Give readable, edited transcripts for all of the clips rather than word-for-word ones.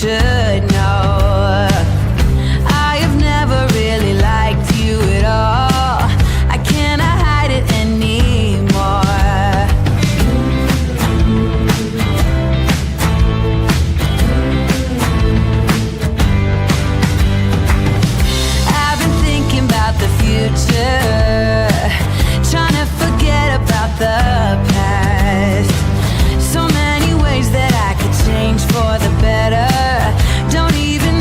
should know. I have never really liked you at all. I cannot hide it anymore. I've been thinking about the future, trying to forget about the past. So many ways that I could change for the better. Don't even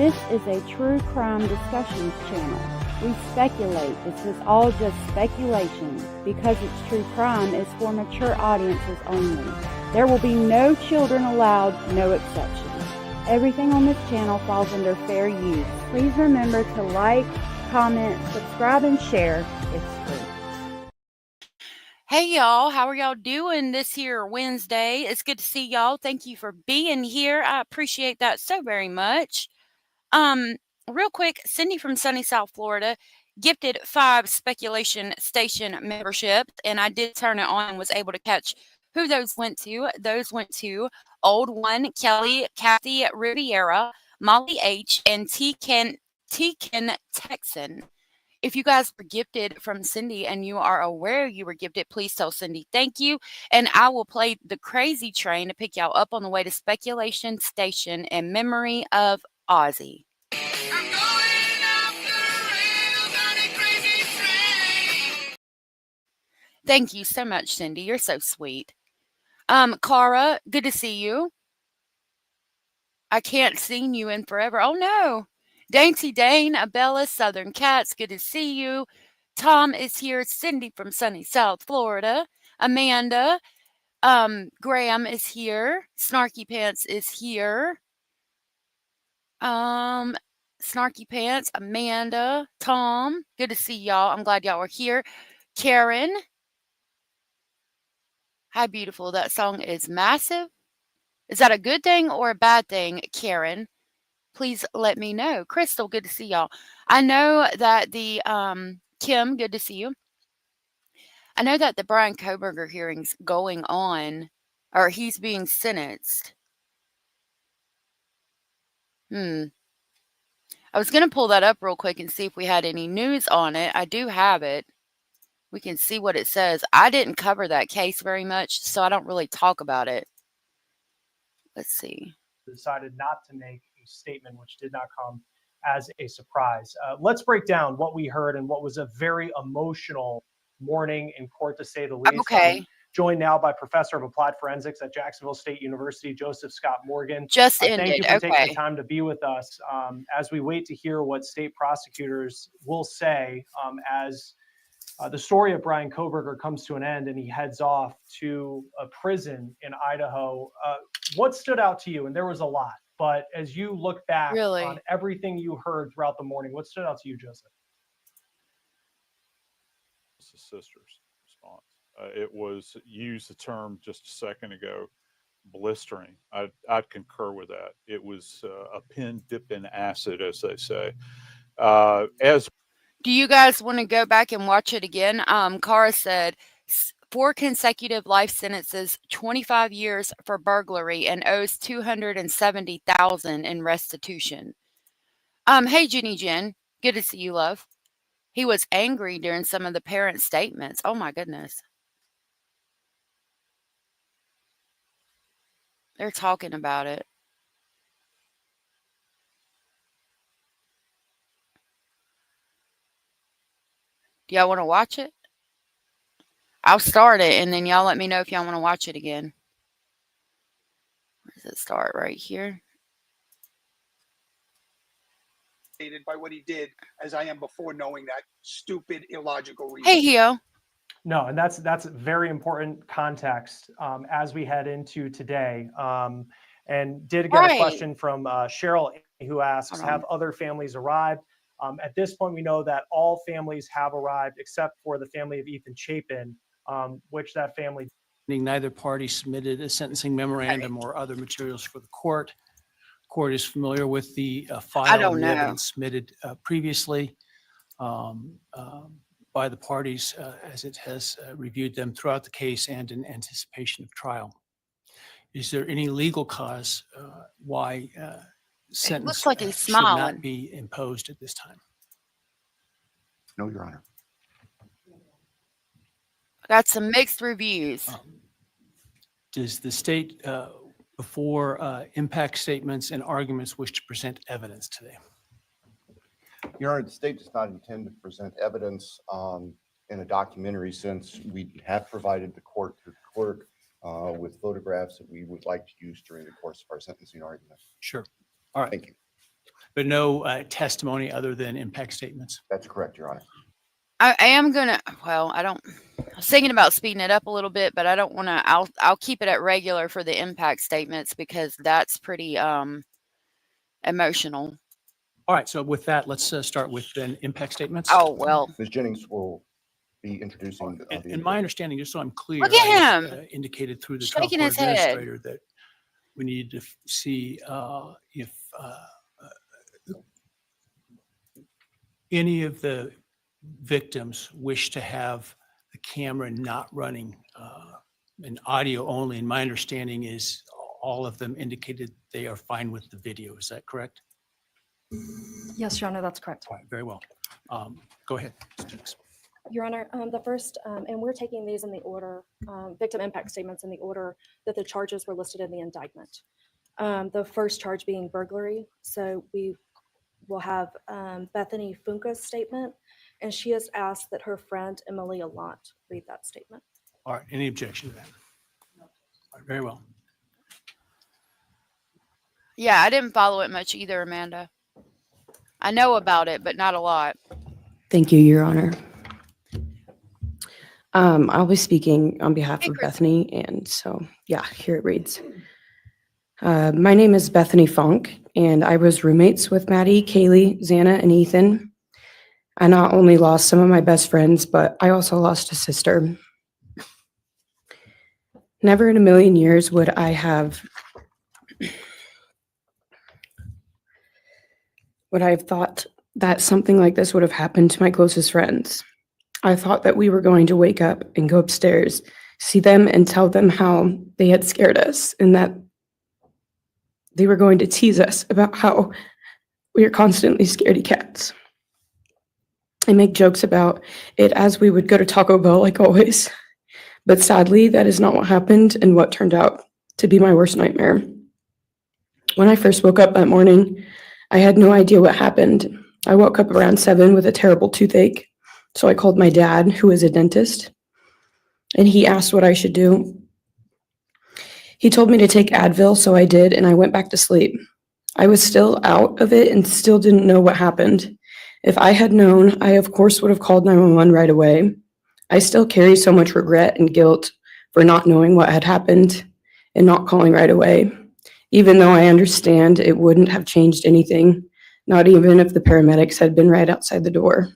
This is a true crime discussions channel. We speculate. This is all just speculation. Because it's true crime, it's for mature audiences only. There will be no children allowed, no exceptions. Everything on this channel falls under fair use. Please remember to like, comment, subscribe, and share. It's free. Hey y'all, how are y'all doing this here Wednesday? It's good to see y'all. Thank you for being here. I appreciate that so very much. Real quick, Cindy from sunny South Florida gifted 5 speculation station memberships, and I did turn it on and was able to catch who those went to. Those went to Old One, Kelly, Kathy Riviera, Molly H, and T-Ken Texan. If you guys were gifted from Cindy and you are aware you were gifted, please tell Cindy thank you. And I will play the crazy train to pick y'all up on the way to Speculation Station in memory of Ozzy. Thank you so much, Cindy. You're so sweet. Cara, good to see you. I can't seen you in forever. Oh no. Dainty Dane, Abella, Southern Cats, good to see you. Tom is here. Cindy from sunny South Florida. Amanda, Graham is here. Snarky Pants is here. Snarky Pants, Amanda, Tom, good to see y'all. I'm glad y'all were here. Karen, how beautiful. That song is massive. Is that a good thing or a bad thing, Karen? Please let me know. Crystal, good to see y'all. I know that the Kim, good to see you. I know that the Brian Kohberger hearing's going on, or he's being sentenced. I was going to pull that up real quick and see if we had any news on it. I do have it. We can see what it says. I didn't cover that case very much, so I don't really talk about it. Let's see. Decided not to make a statement, which did not come as a surprise. Let's break down what we heard and what was a very emotional morning in court, to say the least. Okay. Joined now by Professor of Applied Forensics at Jacksonville State University, Joseph Scott Morgan. Just ended. Thank you for taking the time to be with us as we wait to hear what state prosecutors will say as the story of Brian Kohberger comes to an end and he heads off to a prison in Idaho. What stood out to you? And there was a lot, but as you look back on everything you heard throughout the morning, what stood out to you, Joseph? It's the sister's response. It was, used the term just a second ago, blistering. I'd concur with that. It was a pin dipped in acid, as they say. Do you guys want to go back and watch it again? Cara said 4 consecutive life sentences, 25 years for burglary, and owes $270,000 in restitution. Hey, Jenny Jen, good to see you, love. He was angry during some of the parent statements. Oh my goodness. They're talking about it. Do y'all want to watch it? I'll start it, and then y'all let me know if y'all want to watch it again. Where does it start? Right here. By what he did, as I am before knowing that stupid, illogical reason. Hey, Hio. No, and that's very important context as we head into today. And did get a question from Cheryl, who asks, have other families arrived? At this point, we know that all families have arrived except for the family of Ethan Chapin, which that family. Neither party submitted a sentencing memorandum or other materials for the court. Court is familiar with the file and the evidence submitted previously by the parties as it has reviewed them throughout the case and in anticipation of trial. Is there any legal cause why sentence should not be imposed at this time? No, Your Honor. Got some mixed reviews. Does the state, before impact statements and arguments, wish to present evidence today? Your Honor, the state does not intend to present evidence in a documentary, since we have provided the court with photographs that we would like to use during the course of our sentencing argument. Sure. All right. Thank you. But no testimony other than impact statements? That's correct, Your Honor. I am gonna, well, I was thinking about speeding it up a little bit, but I don't wanna, I'll keep it at regular for the impact statements because that's pretty, emotional. All right, so with that, let's start with then impact statements. Oh, well, Ms. Jennings will be introducing. In my understanding, just so I'm clear, Look at I him. indicated through the trial Shaking court his head. administrator that we need to see if any of the victims wish to have the camera not running and audio only. And my understanding is all of them indicated they are fine with the video. Is that correct? Yes, Your Honor, that's correct. All right, very well. Go ahead. Your Honor, the first, and we're taking these in the order, victim impact statements in the order that the charges were listed in the indictment. The first charge being burglary. So we will have Bethany Funke's statement, and she has asked that her friend Emily Allant read that statement. All right, any objection to that? All right, very well. yeah, I didn't follow it much either, Amanda. I know about it, but not a lot. Thank you, Your Honor. I'll be speaking on behalf of Chris. Bethany, and so, yeah, here it reads. My name is Bethany Funke, and I was roommates with Maddie, Kaylee, Xana, and Ethan. I not only lost some of my best friends, but I also lost a sister. Never in a million years would I have thought that something like this would have happened to my closest friends. I thought that we were going to wake up and go upstairs, see them and tell them how they had scared us and that they were going to tease us about how we are constantly scaredy cats. I make jokes about it as we would go to Taco Bell like always. But sadly, that is not what happened and what turned out to be my worst nightmare. When I first woke up that morning, I had no idea what happened. I woke up around 7 with a terrible toothache. So I called my dad, who is a dentist, and he asked what I should do. He told me to take Advil, so I did, and I went back to sleep. I was still out of it and still didn't know what happened. If I had known, I of course would have called 911 right away. I still carry so much regret and guilt for not knowing what had happened and not calling right away, even though I understand it wouldn't have changed anything, not even if the paramedics had been right outside the door.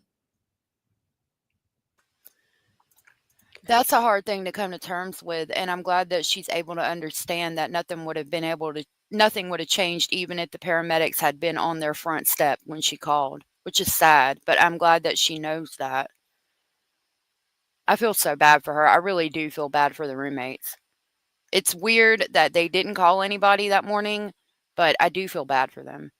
That's a hard thing to come to terms with, and I'm glad that she's able to understand that nothing would have changed even if the paramedics had been on their front step when she called, which is sad, but I'm glad that she knows that. I feel so bad for her. I really do feel bad for the roommates. It's weird that they didn't call anybody that morning, but I do feel bad for them.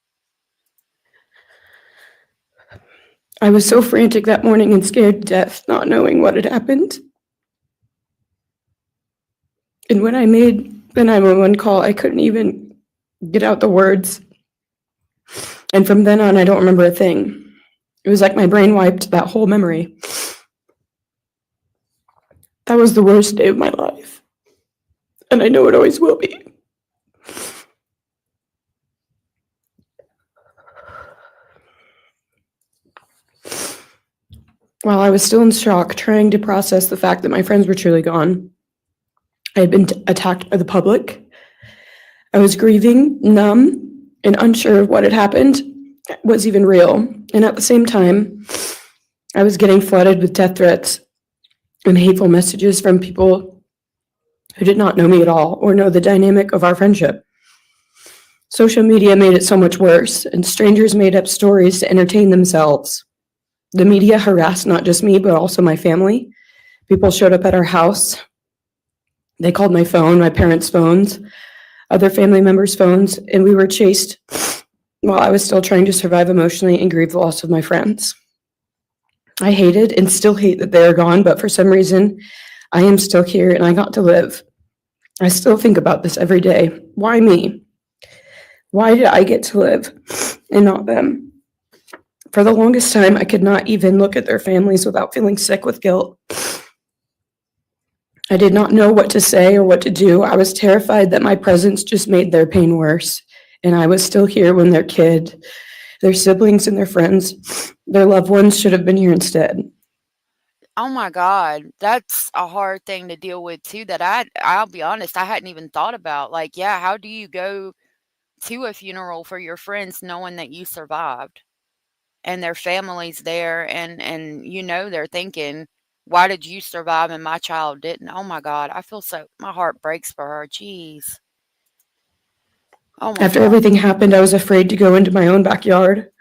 I was so frantic that morning and scared to death, not knowing what had happened. And when I made the 911 call, I couldn't even get out the words. And from then on, I don't remember a thing. It was like my brain wiped that whole memory. That was the worst day of my life. And I know it always will be. While I was still in shock, trying to process the fact that my friends were truly gone, I had been attacked by the public. I was grieving, numb, and unsure of what had happened was even real. And at the same time, I was getting flooded with death threats and hateful messages from people who did not know me at all or know the dynamic of our friendship. Social media made it so much worse, and strangers made up stories to entertain themselves. The media harassed not just me, but also my family. People showed up at our house. They called my phone, my parents' phones, other family members' phones, and we were chased while I was still trying to survive emotionally and grieve the loss of my friends. I hated and still hate that they are gone, but for some reason, I am still here and I got to live. I still think about this every day. Why me? Why did I get to live and not them? For the longest time, I could not even look at their families without feeling sick with guilt. I did not know what to say or what to do. I was terrified that my presence just made their pain worse, and I was still here when their kid Their siblings and their friends, their loved ones should have been here instead. Oh my God, that's a hard thing to deal with too, that I'll be honest, I hadn't even thought about. Like, yeah, how do you go to a funeral for your friends knowing that you survived and their family's there, and they're thinking, why did you survive and my child didn't? Oh my God, my heart breaks for her. Jeez. Oh my After God. everything happened, I was afraid to go into my own backyard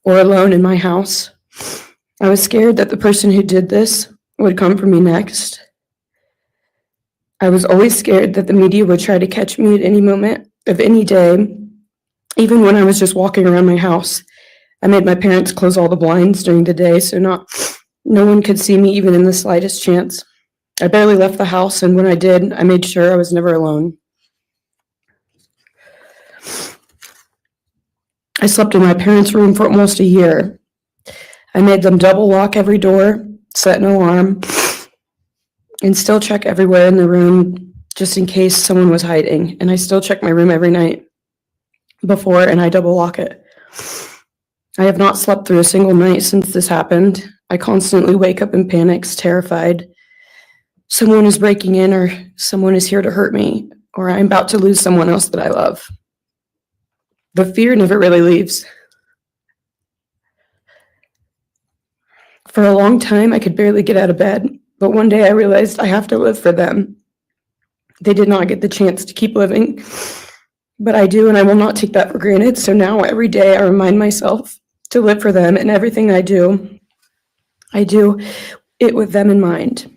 or alone in my house. I was scared that the person who did this would come for me next. I was always scared that the media would try to catch me at any moment of any day, even when I was just walking around my house. I made my parents close all the blinds during the day so no one could see me even in the slightest chance. I barely left the house, and when I did, I made sure I was never alone. I slept in my parents' room for almost a year. I made them double lock every door, set an alarm, and still check everywhere in the room just in case someone was hiding. And I still check my room every night before, and I double lock it. I have not slept through a single night since this happened. I constantly wake up in panics, terrified. Someone is breaking in, or someone is here to hurt me, or I'm about to lose someone else that I love. The fear never really leaves. For a long time, I could barely get out of bed, but one day I realized I have to live for them. They did not get the chance to keep living, but I do, and I will not take that for granted. So now every day I remind myself to live for them, and everything I do it with them in mind.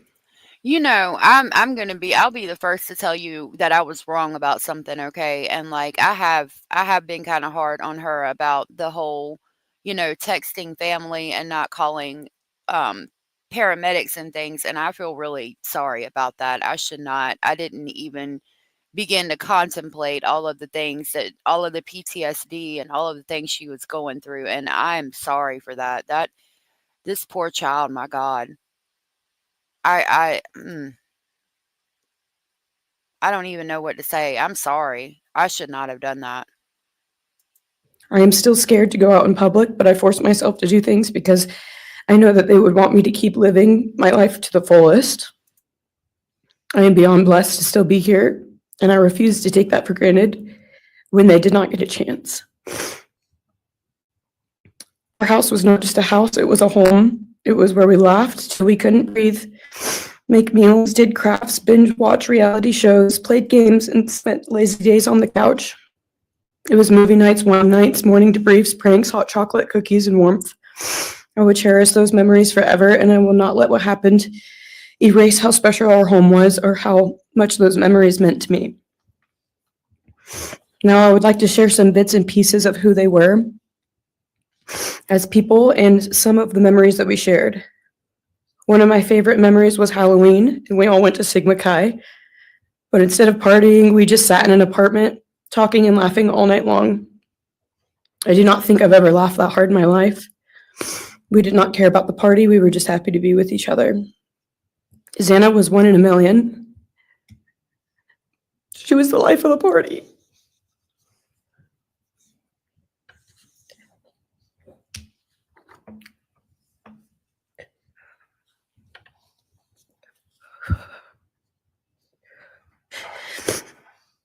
I'll be the first to tell you that I was wrong about something, okay? And like I have been kind of hard on her about the whole, texting family and not calling paramedics and things, and I feel really sorry about that. I didn't even begin to contemplate all of the PTSD and all of the things she was going through, and I'm sorry for that. This poor child, my God. I don't even know what to say. I'm sorry. I should not have done that. I am still scared to go out in public, but I force myself to do things because I know that they would want me to keep living my life to the fullest. I am beyond blessed to still be here, and I refuse to take that for granted when they did not get a chance. Our house was not just a house, it was a home. It was where we laughed till we couldn't breathe, make meals, did crafts, binge watch reality shows, played games, and spent lazy days on the couch. It was movie nights, wine nights, morning debriefs, pranks, hot chocolate, cookies, and warmth. I would cherish those memories forever, and I will not let what happened erase how special our home was or how much those memories meant to me. Now I would like to share some bits and pieces of who they were as people and some of the memories that we shared. One of my favorite memories was Halloween, and we all went to Sigma Chi. But instead of partying, we just sat in an apartment, talking and laughing all night long. I do not think I've ever laughed that hard in my life. We did not care about the party. We were just happy to be with each other. Xana was 1 in a million. She was the life of the party.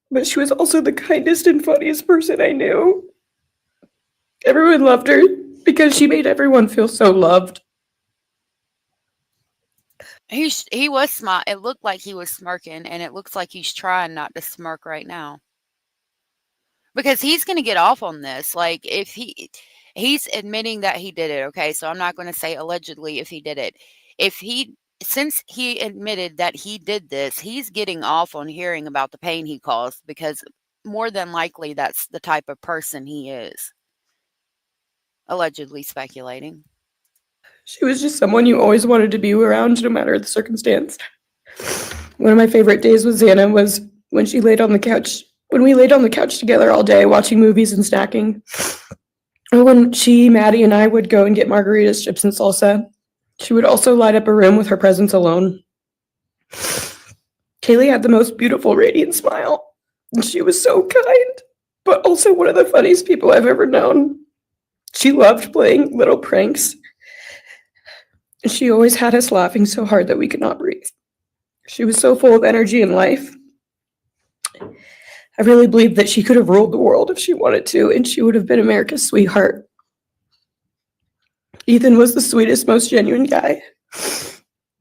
But she was also the kindest and funniest person I knew. Everyone loved her because she made everyone feel so loved. He was smart. It looked like he was smirking, and it looks like he's trying not to smirk right now. Because he's going to get off on this. Like, if he's admitting that he did it, okay? So I'm not going to say allegedly if he did it. Since he admitted that he did this, he's getting off on hearing about the pain he caused, because more than likely that's the type of person he is. Allegedly speculating. She was just someone you always wanted to be around, no matter the circumstance. One of my favorite days with Xana was when she laid on the couch, when we laid on the couch together all day watching movies and snacking. Or when she, Maddie, and I would go and get margaritas, chips, and salsa. She would also light up a room with her presence alone. Kaylee had the most beautiful, radiant smile, and she was so kind, but also one of the funniest people I've ever known. She loved playing little pranks. She always had us laughing so hard that we could not breathe. She was so full of energy and life. I really believe that she could have ruled the world if she wanted to, and she would have been America's sweetheart. Ethan was the sweetest, most genuine guy.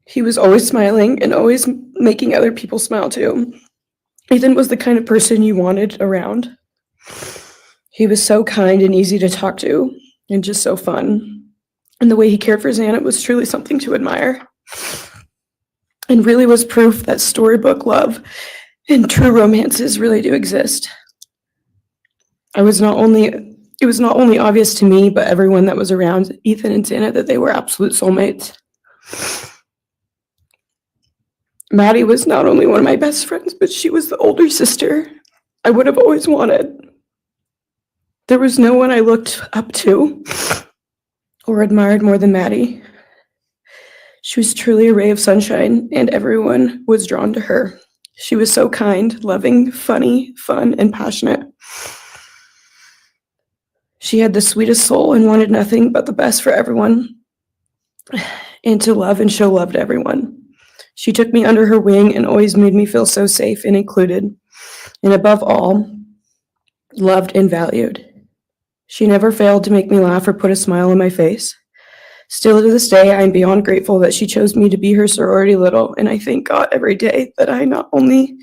He was always smiling and always making other people smile too. Ethan was the kind of person you wanted around. He was so kind and easy to talk to and just so fun. And the way he cared for Xana was truly something to admire. And really was proof that storybook love and true romances really do exist. It was not only obvious to me, but everyone that was around Ethan and Xana that they were absolute soulmates. Maddie was not only one of my best friends, but she was the older sister I would have always wanted. There was no one I looked up to or admired more than Maddie. She was truly a ray of sunshine, and everyone was drawn to her. She was so kind, loving, funny, fun, and passionate. She had the sweetest soul and wanted nothing but the best for everyone, and to love and show love to everyone. She took me under her wing and always made me feel so safe and included, and above all, loved and valued. She never failed to make me laugh or put a smile on my face. Still to this day, I am beyond grateful that she chose me to be her sorority little, and I thank God every day that I not only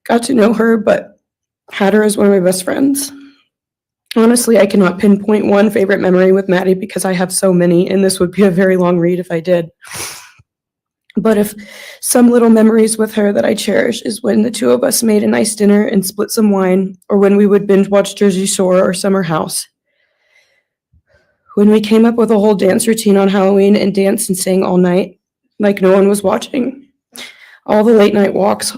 got to know her, but had her as one of my best friends. Honestly, I cannot pinpoint one favorite memory with Maddie because I have so many, and this would be a very long read if I did. But if some little memories with her that I cherish is when the two of us made a nice dinner and split some wine, or when we would binge watch Jersey Shore or Summer House. When we came up with a whole dance routine on Halloween and danced and sang all night, like no one was watching. All the late night walks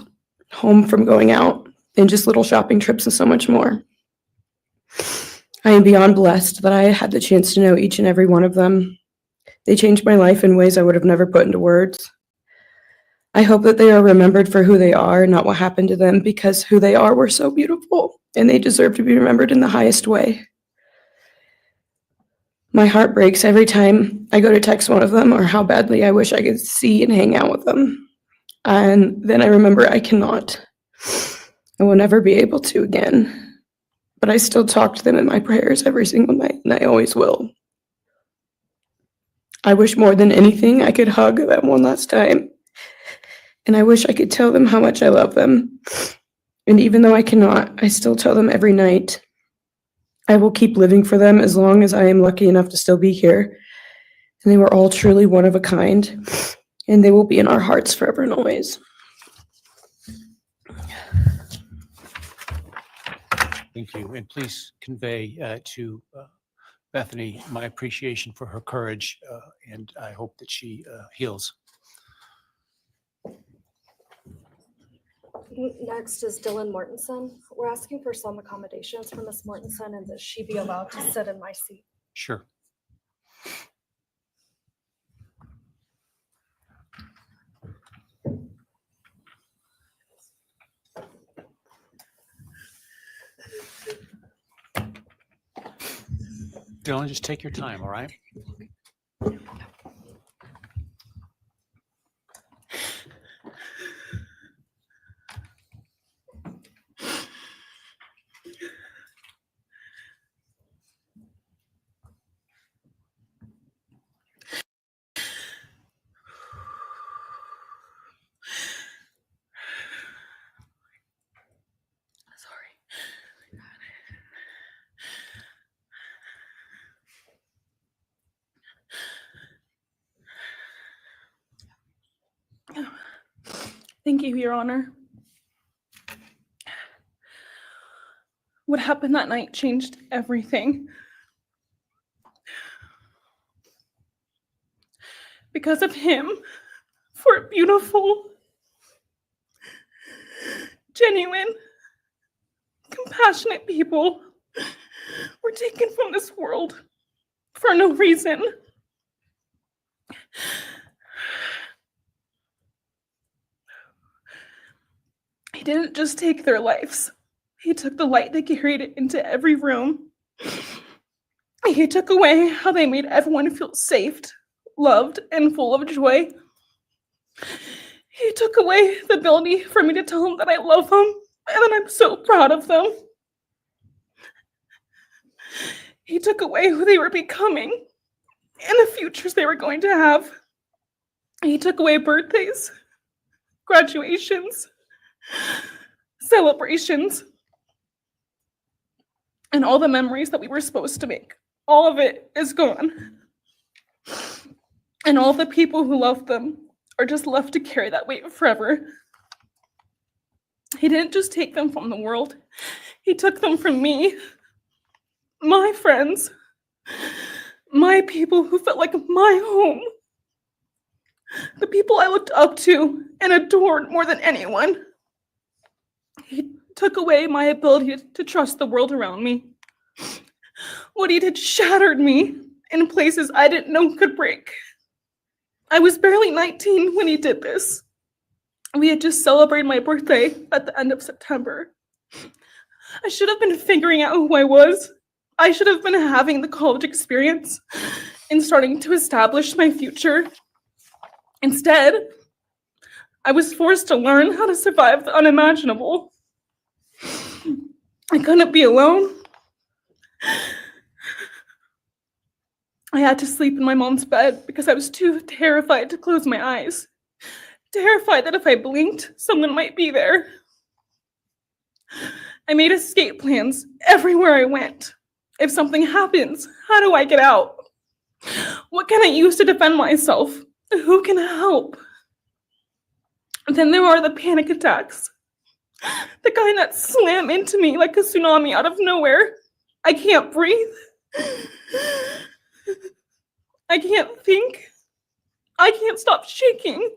home from going out, and just little shopping trips and so much more. I am beyond blessed that I had the chance to know each and every one of them. They changed my life in ways I would have never put into words. I hope that they are remembered for who they are, not what happened to them, because who they are were so beautiful, and they deserve to be remembered in the highest way. My heart breaks every time I go to text one of them or how badly I wish I could see and hang out with them. And then I remember I cannot. I will never be able to again. But I still talk to them in my prayers every single night, and I always will. I wish more than anything I could hug them one last time. And I wish I could tell them how much I love them. And even though I cannot, I still tell them every night. I will keep living for them as long as I am lucky enough to still be here. And they were all truly one of a kind. And they will be in our hearts forever and always. Thank you. And please convey to Bethany my appreciation for her courage, and I hope that she heals. Next is Dylan Mortensen. We're asking for some accommodations for Ms. Mortensen and that she be allowed to sit in my seat. Sure. Dylan, just take your time, all right? Thank you, Your Honor. What happened that night changed everything. Because of him, 4 beautiful, genuine, compassionate people were taken from this world for no reason. He didn't just take their lives. He took the light that carried it into every room. He took away how they made everyone feel safe, loved, and full of joy. He took away the ability for me to tell them that I love them and that I'm so proud of them. He took away who they were becoming and the futures they were going to have. He took away birthdays, graduations, celebrations, and all the memories that we were supposed to make. All of it is gone. And all the people who loved them are just left to carry that weight forever. He didn't just take them from the world, he took them from me, my friends, my people who felt like my home, the people I looked up to and adored more than anyone. He took away my ability to trust the world around me. What he did shattered me in places I didn't know could break. I was barely 19 when he did this. We had just celebrated my birthday at the end of September. I should have been figuring out who I was. I should have been having the college experience and starting to establish my future. Instead, I was forced to learn how to survive the unimaginable. I couldn't be alone. I had to sleep in my mom's bed because I was too terrified to close my eyes. Terrified that if I blinked, someone might be there. I made escape plans everywhere I went. If something happens, how do I get out? What can I use to defend myself? Who can help? And then there are the panic attacks. The kind that slam into me like a tsunami out of nowhere. I can't breathe. I can't think. I can't stop shaking.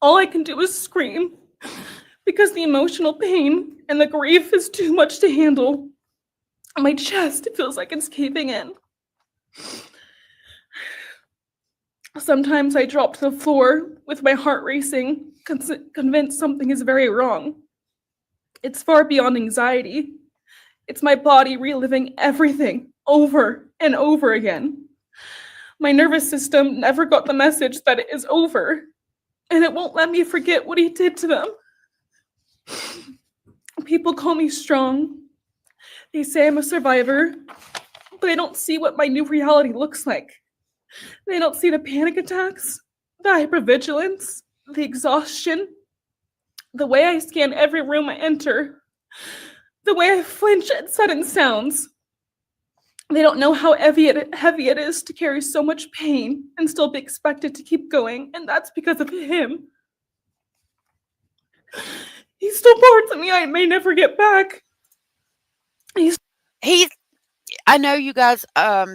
All I can do is scream because the emotional pain and the grief is too much to handle. My chest feels like it's caving in. Sometimes I drop to the floor with my heart racing, convinced something is very wrong. It's far beyond anxiety. It's my body reliving everything over and over again. My nervous system never got the message that it is over, and it won't let me forget what he did to them. People call me strong. They say I'm a survivor, but they don't see what my new reality looks like. They don't see the panic attacks, the hypervigilance, the exhaustion, the way I scan every room I enter, the way I flinch at sudden sounds. They don't know how heavy it is to carry so much pain and still be expected to keep going, and that's because of him. He's still parts of me I may never get back. I know you guys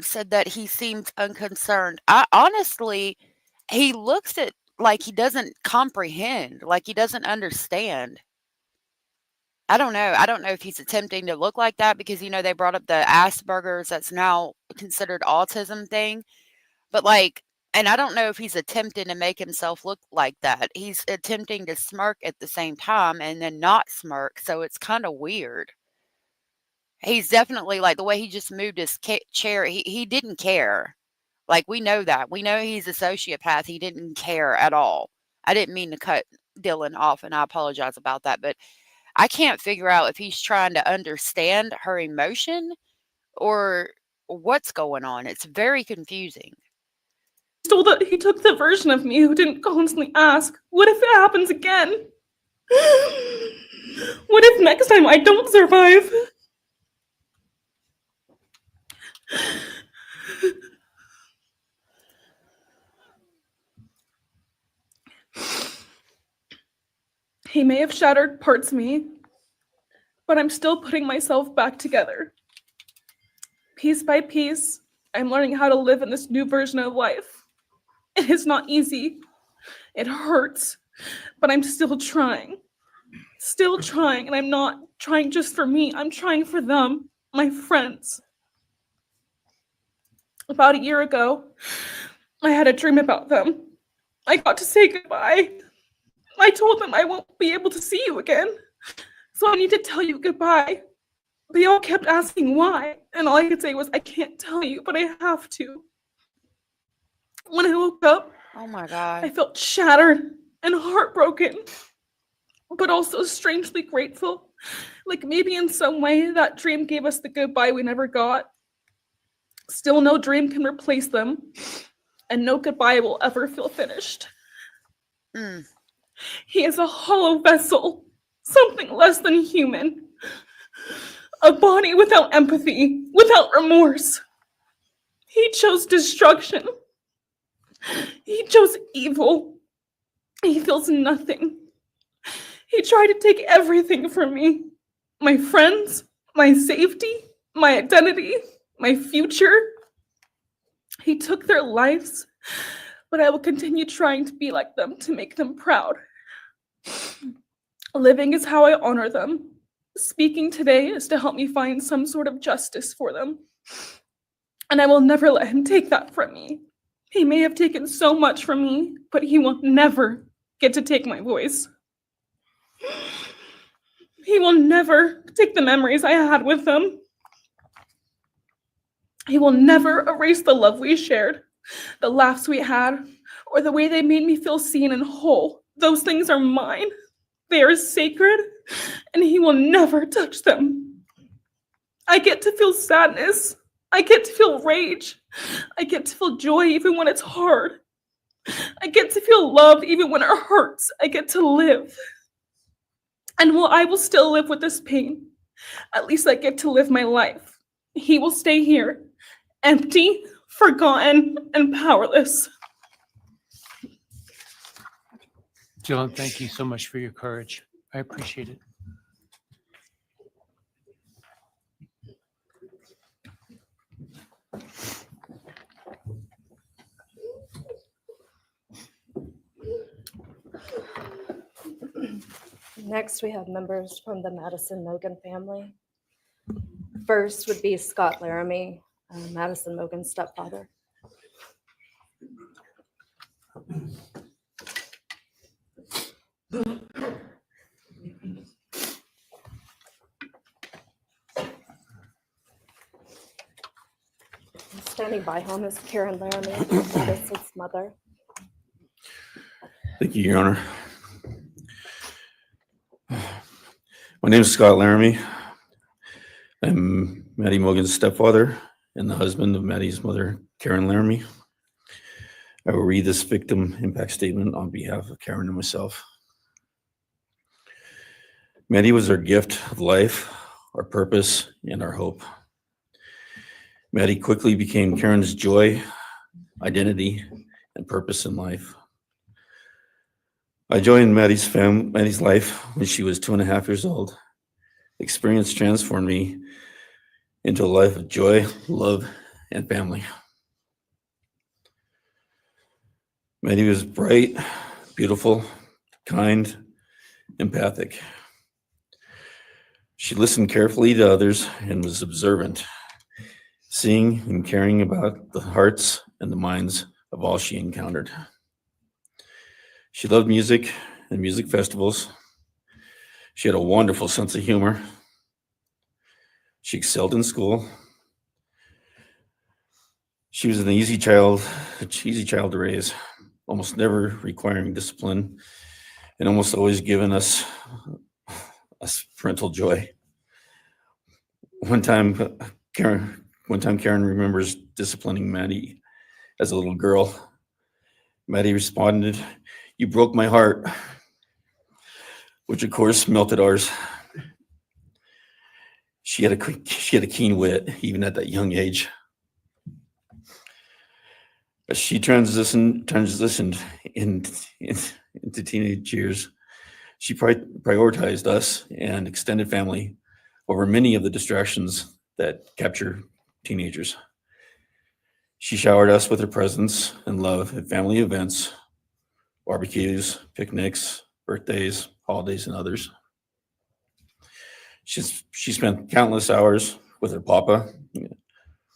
said that he seems unconcerned. I honestly, he looks at like he doesn't comprehend, like he doesn't understand. I don't know. I don't know if he's attempting to look like that because, you know, they brought up the Asperger's that's now considered autism thing. But like, and I don't know if he's attempting to make himself look like that. He's attempting to smirk at the same time and then not smirk. So it's kind of weird. He's definitely like the way he just moved his chair. He didn't care. Like we know that. We know he's a sociopath. He didn't care at all. I didn't mean to cut Dylan off, and I apologize about that. But I can't figure out if he's trying to understand her emotion or what's going on. It's very confusing. He took the version of me who didn't constantly ask, what if it happens again? What if next time I don't survive? He may have shattered parts of me, but I'm still putting myself back together. Piece by piece, I'm learning how to live in this new version of life. It is not easy. It hurts, but I'm still trying. And I'm not trying just for me. I'm trying for them, my friends. About a year ago, I had a dream about them. I got to say goodbye. I told them I won't be able to see you again. So I need to tell you goodbye. They all kept asking why, and all I could say was, I can't tell you, but I have to. When I woke up, Oh my God. I felt shattered and heartbroken, but also strangely grateful. Like maybe in some way that dream gave us the goodbye we never got. Still, no dream can replace them, and no goodbye will ever feel finished. He is a hollow vessel, something less than human. A body without empathy, without remorse. He chose destruction. He chose evil. He feels nothing. He tried to take everything from me. My friends, my safety, my identity, my future. He took their lives, but I will continue trying to be like them, to make them proud. Living is how I honor them. Speaking today is to help me find some sort of justice for them. And I will never let him take that from me. He may have taken so much from me, but he will never get to take my voice. He will never take the memories I had with him. He will never erase the love we shared, the laughs we had, or the way they made me feel seen and whole. Those things are mine. They are sacred, and he will never touch them. I get to feel sadness. I get to feel rage. I get to feel joy even when it's hard. I get to feel love even when it hurts. I get to live. And while I will still live with this pain, at least I get to live my life. He will stay here, empty, forgotten, and powerless. Dylan, thank you so much for your courage. I appreciate it. Next, we have members from the Madison Mogen family. First would be Scott Laramie, Madison Mogen's stepfather. Standing by him is Karen Laramie, Madison's mother. Thank you, Your Honor. My name is Scott Laramie. I'm Maddie Mogen's stepfather and the husband of Maddie's mother, Karen Laramie. I will read this victim impact statement on behalf of Karen and myself. Maddie was our gift of life, our purpose, and our hope. Maddie quickly became Karen's joy, identity, and purpose in life. I joined Maddie's life when she was 2.5 years old. Experience transformed me into a life of joy, love, and family. Maddie was bright, beautiful, kind, empathic. She listened carefully to others and was observant, seeing and caring about the hearts and the minds of all she encountered. She loved music and music festivals. She had a wonderful sense of humor. She excelled in school. She was an easy child to raise, almost never requiring discipline, and almost always giving us parental joy. One time Karen remembers disciplining Maddie as a little girl. Maddie responded, "You broke my heart," which of course melted ours. She had a keen wit, even at that young age. As she transitioned into teenage years, she prioritized us and extended family over many of the distractions that capture teenagers. She showered us with her presence and love at family events, barbecues, picnics, birthdays, holidays, and others. She spent countless hours with her papa,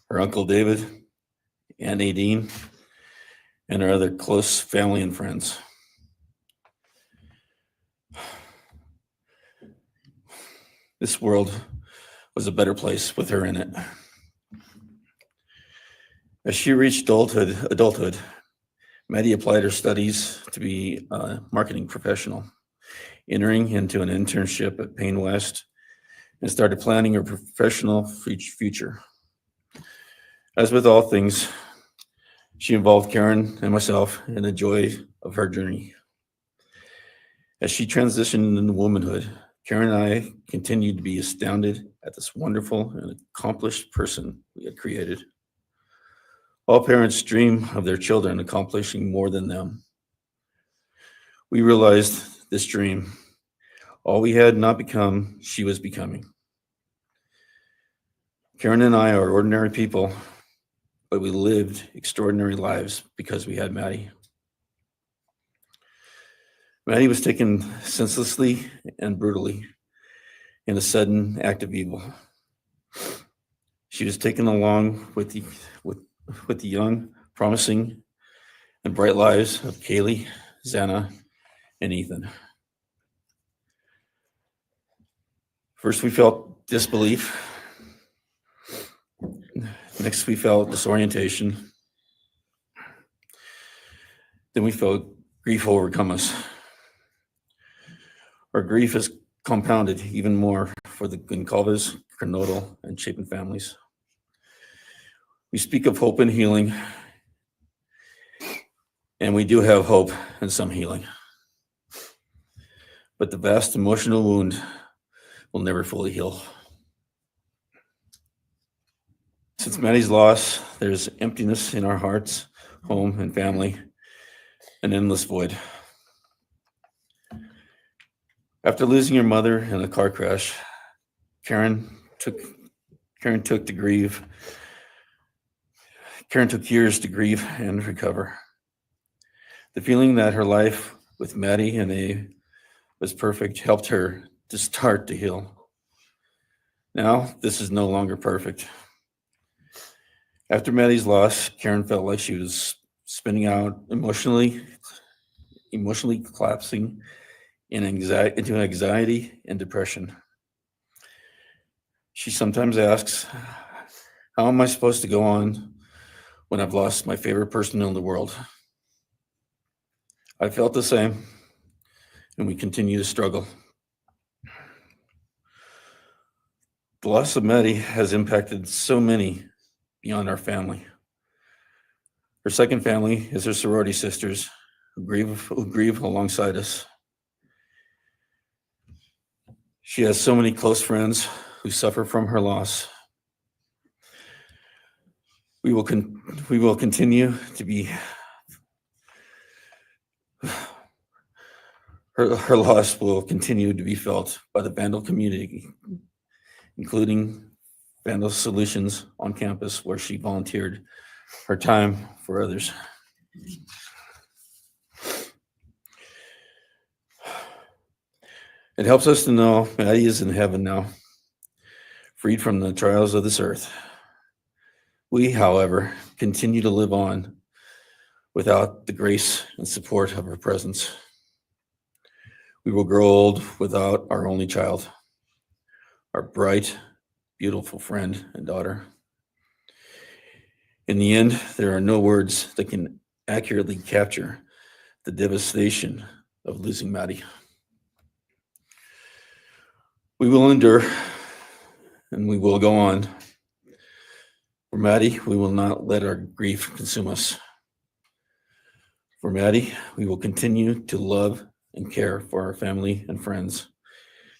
her uncle David, Aunt Nadine, and her other close family and friends. This world was a better place with her in it. As she reached adulthood, Maddie applied her studies to be a marketing professional, entering into an internship at Payne West, and started planning her professional future. As with all things, she involved Karen and myself in the joy of her journey. As she transitioned into womanhood, Karen and I continued to be astounded at this wonderful and accomplished person we had created. All parents dream of their children accomplishing more than them. We realized this dream, all we had not become, she was becoming. Karen and I are ordinary people, but we lived extraordinary lives because we had Maddie. Maddie was taken senselessly and brutally in a sudden act of evil. She was taken along with the young, promising, and bright lives of Kaylee, Xana, and Ethan. First, we felt disbelief. Next, we felt disorientation. Then we felt grief overcome us. Our grief is compounded even more for the Goncavles, Kernodle, and Chapin families. We speak of hope and healing, and we do have hope and some healing. But the vast emotional wound will never fully heal. Since Maddie's loss, there's emptiness in our hearts, home, and family, an endless void. After losing her mother in a car crash, Karen took years to grieve and recover. The feeling that her life with Maddie and Abe was perfect helped her to start to heal. Now, this is no longer perfect. After Maddie's loss, Karen felt like she was spinning out, emotionally collapsing into anxiety and depression. She sometimes asks, how am I supposed to go on when I've lost my favorite person in the world? I felt the same, and we continue to struggle. The loss of Maddie has impacted so many beyond our family. Her second family is her sorority sisters who grieve alongside us. She has so many close friends who suffer from her loss. We will continue to be her loss will continue to be felt by the Vandal community, including Vandal Solutions on campus, where she volunteered her time for others. It helps us to know Maddie is in heaven now, freed from the trials of this earth. We, however, continue to live on without the grace and support of her presence. We will grow old without our only child, our bright, beautiful friend and daughter. In the end, there are no words that can accurately capture the devastation of losing Maddie. We will endure, and we will go on. For Maddie, we will not let our grief consume us. For Maddie, we will continue to love and care for our family and friends,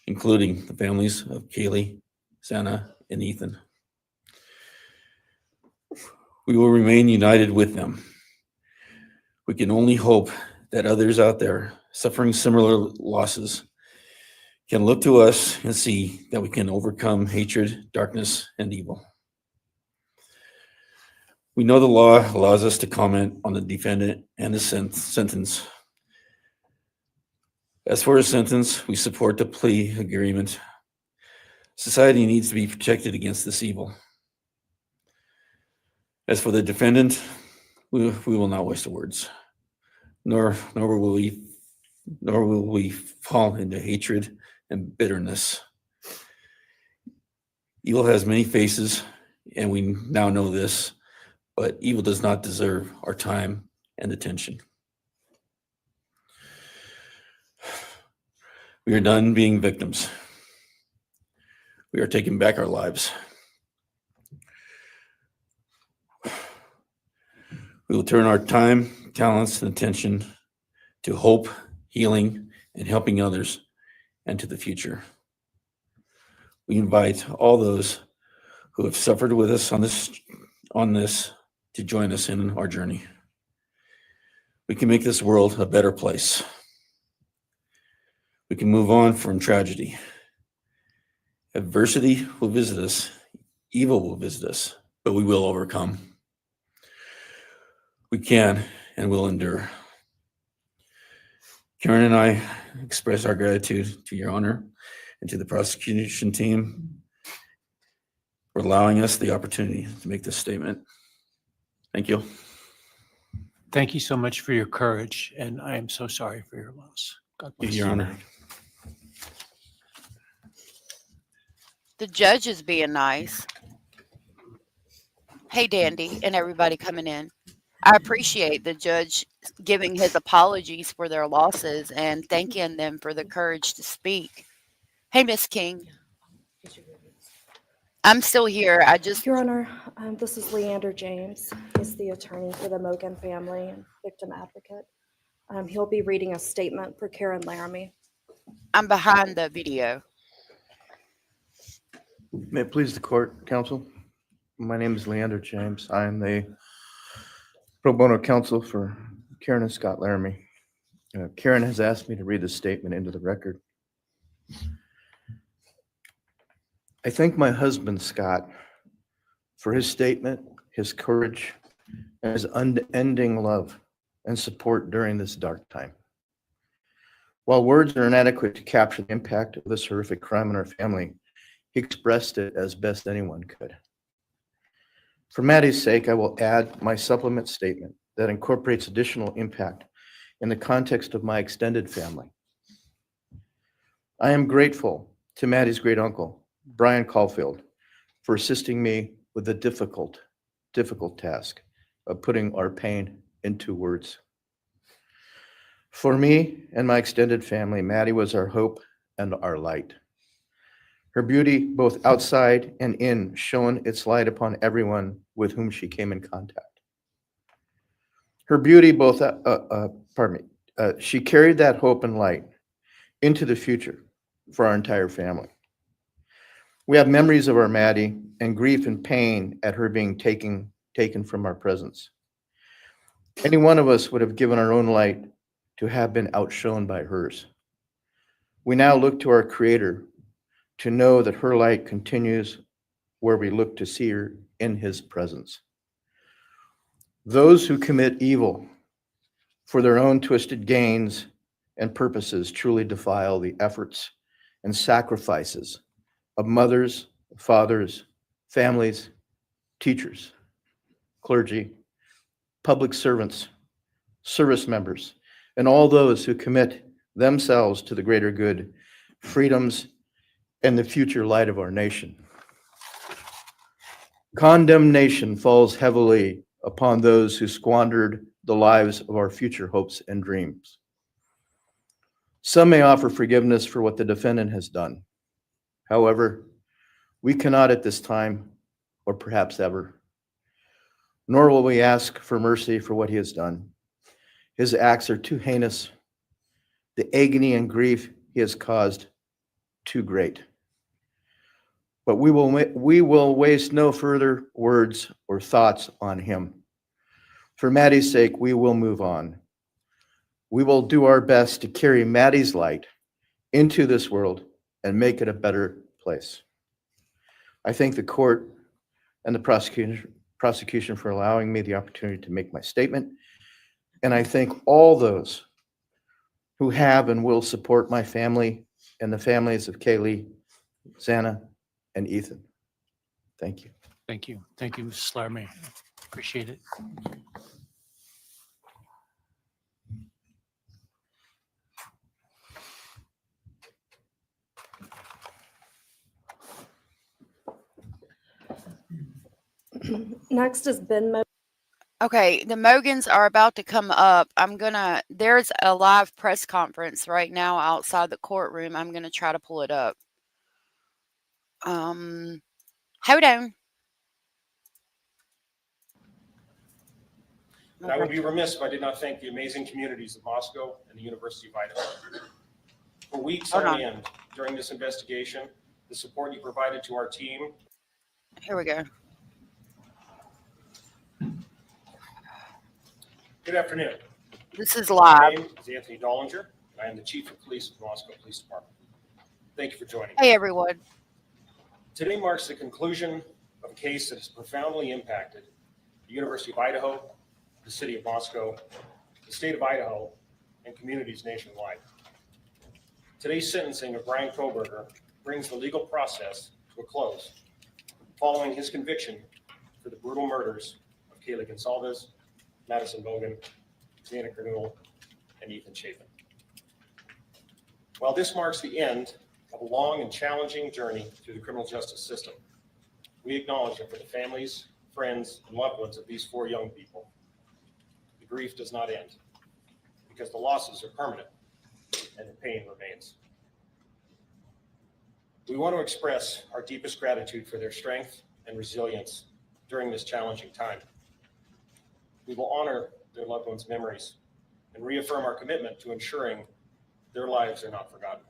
including the families of Kaylee, Xana, and Ethan. We will remain united with them. We can only hope that others out there suffering similar losses can look to us and see that we can overcome hatred, darkness, and evil. We know the law allows us to comment on the defendant and the sentence. As for a sentence, we support the plea agreement. Society needs to be protected against this evil. As for the defendant, we will not waste the words, nor will we fall into hatred and bitterness. Evil has many faces, and we now know this, but evil does not deserve our time and attention. We are done being victims. We are taking back our lives. We will turn our time, talents, and attention to hope, healing, and helping others and to the future. We invite all those who have suffered with us on this to join us in our journey. We can make this world a better place. We can move on from tragedy. Adversity will visit us, evil will visit us, but we will overcome. We can and will endure. Karen and I express our gratitude to Your Honor and to the prosecution team for allowing us the opportunity to make this statement. Thank you. Thank you so much for your courage, and I am so sorry for your loss. God bless Your you. Honor. The judge is being nice. Hey, Dandy, and everybody coming in. I appreciate the judge giving his apologies for their losses and thanking them for the courage to speak. Hey, Miss King. I'm still here. Your Honor, this is Leander James. He's the attorney for the Mogen family and victim advocate. He'll be reading a statement for Karen Laramie. I'm behind the video. May it please the court, counsel. My name is Leander James. I am the pro bono counsel for Karen and Scott Laramie. Karen has asked me to read this statement into the record. I thank my husband, Scott, for his statement, his courage, and his unending love and support during this dark time. While words are inadequate to capture the impact of this horrific crime on our family, he expressed it as best anyone could. For Maddie's sake, I will add my supplement statement that incorporates additional impact in the context of my extended family. I am grateful to Maddie's great uncle, Brian Caulfield, for assisting me with the difficult task of putting our pain into words. For me and my extended family, Maddie was our hope and our light. Her beauty, both outside and in, shone its light upon everyone with whom she came in contact. Her beauty, she carried that hope and light into the future for our entire family. We have memories of our Maddie and grief and pain at her being taken from our presence. Any one of us would have given our own light to have been outshone by hers. We now look to our Creator to know that her light continues where we look to see her in His presence. Those who commit evil for their own twisted gains and purposes truly defile the efforts and sacrifices of mothers, fathers, families, teachers, clergy, public servants, service members, and all those who commit themselves to the greater good, freedoms, and the future light of our nation. Condemnation falls heavily upon those who squandered the lives of our future hopes and dreams. Some may offer forgiveness for what the defendant has done. However, we cannot at this time, or perhaps ever, nor will we ask for mercy for what he has done. His acts are too heinous. The agony and grief he has caused, too great. But we will waste no further words or thoughts on him. For Maddie's sake, we will move on. We will do our best to carry Maddie's light into this world and make it a better place. I thank the court and the prosecution for allowing me the opportunity to make my statement. And I thank all those who have and will support my family and the families of Kaylee, Xana, and Ethan. Thank you. Thank you. Thank you, Mrs. Laramie. Appreciate it. Next is Ben Mogen. Okay, the Mogens are about to come up. There's a live press conference right now outside the courtroom. I'm gonna try to pull it up. Hold on. And I would be remiss if I did not thank the amazing communities of Moscow and the University of Idaho. For weeks on end during this investigation, the support you provided to our team. Here we go. Good afternoon. This is My live. name is Anthony Dollinger, and I am the Chief of Police of the Moscow Police Department. Thank you for joining me. Hey, everyone. Today marks the conclusion of a case that has profoundly impacted the University of Idaho, the city of Moscow, the state of Idaho, and communities nationwide. Today's sentencing of Brian Kohberger brings the legal process to a close following his conviction for the brutal murders of Kaylee Goncavles, Maddie Mogen, Jasmine Kernodle, and Ethan Chapin. While this marks the end of a long and challenging journey through the criminal justice system, we acknowledge that for the families, friends, and loved ones of these four young people, the grief does not end because the losses are permanent and the pain remains. We want to express our deepest gratitude for their strength and resilience during this challenging time. We will honor their loved ones' memories and reaffirm our commitment to ensuring their lives are not forgotten.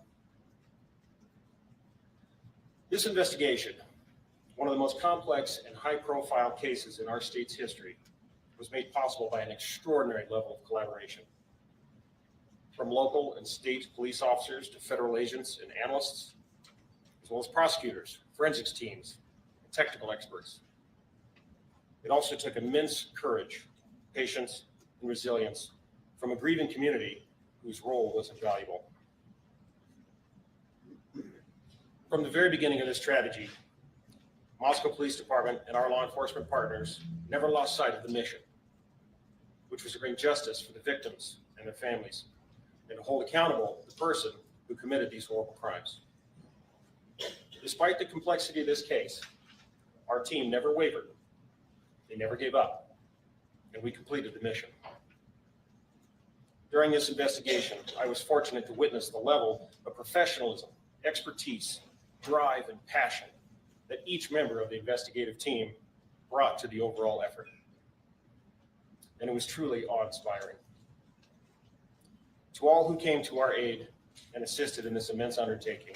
This investigation, one of the most complex and high-profile cases in our state's history, was made possible by an extraordinary level of collaboration. From local and state police officers to federal agents and analysts, as well as prosecutors, forensics teams, and technical experts. It also took immense courage, patience, and resilience from a grieving community whose role was invaluable. From the very beginning of this tragedy, Moscow Police Department and our law enforcement partners never lost sight of the mission, which was to bring justice for the victims and their families, and to hold accountable the person who committed these horrible crimes. Despite the complexity of this case, our team never wavered. They never gave up, and we completed the mission. During this investigation, I was fortunate to witness the level of professionalism, expertise, drive, and passion that each member of the investigative team brought to the overall effort. And it was truly awe-inspiring. To all who came to our aid and assisted in this immense undertaking,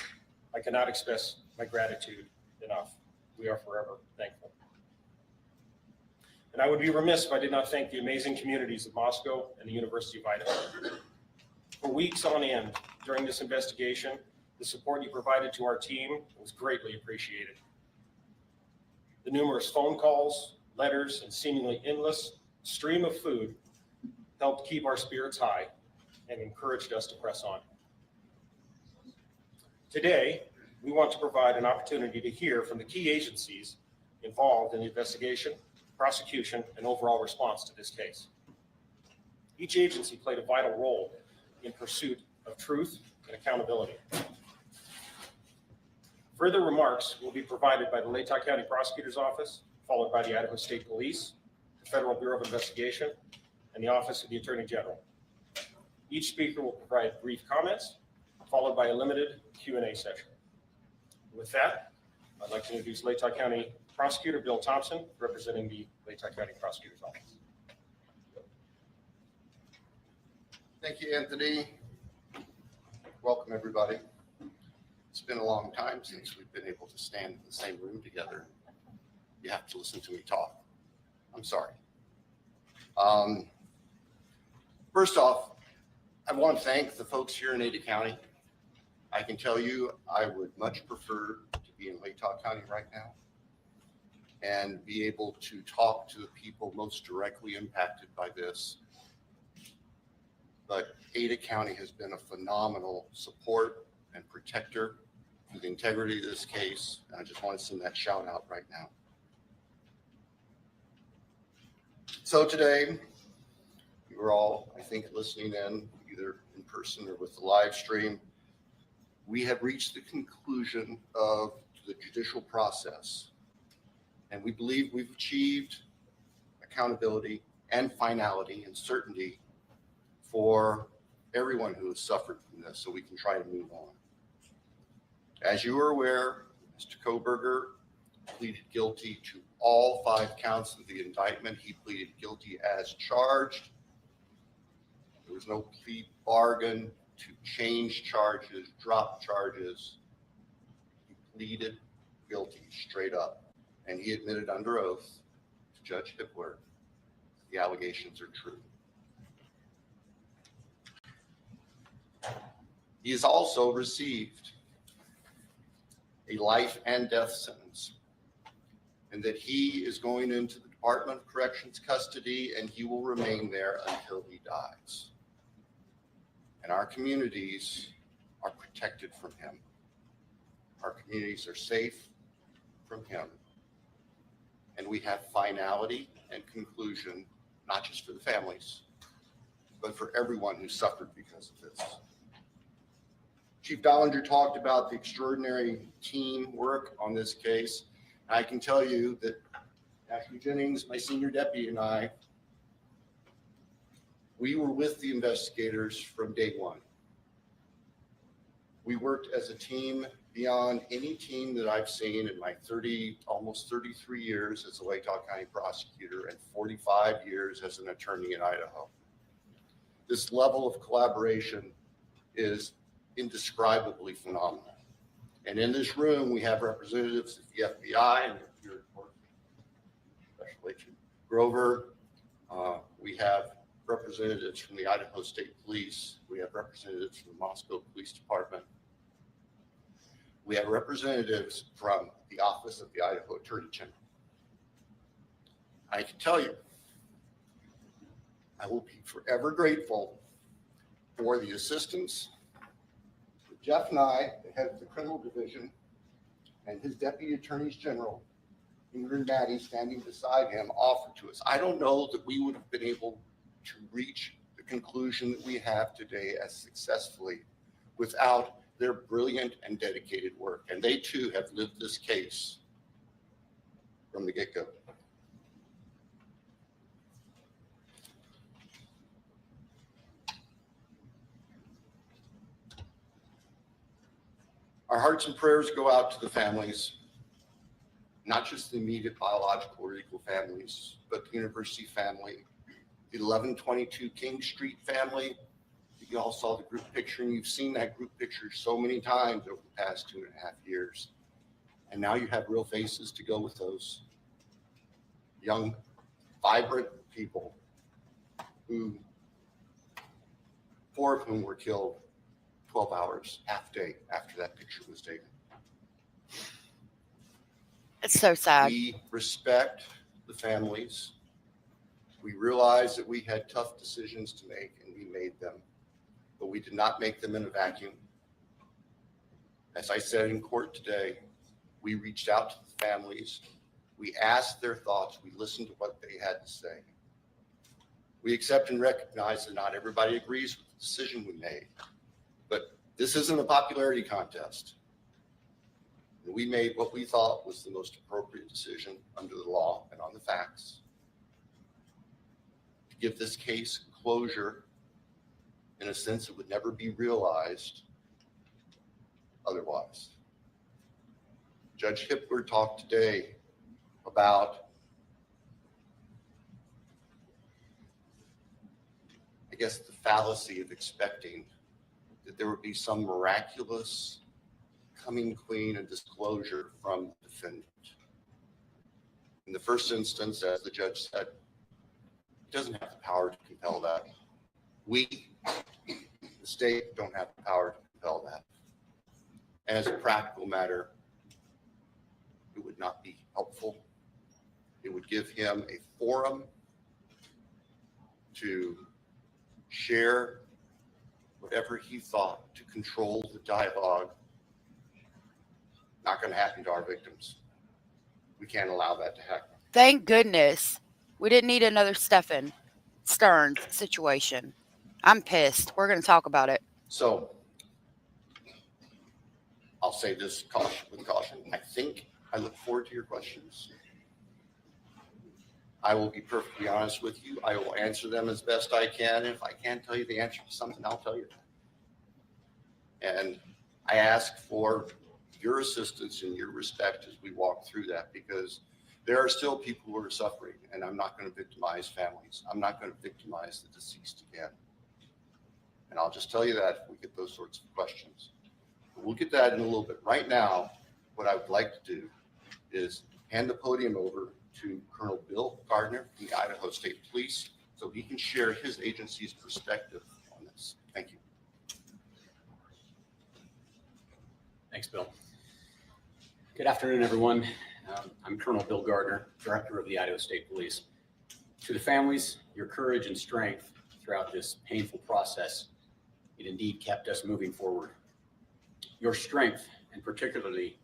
I cannot express my gratitude enough. We are forever thankful. And I would be remiss if I did not thank the amazing communities of Moscow and the University of Idaho. For weeks on end during this investigation, the support you provided to our team was greatly appreciated. The numerous phone calls, letters, and seemingly endless stream of food helped keep our spirits high and encouraged us to press on. Today, we want to provide an opportunity to hear from the key agencies involved in the investigation, prosecution, and overall response to this case. Each agency played a vital role in pursuit of truth and accountability. Further remarks will be provided by the Latah County Prosecutor's Office, followed by the Idaho State Police, the Federal Bureau of Investigation, and the Office of the Attorney General. Each speaker will provide brief comments, followed by a limited Q&A session. With that, I'd like to introduce Latah County Prosecutor Bill Thompson, representing the Latah County Prosecutor's Office. Thank you, Anthony. Welcome, everybody. It's been a long time since we've been able to stand in the same room together. You have to listen to me talk. I'm sorry. First off, I want to thank the folks here in Ada County. I can tell you I would much prefer to be in Latah County right now and be able to talk to the people most directly impacted by this. But Ada County has been a phenomenal support and protector for the integrity of this case. And I just want to send that shout out right now. So today, you are all, I think, listening in either in person or with the live stream. We have reached the conclusion of the judicial process And we believe we've achieved accountability and finality and certainty for everyone who has suffered from this, so we can try to move on. As you are aware, Mr. Kohberger pleaded guilty to all 5 counts of the indictment. He pleaded guilty as charged. There was no plea bargain to change charges, drop charges. He pleaded guilty straight up, and he admitted under oath to Judge Hippler the allegations are true. He has also received a life and death sentence, and that he is going into the Department of Corrections custody, and he will remain there until he dies. And our communities are protected from him. Our communities are safe from him. And we have finality and conclusion, not just for the families, but for everyone who suffered because of this. Chief Dollinger talked about the extraordinary teamwork on this case. I can tell you that Ashley Jennings, my senior deputy, and I, we were with the investigators from day one. We worked as a team beyond any team that I've seen in my almost 33 years as a Latah County prosecutor and 45 years as an attorney in Idaho. This level of collaboration is indescribably phenomenal. And in this room, we have representatives of the FBI and your Special Agent Grover. We have representatives from the Idaho State Police. We have representatives from the Moscow Police Department. We have representatives from the Office of the Idaho Attorney General. I can tell you, I will be forever grateful for the assistance that Jeff Nye, the head of the criminal division, and his deputy attorneys general, Mogen Maddie, standing beside him, offered to us. I don't know that we would have been able to reach the conclusion that we have today as successfully without their brilliant and dedicated work. And they too have lived this case from the get-go. Our hearts and prayers go out to the families, not just the immediate biological or legal families, but the university family, the 1122 King Street family. You all saw the group picture, and you've seen that group picture so many times over the past 2.5 years. And now you have real faces to go with those young, vibrant people who, 4 of whom were killed 12 hours, half day after that picture was taken. It's so sad. We respect the families. We realize that we had tough decisions to make, and we made them, but we did not make them in a vacuum. As I said in court today, we reached out to the families. We asked their thoughts. We listened to what they had to say. We accept and recognize that not everybody agrees with the decision we made, but this isn't a popularity contest. And we made what we thought was the most appropriate decision under the law and on the facts to give this case closure in a sense that would never be realized otherwise. Judge Hippler talked today about, I guess, the fallacy of expecting that there would be some miraculous coming clean and disclosure from the defendant. In the first instance, as the judge said, he doesn't have the power to compel that. We, the state, don't have the power to compel that. And as a practical matter, it would not be helpful. It would give him a forum to share whatever he thought to control the dialogue. Not going to happen to our victims. We can't allow that to happen. Thank goodness. We didn't need another Stephen Stearns situation. I'm pissed. We're going to talk about it. So I'll say this with caution. I look forward to your questions. I will be perfectly honest with you. I will answer them as best I can. If I can't tell you the answer to something, I'll tell you that. And I ask for your assistance and your respect as we walk through that, because there are still people who are suffering, and I'm not going to victimize families. I'm not going to victimize the deceased again. And I'll just tell you that if we get those sorts of questions. But we'll get that in a little bit. Right now, what I would like to do is hand the podium over to Colonel Bill Gardner from the Idaho State Police so he can share his agency's perspective on this. Thank you. Thanks, Bill. Good afternoon, everyone. I'm Colonel Bill Gardner, Director of the Idaho State Police. To the families, your courage and strength throughout this painful process, it indeed kept us moving forward. Your strength, and particularly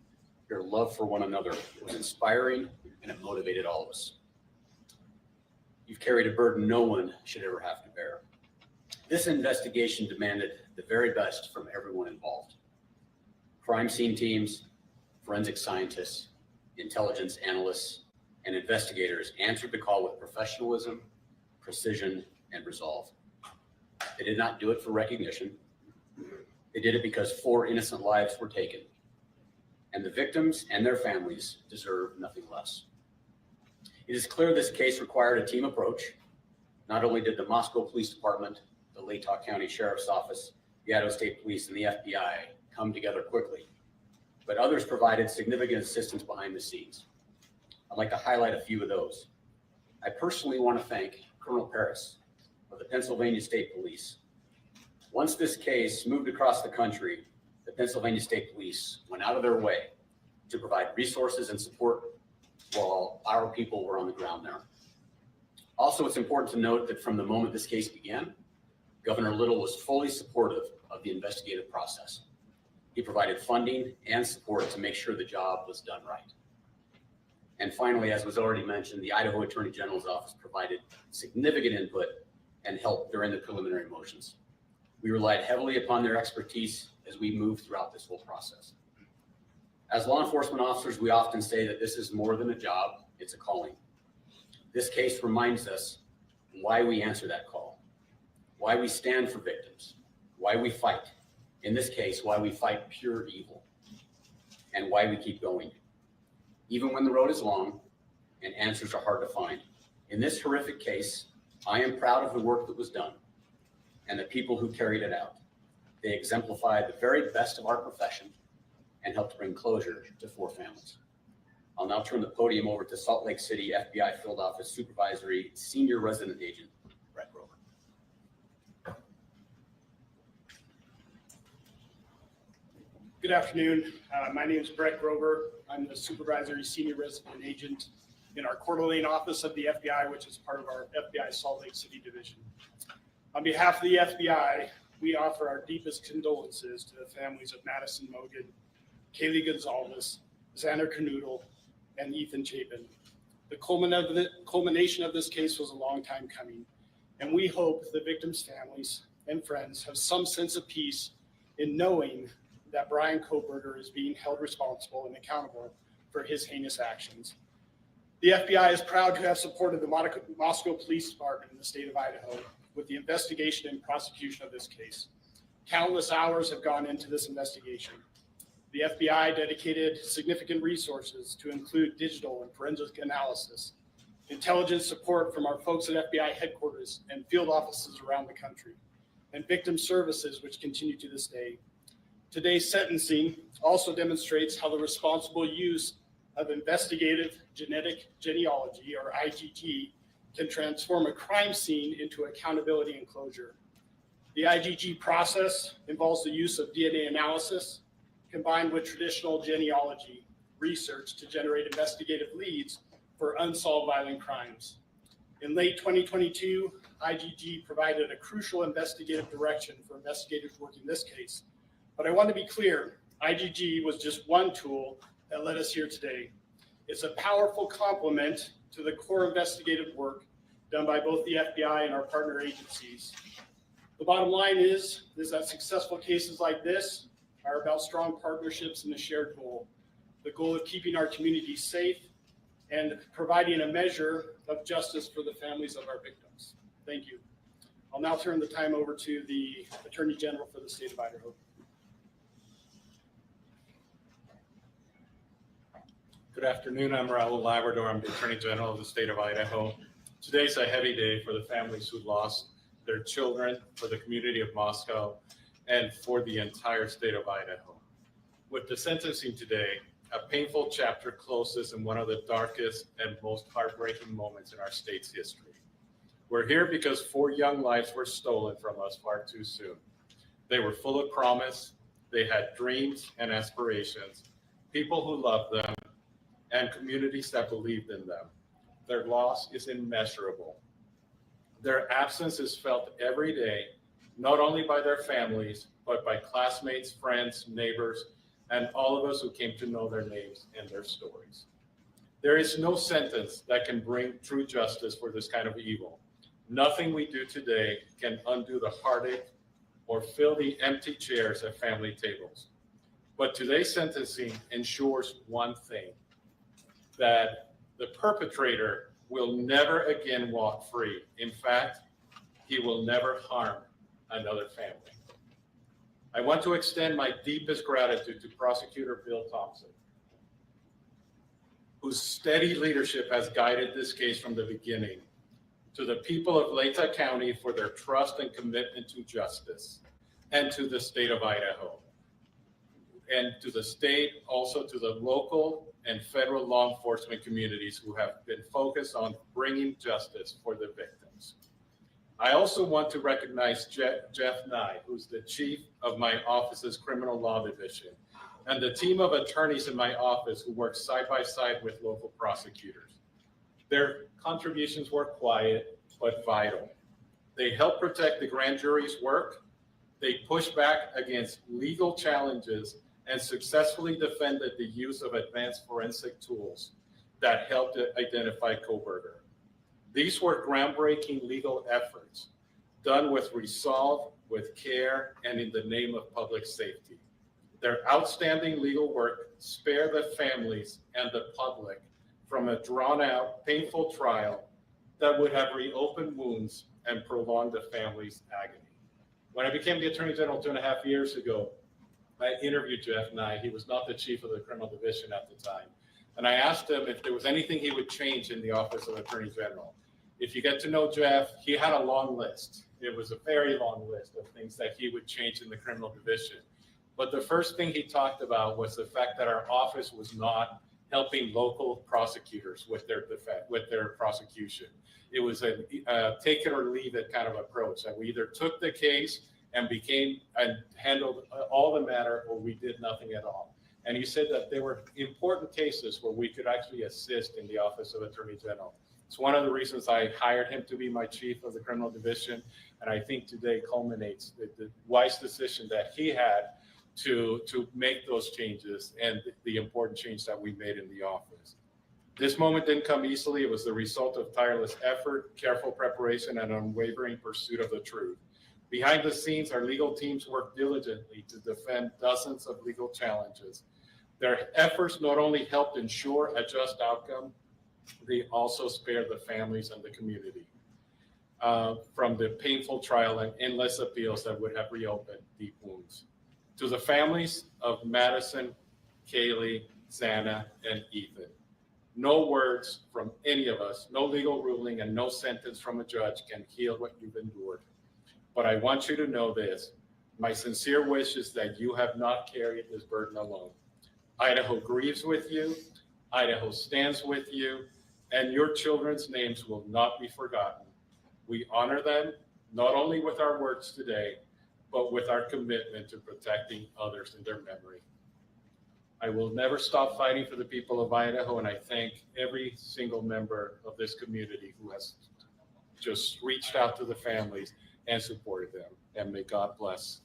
your love for one another, was inspiring, and it motivated all of us. You've carried a burden no one should ever have to bear. This investigation demanded the very best from everyone involved. Crime scene teams, forensic scientists, intelligence analysts, and investigators answered the call with professionalism, precision, and resolve. They did not do it for recognition. They did it because 4 innocent lives were taken, and the victims and their families deserve nothing less. It is clear this case required a team approach. Not only did the Moscow Police Department, the Latah County Sheriff's Office, the Idaho State Police, and the FBI come together quickly, but others provided significant assistance behind the scenes. I'd like to highlight a few of those. I personally want to thank Colonel Paris of the Pennsylvania State Police. Once this case moved across the country, the Pennsylvania State Police went out of their way to provide resources and support while our people were on the ground there. Also, it's important to note that from the moment this case began, Governor Little was fully supportive of the investigative process. He provided funding and support to make sure the job was done right. And finally, as was already mentioned, the Idaho Attorney General's office provided significant input and help during the preliminary motions. We relied heavily upon their expertise as we moved throughout this whole process. As law enforcement officers, we often say that this is more than a job, it's a calling. This case reminds us why we answer that call, why we stand for victims, why we fight. In this case, why we fight pure evil, and why we keep going. Even when the road is long and answers are hard to find. In this horrific case, I am proud of the work that was done and the people who carried it out. They exemplified the very best of our profession and helped bring closure to 4 families. I'll now turn the podium over to Salt Lake City FBI Field Office Supervisory Senior Resident Agent, Brett Grover. Good afternoon. My name is Brett Grover. I'm the Supervisory Senior Resident Agent in our Coeur d'Alene office of the FBI, which is part of our FBI Salt Lake City Division. On behalf of the FBI, we offer our deepest condolences to the families of Madison Mogen, Kaylee Gonzalez, Xana Kernodle, and Ethan Chapin. The culmination of this case was a long time coming, and we hope the victims' families and friends have some sense of peace in knowing that Brian Kohberger is being held responsible and accountable for his heinous actions. The FBI is proud to have supported the Moscow Police Department in the state of Idaho with the investigation and prosecution of this case. Countless hours have gone into this investigation. The FBI dedicated significant resources to include digital and forensic analysis, intelligence support from our folks at FBI headquarters and field offices around the country, and victim services, which continue to this day. Today's sentencing also demonstrates how the responsible use of investigative genetic genealogy, or IGG, can transform a crime scene into accountability and closure. The IGG process involves the use of DNA analysis combined with traditional genealogy research to generate investigative leads for unsolved violent crimes. In late 2022, IGG provided a crucial investigative direction for investigators working this case. But I want to be clear, IGG was just one tool that led us here today. It's a powerful complement to the core investigative work done by both the FBI and our partner agencies. The bottom line is that successful cases like this are about strong partnerships and a shared goal. The goal of keeping our communities safe, and providing a measure of justice for the families of our victims. Thank you. I'll now turn the time over to the Attorney General for the state of Idaho. Good afternoon. I'm Raul Labrador. I'm the Attorney General of the state of Idaho. Today's a heavy day for the families who lost their children, for the community of Moscow, and for the entire state of Idaho. With the sentencing today, a painful chapter closes in one of the darkest and most heartbreaking moments in our state's history. We're here because 4 young lives were stolen from us far too soon. They were full of promise, they had dreams and aspirations, people who loved them, and communities that believed in them. Their loss is immeasurable. Their absence is felt every day, not only by their families, but by classmates, friends, neighbors, and all of us who came to know their names and their stories. There is no sentence that can bring true justice for this kind of evil. Nothing we do today can undo the heartache or fill the empty chairs at family tables. But today's sentencing ensures one thing, that the perpetrator will never again walk free. In fact, he will never harm another family. I want to extend my deepest gratitude to Prosecutor Bill Thompson, whose steady leadership has guided this case from the beginning, to the people of Latah County for their trust and commitment to justice, and to the state of Idaho, and to the state, also to the local and federal law enforcement communities who have been focused on bringing justice for the victims. I also want to recognize Jeff Nye, who's the chief of my office's criminal law division, and the team of attorneys in my office who work side by side with local prosecutors. Their contributions were quiet but vital. They help protect the grand jury's work. They push back against legal challenges and successfully defended the use of advanced forensic tools that helped identify Kohberger. These were groundbreaking legal efforts done with resolve, with care, and in the name of public safety. Their outstanding legal work spared the families and the public from a drawn-out, painful trial that would have reopened wounds and prolonged the family's agony. When I became the Attorney General 2.5 years ago, I interviewed Jeff Nye. He was not the chief of the criminal division at the time. And I asked him if there was anything he would change in the office of Attorney General. If you get to know Jeff, he had a long list. It was a very long list of things that he would change in the criminal division. But the first thing he talked about was the fact that our office was not helping local prosecutors with their prosecution. It was a take it or leave it kind of approach, that we either took the case and handled all the matter, or we did nothing at all. And he said that there were important cases where we could actually assist in the Office of Attorney General. It's one of the reasons I hired him to be my chief of the criminal division. And I think today culminates the wise decision that he had to make those changes and the important change that we made in the office. This moment didn't come easily. It was the result of tireless effort, careful preparation, and unwavering pursuit of the truth. Behind the scenes, our legal teams worked diligently to defend dozens of legal challenges. Their efforts not only helped ensure a just outcome, they also spared the families and the community from the painful trial and endless appeals that would have reopened deep wounds. To the families of Madison, Kaylee, Xana, and Ethan, no words from any of us, no legal ruling, and no sentence from a judge can heal what you've endured. But I want you to know this. My sincere wish is that you have not carried this burden alone. Idaho grieves with you. Idaho stands with you. And your children's names will not be forgotten. We honor them, not only with our words today, but with our commitment to protecting others in their memory. I will never stop fighting for the people of Idaho, and I thank every single member of this community who has just reached out to the families and supported them. And may God bless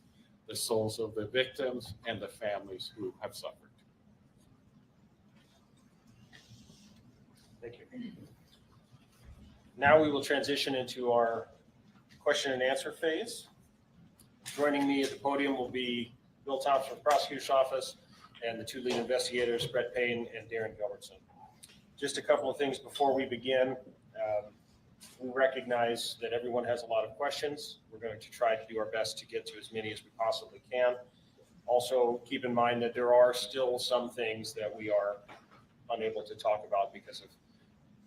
the souls of the victims and the families who have suffered. Thank you. Now we will transition into our question and answer phase. Joining me at the podium will be Bill Thompson from the prosecutor's office and the two lead investigators, Brett Payne and Darren Gilbertson. Just a couple of things before we begin. We recognize that everyone has a lot of questions. We're going to try to do our best to get to as many as we possibly can. Also, keep in mind that there are still some things that we are unable to talk about because of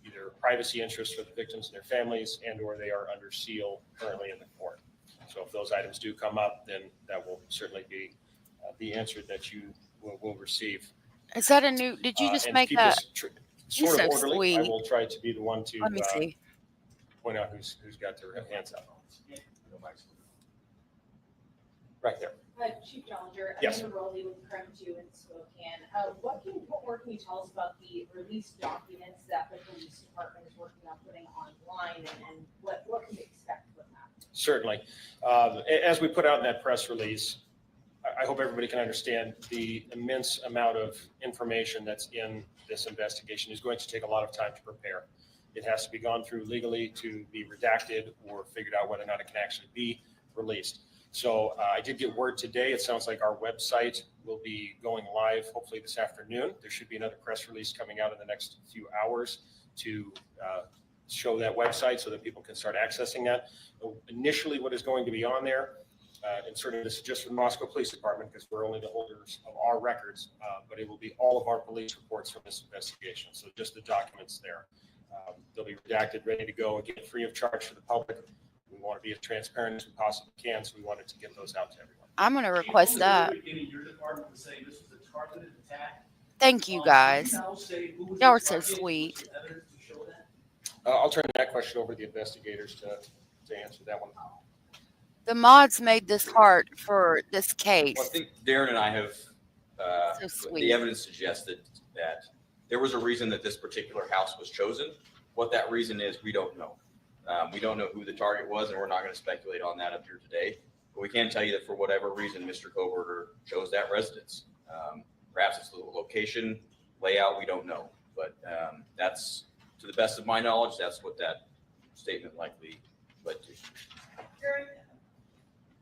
either privacy interests for the victims and their families, and or they are under seal currently in the court. So if those items do come up, then that will certainly be the answer that you will receive. Is that a new, did you just And make keep that? this He's sort of so orderly. sweet. I will try to be the one to Let me see. point out who's got their hands up. Right there. Chief Challenger, Yes. Amanda Rowley with Crime 2 in Spokane. What more can you tell us about the release documents that the police department is working on putting online, and what can we expect from that? Certainly. As we put out in that press release, I hope everybody can understand the immense amount of information that's in this investigation is going to take a lot of time to prepare. It has to be gone through legally to be redacted or figured out whether or not it can actually be released. So I did get word today. It sounds like our website will be going live hopefully this afternoon. There should be another press release coming out in the next few hours to show that website so that people can start accessing that. Initially, what is going to be on there, and certainly this is just for the Moscow Police Department because we're only the holders of our records, but it will be all of our police reports from this investigation. So just the documents there. They'll be redacted, ready to go, again, free of charge to the public. We want to be as transparent as we possibly can, so we wanted to get those out to everyone. I'm going to request that. Thank you, guys. Y'all are so sweet. I'll turn that question over to the investigators to answer that one. The mods made this hard for this case. Well, I think Darren and I have, So sweet. the evidence suggested that there was a reason that this particular house was chosen. What that reason is, we don't know. We don't know who the target was, and we're not going to speculate on that up here today. But we can tell you that for whatever reason, Mr. Kohberger chose that residence. Perhaps it's the location, layout, we don't know. But that's, to the best of my knowledge, that's what that statement likely led to.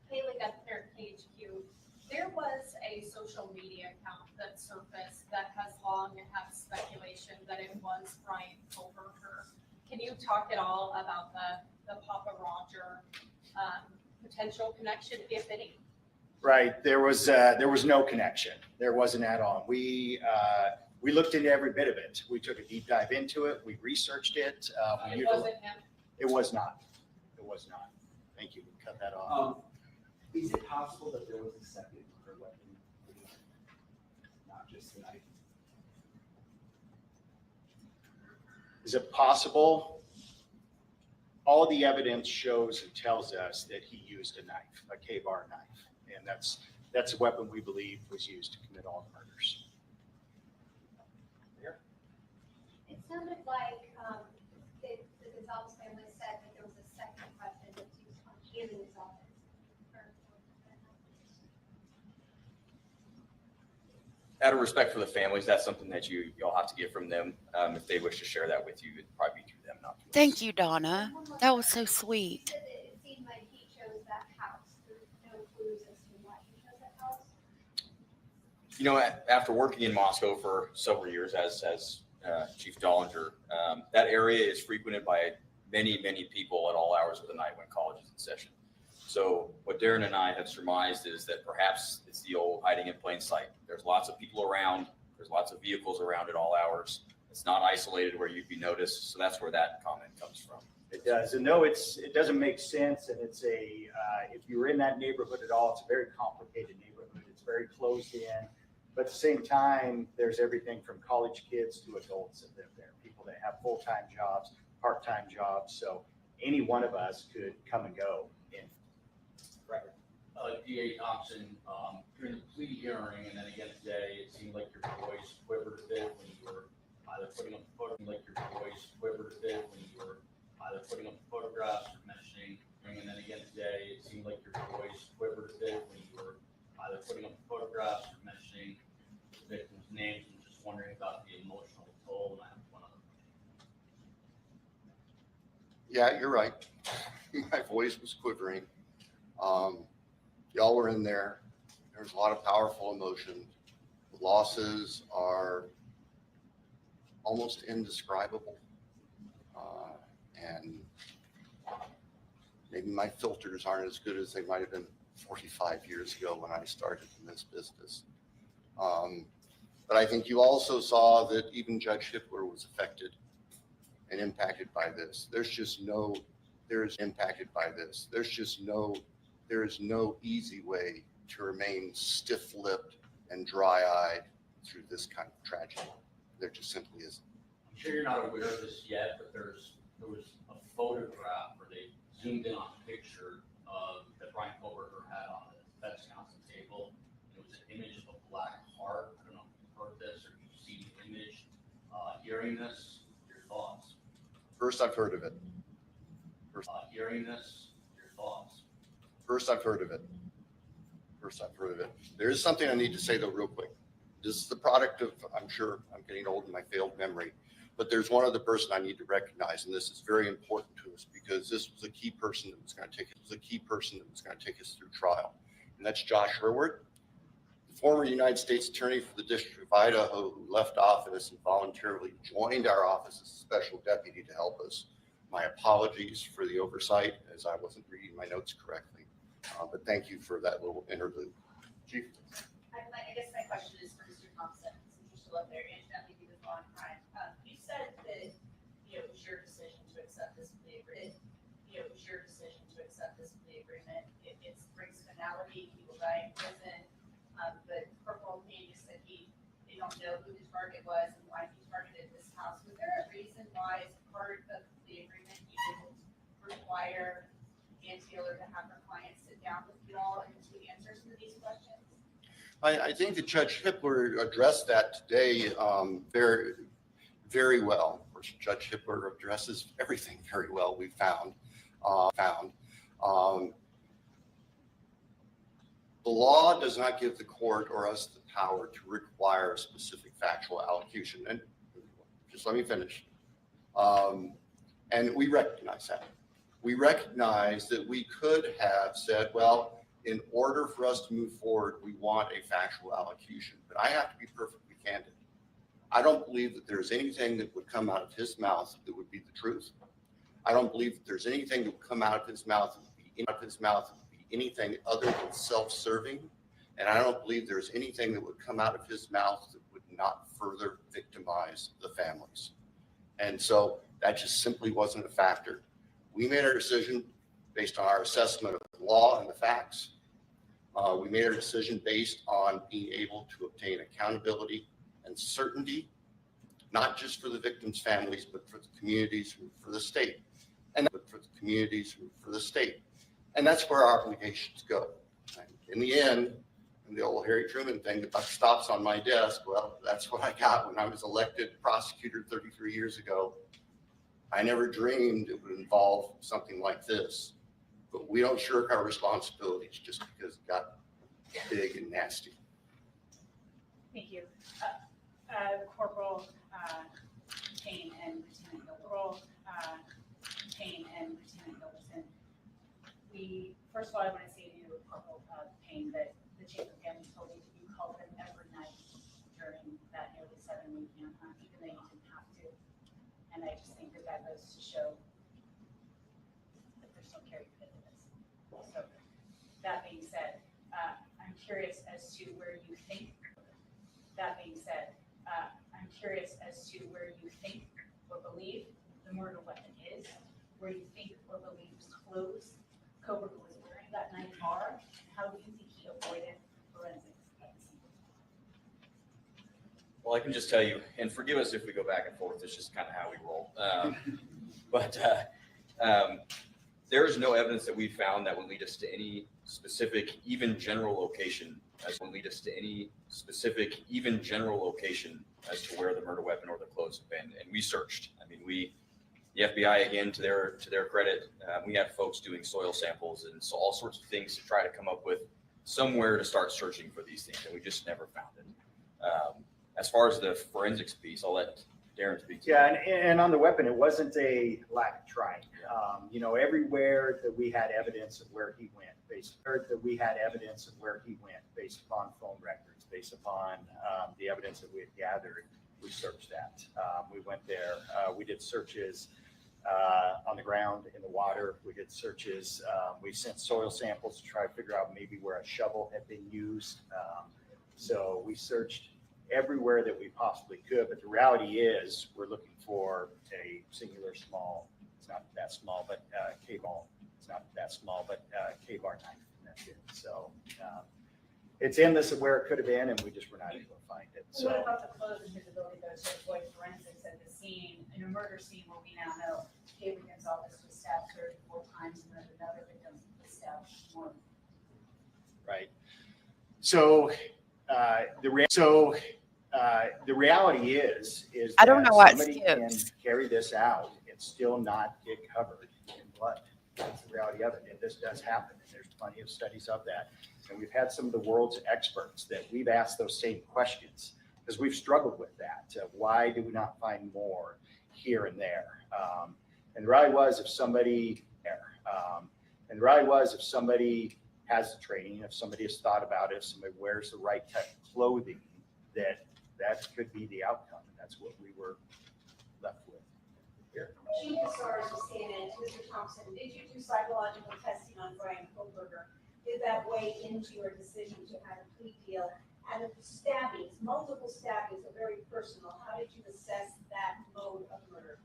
Haley Guthner, KHQ. There was a social media account that surfaced that has long had speculation that it was Brian Kohberger. Can you talk at all about the Papa Roger potential connection, if any? Right. There was no connection. There wasn't at all. We looked into every bit of it. We took a deep dive into it. We researched it. It wasn't him? It was not. It was not. Thank you. Cut that off. Is it possible that there was a second murder weapon, not just the knife? Is it possible? All the evidence shows and tells us that he used a knife, a K-bar knife, and that's a weapon we believe was used to commit all the murders. It sounded like the Gonzalez family said that there was a second weapon that was used on Kaylee's office. Out of respect for the families, that's something that you'll have to get from them. If they wish to share that with you, it'd probably be through them, not through us. Thank you, Donna. That was so sweet. It seemed like he chose that house. There's no clues as to why he chose that house. You know, after working in Moscow for several years as Chief Dollinger, that area is frequented by many, many people at all hours of the night when college is in session. So what Darren and I have surmised is that perhaps it's the old hiding in plain sight. There's lots of people around. There's lots of vehicles around at all hours. It's not isolated where you'd be noticed. So that's where that comment comes from. It does. And no, it doesn't make sense. And it's if you're in that neighborhood at all, it's a very complicated neighborhood. It's very closed in. But at the same time, there's everything from college kids to adults that live there, people that have full-time jobs, part-time jobs. So any one of us could come and go. DA Thompson, during the plea hearing and then again today, it seemed like your voice quivered a bit when you were either putting up photographs or mentioning, and then again today, it seemed like your voice quivered a bit when you were either putting up photographs or mentioning the victims' names, and just wondering about the emotional toll. And I have one other question. Yeah, you're right. My voice was quivering. Y'all were in there. There's a lot of powerful emotion. The losses are almost indescribable. And maybe my filters aren't as good as they might have been 45 years ago when I started in this business. But I think you also saw that even Judge Hippler was affected and impacted by this. There's no easy way to remain stiff-lipped and dry-eyed through this kind of tragedy. There just simply isn't. I'm sure you're not aware of this yet, but there was a photograph where they zoomed in on a picture that Brian Kohberger had on the defense counsel table. It was an image of a black heart. I don't know if you've heard this or you've seen the image. Hearing this, your thoughts? First, I've heard of it. Hearing this, your thoughts? First, I've heard of it. There is something I need to say, though, real quick. This is the product of, I'm sure I'm getting old in my failed memory, but there's one other person I need to recognize, and this is very important to us because this was a key person that was going to take us through trial, and that's Josh Herward, the former United States Attorney for the District of Idaho, who left office and voluntarily joined our office as a special deputy to help us. My apologies for the oversight, as I wasn't reading my notes correctly, but thank you for that little interlude. Chief. I guess my question is for Mr. Thompson, since you're still up there, and Bethany was on crime. You said that it was your decision to accept this plea agreement. It brings finality. He will die in prison. But Corporal Payne said they don't know who the target was and why he targeted this house. Was there a reason why, as part of the agreement, you didn't require Ann Taylor to have her client sit down with you all and to answer some of these questions? I think that Judge Hippler addressed that today very, very well. Of course, Judge Hippler addresses everything very well, we found. The law does not give the court or us the power to require a specific factual allocution. And just let me finish. And we recognize that. We recognize that we could have said, well, in order for us to move forward, we want a factual allocution. But I have to be perfectly candid. I don't believe that there's anything that would come out of his mouth that would be the truth. I don't believe that there's anything that would come out of his mouth that would be anything other than self-serving. And I don't believe there's anything that would come out of his mouth that would not further victimize the families. And so that just simply wasn't a factor. We made our decision based on our assessment of the law and the facts. We made our decision based on being able to obtain accountability and certainty, not just for the victims' families, but for the communities and for the state. And that's where our obligations go. In the end, and the old Harry Truman thing, the buck stops on my desk. Well, that's what I got when I was elected prosecutor 33 years ago. I never dreamed it would involve something like this, but we don't shirk our responsibilities just because it got big and nasty. Thank you. Corporal Payne and Lieutenant Gilbertson. First of all, I want to say to you, Corporal Payne, that the chief of family told me that you called him every night during that nearly 7-week manhunt, even though you didn't have to. And I just think that goes to show that there's no character to this. So that being said, I'm curious as to where you think. I'm curious as to where you think or believe the murder weapon is, where you think or believe clothes Kohberger was wearing that night are, how do you think he avoided forensics? Well, I can just tell you, and forgive us if we go back and forth, it's just kind of how we roll. There is no evidence that we found that would lead us to any specific, even general location as to where the murder weapon or the clothes have been. And we searched. I mean, the FBI, again, to their credit, we had folks doing soil samples and so all sorts of things to try to come up with somewhere to start searching for these things, and we just never found it. As far as the forensics piece, I'll let Darren speak to Yeah, that. and on the weapon, it wasn't a lack of trying. Everywhere that we had evidence of where he went, based upon phone records, based upon the evidence that we had gathered, we searched that. We went there. We did searches on the ground, in the water. We did searches. We sent soil samples to try to figure out maybe where a shovel had been used. So we searched everywhere that we possibly could. But the reality is we're looking for a singular small, it's not that small, but K-ball. It's not that small, but K-bar knife. And that's it. So it's endless of where it could have been, and we just were not able to find it. So. What about the clothes and visibility though, to avoid forensics at the scene, in a murder scene where we now know Kohberger Gonzalez was stabbed 34 times and then another victim was stabbed more? Right. So the reality is I don't know that why it somebody can skips. carry this out and still not get covered in blood. That's the reality of it. And this does happen. And there's plenty of studies of that. And we've had some of the world's experts that we've asked those same questions because we've struggled with that. Why do we not find more here and there? And the reality was if somebody has the training, if somebody has thought about it, if somebody wears the right type of clothing, that could be the outcome. And that's what we were left with here. Chief of SARS of CNN, Mr. Thompson, did you do psychological testing on Brian Kohberger? Did that weigh into your decision to have a plea deal? And the stabbings, multiple stabbings are very personal. How did you assess that mode of murder?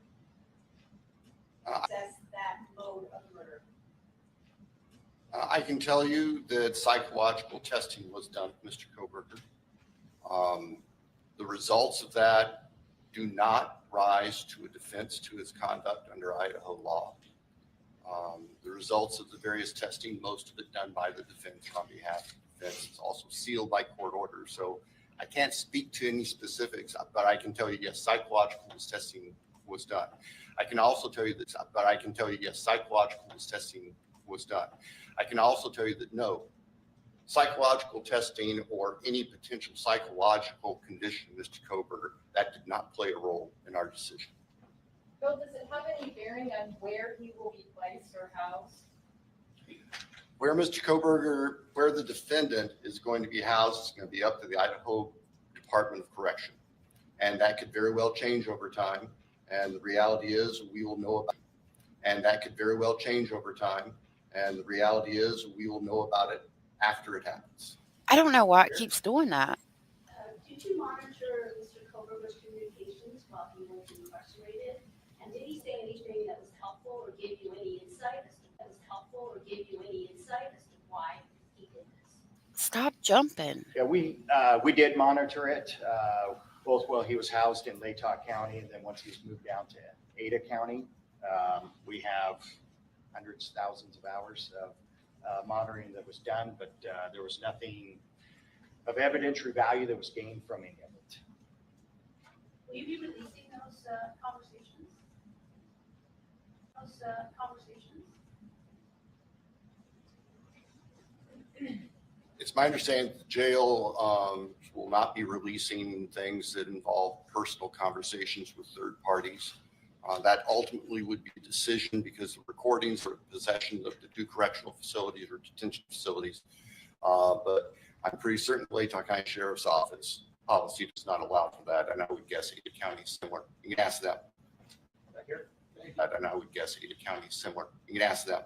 I can tell you that psychological testing was done with Mr. Kohberger. The results of that do not rise to a defense to his conduct under Idaho law. The results of the various testing, most of it done by the defense on behalf of the defense, is also sealed by court order. So I can't speak to any specifics, but I can tell you, yes, psychological testing was done. I can also tell you that, yes, psychological testing was done. I can also tell you that no, psychological testing or any potential psychological condition, Mr. Kohberger, that did not play a role in our decision. Bill, does it have any bearing on where he will be placed or housed? Where Mr. Kohberger, where the defendant is going to be housed is going to be up to the Idaho Department of Correction. And that could very well change over time. And the reality is we will know about it. And that could very well change over time. And the reality is we will know about it after it happens. I don't know why it keeps doing that. Did you monitor Mr. Kohberger's communications while he was incarcerated? And did he say anything that was helpful or give you any insight as to why he did this? Stop jumping. Yeah, we did monitor it, both while he was housed in Latah County and then once he was moved down to Ada County. We have hundreds, thousands of hours of monitoring that was done, but there was nothing of evidentiary value that was gained from any of it. Will you be releasing those conversations? It's my understanding that the jail will not be releasing things that involve personal conversations with third parties. That ultimately would be a decision because the recordings are possession of the Duke Correctional Facilities or detention facilities. But I'm pretty certain the Latah County Sheriff's Office policy does not allow for that. And I would guess Ada County is similar. You can ask them. Back here. And I would guess Ada County is similar. You can ask them.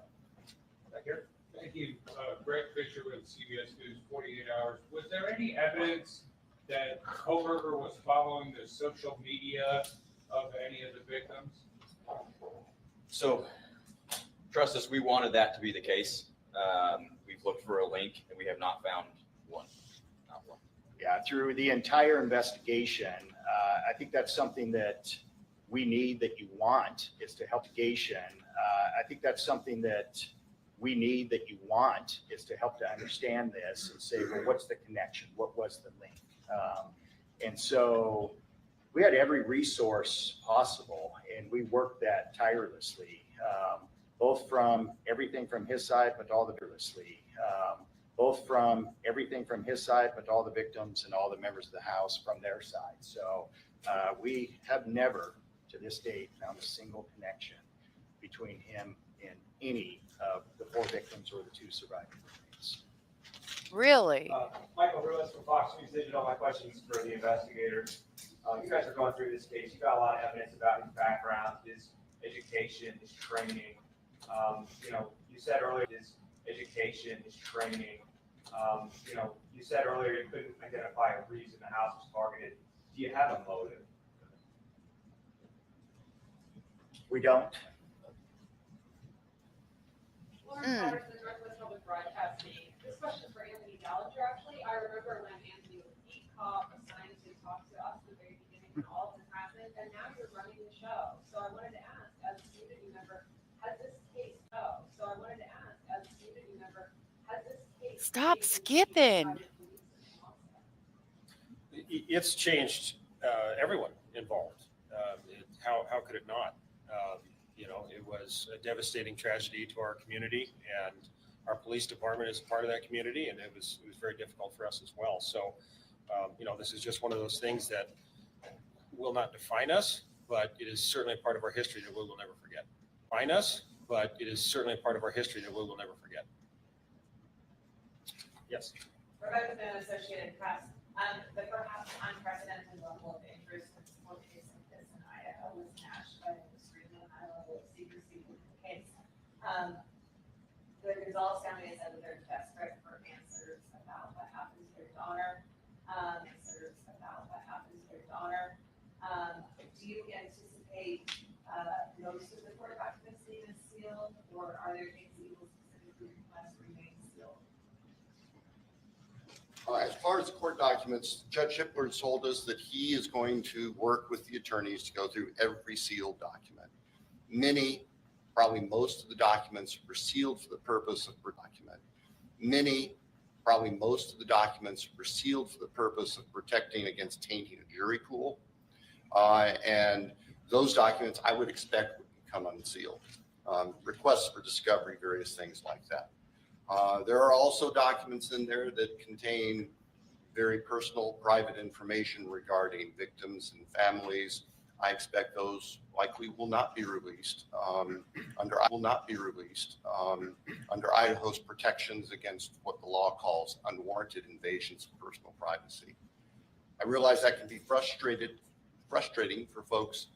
Back here. Thank you. Greg Fisher with CBS News 48 Hours. Was there any evidence that Kohberger was following the social media of any of the victims? So, trust us, we wanted that to be the case. We've looked for a link and we have not found one. Not one. Yeah, through the entire investigation, I think that's something that we need, that you want, is to help I think that's something that we need, that you want, is to help to understand this and say, well, what's the connection? What was the link? And so we had every resource possible and we worked that tirelessly, both from everything from his side, but all the victims and all the members of the house from their side. So we have never to this date found a single connection between him and any of the 4 victims or the 2 surviving inmates. Really? Michael Ruiz from Fox News Digital. My questions for the investigators. You guys are going through this case. You got a lot of evidence about his background, his education, his training. You said earlier his education, his training. You said earlier you couldn't identify a reason the house was targeted. Do you have a motive? We don't. Lauren Patterson, Northwest Public Broadcasting. This question is for Anthony Gallagher, actually. I remember when Anthony was the cop assigned to talk to us at the very beginning when all of this happened, and now you're running the show. So I wanted to ask, as a community member, has this case go? So I wanted to ask, as a community member, has this case Stop skipping. It's changed everyone involved. How could it not? It was a devastating tragedy to our community, and our police department is a part of that community, and it was very difficult for us as well. So, this is just one of those things that will not define us, but it is certainly a part of our history that we will never forget. Define us, but it is certainly a part of our history that we will never forget. Yes. Rebecca Finn, Associated Press. The perhaps unprecedented level of interest in support case like this in Idaho was matched by the extremely high level of secrecy in the case. The Gonzales family has said that they're desperate for answers about what happened to their daughter. Do you anticipate most of the court documents being sealed, or are there things that you will specifically request remain sealed? As far as the court documents, Judge Shipler told us that he is going to work with the attorneys to go through every sealed document. Many, probably most of the documents were sealed for the purpose of protecting against tainting a jury pool. And those documents I would expect would become unsealed. Requests for discovery, various things like that. There are also documents in there that contain very personal, private information regarding victims and families. I expect those likely will not be released under Idaho's protections against what the law calls unwarranted invasions of personal privacy. I realize that can be frustrating for folks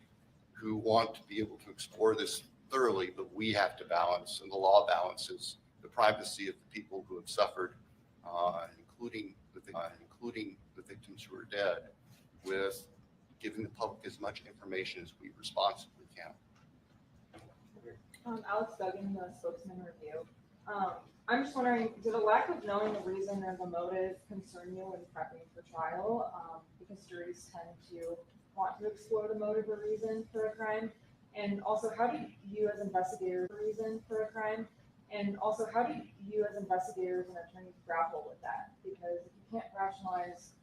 who want to be able to explore this thoroughly, but we have to balance, and the law balances the privacy of the people who have suffered, including the victims who are dead, with giving the public as much information as we responsibly can. Alex Duggan, the Spokesman Review. I'm just wondering, did a lack of knowing the reason or the motive concern you when prepping for trial? Because juries tend to want to explore the motive or reason for a crime. And also, how do you as investigators and attorneys grapple with that? Because if you can't rationalize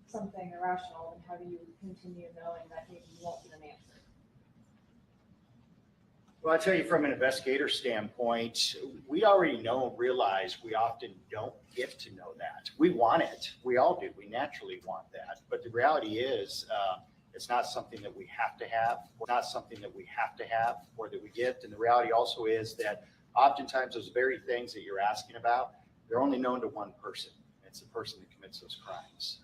something irrational, then how do you continue knowing that maybe you won't get an answer? Well, I'll tell you from an investigator standpoint, we already know and realize we often don't get to know that. We want it. We all do. We naturally want that. But the reality is, it's not something that we have to have, or that we get. And the reality also is that oftentimes those very things that you're asking about, they're only known to one person. It's the person that commits those crimes.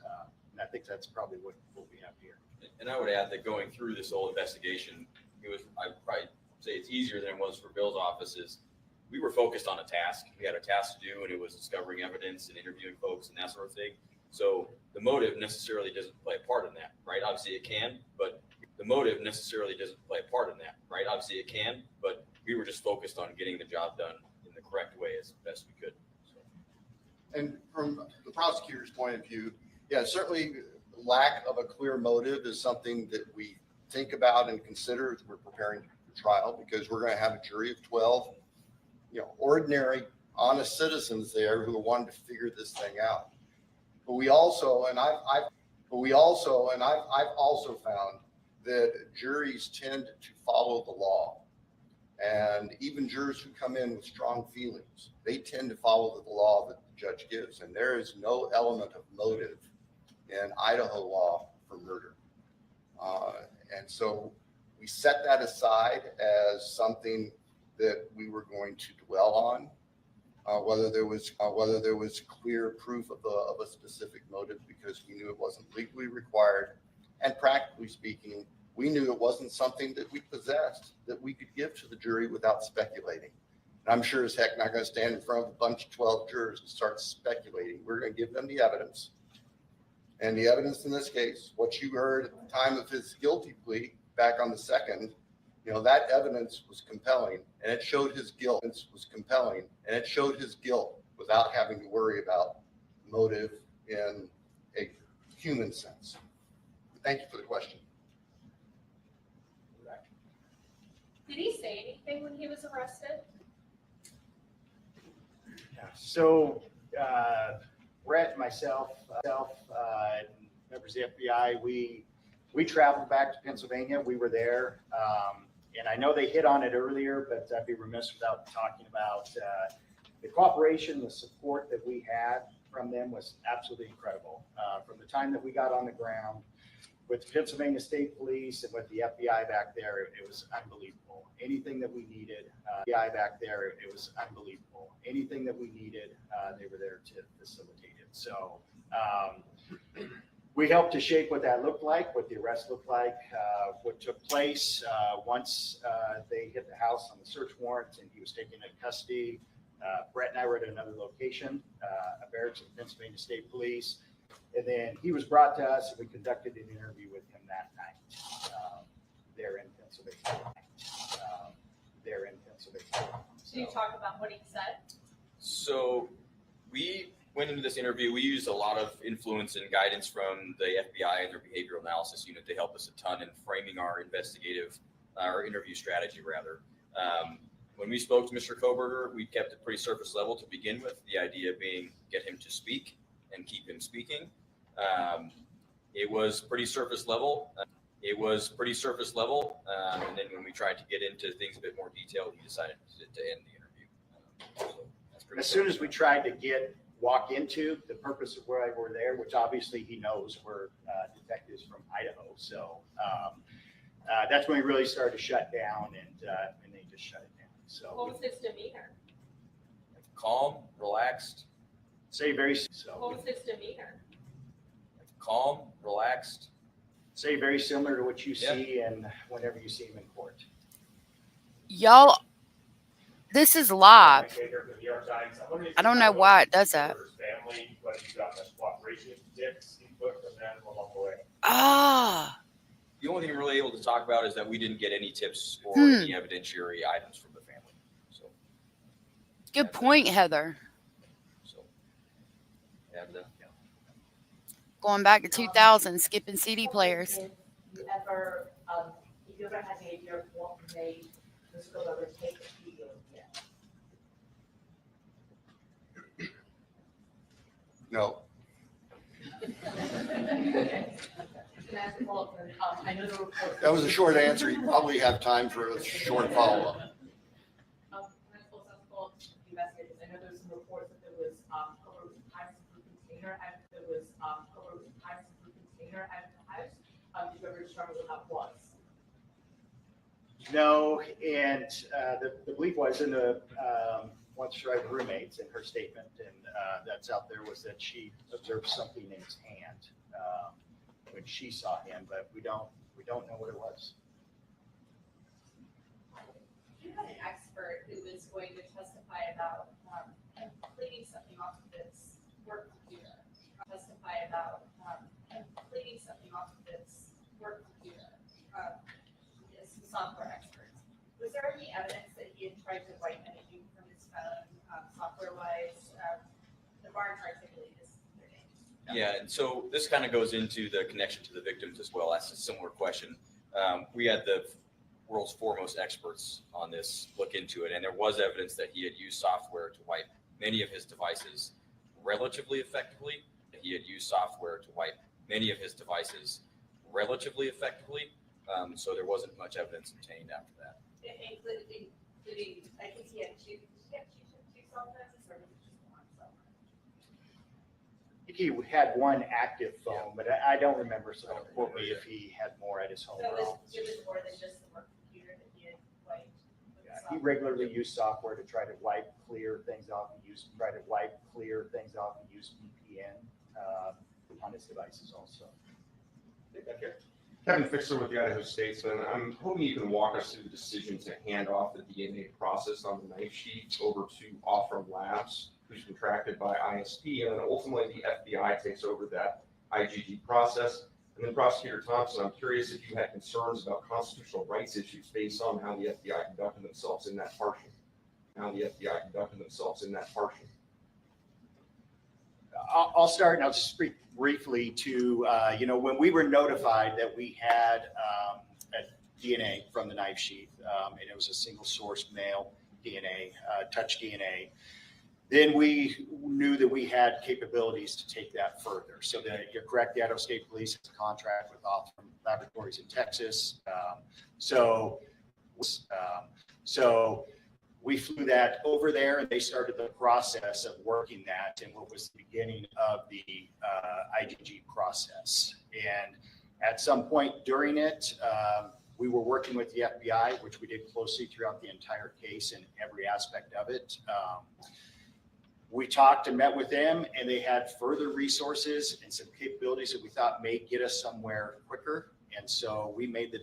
And I think that's probably what we have here. And I would add that going through this whole investigation, I'd probably say it's easier than it was for Bill's offices. We were focused on a task. We had a task to do, and it was discovering evidence and interviewing folks and that sort of thing. So the motive necessarily doesn't play a part in that, right? Obviously it can, but we were just focused on getting the job done in the correct way as best we could. So. And from the prosecutor's point of view, yeah, certainly lack of a clear motive is something that we think about and consider as we're preparing for trial, because we're going to have a jury of 12, ordinary, honest citizens there who are wanting to figure this thing out. But we also, and I've also found that juries tend to follow the law, and even jurors who come in with strong feelings, they tend to follow the law that the judge gives, and there is no element of motive in Idaho law for murder. And so we set that aside as something that we were going to dwell on. Whether there was clear proof of a specific motive, because we knew it wasn't legally required, And practically speaking, we knew it wasn't something that we possessed, that we could give to the jury without speculating. And I'm sure as heck not going to stand in front of a bunch of 12 jurors and start speculating. We're going to give them the evidence. And the evidence in this case, what you heard at the time of his guilty plea back on the 2nd, you know, that evidence was compelling and it showed his guilt. It was compelling and it showed his guilt without having to worry about motive in a human sense. Thank you for the question. Did he say anything when he was arrested? Yeah. So Brett, myself, members of the FBI, we traveled back to Pennsylvania. We were there. And I know they hit on it earlier, but I'd be remiss without talking about the cooperation, the support that we had from them was absolutely incredible. From the time that we got on the ground with the Pennsylvania State Police and with the FBI back there, it was unbelievable. Anything that we needed, FBI back there, it was unbelievable. Anything that we needed, they were there to facilitate it. So we helped to shape what that looked like, what the arrest looked like, what took place once they hit the house on the search warrant and he was taken into custody. Brett and I were at another location, a barracks of the Pennsylvania State Police. And then he was brought to us and we conducted an interview with him that night there in Pennsylvania. Can you talk about what he said? So we went into this interview. We used a lot of influence and guidance from the FBI and their behavioral analysis unit to help us a ton in framing our interview strategy rather. When we spoke to Mr. Kohberger, we kept it pretty surface level to begin with, the idea being get him to speak and keep him speaking. It was pretty surface level. And then when we tried to get into things a bit more detailed, he decided to end the interview. As soon as we tried to walk into the purpose of why we're there, which obviously he knows we're detectives from Idaho. So that's when we really started to shut down and they just shut it down. So What was his demeanor? Calm, relaxed. What was his demeanor? Calm, relaxed. Say very similar to what you see and whenever you see him in court. Y'all, this is live. I don't know why it does that. Ah. The only thing we're really able to talk about is that we didn't get any tips or any evidentiary items from the family. So, good point, Heather. Going back to 2000, skipping CD players. If you ever had the idea of what made Mr. Kohberger take a plea deal yet? No. That was a short answer. You probably have time for a short follow-up. I know there's some reports that there was Kohberger hides the container and there was Kohberger hides the container at the house. Did you ever determine what that was? No, and the belief was in the one survivor roommates in her statement, and that's out there, was that she observed something in his hand when she saw him, but we don't know what it was. You had an expert who was going to testify about completing something off of this work computer. Software experts. Was there any evidence that he had tried to wipe anything from his phone, software-wise? The bar charts, I believe, is their name. Yeah, and so this kind of goes into the connection to the victims as well. That's a similar question. We had the world's foremost experts on this look into it, and there was evidence that he had used software to wipe many of his devices relatively effectively. So there wasn't much evidence obtained after that. Including, I think he had two cell phones, or was it just one cell phone? I think he had one active phone, but I don't remember, so don't quote me if he had more at his home. So or else. it was more than just the work computer that he had wiped? He regularly used software to try to clear things off and use VPN on his devices also. Kevin Fixer with the Idaho Statesman. I'm hoping you can walk us through the decision to hand off the DNA process on the knife sheet over to Offram Labs, who's contracted by ISP, and then ultimately the FBI takes over that IgG process. And then Prosecutor Thompson, I'm curious if you had concerns about constitutional rights issues based on how the FBI conducted themselves in that portion. I'll start and I'll just speak briefly to, when we were notified that we had a DNA from the knife sheath, and it was a single source male DNA, touch DNA, then we knew that we had capabilities to take that further. So that you're correct, the Idaho State Police has a contract with Offram Laboratories in Texas. So we flew that over there and they started the process of working that in what was the beginning of the IgG process. And at some point during it, we were working with the FBI, which we did closely throughout the entire case and every aspect of it. We talked and met with them and they had further resources and some capabilities that we thought may get us somewhere quicker. And so we made the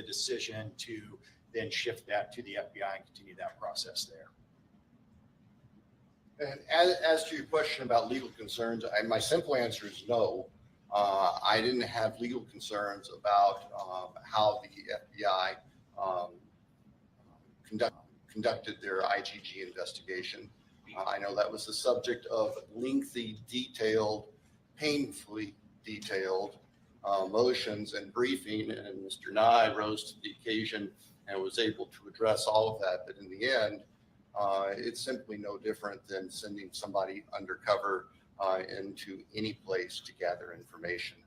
decision to then shift that to the FBI and continue that process there. And as to your question about legal concerns, my simple answer is no. I didn't have legal concerns about how the FBI conducted their IgG investigation. I know that was the subject of lengthy, detailed, painfully detailed motions and briefing, and Mr. Nye rose to the occasion and was able to address all of that. But in the end, it's simply no different than sending somebody undercover into any place to gather information.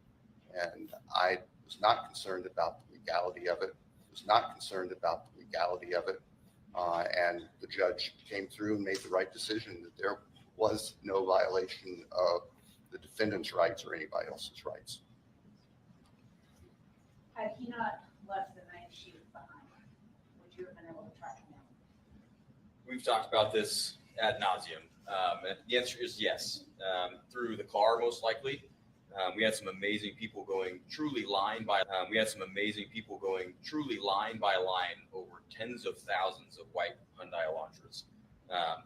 And I was not concerned about the legality of it. And the judge came through and made the right decision that there was no violation of the defendant's rights or anybody else's rights. Had he not left the knife sheath behind, would you have been able to track him down? We've talked about this ad nauseum. And the answer is yes. Through the car, most likely. We had some amazing people going truly line by line over tens of thousands of white Hyundai Elantras.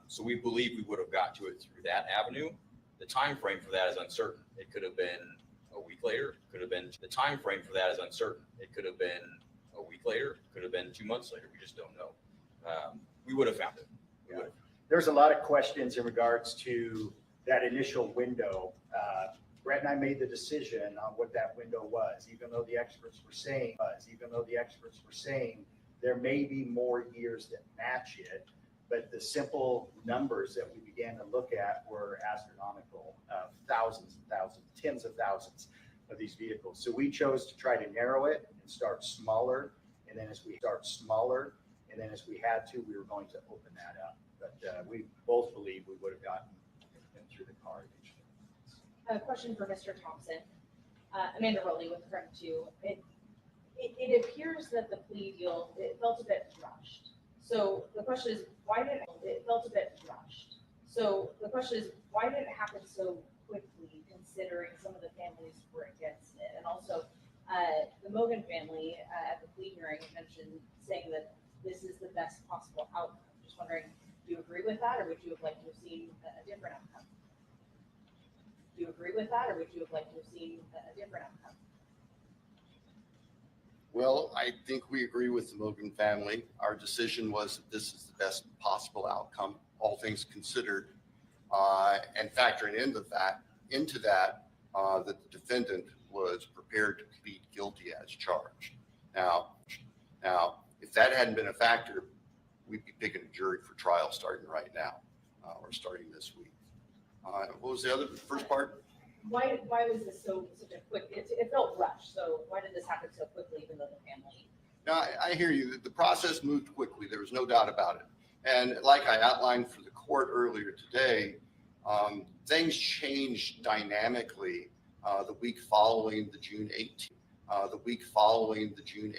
So we believe we would have got to it through that avenue. The time frame for that is uncertain. It could have been a week later. Could have been 2 months later. We just don't know. We would have found it. There's a lot of questions in regards to that initial window. Brett and I made the decision on what that window was, even though the experts were saying there may be more years that match it, but the simple numbers that we began to look at were astronomical, thousands and thousands, tens of thousands of these vehicles. So we chose to try to narrow it and start smaller. And then as we had to, we were going to open that up. But we both believe we would have gotten them through the car eventually. A question for Mr. Thompson. Amanda Rowley with Front 2. It appears that the plea deal, it felt a bit rushed. So the question is, why did it happen so quickly, considering some of the families were against it? And also, the Mogen family at the plea hearing mentioned saying that this is the best possible outcome. Just wondering, do you agree with that, or would you have liked to have seen a different outcome? Well, I think we agree with the Mogen family. Our decision was that this is the best possible outcome, all things considered, and factoring into that, that the defendant was prepared to plead guilty as charged. Now, if that hadn't been a factor, we'd be picking a jury for trial starting right now, or starting this week. What was the first part? Why was this such a quick? It felt rushed. So why did this happen so quickly, even though the family? Now, I hear you. The process moved quickly. There was no doubt about it. And like I outlined for the court earlier today, things changed dynamically the week following the June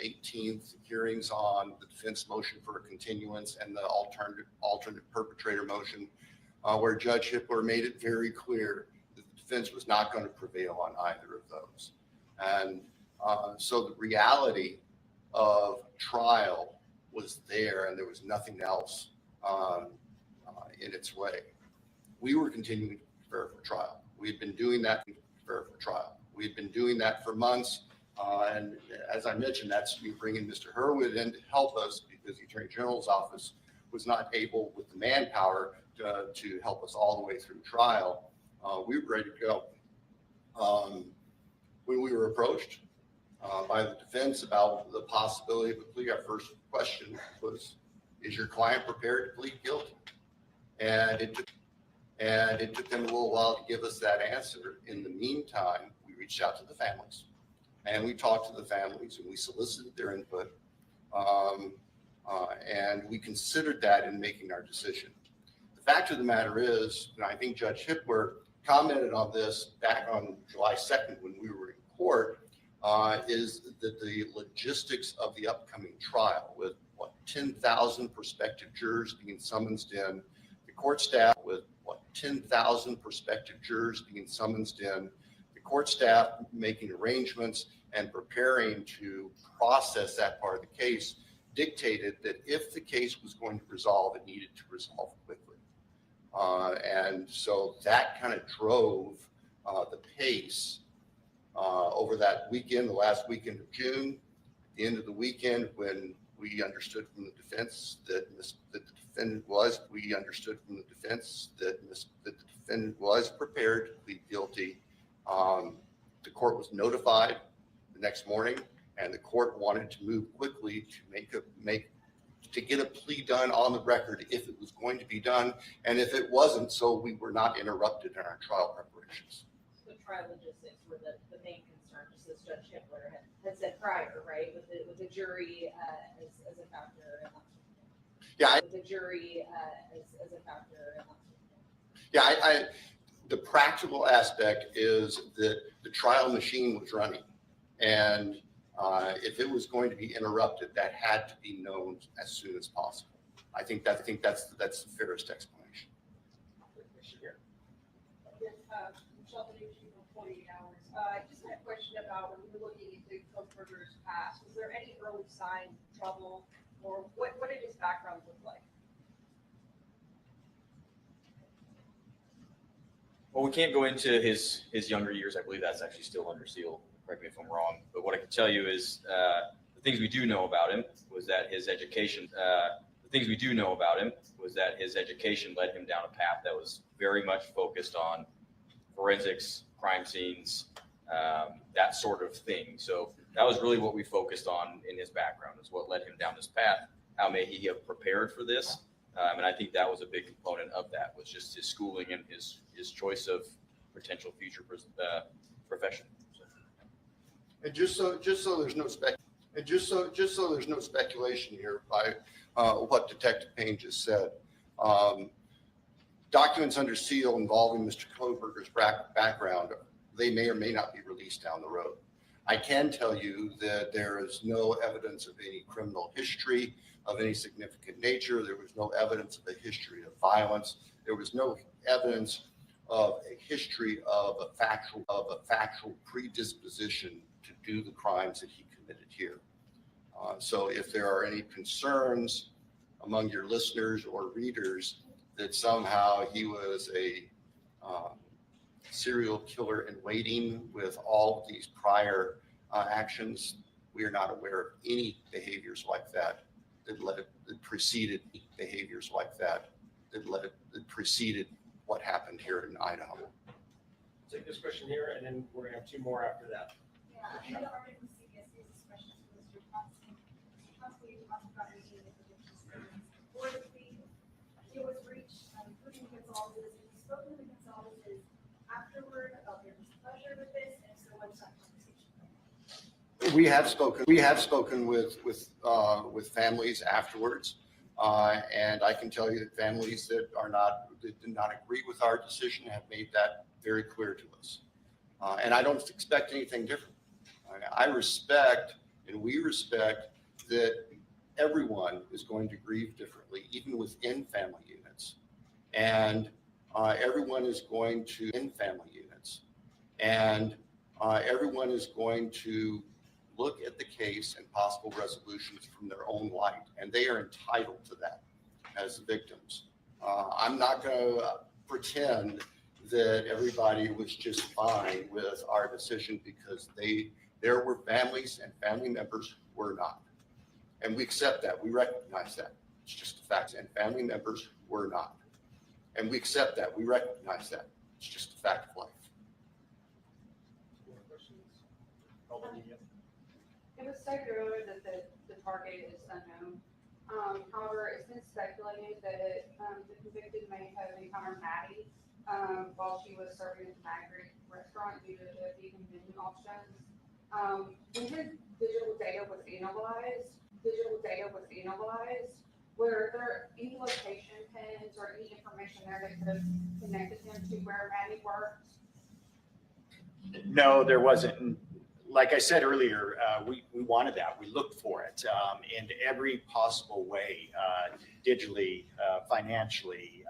18th hearings on the defense motion for a continuance and the alternate perpetrator motion, where Judge Hippler made it very clear that the defense was not going to prevail on either of those. And so the reality of trial was there, and there was nothing else in its way. We were continuing to prepare for trial. We had been doing that for trial. We had been doing that for months. And as I mentioned, that's me bringing Mr. Hurwood in to help us because the Attorney General's office was not able with the manpower to help us all the way through trial. We were ready to go. When we were approached by the defense about the possibility of a plea, our first question was, is your client prepared to plead guilty? And it took them a little while to give us that answer. In the meantime, we reached out to the families and we talked to the families and we solicited their input. And we considered that in making our decision. The fact of the matter is, and I think Judge Hippler commented on this back on July 2nd when we were in court, is that the logistics of the upcoming trial with 10,000 prospective jurors being summoned in, the court staff with 10,000 prospective jurors being summoned in, the court staff making arrangements and preparing to process that part of the case dictated that if the case was going to resolve, it needed to resolve quickly. And so that kind of drove the pace over that weekend, the last weekend of June, at the end of the weekend when we understood from the defense that the defendant was, that the defendant was prepared to plead guilty. The court was notified the next morning, and the court wanted to move quickly to get a plea done on the record if it was going to be done, and if it wasn't, so we were not interrupted in our trial preparations. The trial logistics were the main concern, just as Judge Hippler had said prior, right? With the jury as a factor. And yeah. With the jury as a factor. And yeah, the practical aspect is that the trial machine was running, and if it was going to be interrupted, that had to be known as soon as possible. I think that's the fairest explanation. Michelle, 48 hours. I just had a question about when we were looking into Kohberger's past. Was there any early signs of trouble, or what did his background look like? Well, we can't go into his younger years. I believe that's actually still under seal. Correct me if I'm wrong. But what I can tell you is the things we do know about him was that his education. Led him down a path that was very much focused on forensics, crime scenes, that sort of thing. So that was really what we focused on in his background, is what led him down this path. How may he have prepared for this? And I think that was a big component of that, was just his schooling and his choice of potential future profession. And just so there's no speculation here by what Detective Payne just said. Documents under seal involving Mr. Kohberger's background, they may or may not be released down the road. I can tell you that there is no evidence of any criminal history of any significant nature. There was no evidence of a history of violence. There was no evidence of a history of a factual predisposition to do the crimes that he committed here. So if there are any concerns among your listeners or readers that somehow he was a serial killer in waiting with all of these prior actions, we are not aware of any behaviors like that that preceded what happened here in Idaho. Take this question here, and then we're gonna have two more after that. Yeah, I know already from CBS News, this question is for Mr. Thompson. Mr. Thompson, you talked about anything that the victim's before the plea deal was reached, including Gonzalez's. Have you spoken to the Gonzalez's afterward about their displeasure with this, and if so, what's that conversation? We have spoken with families afterwards, and I can tell you that families that did not agree with our decision have made that very clear to us. And I don't expect anything different. I respect, and we respect, that everyone is going to grieve differently, even within family units. And everyone is going to, in family units. And everyone is going to look at the case and possible resolutions from their own light, and they are entitled to that as victims. I'm not going to pretend that everybody was just fine with our decision, because there were families and family members who were not. And we accept that, we recognize that. It's just a fact, and family members were not. And we accept that, we recognize that. It's just a fact of life. It was stated earlier that the target is unknown. However, it's been speculated that the convicted may have encountered Maddie while she was serving at the Magritte restaurant due to the vegan menu options. When his digital data was analyzed, were there any location pins or any information there that could have connected him to where Maddie worked? No, there wasn't. Like I said earlier, we wanted that. We looked for it in every possible way, digitally, financially,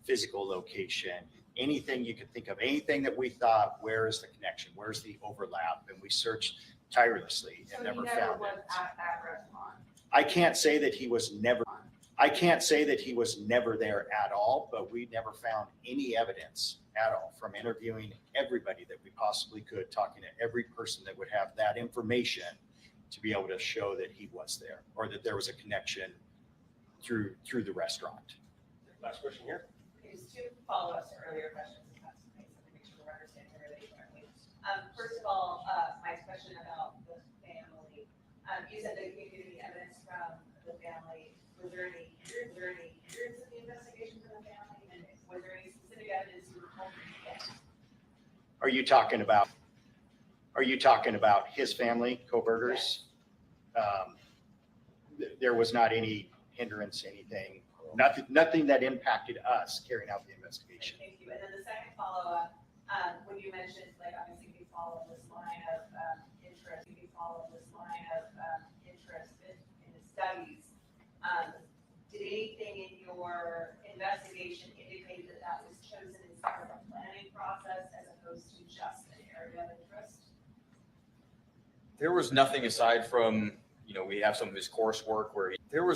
physical location, anything you could think of, anything that we thought, where is the connection? Where's the overlap? And we searched tirelessly and never found Was it. at that restaurant. I can't say that he was never there at all, but we never found any evidence at all from interviewing everybody that we possibly could, talking to every person that would have that information to be able to show that he was there or that there was a connection through the restaurant. Last question here. Just two follow-ups to earlier questions, if that's okay, so to make sure we're understanding everything correctly. First of all, my question about the family. You said that you gave me evidence from the family. Was there any hindrance in the investigation from the family? And was there any specific evidence you were hoping to get? Are you talking about his family, Kohberger's? There was not any hindrance, anything, nothing that impacted us carrying out the investigation. Thank you. And then the second follow-up, when you mentioned, like, obviously we follow this line of interest in the studies. Did anything in your investigation indicate that that was chosen as part of a planning process as opposed to just an area of interest? There was nothing aside from, we have some of his coursework where he did,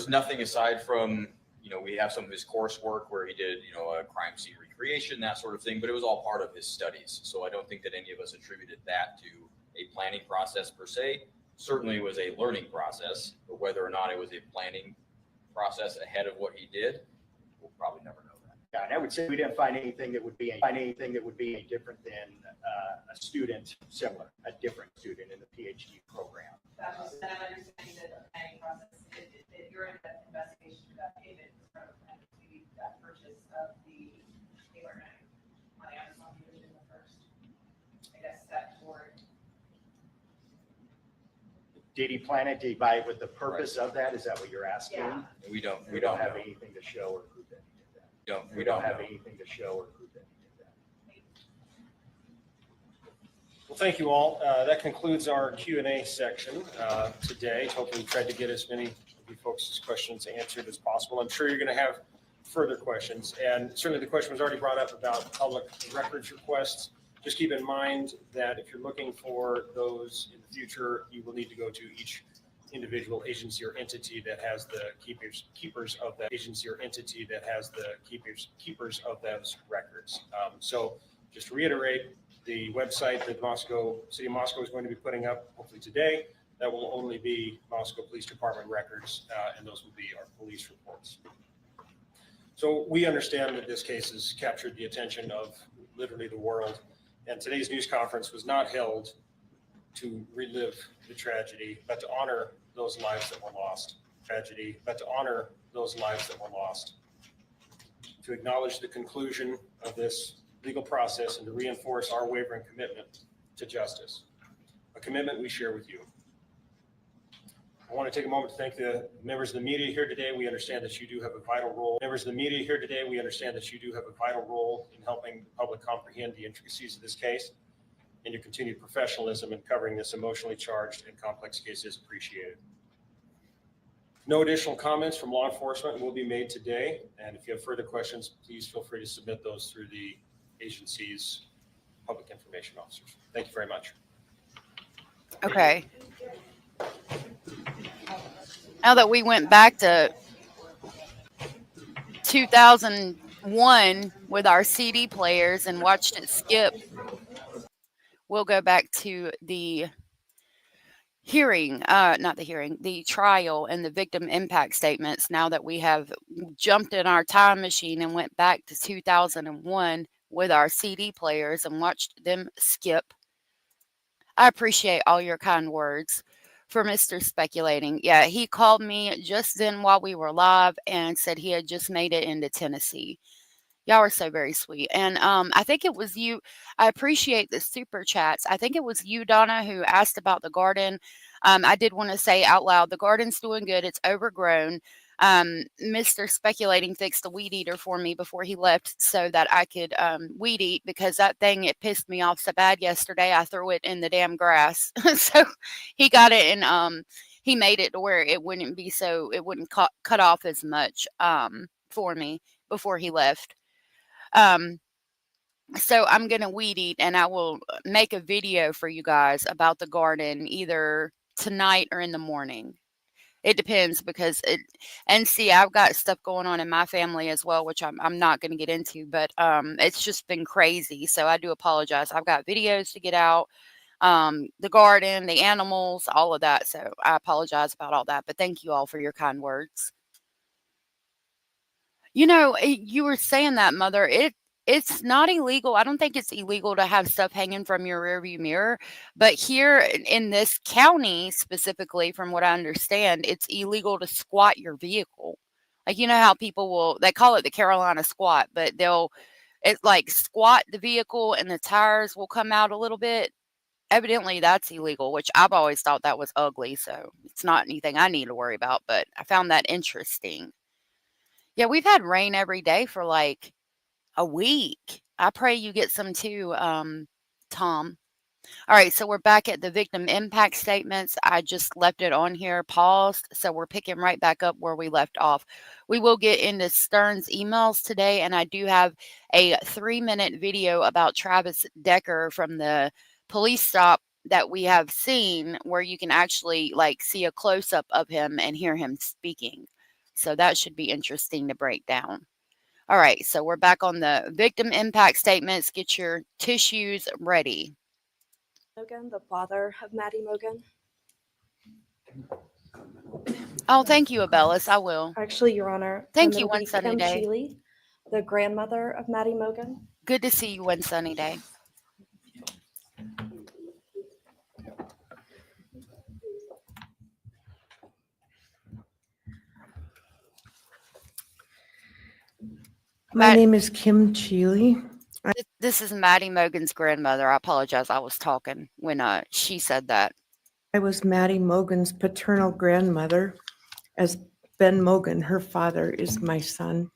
a crime scene recreation, that sort of thing, but it was all part of his studies. So I don't think that any of us attributed that to a planning process per se. Certainly it was a learning process, but whether or not it was a planning process ahead of what he did, we'll probably never know that. Yeah, and I would say we didn't find anything that would be any different than a student similar, a different student in the PhD program. Then I'm understanding that the planning process, that your investigation about payment was part of the planning to that purchase of the Taylor Mag on Amazon division, the first, I guess, step toward. Did he plan it? Did he buy it with the purpose of that? Is that what you're asking? Yeah. We don't have know. anything to show or prove that he did that. We don't have know. anything to show or prove that he did that. Well, thank you all. That concludes our Q&A section today. Hopefully we tried to get as many of you folks' questions answered as possible. I'm sure you're going to have further questions. And certainly the question was already brought up about public records requests. Just keep in mind that if you're looking for those in the future, you will need to go to each individual agency or entity that has the keepers of that agency or entity that has the keepers of those records. So just to reiterate, the website that City of Moscow is going to be putting up hopefully today, that will only be Moscow Police Department records, and those will be our police reports. So we understand that this case has captured the attention of literally the world. And today's news conference was not held to relive the tragedy, but to honor those lives that were lost. To acknowledge the conclusion of this legal process and to reinforce our wavering commitment to justice, a commitment we share with you. I want to take a moment to thank the members of the media here today. We understand that you do have a vital role. In helping the public comprehend the intricacies of this case, and your continued professionalism in covering this emotionally charged and complex case is appreciated. No additional comments from law enforcement will be made today. And if you have further questions, please feel free to submit those through the agency's public information officers. Thank you very much. Okay. Now that we went back to 2001 with our CD players and watched it skip, we'll go back to the hearing, the trial and the victim impact statements. Now that we have jumped in our time machine and went back to 2001 with our CD players and watched them skip. I appreciate all your kind words for Mr. Speculating. Yeah, he called me just then while we were live and said he had just made it into Tennessee. Y'all are so very sweet. And I think it was you. I appreciate the super chats. I think it was you, Donna, who asked about the garden. I did want to say out loud, the garden's doing good. It's overgrown. Mr. Speculating fixed the weed eater for me before he left so that I could weed eat, because that thing, it pissed me off so bad yesterday. I threw it in the damn grass. So he got it, and he made it to where it wouldn't be so, it wouldn't cut off as much for me before he left. So I'm going to weed eat, and I will make a video for you guys about the garden either tonight or in the morning. It depends, because and see, I've got stuff going on in my family as well, which I'm not going to get into, but it's just been crazy. So I do apologize. I've got videos to get out, the garden, the animals, all of that. So I apologize about all that, but thank you all for your kind words. You know, you were saying that, Mother. It's not illegal. I don't think it's illegal to have stuff hanging from your rearview mirror, but here in this county specifically, from what I understand, it's illegal to squat your vehicle. Like, you know how people they call it the Carolina squat, but it's like squat the vehicle and the tires will come out a little bit. Evidently that's illegal, which I've always thought that was ugly. So it's not anything I need to worry about, but I found that interesting. Yeah, we've had rain every day for like a week. I pray you get some too, Tom. All right, so we're back at the victim impact statements. I just left it on here, paused, so we're picking right back up where we left off. We will get into Stern's emails today, and I do have a 3-minute video about Travis Decker from the police stop that we have seen, where you can actually like see a close-up of him and hear him speaking. So that should be interesting to break down. All right, so we're back on the victim impact statements. Get your tissues ready. Mogen, the father of Maddie Mogen. Oh, thank you, Abellis. I will. Actually, Your Honor. Thank you, one sunny Kim day. Sheely, the grandmother of Maddie Mogen. Good to see you one sunny day. My name is Kim Cheely. This is Maddie Mogen's grandmother. I apologize. I was talking when she said that. I was Maddie Mogen's paternal grandmother, as Ben Mogen, her father, is my son.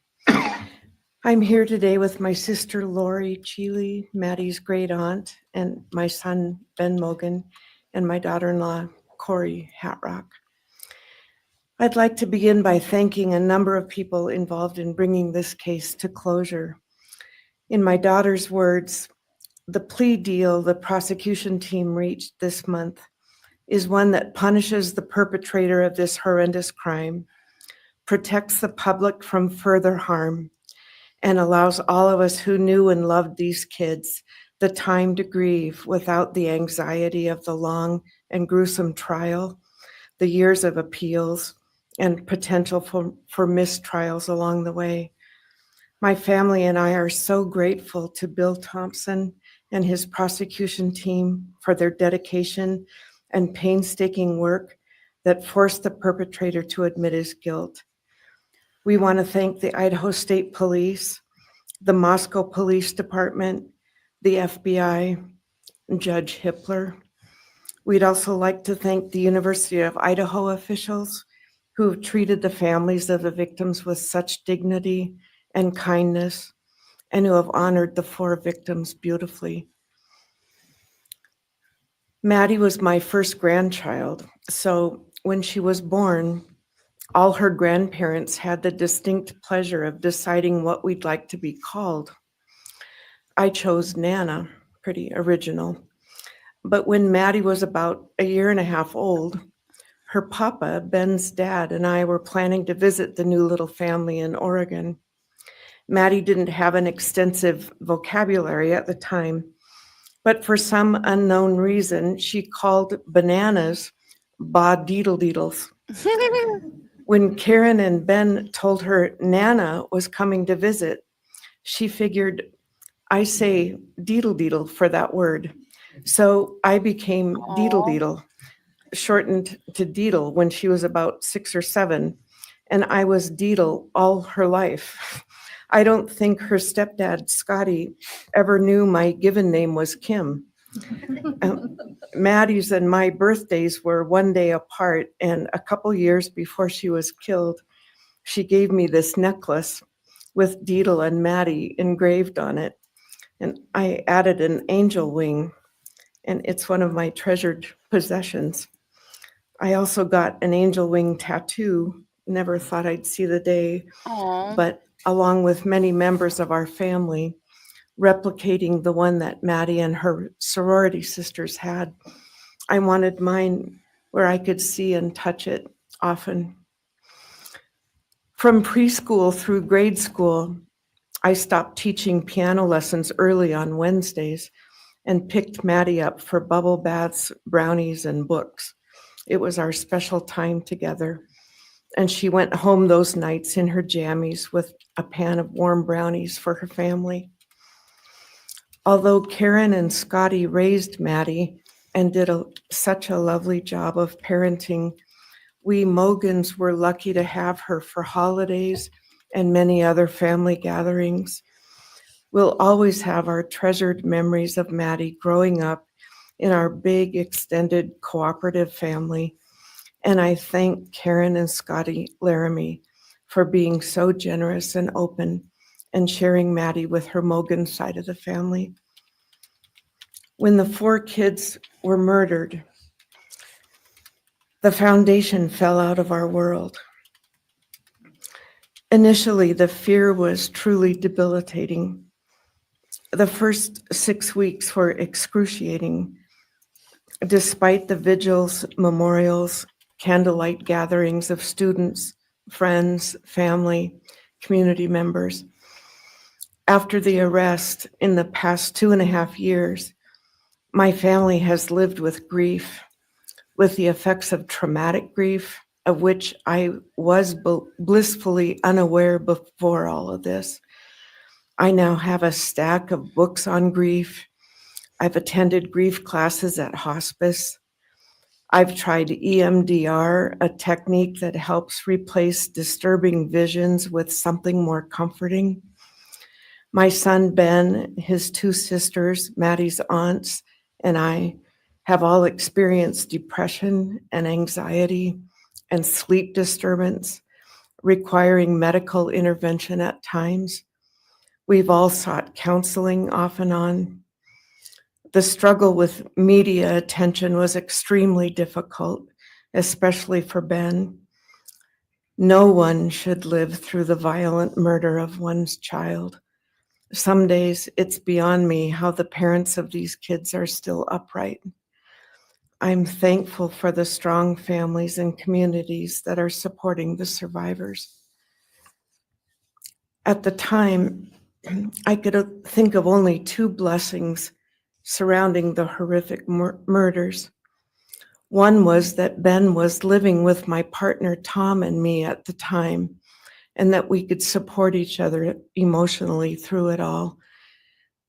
I'm here today with my sister Lori Cheely, Maddie's great aunt, and my son Ben Mogen, and my daughter-in-law Corey Hatrock. I'd like to begin by thanking a number of people involved in bringing this case to closure. In my daughter's words, the plea deal the prosecution team reached this month is one that punishes the perpetrator of this horrendous crime, protects the public from further harm, and allows all of us who knew and loved these kids the time to grieve without the anxiety of the long and gruesome trial, the years of appeals, and potential for mistrials along the way. My family and I are so grateful to Bill Thompson and his prosecution team for their dedication and painstaking work that forced the perpetrator to admit his guilt. We want to thank the Idaho State Police, the Moscow Police Department, the FBI, and Judge Hippler. We'd also like to thank the University of Idaho officials who have treated the families of the victims with such dignity and kindness, and who have honored the 4 victims beautifully. Maddie was my first grandchild, so when she was born, all her grandparents had the distinct pleasure of deciding what we'd like to be called. I chose Nana, pretty original. But when Maddie was about a year and a half old, her papa, Ben's dad, and I were planning to visit the new little family in Oregon. Maddie didn't have an extensive vocabulary at the time, but for some unknown reason, she called bananas ba-deedle-deedles. When Karen and Ben told her Nana was coming to visit, she figured, I say deedle-deedle for that word. So I became deedle-deedle, shortened to Deedle when she was about 6 or 7, and I was Deedle all her life. I don't think her stepdad, Scotty, ever knew my given name was Kim. Maddie's and my birthdays were one day apart, and a couple years before she was killed, she gave me this necklace with Deedle and Maddie engraved on it, and I added an angel wing, and it's one of my treasured possessions. I also got an angel wing tattoo. Never thought I'd see the day, but along with many members of our family, replicating the one that Maddie and her sorority sisters had, I wanted mine where I could see and touch it often. From preschool through grade school, I stopped teaching piano lessons early on Wednesdays and picked Maddie up for bubble baths, brownies, and books. It was our special time together, and she went home those nights in her jammies with a pan of warm brownies for her family. Although Karen and Scotty raised Maddie and did such a lovely job of parenting, we Mogens were lucky to have her for holidays and many other family gatherings. We'll always have our treasured memories of Maddie growing up in our big, extended, cooperative family. And I thank Karen and Scotty Laramie for being so generous and open and sharing Maddie with her Mogen side of the family. When the 4 kids were murdered, the foundation fell out of our world. Initially, the fear was truly debilitating. The first 6 weeks were excruciating. Despite the vigils, memorials, candlelight gatherings of students, friends, family, community members. After the arrest, in the past 2.5 years, my family has lived with grief, with the effects of traumatic grief, of which I was blissfully unaware before all of this. I now have a stack of books on grief. I've attended grief classes at hospice. I've tried EMDR, a technique that helps replace disturbing visions with something more comforting. My son Ben, his 2 sisters, Maddie's aunts, and I have all experienced depression and anxiety and sleep disturbance, requiring medical intervention at times. We've all sought counseling off and on. The struggle with media attention was extremely difficult, especially for Ben. No one should live through the violent murder of one's child. Some days it's beyond me how the parents of these kids are still upright. I'm thankful for the strong families and communities that are supporting the survivors. At the time, I could think of only 2 blessings surrounding the horrific murders. One was that Ben was living with my partner Tom and me at the time, and that we could support each other emotionally through it all.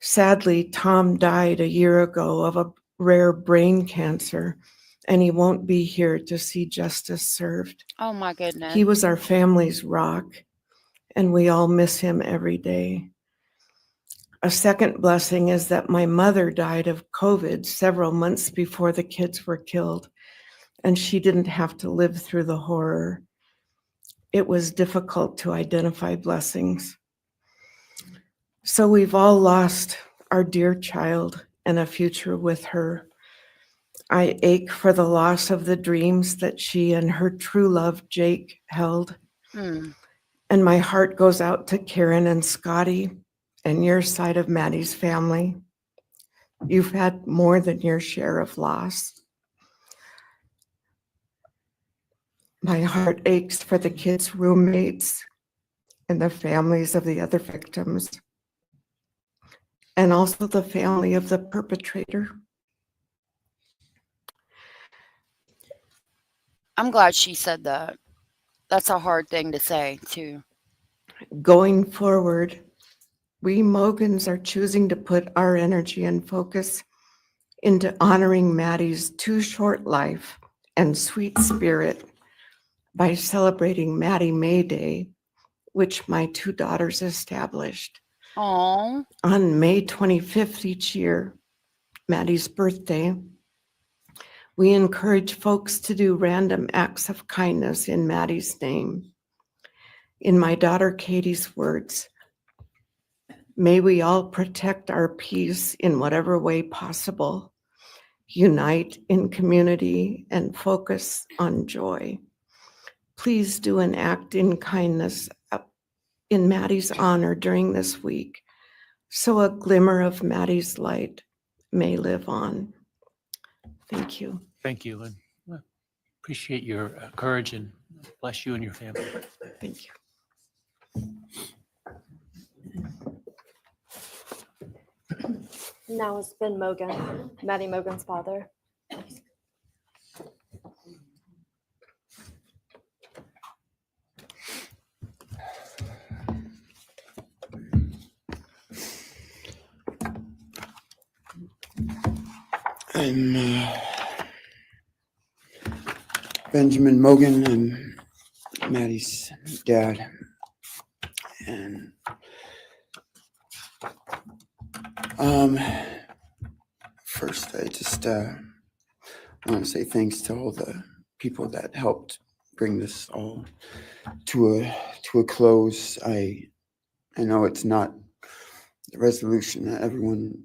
Sadly, Tom died a year ago of a rare brain cancer, and he won't be here to see justice served. Oh my goodness. He was our family's rock, and we all miss him every day. A second blessing is that my mother died of COVID several months before the kids were killed, and she didn't have to live through the horror. It was difficult to identify blessings. So we've all lost our dear child and a future with her. I ache for the loss of the dreams that she and her true love, Jake, held. And my heart goes out to Karen and Scotty and your side of Maddie's family. You've had more than your share of loss. My heart aches for the kids' roommates and the families of the other victims, and also the family of the perpetrator. I'm glad she said that. That's a hard thing to say, too. Going forward, we Mogens are choosing to put our energy and focus into honoring Maddie's too short life and sweet spirit by celebrating Maddie May Day, which my two daughters established. Aww. On May 25th each year, Maddie's birthday, we encourage folks to do random acts of kindness in Maddie's name. In my daughter Katie's words, may we all protect our peace in whatever way possible, unite in community, and focus on joy. Please do an act in kindness in Maddie's honor during this week, so a glimmer of Maddie's light may live on. Thank you. Thank you, and appreciate your courage, and bless you and your family. Thank you. Now it's Ben Mogen, Maddie Mogen's father. I'm Benjamin Mogen. I'm Maddie's dad. And first, I just want to say thanks to all the people that helped bring this all to a close. I know it's not the resolution that everyone,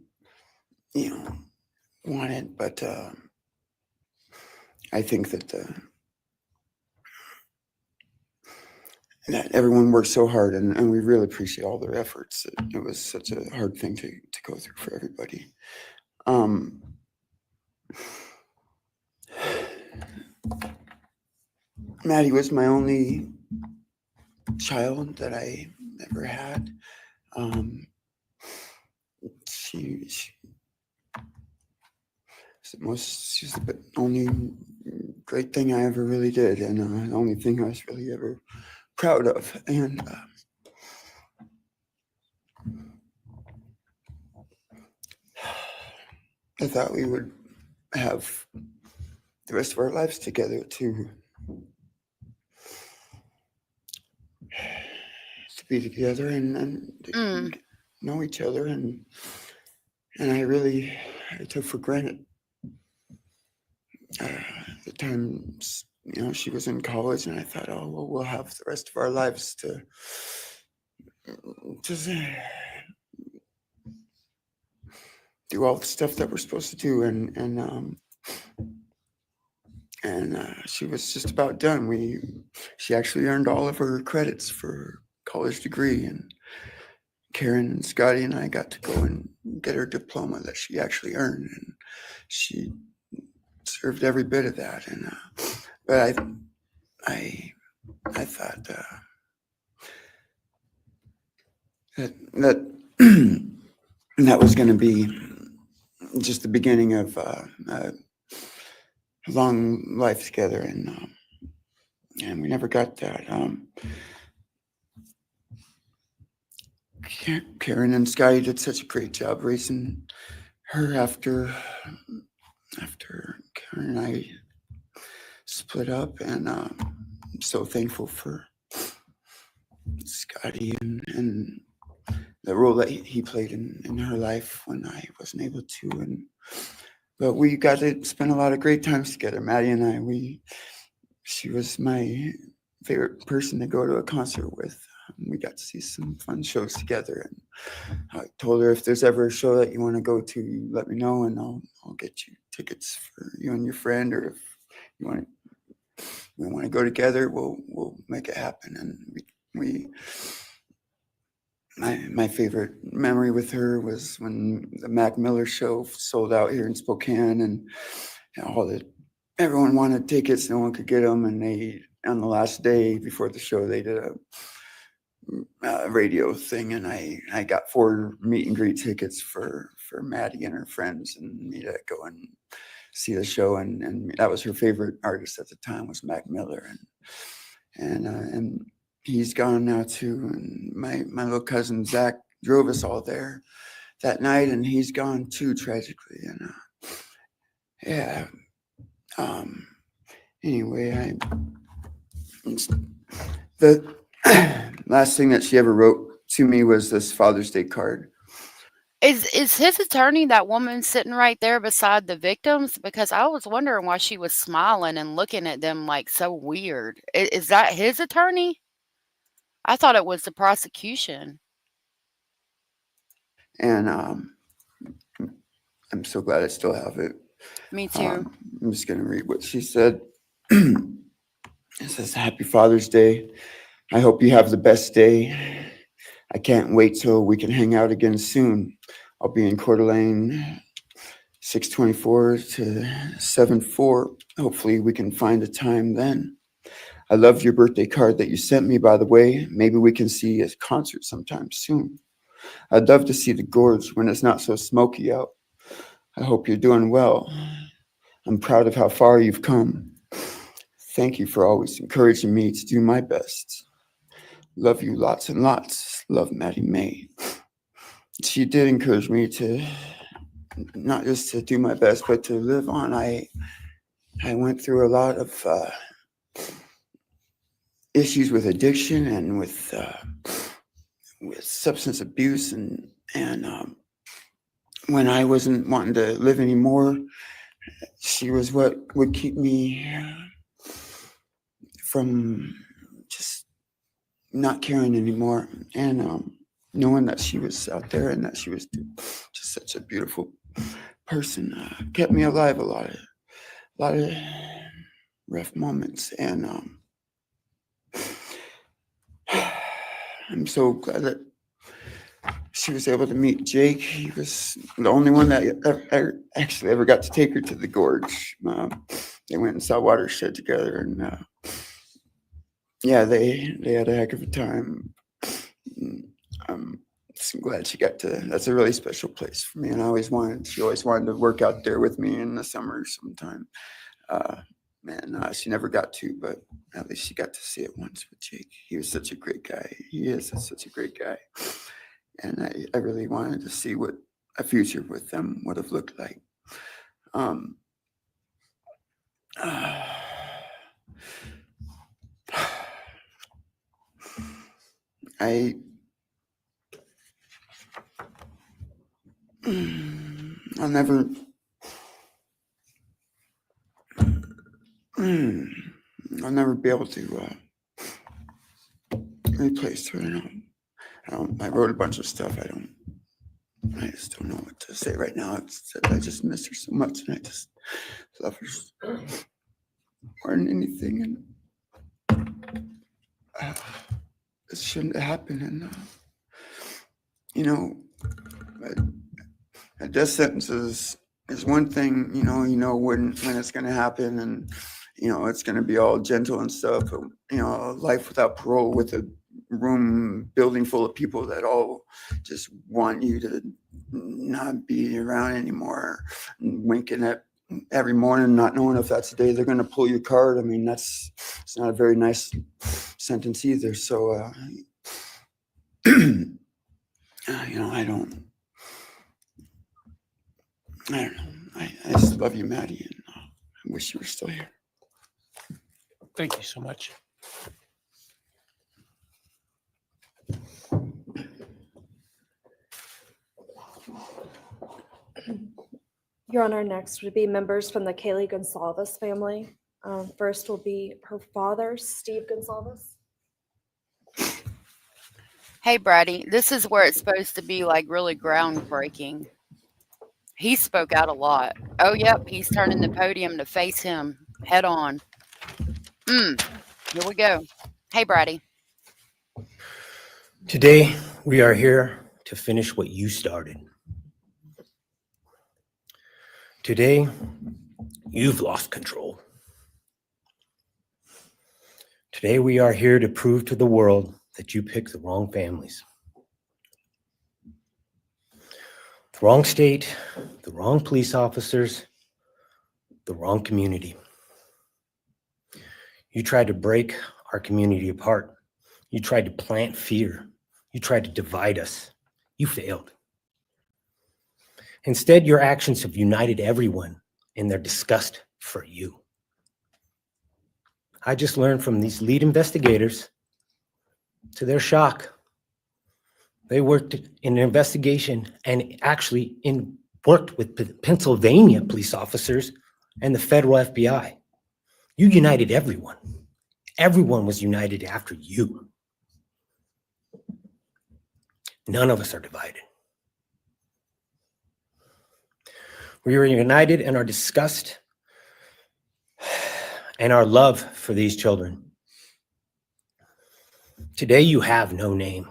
wanted, but I think that that everyone worked so hard, and we really appreciate all their efforts. It was such a hard thing to go through for everybody. Maddie was my only child that I ever had. She's the only great thing I ever really did, and the only thing I was really ever proud of. And I thought we would have the rest of our lives together to be together and know each other, and I took for granted the times she was in college, and I thought, oh well, we'll have the rest of our lives to just do all the stuff that we're supposed to do, and she was just about done. She actually earned all of her credits for her college degree, and Karen and Scotty and I got to go and get her diploma that she actually earned, and she served every bit of that. And but I thought that was going to be just the beginning of a long life together, and we never got that. Karen and Scotty did such a great job raising her after Karen and I split up, and I'm so thankful for Scotty and the role that he played in her life when I wasn't able to. But we got to spend a lot of great times together, Maddie and I. She was my favorite person to go to a concert with. We got to see some fun shows together, and I told her, if there's ever a show that you want to go to, you let me know, and I'll get you tickets for you and your friend, or if we want to go together, we'll make it happen. And my favorite memory with her was when the Mac Miller show sold out here in Spokane, and everyone wanted tickets, no one could get them, and they on the last day before the show they did a radio thing, and I got 4 meet and greet tickets for Maddie and her friends and me to go and see the show, and that was her favorite artist at the time was Mac Miller, and he's gone now too, and my little cousin Zach drove us all there that night, and he's gone too tragically, and anyway, the last thing that she ever wrote to me was this Father's Day card. Is his attorney that woman sitting right there beside the victims? Because I was wondering why she was smiling and looking at them like so weird. Is that his attorney? I thought it was the prosecution. And I'm so glad I still have it. Me too. I'm just going to read what she said. It says, "Happy Father's Day. I hope you have the best day. I can't wait till we can hang out again soon. I'll be in Coeur d'Alene 624 to 74. Hopefully we can find a time then. I love your birthday card that you sent me, by the way. Maybe we can see a concert sometime soon. I'd love to see the gorge when it's not so smoky out. I hope you're doing well. I'm proud of how far you've come. Thank you for always encouraging me to do my best. Love you lots and lots. Love, Maddie May." She did encourage me to not just to do my best, but to live on. I went through a lot of issues with addiction and with substance abuse, and when I wasn't wanting to live anymore, she was what would keep me from just not caring anymore, and knowing that she was out there and that she was just such a beautiful person kept me alive a lot of rough moments, and I'm so glad that she was able to meet Jake. He was the only one that actually ever got to take her to the gorge. They went and saw Watershed together, and yeah, they had a heck of a time. I'm so glad she got to. That's a really special place for me, and she always wanted to work out there with me in the summer sometime. She never got to, but at least she got to see it once with Jake. He was such a great guy. He is such a great guy. And I really wanted to see what a future with them would have looked like. I'll never be able to replace her. I wrote a bunch of stuff. I just don't know what to say right now. I just miss her so much, and I just love her more than anything. And it shouldn't have happened. And a death sentence is one thing. When it's going to happen, and it's going to be all gentle and stuff. But life without parole, with a building full of people that all just want you to not be around anymore, and winking at every morning, not knowing if that's the day they're going to pull your card. I mean, it's not a very nice sentence either. So, I don't know. I just love you, Maddie, and I wish you were still here. Thank you so much. Your Honor, next would be members from the Kaylee Goncalves family. First will be her father, Steve Goncalves. Hey, Brady, this is where it's supposed to be like really groundbreaking. He spoke out a lot. Oh, yep, he's turning the podium to face him head on. Here we go. Hey, Brady. Today, we are here to finish what you started. Today, you've lost control. Today, we are here to prove to the world that you picked the wrong families. The wrong state, the wrong police officers, the wrong community. You tried to break our community apart. You tried to plant fear. You tried to divide us. You failed. Instead, your actions have united everyone in their disgust for you. I just learned from these lead investigators, to their shock, they worked in an investigation and actually worked with Pennsylvania police officers and the federal FBI. You united everyone. Everyone was united after you. None of us are divided. We are united in our disgust and our love for these children. Today, you have no name.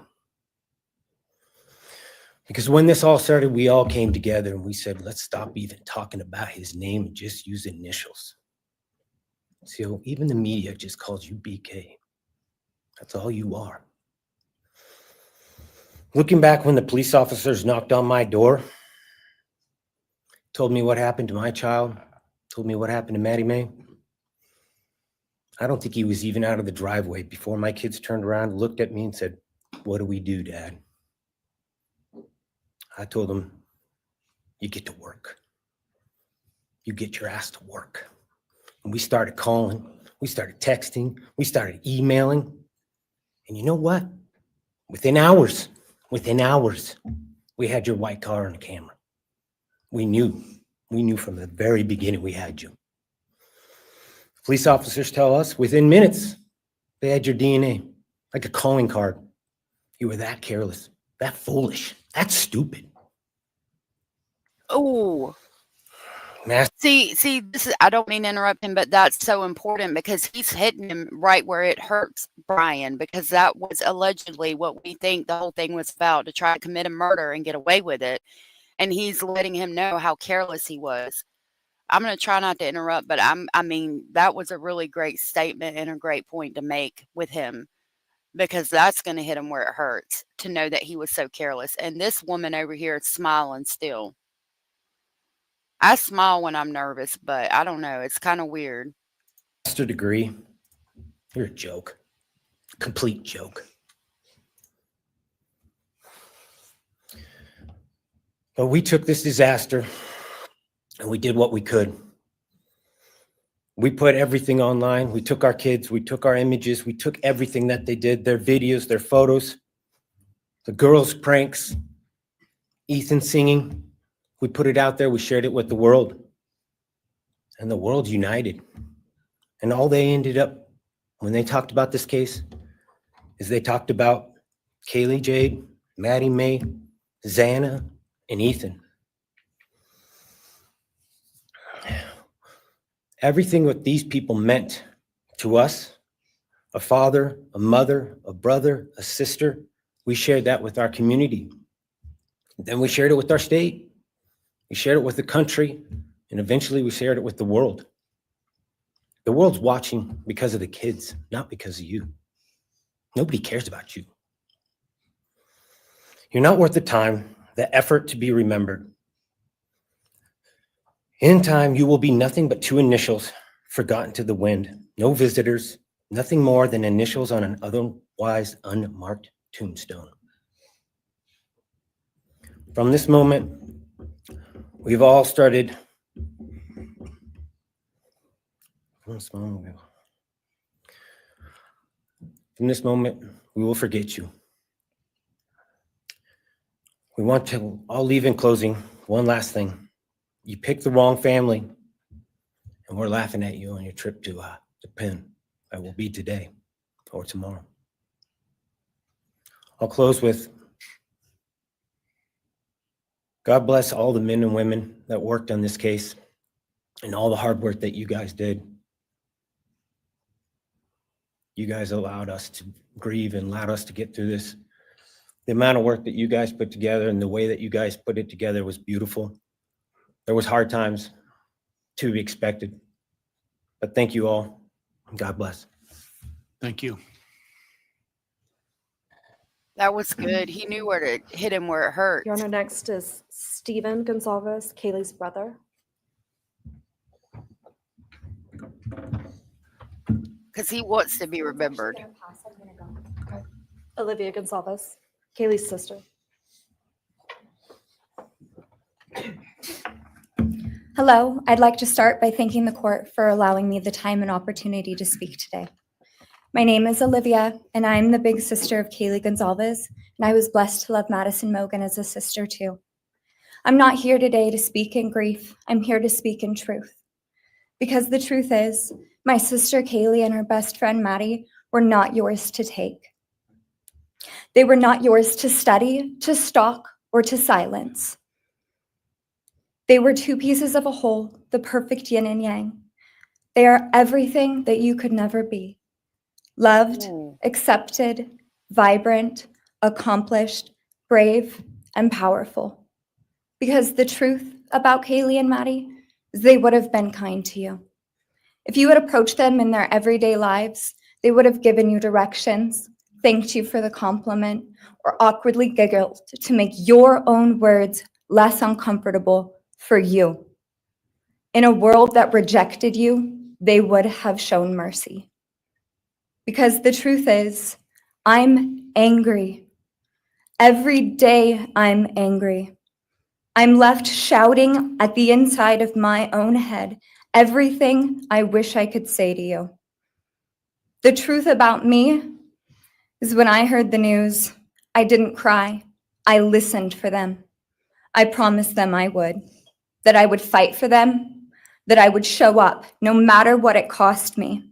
Because when this all started, we all came together and we said, let's stop even talking about his name and just use initials. So even the media just calls you BK. That's all you are. Looking back when the police officers knocked on my door, told me what happened to my child, told me what happened to Maddie Mae, I don't think he was even out of the driveway before my kids turned around, looked at me and said, what do we do, Dad? I told them, you get to work. You get your ass to work. And we started calling, we started texting, we started emailing. And you know what? Within hours, we had your white car on the camera. We knew from the very beginning we had you. Police officers tell us within minutes, they had your DNA, like a calling card. You were that careless, that foolish, that stupid. Oh, see, this is, I don't mean to interrupt him, but that's so important because he's hitting him right where it hurts Brian, because that was allegedly what we think the whole thing was about, to try to commit a murder and get away with it. And he's letting him know how careless he was. I'm going to try not to interrupt, but I mean, that was a really great statement and a great point to make with him, because that's going to hit him where it hurts to know that he was so careless. And this woman over here is smiling still. I smile when I'm nervous, but I don't know. It's kind of weird. Master's degree, you're a joke. Complete joke. But we took this disaster and we did what we could. We put everything online. We took our kids, we took our images, we took everything that they did, their videos, their photos, the girls' pranks, Ethan singing. We put it out there, we shared it with the world. And the world united. And all they ended up, when they talked about this case, is they talked about Kaylee Jade, Maddie Mae, Xana, and Ethan. Everything what these people meant to us, a father, a mother, a brother, a sister, we shared that with our community. Then we shared it with our state. We shared it with the country, and eventually we shared it with the world. The world's watching because of the kids, not because of you. Nobody cares about you. You're not worth the time, the effort to be remembered. In time, you will be nothing but two initials forgotten to the wind. No visitors, nothing more than initials on an otherwise unmarked tombstone. From this moment, we've all started. From this moment, we will forget you. We want to all leave in closing. One last thing. You picked the wrong family, and we're laughing at you on your trip to Penn. That will be today or tomorrow. I'll close with, God bless all the men and women that worked on this case and all the hard work that you guys did. You guys allowed us to grieve and allowed us to get through this. The amount of work that you guys put together and the way that you guys put it together was beautiful. There was hard times to be expected, but thank you all. God bless. Thank you. That was good. He knew where to hit him where it hurt. Your Honor, next is Stephen Goncalves, Kaylee's brother. Because he wants to be remembered. Alivea Goncalves, Kaylee's sister. Hello, I'd like to start by thanking the court for allowing me the time and opportunity to speak today. My name is Alivea, and I'm the big sister of Kaylee Goncalves, and I was blessed to love Madison Mogen as a sister too. I'm not here today to speak in grief, I'm here to speak in truth. Because the truth is, my sister Kaylee and her best friend Maddie were not yours to take. They were not yours to study, to stalk, or to silence. They were two pieces of a whole, the perfect yin and yang. They are everything that you could never be. Loved, accepted, vibrant, accomplished, brave, and powerful. Because the truth about Kaylee and Maddie is they would have been kind to you. If you had approached them in their everyday lives, they would have given you directions, thanked you for the compliment, or awkwardly giggled to make your own words less uncomfortable for you. In a world that rejected you, they would have shown mercy. Because the truth is, I'm angry. Every day I'm angry. I'm left shouting at the inside of my own head everything I wish I could say to you. The truth about me is when I heard the news, I didn't cry. I listened for them. I promised them I would, that I would fight for them, that I would show up no matter what it cost me.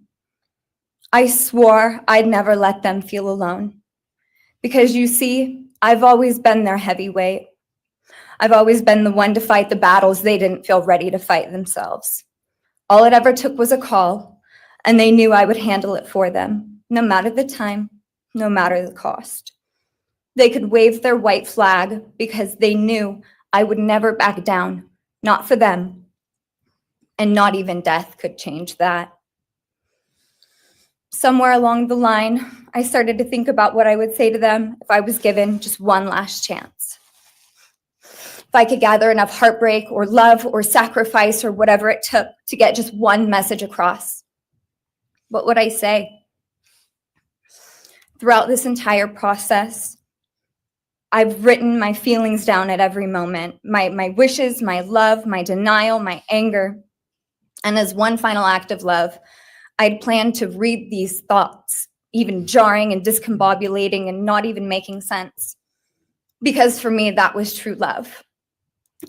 I swore I'd never let them feel alone. Because you see, I've always been their heavyweight. I've always been the one to fight the battles they didn't feel ready to fight themselves. All it ever took was a call, and they knew I would handle it for them, no matter the time, no matter the cost. They could wave their white flag because they knew I would never back down, not for them, and not even death could change that. Somewhere along the line, I started to think about what I would say to them if I was given just one last chance. If I could gather enough heartbreak or love or sacrifice or whatever it took to get just one message across, what would I say? Throughout this entire process, I've written my feelings down at every moment, my wishes, my love, my denial, my anger. And as one final act of love, I'd planned to read these thoughts, even jarring and discombobulating and not even making sense. Because for me, that was true love.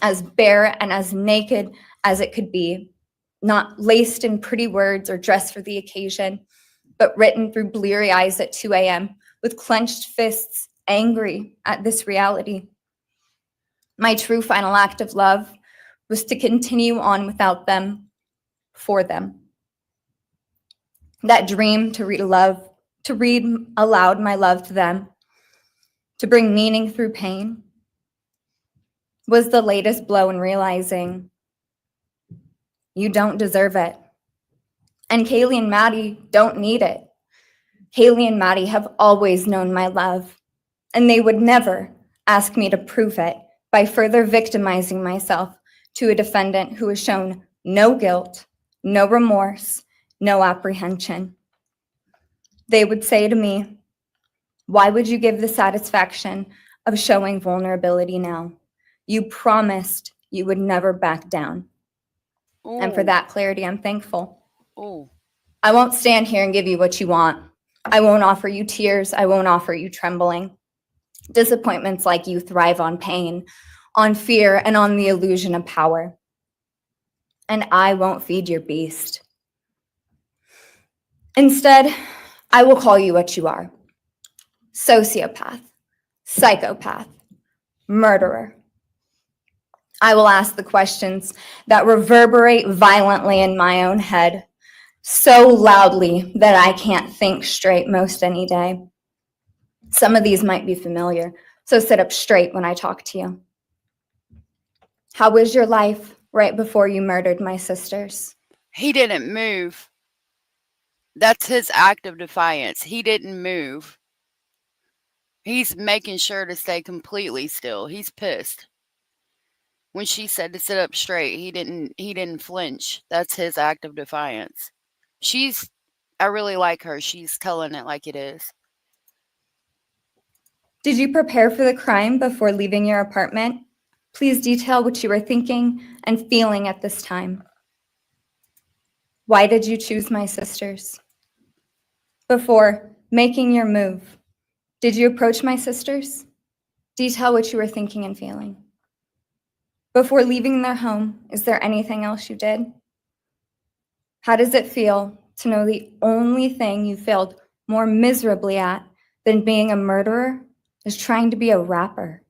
As bare and as naked as it could be, not laced in pretty words or dressed for the occasion, but written through bleary eyes at 2 a.m. with clenched fists, angry at this reality. My true final act of love was to continue on without them, for them. That dream to read aloud my love to them, to bring meaning through pain, was the latest blow in realizing you don't deserve it. And Kaylee and Maddie don't need it. Kaylee and Maddie have always known my love, and they would never ask me to prove it by further victimizing myself to a defendant who has shown no guilt, no remorse, no apprehension. They would say to me, why would you give the satisfaction of showing vulnerability now? You promised you would never back down. Ooh. And for that clarity, I'm thankful. Ooh. I won't stand here and give you what you want. I won't offer you tears. I won't offer you trembling. Disappointments like you thrive on pain, on fear, and on the illusion of power. And I won't feed your beast. Instead, I will call you what you are. Sociopath, psychopath, murderer. I will ask the questions that reverberate violently in my own head, so loudly that I can't think straight most any day. Some of these might be familiar. So sit up straight when I talk to you. How was your life right before you murdered my sisters? He didn't move. That's his act of defiance. He didn't move. He's making sure to stay completely still. He's pissed. When she said to sit up straight, he didn't flinch. That's his act of defiance. I really like her. She's telling it like it is. Did you prepare for the crime before leaving your apartment? Please detail what you were thinking and feeling at this time. Why did you choose my sisters? Before making your move, did you approach my sisters? Detail what you were thinking and feeling. Before leaving their home, is there anything else you did? How does it feel to know the only thing you failed more miserably at than being a murderer is trying to be a rapper?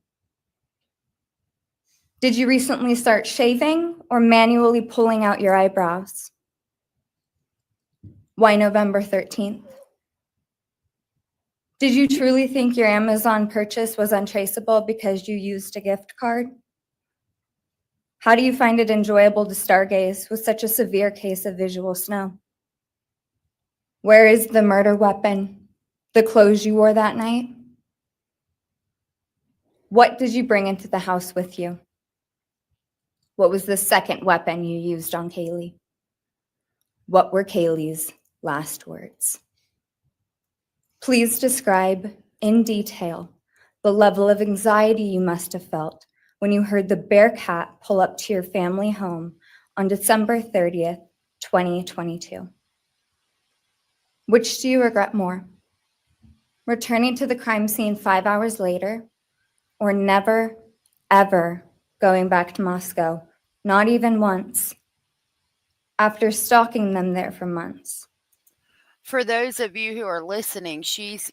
Did you recently start shaving or manually pulling out your eyebrows? Why November 13th? Did you truly think your Amazon purchase was untraceable because you used a gift card? How do you find it enjoyable to stargaze with such a severe case of visual snow? Where is the murder weapon? The clothes you wore that night? What did you bring into the house with you? What was the second weapon you used on Kaylee? What were Kaylee's last words? Please describe in detail the level of anxiety you must have felt when you heard the Bearcat pull up to your family home on December 30th, 2022. Which do you regret more? Returning to the crime scene 5 hours later, or never, ever going back to Moscow, not even once, after stalking them there for months? For those of you who are listening, she's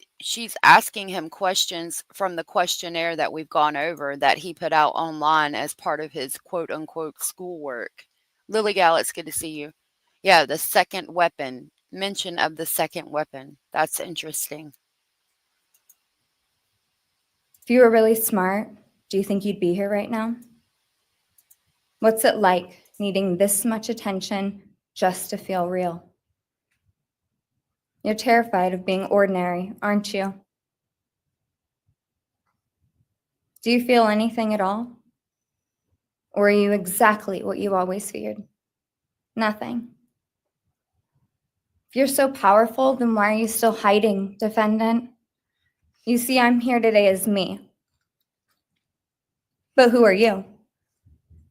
asking him questions from the questionnaire that we've gone over that he put out online as part of his quote unquote schoolwork. Lily Gal, it's good to see you. Yeah, the second weapon, mention of the second weapon. That's interesting. If you were really smart, do you think you'd be here right now? What's it like needing this much attention just to feel real? You're terrified of being ordinary, aren't you? Do you feel anything at all? Or are you exactly what you always feared? Nothing. If you're so powerful, then why are you still hiding, defendant? You see, I'm here today as me. But who are you?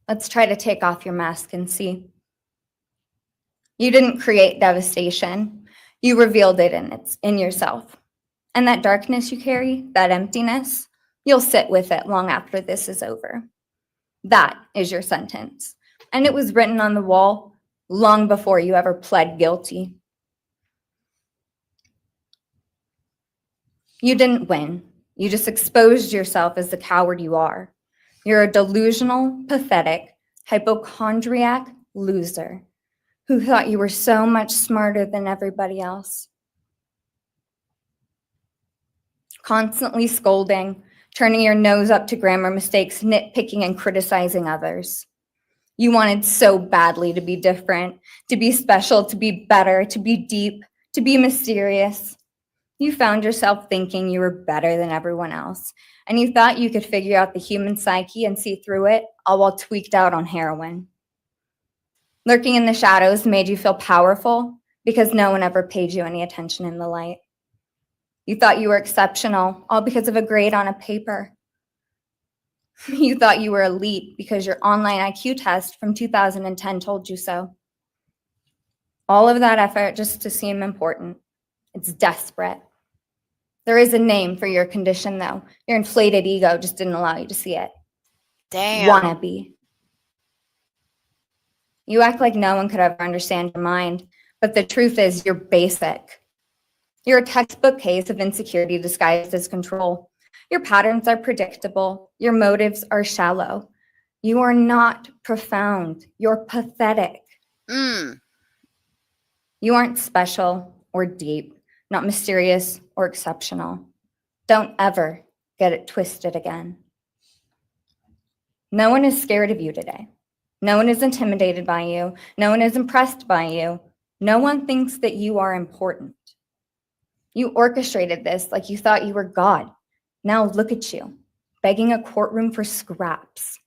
Let's try to take off your mask and see. You didn't create devastation. You revealed it in yourself. And that darkness you carry, that emptiness, you'll sit with it long after this is over. That is your sentence. And it was written on the wall long before you ever pled guilty. You didn't win. You just exposed yourself as the coward you are. You're a delusional, pathetic, hypochondriac loser who thought you were so much smarter than everybody else. Constantly scolding, turning your nose up to grammar mistakes, nitpicking and criticizing others. You wanted so badly to be different, to be special, to be better, to be deep, to be mysterious. You found yourself thinking you were better than everyone else, and you thought you could figure out the human psyche and see through it, all while tweaked out on heroin. Lurking in the shadows made you feel powerful because no one ever paid you any attention in the light. You thought you were exceptional, all because of a grade on a paper. You thought you were elite because your online IQ test from 2010 told you so. All of that effort just to seem important. It's desperate. There is a name for your condition, though. Your inflated ego just didn't allow you to see it. Damn. Wannabe. You act like no one could ever understand your mind, but the truth is you're basic. You're a textbook case of insecurity disguised as control. Your patterns are predictable. Your motives are shallow. You are not profound. You're pathetic. You aren't special or deep, not mysterious or exceptional. Don't ever get it twisted again. No one is scared of you today. No one is intimidated by you. No one is impressed by you. No one thinks that you are important. You orchestrated this like you thought you were God. Now look at you, begging a courtroom for scraps.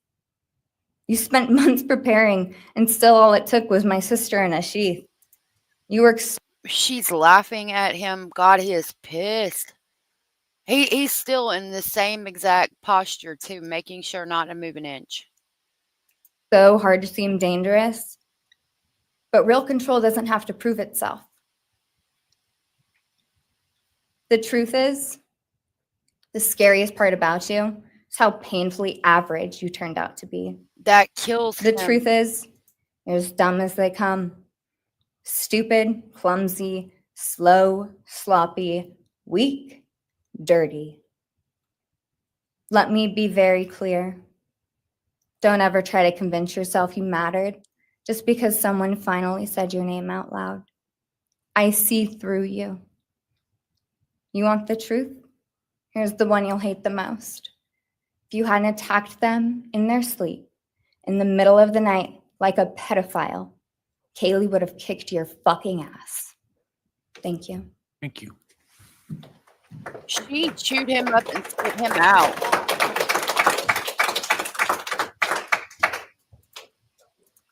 You spent months preparing, and still all it took was my sister in a sheath. You were She's laughing at him. God, he is pissed. He's still in the same exact posture too, making sure not to move an inch. so hard to seem dangerous, but real control doesn't have to prove itself. The truth is, the scariest part about you is how painfully average you turned out to be. That kills The him. truth is, you're as dumb as they come. Stupid, clumsy, slow, sloppy, weak, dirty. Let me be very clear. Don't ever try to convince yourself you mattered just because someone finally said your name out loud. I see through you. You want the truth? Here's the one you'll hate the most. If you hadn't attacked them in their sleep, in the middle of the night, like a pedophile, Kaylee would have kicked your fucking ass. Thank you. Thank you. She chewed him up and spit him out.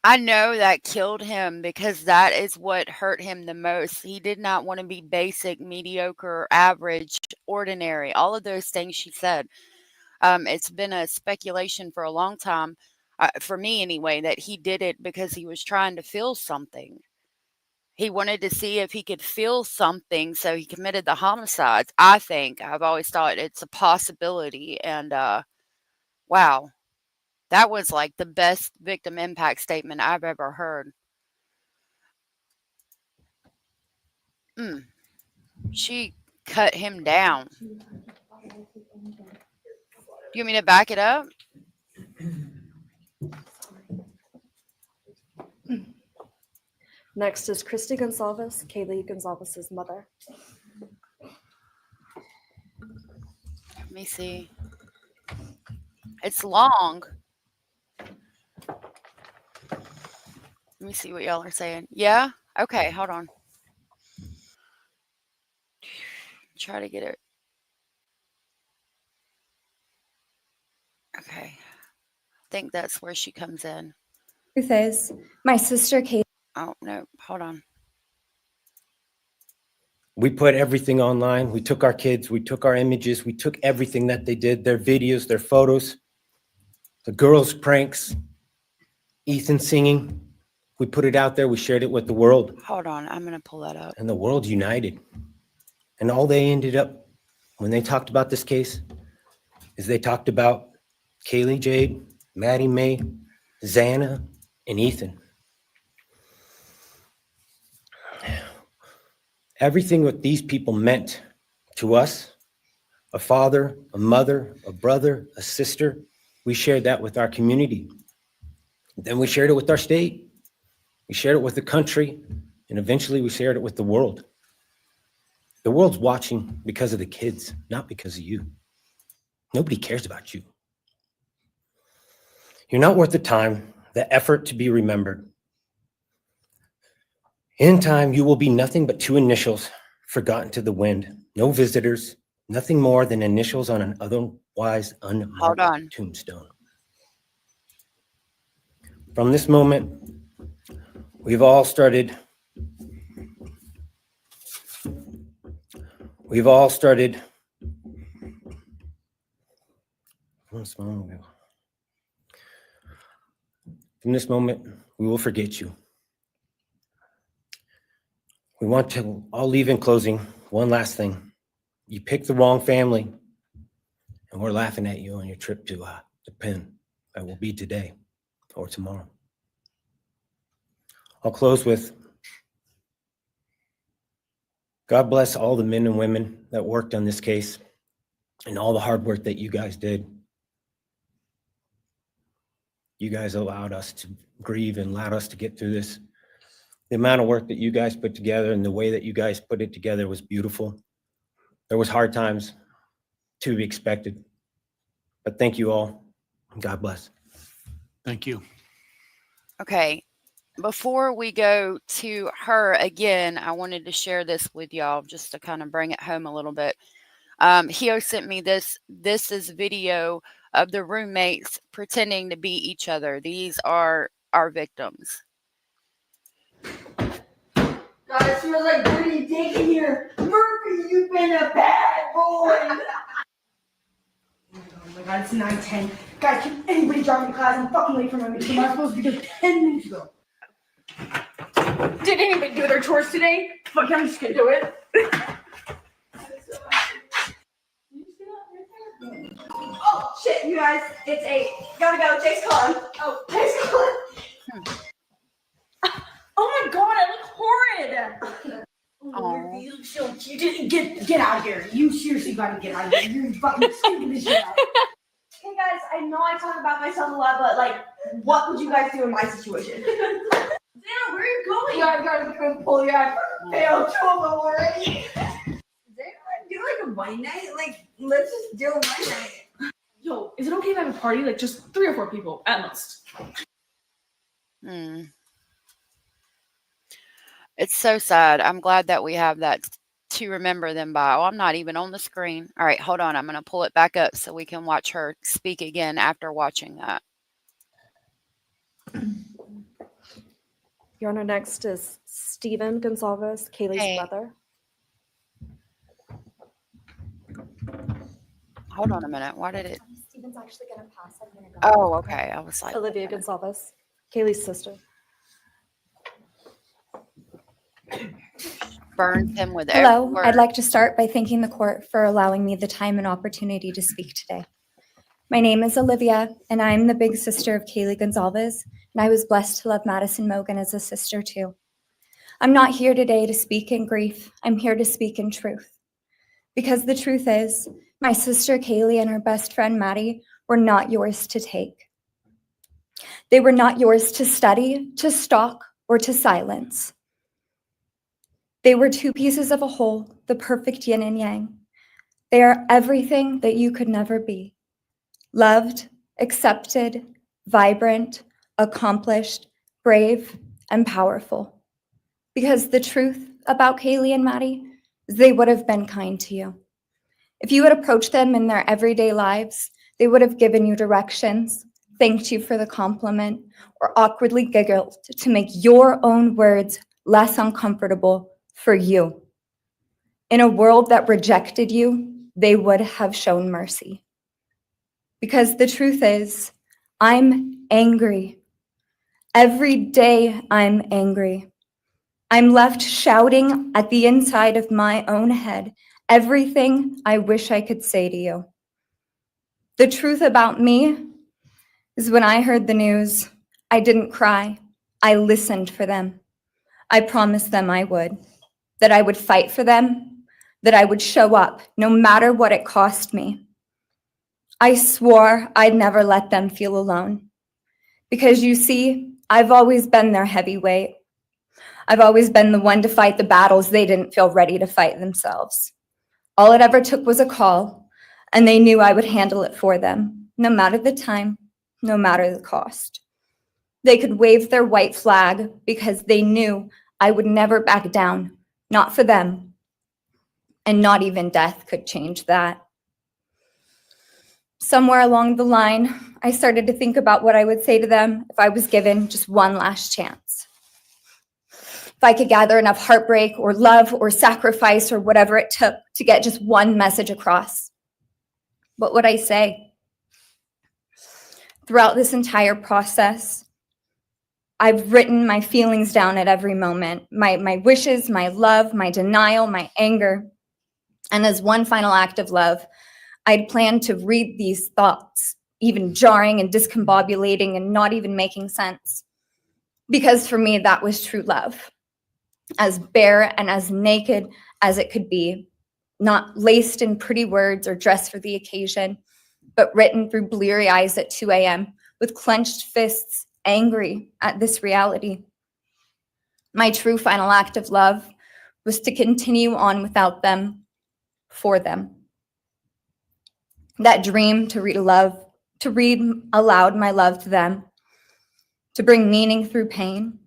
I know that killed him because that is what hurt him the most. He did not want to be basic, mediocre, average, ordinary, all of those things she said. It's been a speculation for a long time, for me anyway, that he did it because he was trying to feel something. He wanted to see if he could feel something, so he committed the homicides. I think. I've always thought it's a possibility. And wow, that was like the best victim impact statement I've ever heard. She cut him down. Do you want me to back it up? Next is Christy Goncalves, Kaylee Goncalves' mother. Let me see. It's long. Let me see what y'all are saying. Yeah? Okay, hold on. Try to get it. Okay. I think that's where she comes in. Truth is, my sister Kaylee. Oh, no. Hold on. We put everything online. We took our kids, we took our images, we took everything that they did, their videos, their photos, the girls' pranks, Ethan singing. We put it out there. We shared it with the world. Hold on. I'm going to pull that up. And the world united. And all they ended up, when they talked about this case, is they talked about Kaylee Jade, Maddie May, Xana, and Ethan. Everything what these people meant to us, a father, a mother, a brother, a sister, we shared that with our community. Then we shared it with our state. We shared it with the country. And eventually we shared it with the world. The world's watching because of the kids, not because of you. Nobody cares about you. You're not worth the time, the effort to be remembered. In time, you will be nothing but two initials forgotten to the wind. No visitors, nothing more than initials on an otherwise unmarked tombstone. From this moment, we've all started from this moment, we will forget you. We want to all leave in closing. One last thing. You picked the wrong family, and we're laughing at you on your trip to the pen that will be today or tomorrow. I'll close with, God bless all the men and women that worked on this case and all the hard work that you guys did. You guys allowed us to grieve and allowed us to get through this. The amount of work that you guys put together and the way that you guys put it together was beautiful. There was hard times, to be expected. But thank you all. God bless. Thank you. Okay. Before we go to her again, I wanted to share this with y'all just to kind of bring it home a little bit. Hio sent me this. This is video of the roommates pretending to be each other. These are our victims. Guys, smells like dirty dick in here. Murphy, you've been a bad boy. Oh my god, it's 9:10. Guys, can anybody drop me class? I'm fucking late for my meeting. I'm supposed to be there 10 minutes ago. Did anybody do their chores today? Fuck, I'm just gonna do it. Oh shit, you guys, it's 8. Gotta go. Jake's calling. Oh, Jake's calling. Oh my god, I look horrid. Oh, you look so cute. Get out of here. You seriously gotta get out of here. You're fucking stinking this shit out. Hey guys, I know I talk about myself a lot, but like, what would you guys do in my situation? Damn, where are you going? Yeah, I gotta go pull you out. Failed trouble already. Does anyone do like a wine night? Like, let's just do a wine night. Yo, is it okay if I have a party? Like just 3 or 4 people at most. It's so sad. I'm glad that we have that to remember them by. Oh, I'm not even on the screen. All right, hold on. I'm going to pull it back up so we can watch her speak again after watching that. Your Honor, next is Stephen Goncalves, Kaylee's brother. Hold on a minute. Why did it? Stephen's actually going to pass. I'm going to go. Oh, okay. I was like. Alivea Goncalves, Kaylee's sister. Burns him with Hello, every word. I'd like to start by thanking the court for allowing me the time and opportunity to speak today. My name is Alivea, and I'm the big sister of Kaylee Goncalves, and I was blessed to love Madison Mogen as a sister too. I'm not here today to speak in grief. I'm here to speak in truth. Because the truth is, my sister Kaylee and her best friend Maddie were not yours to take. They were not yours to study, to stalk, or to silence. They were 2 pieces of a whole, the perfect yin and yang. They are everything that you could never be. Loved, accepted, vibrant, accomplished, brave, and powerful. Because the truth about Kaylee and Maddie is they would have been kind to you. If you had approached them in their everyday lives, they would have given you directions, thanked you for the compliment, or awkwardly giggled to make your own words less uncomfortable for you. In a world that rejected you, they would have shown mercy. Because the truth is, I'm angry. Every day I'm angry. I'm left shouting at the inside of my own head everything I wish I could say to you. The truth about me is when I heard the news, I didn't cry. I listened for them. I promised them I would. That I would fight for them, that I would show up, no matter what it cost me. I swore I'd never let them feel alone. Because you see, I've always been their heavyweight. I've always been the one to fight the battles they didn't feel ready to fight themselves. All it ever took was a call, and they knew I would handle it for them, no matter the time, no matter the cost. They could wave their white flag because they knew I would never back down. Not for them, and not even death could change that. Somewhere along the line, I started to think about what I would say to them if I was given just one last chance. If I could gather enough heartbreak or love or sacrifice or whatever it took to get just one message across. What would I say? Throughout this entire process, I've written my feelings down at every moment, my wishes, my love, my denial, my anger. And as one final act of love, I'd planned to read these thoughts, even jarring and discombobulating and not even making sense. Because for me, that was true love. As bare and as naked as it could be, not laced in pretty words or dressed for the occasion, but written through bleary eyes at 2 a.m. with clenched fists, angry at this reality. My true final act of love was to continue on without them, for them. that dream to read aloud my love to them, to bring meaning through pain,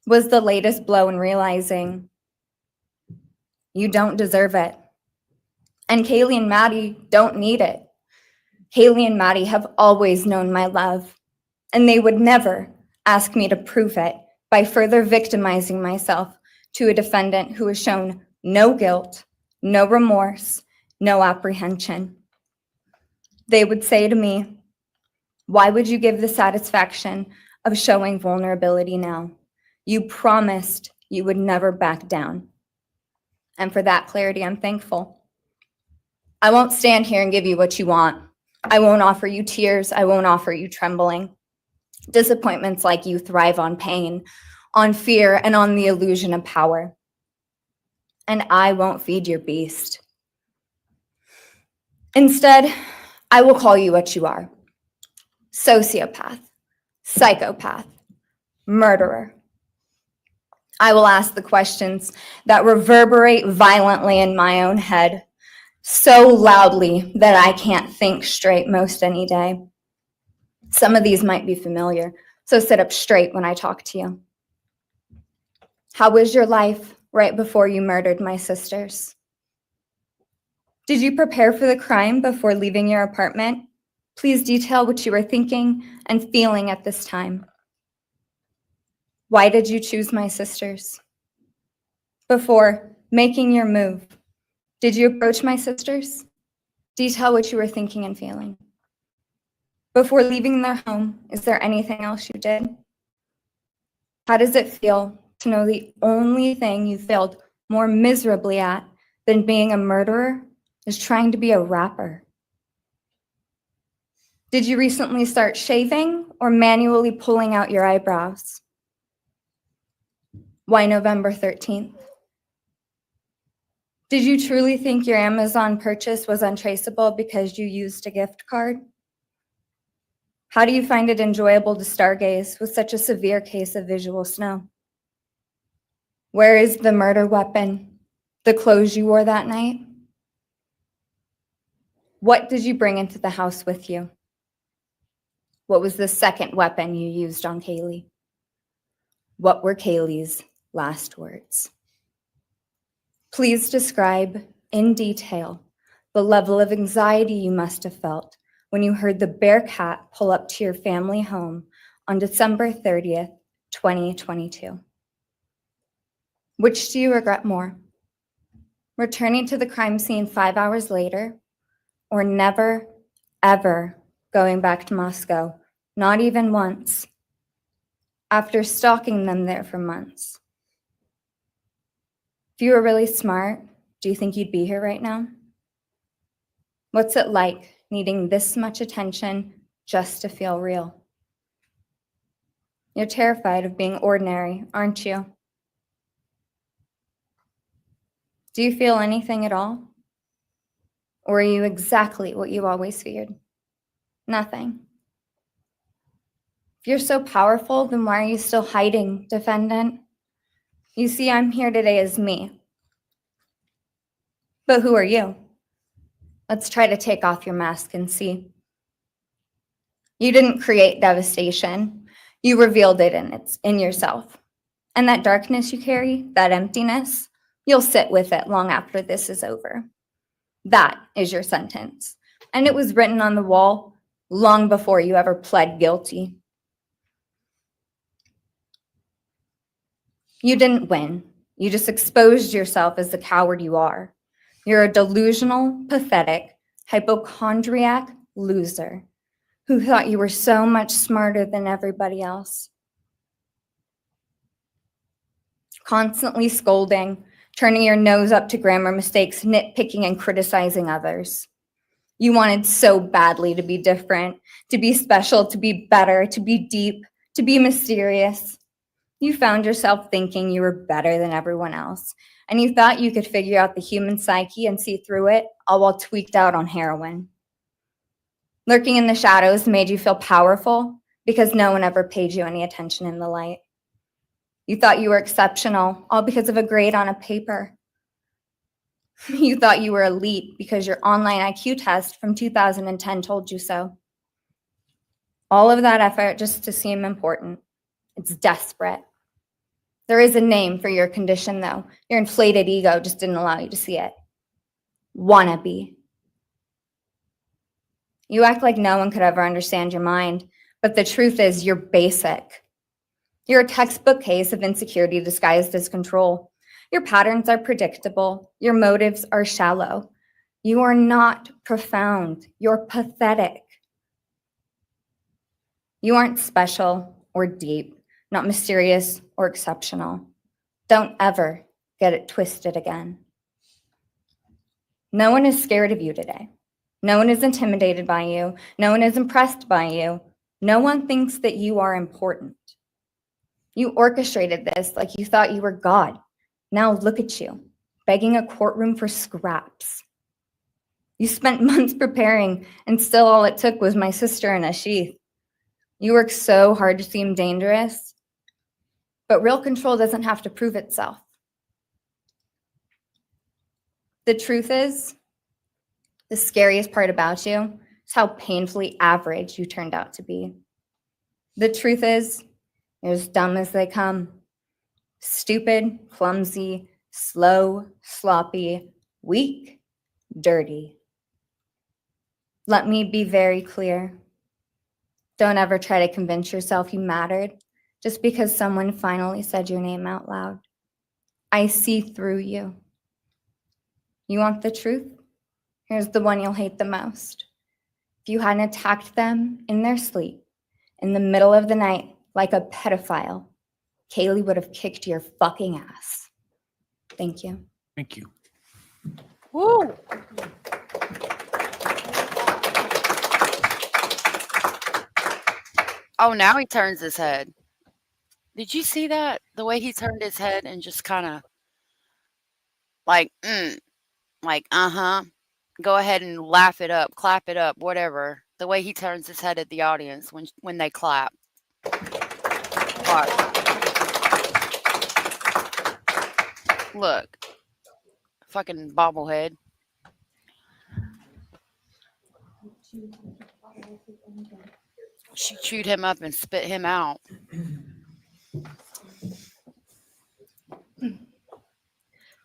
was the latest blow in realizing you don't deserve it. And Kaylee and Maddie don't need it. Kaylee and Maddie have always known my love, and they would never ask me to prove it by further victimizing myself to a defendant who has shown no guilt, no remorse, no apprehension. They would say to me, "Why would you give the satisfaction of showing vulnerability now? You promised you would never back down." And for that clarity, I'm thankful. I won't stand here and give you what you want. I won't offer you tears. I won't offer you trembling. Disappointments like you thrive on pain, on fear, and on the illusion of power. And I won't feed your beast. Instead, I will call you what you are: sociopath, psychopath, murderer. I will ask the questions that reverberate violently in my own head, so loudly that I can't think straight most any day. Some of these might be familiar, so sit up straight when I talk to you. How was your life right before you murdered my sisters? Did you prepare for the crime before leaving your apartment? Please detail what you were thinking and feeling at this time. Why did you choose my sisters? Before making your move, did you approach my sisters? Detail what you were thinking and feeling. Before leaving their home, is there anything else you did? How does it feel to know the only thing you failed more miserably at than being a murderer is trying to be a rapper? Did you recently start shaving or manually pulling out your eyebrows? Why November 13th? Did you truly think your Amazon purchase was untraceable because you used a gift card? How do you find it enjoyable to stargaze with such a severe case of visual snow? Where is the murder weapon, the clothes you wore that night? What did you bring into the house with you? What was the second weapon you used on Kaylee? What were Kaylee's last words? Please describe in detail the level of anxiety you must have felt when you heard the Bearcat pull up to your family home on December 30th, 2022. Which do you regret more? Returning to the crime scene 5 hours later, or never, ever going back to Moscow, not even once, after stalking them there for months? If you were really smart, do you think you'd be here right now? What's it like needing this much attention just to feel real? You're terrified of being ordinary, aren't you? Do you feel anything at all? Or are you exactly what you always feared? Nothing. If you're so powerful, then why are you still hiding, defendant? You see, I'm here today as me. But who are you? Let's try to take off your mask and see. You didn't create devastation. You revealed it in yourself. And that darkness you carry, that emptiness, you'll sit with it long after this is over. That is your sentence. And it was written on the wall long before you ever pled guilty. You didn't win. You just exposed yourself as the coward you are. You're a delusional, pathetic, hypochondriac loser who thought you were so much smarter than everybody else. Constantly scolding, turning your nose up to grammar mistakes, nitpicking and criticizing others. You wanted so badly to be different, to be special, to be better, to be deep, to be mysterious. You found yourself thinking you were better than everyone else, and you thought you could figure out the human psyche and see through it, all while tweaked out on heroin. Lurking in the shadows made you feel powerful because no one ever paid you any attention in the light. You thought you were exceptional, all because of a grade on a paper. You thought you were elite because your online IQ test from 2010 told you so. All of that effort just to seem important. It's desperate. There is a name for your condition, though. Your inflated ego just didn't allow you to see it. Wannabe. You act like no one could ever understand your mind, but the truth is you're basic. You're a textbook case of insecurity disguised as control. Your patterns are predictable. Your motives are shallow. You are not profound. You're pathetic. You aren't special or deep, not mysterious or exceptional. Don't ever get it twisted again. No one is scared of you today. No one is intimidated by you. No one is impressed by you. No one thinks that you are important. You orchestrated this like you thought you were God. Now look at you, begging a courtroom for scraps. You spent months preparing, and still all it took was my sister in a sheath. You work so hard to seem dangerous, but real control doesn't have to prove itself. The truth is, the scariest part about you is how painfully average you turned out to be. The truth is, you're as dumb as they come. Stupid, clumsy, slow, sloppy, weak, dirty. Let me be very clear. Don't ever try to convince yourself you mattered just because someone finally said your name out loud. I see through you. You want the truth? Here's the one you'll hate the most. If you hadn't attacked them in their sleep, in the middle of the night, like a pedophile, Kaylee would have kicked your fucking ass. Thank you. Thank you. Woo! Oh, now he turns his head. Did you see that? The way he turned his head and just kind of like, uh-huh. Go ahead and laugh it up, clap it up, whatever. The way he turns his head at the audience when they clap. Watch. Look. Fucking bobblehead. She chewed him up and spit him out.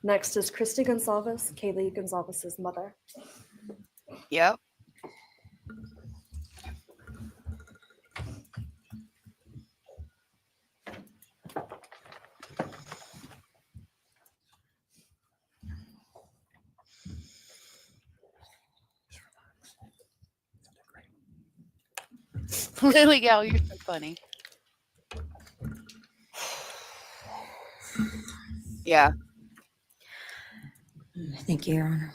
Next is Christy Goncalves, Kaylee Goncalves' mother. Yep. Lily Gal, you're so funny. Yeah. Thank you, Your Honor.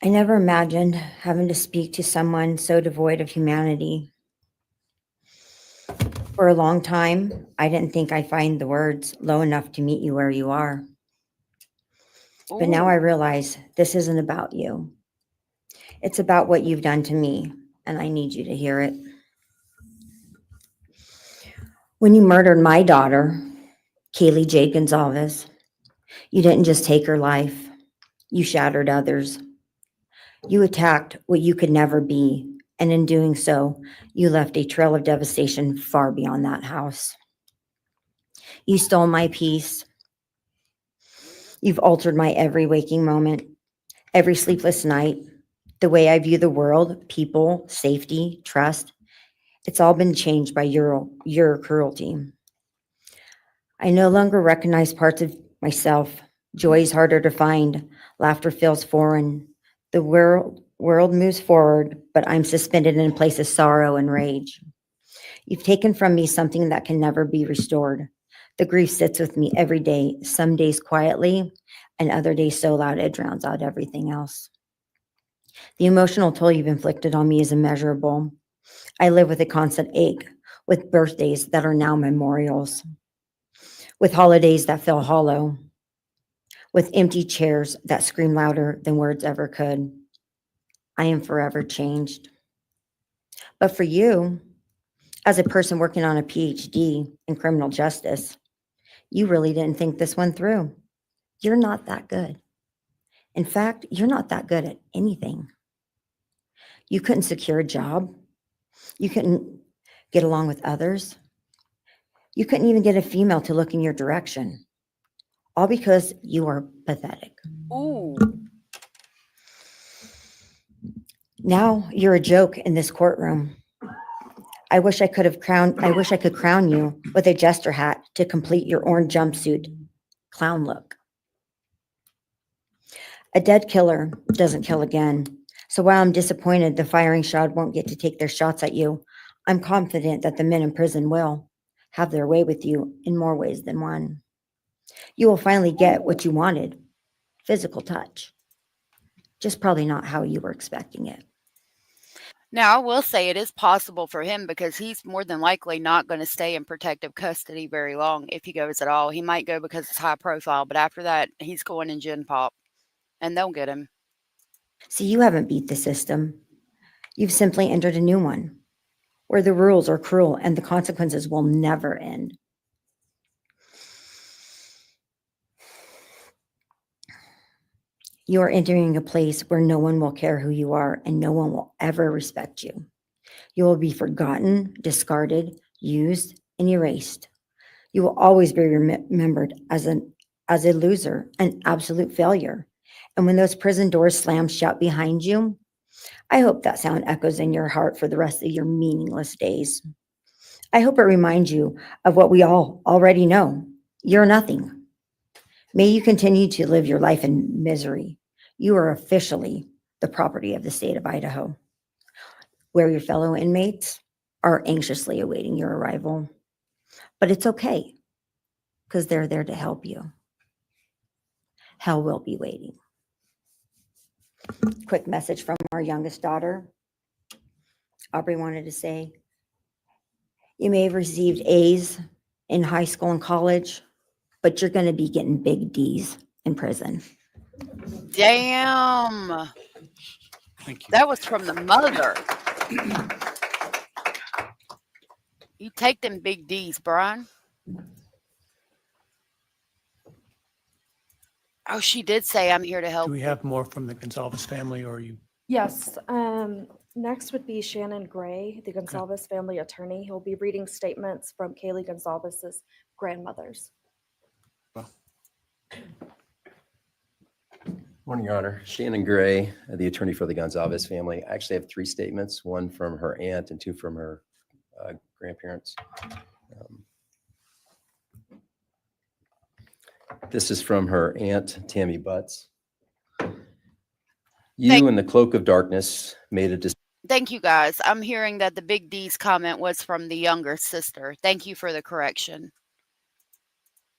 I never imagined having to speak to someone so devoid of humanity. For a long time, I didn't think I'd find the words low enough to meet you where you are. But now I realize this isn't about you. It's about what you've done to me, and I need you to hear it. When you murdered my daughter, Kaylee Jade Goncalves, you didn't just take her life, you shattered others. You attacked what you could never be, and in doing so, you left a trail of devastation far beyond that house. You stole my peace. You've altered my every waking moment, every sleepless night, the way I view the world, people, safety, trust. It's all been changed by your cruelty. I no longer recognize parts of myself. Joy is harder to find. Laughter feels foreign. The world moves forward, but I'm suspended in a place of sorrow and rage. You've taken from me something that can never be restored. The grief sits with me every day, some days quietly, and other days so loud it drowns out everything else. The emotional toll you've inflicted on me is immeasurable. I live with a constant ache, with birthdays that are now memorials, with holidays that feel hollow, with empty chairs that scream louder than words ever could. I am forever changed. But for you, as a person working on a PhD in criminal justice, you really didn't think this one through. You're not that good. In fact, you're not that good at anything. You couldn't secure a job. You couldn't get along with others. You couldn't even get a female to look in your direction. All because you are pathetic. Ooh. Now you're a joke in this courtroom. I wish I could crown you with a jester hat to complete your orange jumpsuit clown look. A dead killer doesn't kill again. So while I'm disappointed the firing squad won't get to take their shots at you, I'm confident that the men in prison will have their way with you in more ways than one. You will finally get what you wanted, physical touch. Just probably not how you were expecting it. Now, I will say it is possible for him because he's more than likely not going to stay in protective custody very long if he goes at all. He might go because it's high profile, but after that, he's going in gen pop and they'll get him. See, you haven't beat the system. You've simply entered a new one where the rules are cruel and the consequences will never end. You are entering a place where no one will care who you are and no one will ever respect you. You will be forgotten, discarded, used, and erased. You will always be remembered as a loser, an absolute failure. And when those prison doors slam shut behind you, I hope that sound echoes in your heart for the rest of your meaningless days. I hope it reminds you of what we all already know. You're nothing. May you continue to live your life in misery. You are officially the property of the state of Idaho, where your fellow inmates are anxiously awaiting your arrival. But it's okay, because they're there to help you. Hell will be waiting. Quick message from our youngest daughter. Aubrey wanted to say, you may have received A's in high school and college, but you're going to be getting big D's in prison. Damn. Thank you. That was from the mother. You take them big D's, Brian. Oh, she did say, I'm here to help. Do we have more from the Goncalves family, or are you? Yes. Next would be Shannon Gray, the Goncalves family attorney. He'll be reading statements from Kaylee Goncalves' grandmothers. Morning, Your Honor. Shannon Gray, the attorney for the Goncalves family. I actually have 3 statements, one from her aunt and 2 from her grandparents. This is from her aunt, Tammy Butts. You in the cloak of darkness made a decision. Thank you, guys. I'm hearing that the big D's comment was from the younger sister. Thank you for the correction.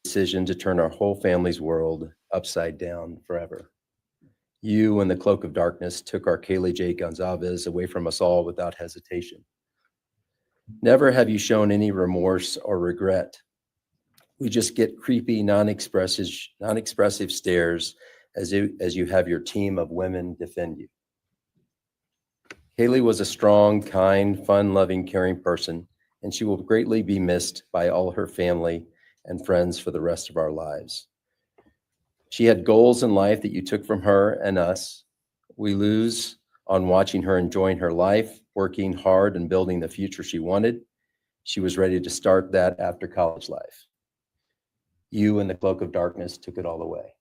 Decision to turn our whole family's world upside down forever. You in the cloak of darkness took our Kaylee J. Goncalves away from us all without hesitation. Never have you shown any remorse or regret. We just get creepy, non-expressive stares as you have your team of women defend you. Kaylee was a strong, kind, fun-loving, caring person, and she will greatly be missed by all her family and friends for the rest of our lives. She had goals in life that you took from her and us. We lose on watching her enjoying her life, working hard and building the future she wanted. She was ready to start that after college life. You in the cloak of darkness took it all away.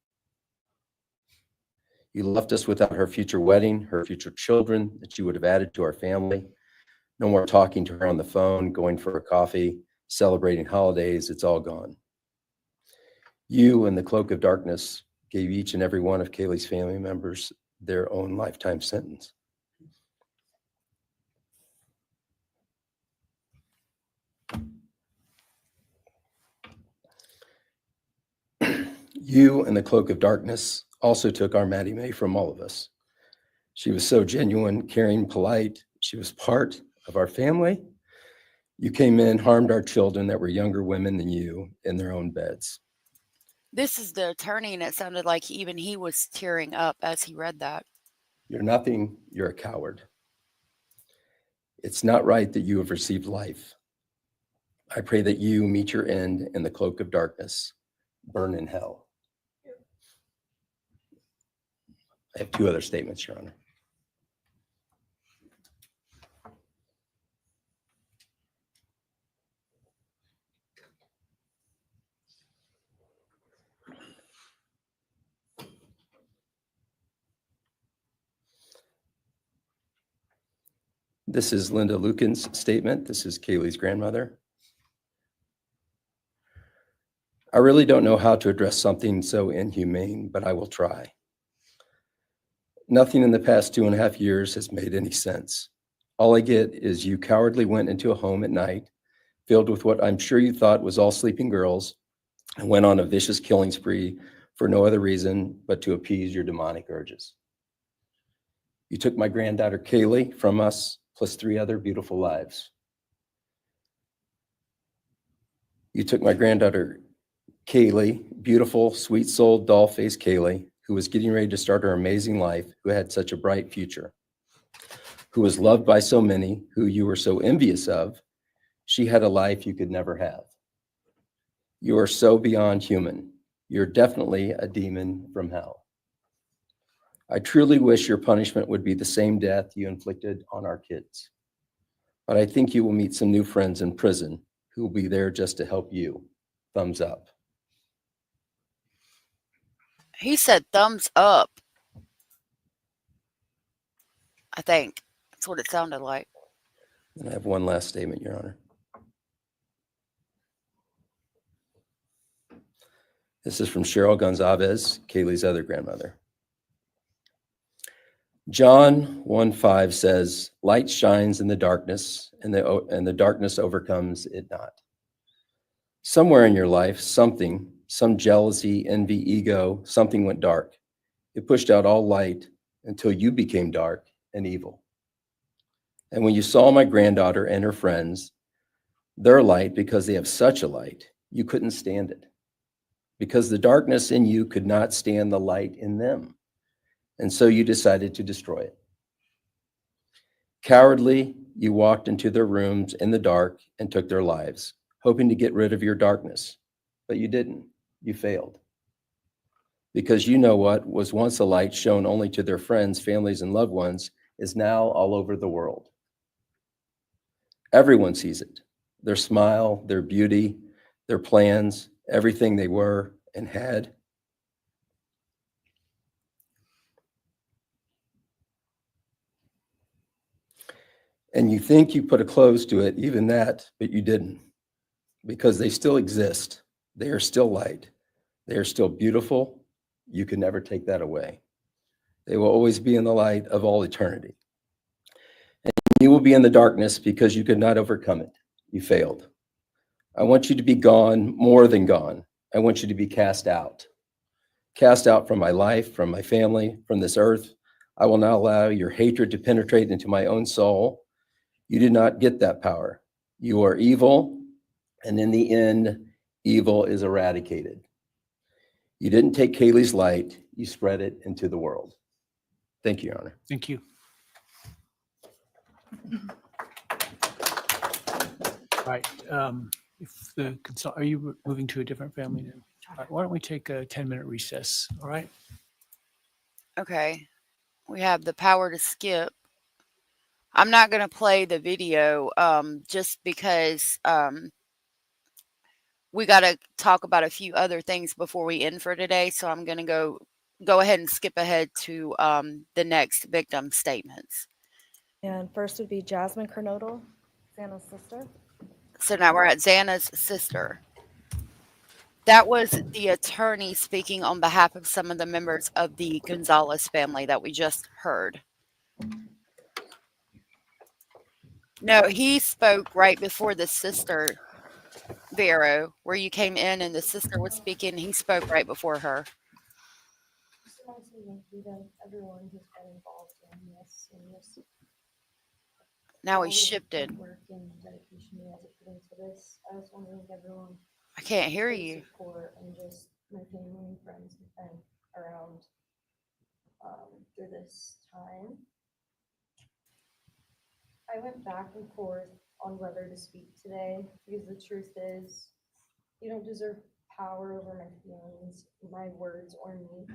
You left us without her future wedding, her future children that she would have added to our family. No more talking to her on the phone, going for a coffee, celebrating holidays. It's all gone. You in the cloak of darkness gave each and every one of Kaylee's family members their own lifetime sentence. You in the cloak of darkness also took our Maddie May from all of us. She was so genuine, caring, polite. She was part of our family. You came in, harmed our children that were younger women than you in their own beds. This is the attorney, and it sounded like even he was tearing up as he read that. You're nothing, you're a coward. It's not right that you have received life. I pray that you meet your end in the cloak of darkness, burn in hell. I have two other statements, Your Honor. This is Linda Lucan's statement. This is Kaylee's grandmother. I really don't know how to address something so inhumane, but I will try. Nothing in the past 2.5 years has made any sense. All I get is you cowardly went into a home at night, filled with what I'm sure you thought was all sleeping girls, and went on a vicious killing spree for no other reason but to appease your demonic urges. You took my granddaughter Kaylee from us, plus 3 other beautiful lives. You took my granddaughter Kaylee, beautiful, sweet-souled, doll-faced Kaylee, who was getting ready to start her amazing life, who had such a bright future, who was loved by so many, who you were so envious of. She had a life you could never have. You are so beyond human. You're definitely a demon from hell. I truly wish your punishment would be the same death you inflicted on our kids. But I think you will meet some new friends in prison who will be there just to help you. Thumbs up. He said thumbs up. I think that's what it sounded like. And I have one last statement, Your Honor. This is from Cheryl Goncavles, Kaylee's other grandmother. John 1:5 says, light shines in the darkness, and the darkness overcomes it not. Somewhere in your life, some jealousy, envy, ego, something went dark. It pushed out all light until you became dark and evil. And when you saw my granddaughter and her friends, their light, because they have such a light, you couldn't stand it. Because the darkness in you could not stand the light in them. And so you decided to destroy it. Cowardly, you walked into their rooms in the dark and took their lives, hoping to get rid of your darkness. But you didn't. You failed. Because you know what was once a light shown only to their friends, families, and loved ones is now all over the world. Everyone sees it. Their smile, their beauty, their plans, everything they were and had. And you think you put a close to it, even that, but you didn't. Because they still exist. They are still light. They are still beautiful. You can never take that away. They will always be in the light of all eternity. And you will be in the darkness because you could not overcome it. You failed. I want you to be gone, more than gone. I want you to be cast out. Cast out from my life, from my family, from this earth. I will not allow your hatred to penetrate into my own soul. You did not get that power. You are evil, and in the end, evil is eradicated. You didn't take Kaylee's light, you spread it into the world. Thank you, Your Honor. Thank you. Right. If the are you moving to a different family now? All right, why don't we take a 10-minute recess? All right. Okay. We have the power to skip. I'm not going to play the video just because we got to talk about a few other things before we end for today. So I'm going to go ahead and skip ahead to the next victim statements. And first would be Jasmine Kernodle, Xana's sister. So now we're at Xana's sister. That was the attorney speaking on behalf of some of the members of the Gonzalez family that we just heard. No, he spoke right before the sister, Vero, where you came in and the sister was speaking. He spoke right before her. Everyone who's been involved in this Now he shifted. work and dedication you guys have put into this. I just want to thank everyone. I can't hear for the you. Support and just my family and friends who've been around through this time. I went back and forth on whether to speak today because the truth is, you don't deserve power over my feelings, my words, or me.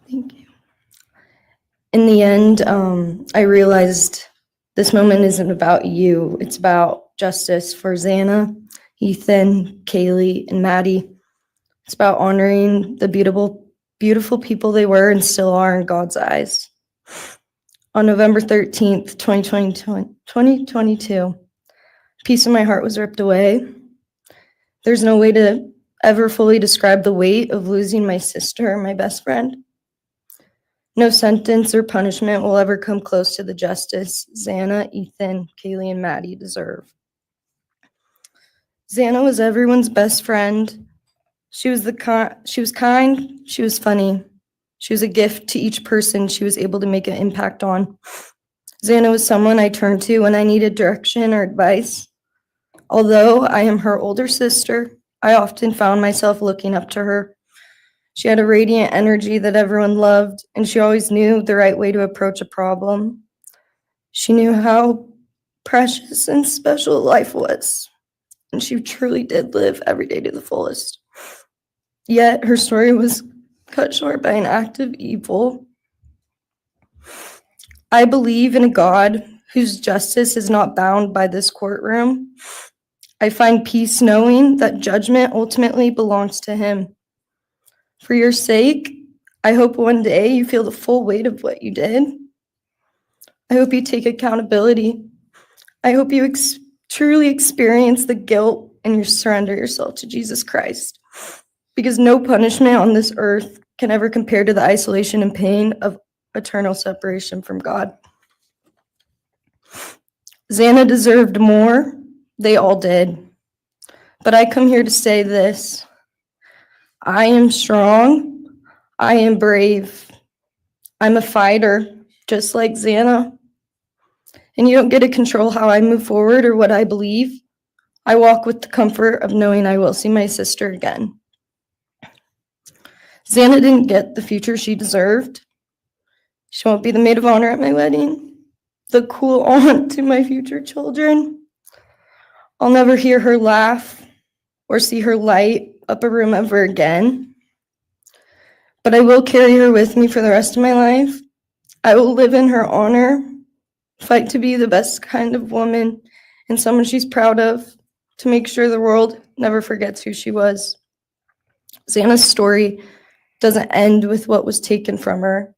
Thank you. in the end, I realized this moment isn't about you. It's about justice for Xana, Ethan, Kaylee, and Maddie. It's about honoring the beautiful people they were and still are in God's eyes. On November 13th, 2022, piece of my heart was ripped away. There's no way to ever fully describe the weight of losing my sister, my best friend. No sentence or punishment will ever come close to the justice Xana, Ethan, Kaylee, and Maddie deserve. Xana was everyone's best friend. She was kind, she was funny. She was a gift to each person she was able to make an impact on. Xana was someone I turned to when I needed direction or advice. Although I am her older sister, I often found myself looking up to her. She had a radiant energy that everyone loved, and she always knew the right way to approach a problem. She knew how precious and special life was, and she truly did live every day to the fullest. Yet her story was cut short by an act of evil. I believe in a God whose justice is not bound by this courtroom. I find peace knowing that judgment ultimately belongs to Him. For your sake, I hope one day you feel the full weight of what you did. I hope you take accountability. I hope you truly experience the guilt and you surrender yourself to Jesus Christ. Because no punishment on this earth can ever compare to the isolation and pain of eternal separation from God. Xana deserved more. They all did. But I come here to say this. I am strong. I am brave. I'm a fighter, just like Xana. And you don't get to control how I move forward or what I believe. I walk with the comfort of knowing I will see my sister again. Xana didn't get the future she deserved. She won't be the maid of honor at my wedding, the cool aunt to my future children. I'll never hear her laugh or see her light up a room ever again. But I will carry her with me for the rest of my life. I will live in her honor, fight to be the best kind of woman and someone she's proud of, to make sure the world never forgets who she was. Xana's story doesn't end with what was taken from her.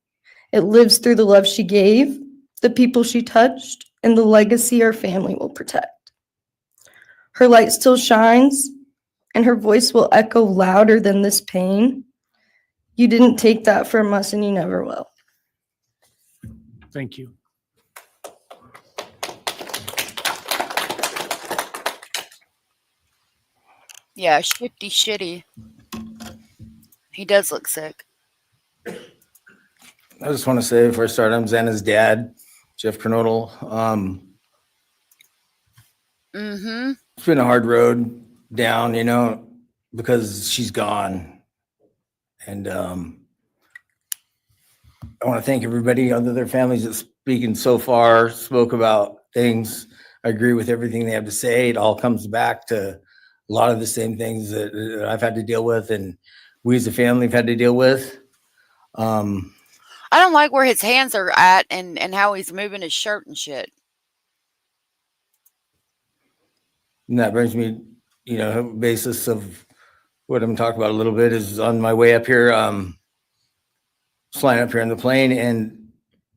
It lives through the love she gave, the people she touched, and the legacy our family will protect. Her light still shines, and her voice will echo louder than this pain. You didn't take that from us, and you never will. Thank you. Yeah, shitty. He does look sick. I just want to say before I start, I'm Xana's dad, Jeff Kernodle. It's been a hard road down, because she's gone. And I want to thank everybody, other their families that's speaking so far, spoke about things. I agree with everything they have to say. It all comes back to a lot of the same things that I've had to deal with and we as a family have had to deal with. I don't like where his hands are at and how he's moving his shirt and shit. And that brings me, basis of what I'm talking about a little bit is on my way up here, flying up here in the plane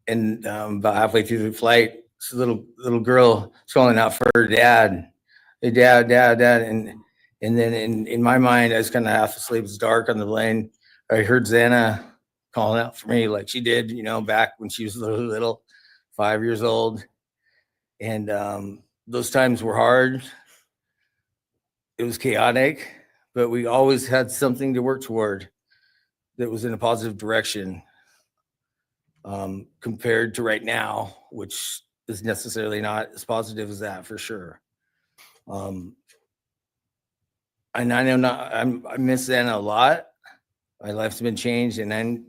and about halfway through the flight, this little girl calling out for her dad. Hey, dad. And then in my mind, I was kind of half asleep. It's dark on the plane. I heard Xana calling out for me like she did, back when she was little, 5 years old. And those times were hard. It was chaotic, but we always had something to work toward that was in a positive direction compared to right now, which is necessarily not as positive as that for sure. And I know I miss Xana a lot. My life's been changed, and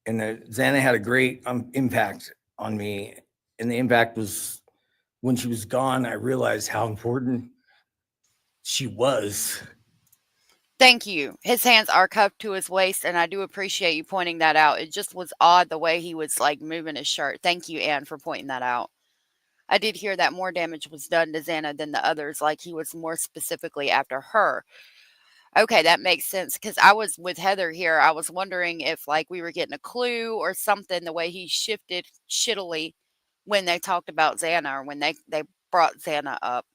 Xana had a great impact on me. And the impact was when she was gone, I realized how important she was. Thank you. His hands are cuffed to his waist, and I do appreciate you pointing that out. It just was odd the way he was like moving his shirt. Thank you, Anne, for pointing that out. I did hear that more damage was done to Xana than the others, like he was more specifically after her. Okay, that makes sense because I was with Heather here. I was wondering if like we were getting a clue or something the way he shifted shittily when they talked about Xana or when they brought Xana up.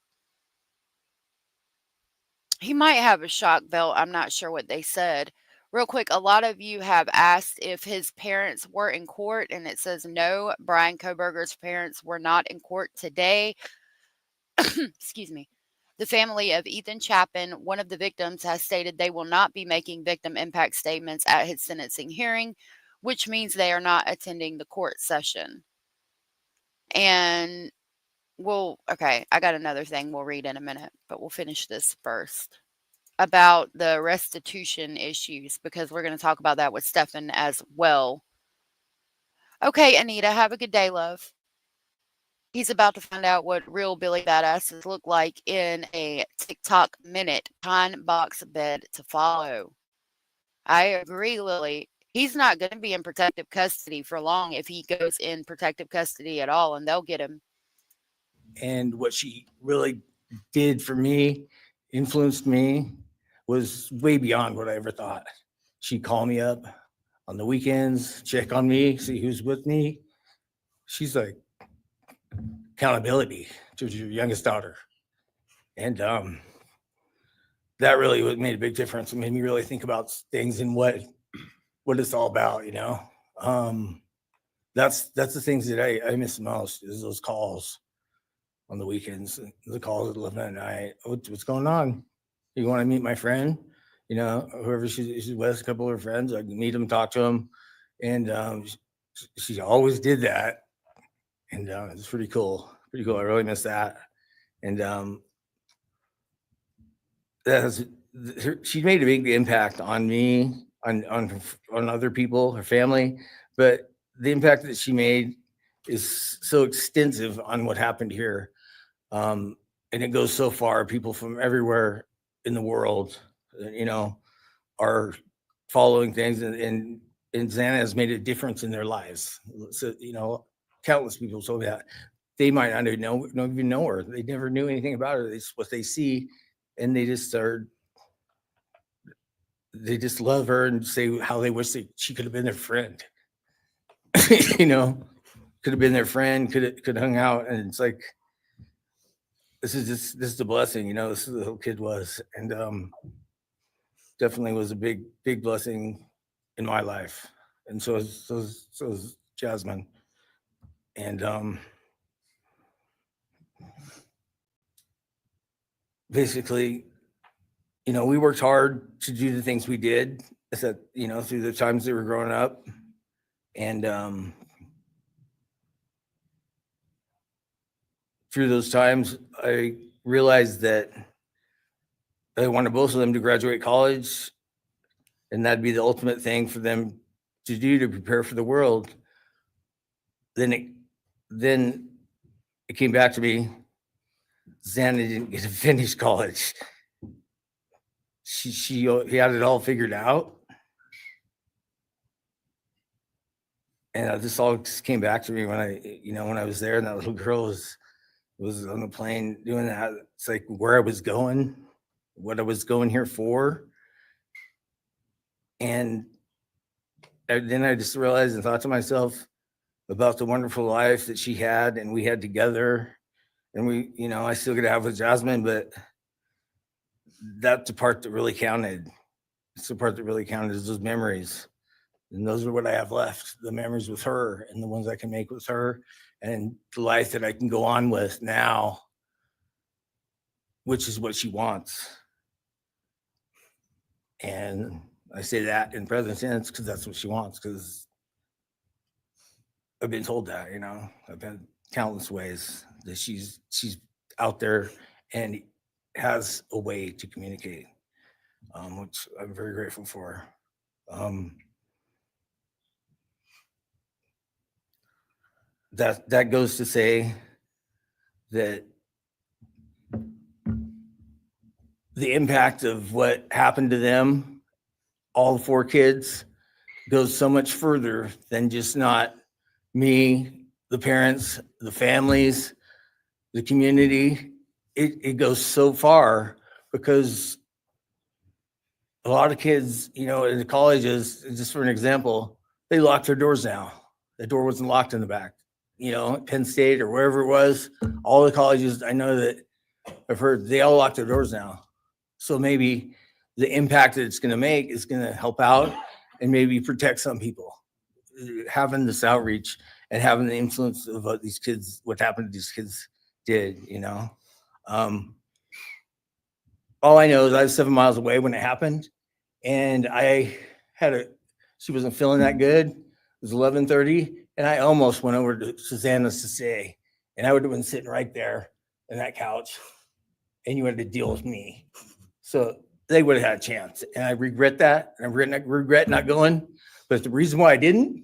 He might have a shock belt. I'm not sure what they said. Real quick, a lot of you have asked if his parents were in court, and it says no. Brian Kohberger's parents were not in court today. Excuse me. The family of Ethan Chapin, one of the victims, has stated they will not be making victim impact statements at his sentencing hearing, which means they are not attending the court session. And okay, I got another thing we'll read in a minute, but we'll finish this first about the restitution issues because we're going to talk about that with Stefan as well. Okay, Anita, have a good day, love. He's about to find out what real Billy Badasses look like in a TikTok minute. Pine box bed to follow. I agree, Lily. He's not going to be in protective custody for long if he goes in protective custody at all, and they'll get him. And what she really did for me, influenced me, was way beyond what I ever thought. She'd call me up on the weekends, check on me, see who's with me. She's like accountability to your youngest daughter. And that really made a big difference. It made me really think about things and what it's all about, you know. That's the things that I miss the most is those calls on the weekends, the calls at 11 at night. What's going on? You want to meet my friend? You know, whoever she's with, a couple of her friends, I can meet them, talk to them. And she always did that. And it's pretty cool. Pretty cool. I really miss that. And she made a big impact on me, on other people, her family. But the impact that she made is so extensive on what happened here. And it goes so far. People from everywhere in the world, you know, are following things, and Xana has made a difference in their lives. So, you know, countless people told me that they might not even know her. They never knew anything about her. It's what they see, and they just love her and say how they wish that she could have been their friend. You know, could have been their friend, could have hung out, and it's like, this is a blessing, you know. This is the whole kid was, and definitely was a big blessing in my life, and so is Jasmine. And basically, you know, we worked hard to do the things we did, that, you know, through the times they were growing up, and through those times, I realized that I wanted both of them to graduate college, and that'd be the ultimate thing for them to do to prepare for the world. Then it came back to me. Xana didn't get to finish college. He had it all figured out, and this all just came back to me when I was there, and that little girl was on the plane doing that. It's like where I was going, what I was going here for. And then I just realized and thought to myself about the wonderful life that she had and we had together. And we, you know, I still get to have with Jasmine, but that's the part that really counted. It's the part that really counted, is those memories. And those are what I have left, the memories with her and the ones I can make with her, and the life that I can go on with now, which is what she wants. And I say that in present tense because that's what she wants, because I've been told that, you know, I've had countless ways that she's out there and has a way to communicate, which I'm very grateful for. That goes to say that the impact of what happened to them, all 4 kids, goes so much further than just not me, the parents, the families, the community. It goes so far because a lot of kids, you know, in the colleges, just for an example, they lock their doors now. The door wasn't locked in the back. You know, at Penn State or wherever it was, all the colleges I know that I've heard, they all lock their doors now. So maybe the impact that it's going to make is going to help out and maybe protect some people. Having this outreach and having the influence of what these kids, what happened to these kids did, you know. All I know is I was 7 miles away when it happened, and I had she wasn't feeling that good. It was 11:30, and I almost went over to Susanna's to say, and I would have been sitting right there in that couch, and you had to deal with me. So they would have had a chance, and I regret that, and I regret not going. But the reason why I didn't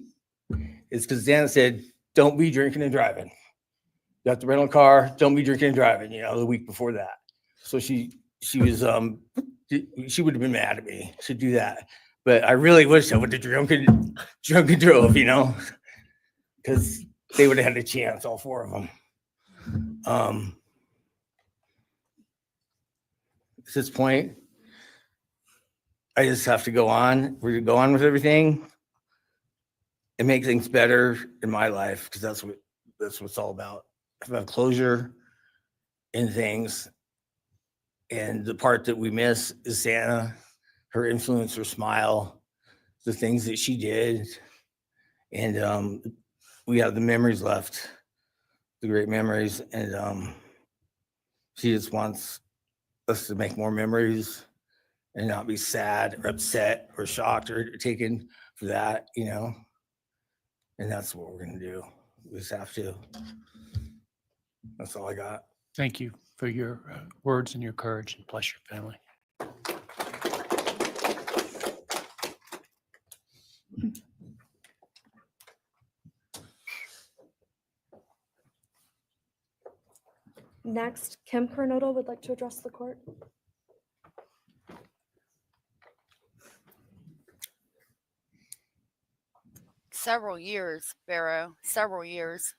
is because Susanna said, "Don't be drinking and driving. You got the rental car. Don't be drinking and driving." You know, the week before that, so she was she would have been mad at me to do that. But I really wish I would have drunk and drove, you know, because they would have had a chance, all 4 of them. At this point, I just have to go on. We're gonna go on with everything and make things better in my life, because that's what it's all about. If I have closure in things, and the part that we miss is Santa, her influence, her smile, the things that she did, and we have the memories left, the great memories, and she just wants us to make more memories and not be sad or upset or shocked or taken for that, you know. And that's what we're gonna do. We just have to. That's all I got. Thank you for your words and your courage, and bless your family. Next, Kim Kernodle would like to address the court. Several years, Barrow, several years.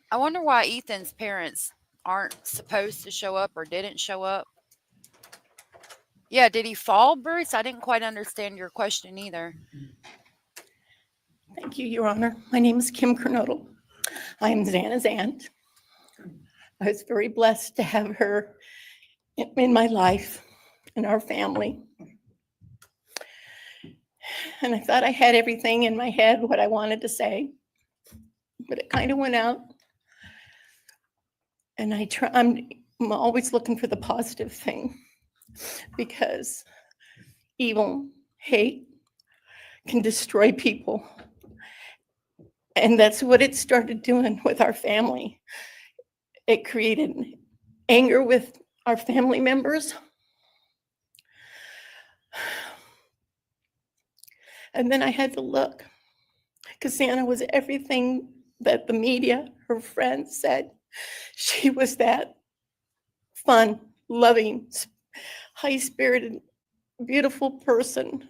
I wonder why Ethan's parents aren't supposed to show up or didn't show up. Yeah, did he fall, Bruce? I didn't quite understand your question either. Thank you, Your Honor. My name is Kim Kernodle. I am Xana's aunt. I was very blessed to have her in my life, in our family. And I thought I had everything in my head, what I wanted to say, but it kind of went out. And I'm always looking for the positive thing, because evil, hate can destroy people. And that's what it started doing with our family. It created anger with our family members. And then I had to look, because Santa was everything that the media, her friends said. She was that fun, loving, high-spirited, beautiful person.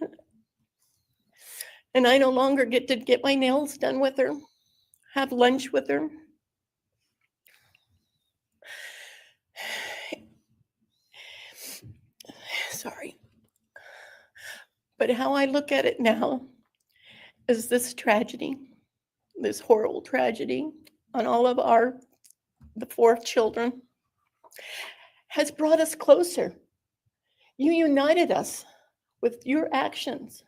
And I no longer get to get my nails done with her, have lunch with her. Sorry. But how I look at it now is this tragedy, this horrible tragedy on all of the 4 children, has brought us closer. You united us with your actions.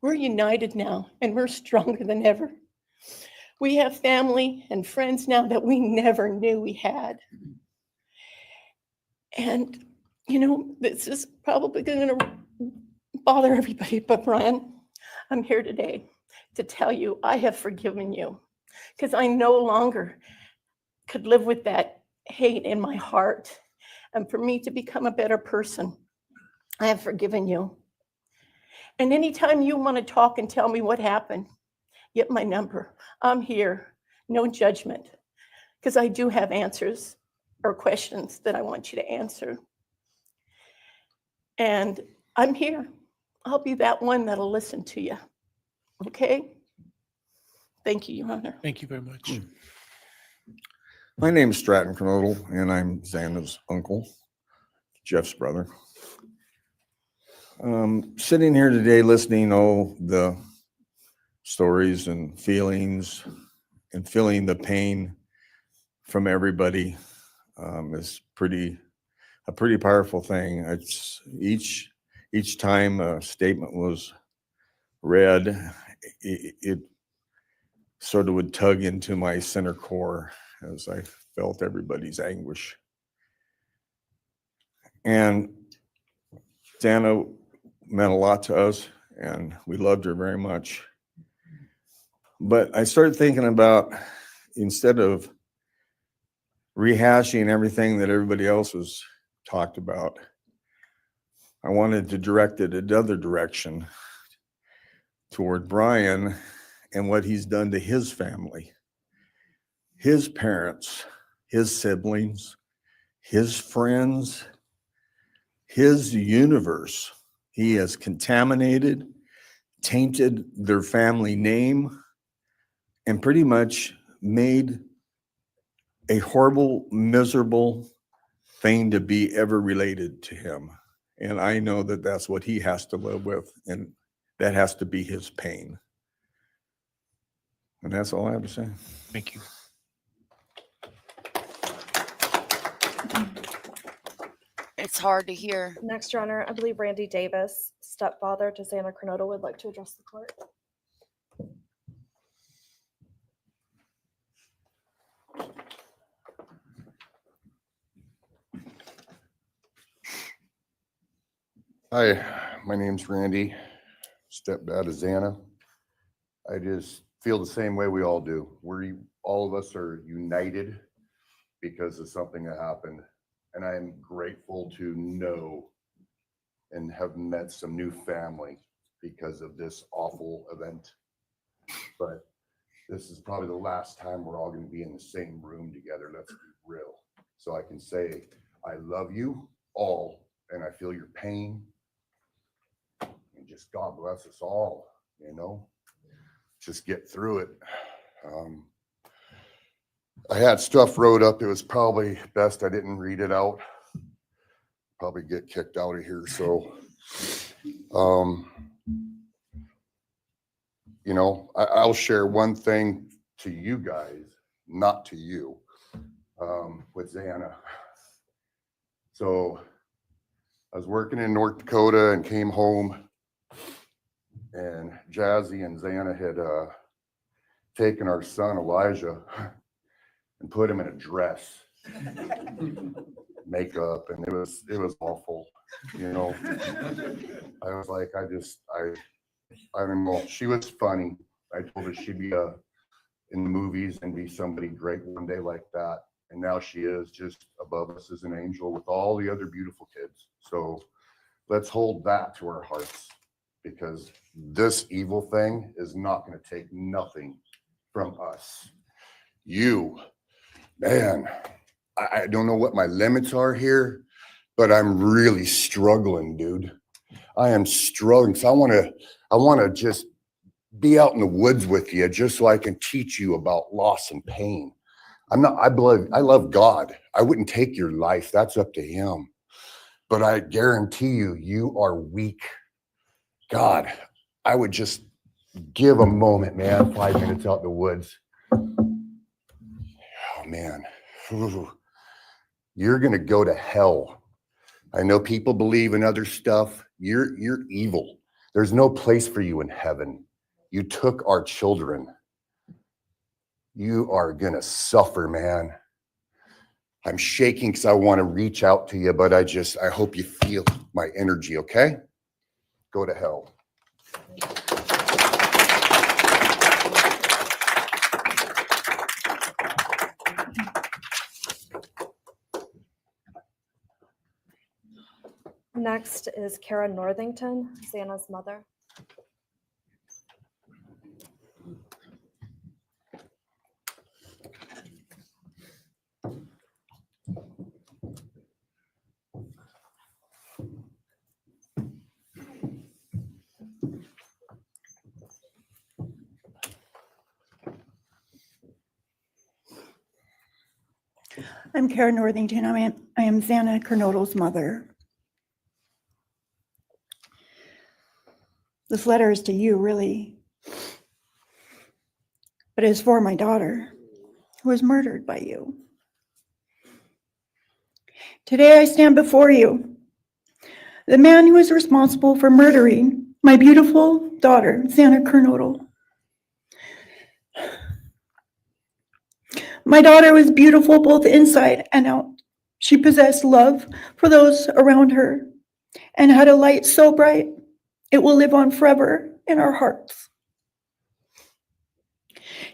We're united now, and we're stronger than ever. We have family and friends now that we never knew we had. And, you know, this is probably going to bother everybody, but Brian, I'm here today to tell you I have forgiven you, because I no longer could live with that hate in my heart. And for me to become a better person, I have forgiven you. And anytime you want to talk and tell me what happened, get my number. I'm here. No judgment. because I do have answers or questions that I want you to answer. And I'm here. I'll be that one that'll listen to you. Okay? Thank you, Your Honor. Thank you very much. My name is Stratton Kernodle, and I'm Xana's uncle, Jeff's brother. Sitting here today listening to the stories and feelings and feeling the pain from everybody is a pretty powerful thing. It's each time a statement was read, it sort of would tug into my center core as I felt everybody's anguish. And Xana meant a lot to us, and we loved her very much. But I started thinking about, instead of rehashing everything that everybody else has talked about, I wanted to direct it another direction toward Brian and what he's done to his family, his parents, his siblings, his friends, his universe. He has contaminated, tainted their family name, and pretty much made a horrible, miserable thing to be ever related to him. And I know that that's what he has to live with, and that has to be his pain. And that's all I have to say. Thank you. It's hard to hear. Next, Your Honor, I believe Randy Davis, stepfather to Jasmine Kernodle, would like to address the court. Hi, my name's Randy, stepdad of Xana. I just feel the same way we all do. All of us are united because of something that happened. And I am grateful to know and have met some new family because of this awful event. But this is probably the last time we're all going to be in the same room together. Let's be real. So I can say, I love you all, and I feel your pain. And just God bless us all, you know, just get through it. I had stuff wrote up. It was probably best I didn't read it out. Probably get kicked out of here. So, you know, I'll share one thing to you guys, not to you, with Xana. So I was working in North Dakota and came home, and Jazzy and Xana had taken our son Elijah and put him in a dress, makeup, and it was awful, you know. I was like, I don't know. She was funny. I told her she'd be in the movies and be somebody great one day like that. And now she is just above us as an angel with all the other beautiful kids. So let's hold that to our hearts, because this evil thing is not going to take nothing from us. You, man, I don't know what my limits are here, but I'm really struggling, dude. I am struggling. So I want to just be out in the woods with you, just so I can teach you about loss and pain. I love God. I wouldn't take your life. That's up to him. But I guarantee you, you are weak. God, I would just give a moment, man, 5 minutes out in the woods. Oh, man. You're going to go to hell. I know people believe in other stuff. You're evil. There's no place for you in heaven. You took our children. You are going to suffer, man. I'm shaking because I want to reach out to you, but I hope you feel my energy, okay? Go to hell. Next is Kara Northington, Xana's mother. I'm Karen Northington. I am Xana Kernodle's mother. This letter is to you, really, but it's for my daughter, who was murdered by you. Today I stand before you, the man who is responsible for murdering my beautiful daughter, Xana Kernodle. My daughter was beautiful both inside and out. She possessed love for those around her and had a light so bright it will live on forever in our hearts.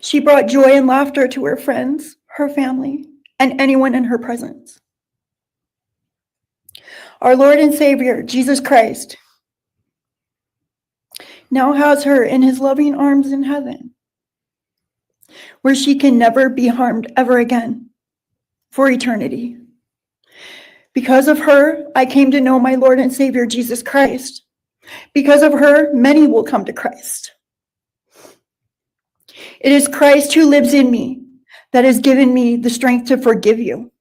She brought joy and laughter to her friends, her family, and anyone in her presence. Our Lord and Savior, Jesus Christ, now has her in his loving arms in heaven, where she can never be harmed ever again for eternity. Because of her, I came to know my Lord and Savior, Jesus Christ. Because of her, many will come to Christ. It is Christ who lives in me that has given me the strength to forgive you.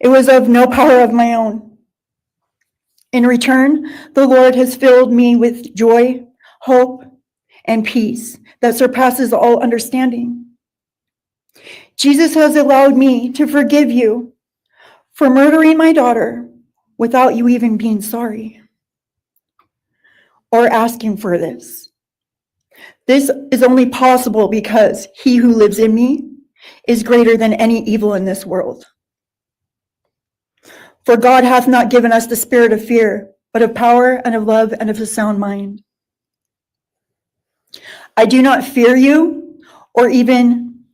It was of no power of my own. In return, the Lord has filled me with joy, hope, and peace that surpasses all understanding. Jesus has allowed me to forgive you for murdering my daughter without you even being sorry or asking for this. This is only possible because he who lives in me is greater than any evil in this world. For God hath not given us the spirit of fear, but of power and of love and of a sound mind. I do not fear you or even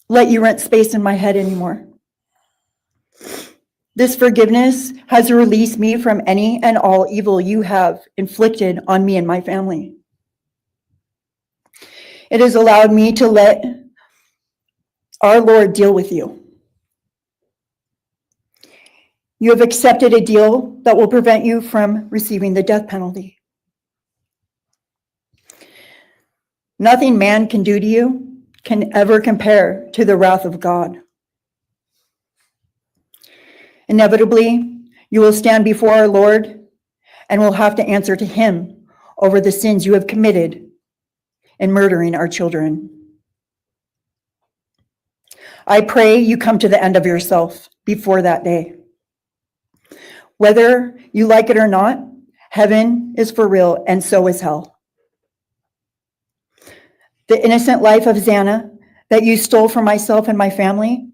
let you rent space in my head anymore. This forgiveness has released me from any and all evil you have inflicted on me and my family. It has allowed me to let our Lord deal with you. You have accepted a deal that will prevent you from receiving the death penalty. Nothing man can do to you can ever compare to the wrath of God. Inevitably, you will stand before our Lord and will have to answer to him over the sins you have committed in murdering our children. I pray you come to the end of yourself before that day. Whether you like it or not, heaven is for real and so is hell. The innocent life of Xana that you stole from myself and my family,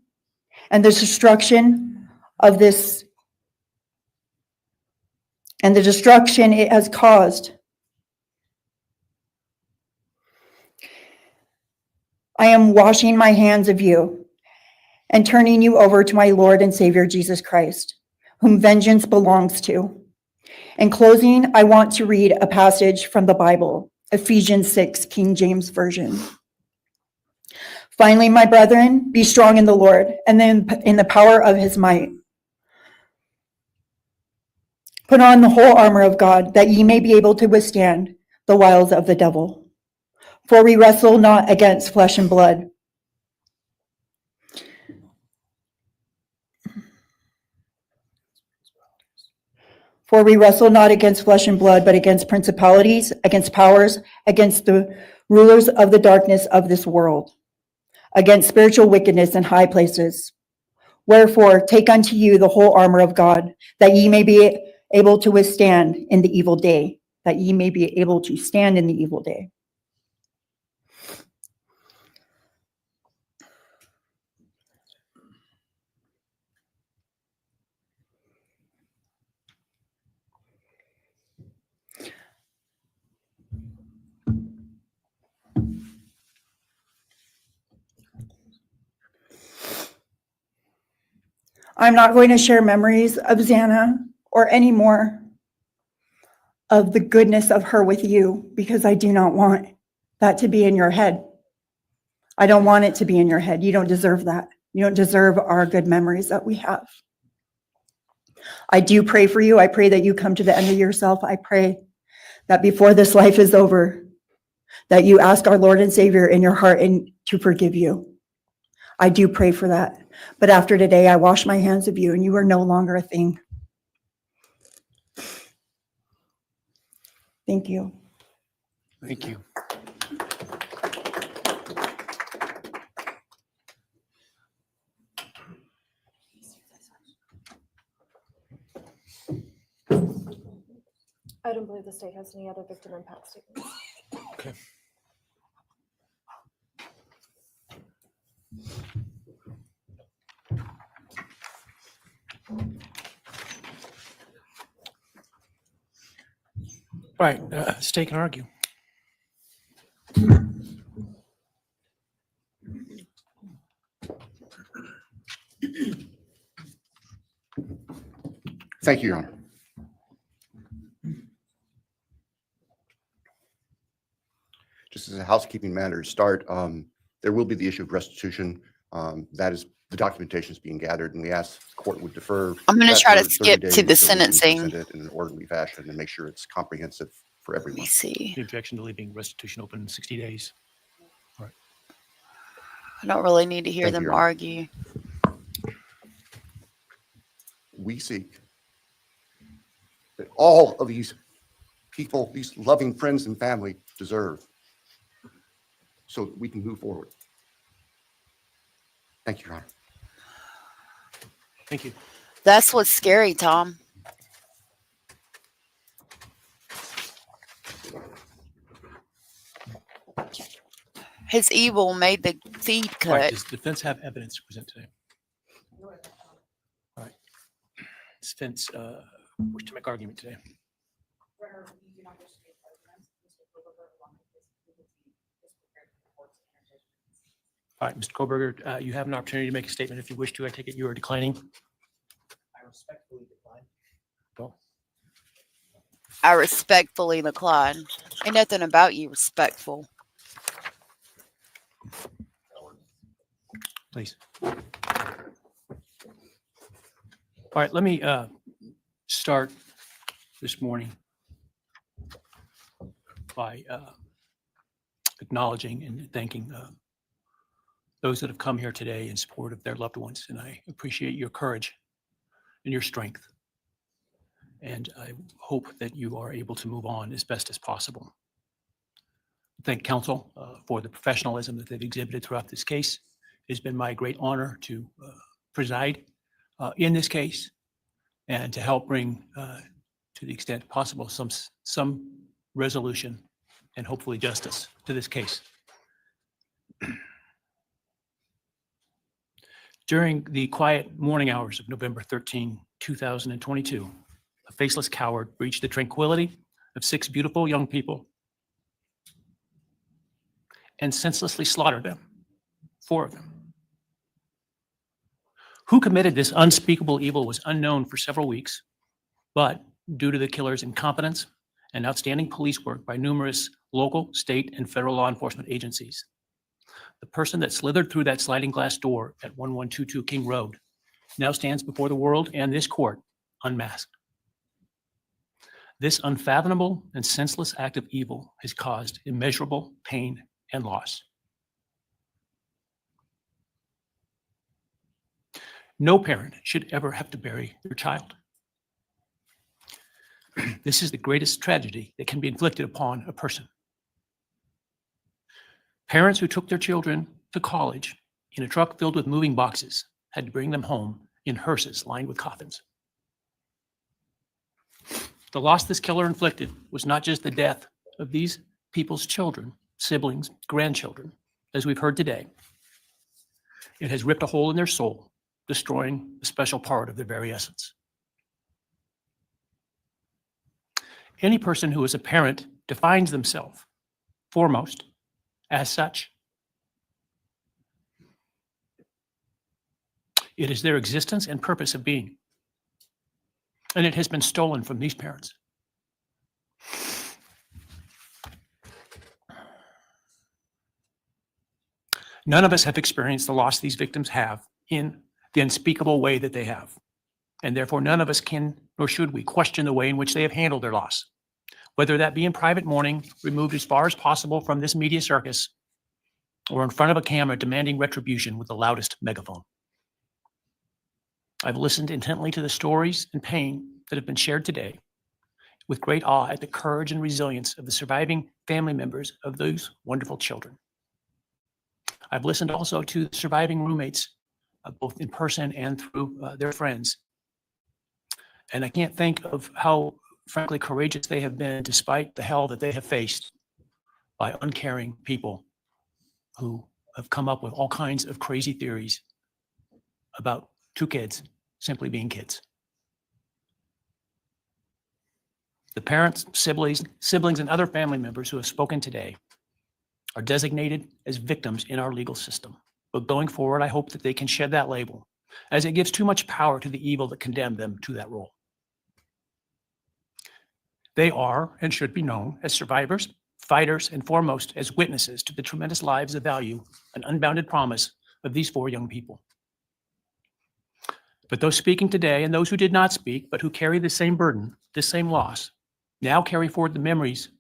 and the destruction it has caused. I am washing my hands of you and turning you over to my Lord and Savior, Jesus Christ, whom vengeance belongs to. In closing, I want to read a passage from the Bible, Ephesians 6, King James Version. Finally, my brethren, be strong in the Lord and then in the power of his might. Put on the whole armor of God, that ye may be able to withstand the wiles of the devil. For we wrestle not against flesh and blood. For we wrestle not against flesh and blood, but against principalities, against powers, against the rulers of the darkness of this world, against spiritual wickedness in high places. Wherefore, take unto you the whole armor of God, that ye may be able to withstand in the evil day, that ye may be able to stand in the evil day. I'm not going to share memories of Xana or any more of the goodness of her with you, because I do not want that to be in your head. I don't want it to be in your head. You don't deserve that. You don't deserve our good memories that we have. I do pray for you. I pray that you come to the end of yourself. I pray that before this life is over, that you ask our Lord and Savior in your heart and to forgive you. I do pray for that. But after today, I wash my hands of you and you are no longer a thing. Thank you. Thank you. I don't believe the state has any other victim impact statements. Okay. Right, stake and argue. Thank you, Your Honor. Just as a housekeeping matter to start, there will be the issue of restitution. That is, the documentation is being gathered, and we ask the court would defer. I'm going to that try to for 30 skip to days the so we can sentencing. present it in an orderly fashion and make sure it's comprehensive for everyone. Let me see. The objection to leaving restitution open in 60 days. All right. I don't really need to hear Thank you, them Your Honor. argue. We seek that all of these people, these loving friends and family deserve, so that we can move forward. Thank you, Your Honor. Thank you. That's what's scary, Tom. His evil made the feed All right, cut. does the defense have evidence to present today? All right. Does defense wish to make argument today? All right, Mr. Kohberger, you have an opportunity to make a statement if you wish to. I take it you are declining. I respectfully decline. Well, I respectfully decline. Ain't nothing about you respectful. please. All right, let me start this morning by acknowledging and thanking those that have come here today in support of their loved ones. And I appreciate your courage and your strength. And I hope that you are able to move on as best as possible. Thank counsel for the professionalism that they've exhibited throughout this case. It has been my great honor to preside in this case and to help bring, to the extent possible, some resolution and hopefully justice to this case. During the quiet morning hours of November 13, 2022, a faceless coward breached the tranquility of 6 beautiful young people and senselessly slaughtered them, 4 of them. Who committed this unspeakable evil was unknown for several weeks, but due to the killer's incompetence and outstanding police work by numerous local, state, and federal law enforcement agencies, the person that slithered through that sliding glass door at 1122 King Road now stands before the world and this court unmasked. This unfathomable and senseless act of evil has caused immeasurable pain and loss. No parent should ever have to bury their child. This is the greatest tragedy that can be inflicted upon a person. Parents who took their children to college in a truck filled with moving boxes had to bring them home in hearses lined with coffins. The loss this killer inflicted was not just the death of these people's children, siblings, grandchildren, as we've heard today. It has ripped a hole in their soul, destroying a special part of their very essence. Any person who is a parent defines themselves foremost as such. It is their existence and purpose of being. And it has been stolen from these parents. None of us have experienced the loss these victims have in the unspeakable way that they have. And therefore, none of us can, nor should we, question the way in which they have handled their loss. Whether that be in private mourning, removed as far as possible from this media circus, or in front of a camera demanding retribution with the loudest megaphone. I've listened intently to the stories and pain that have been shared today with great awe at the courage and resilience of the surviving family members of those wonderful children. I've listened also to the surviving roommates, both in person and through their friends. And I can't think of how, frankly, courageous they have been despite the hell that they have faced by uncaring people who have come up with all kinds of crazy theories about two kids simply being kids. The parents, siblings, and other family members who have spoken today are designated as victims in our legal system. But going forward, I hope that they can shed that label, as it gives too much power to the evil that condemned them to that role. They are and should be known as survivors, fighters, and foremost as witnesses to the tremendous lives of value and unbounded promise of these 4 young people. But those speaking today and those who did not speak, but who carry the same burden, this same loss, now carry forward the memories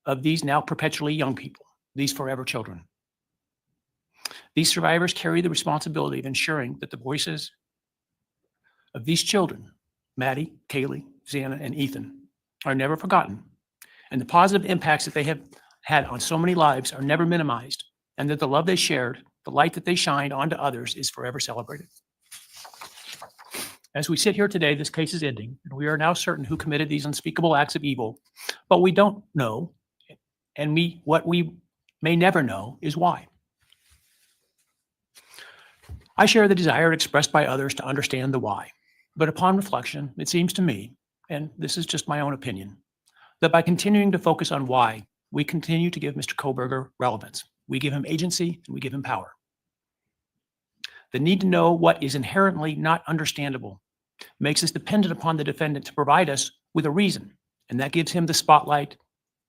of these now perpetually young people, these forever children. These survivors carry the responsibility of ensuring that the voices of these children, Maddie, Kaylee, Xana, and Ethan, are never forgotten, and the positive impacts that they have had on so many lives are never minimized, and that the love they shared, the light that they shined onto others is forever celebrated. As we sit here today, this case is ending, and we are now certain who committed these unspeakable acts of evil, but we don't know, and what we may never know is why. I share the desire expressed by others to understand the why, but upon reflection, it seems to me, and this is just my own opinion, that by continuing to focus on why, we continue to give Mr. Kohberger relevance. We give him agency and we give him power. The need to know what is inherently not understandable makes us dependent upon the defendant to provide us with a reason, and that gives him the spotlight,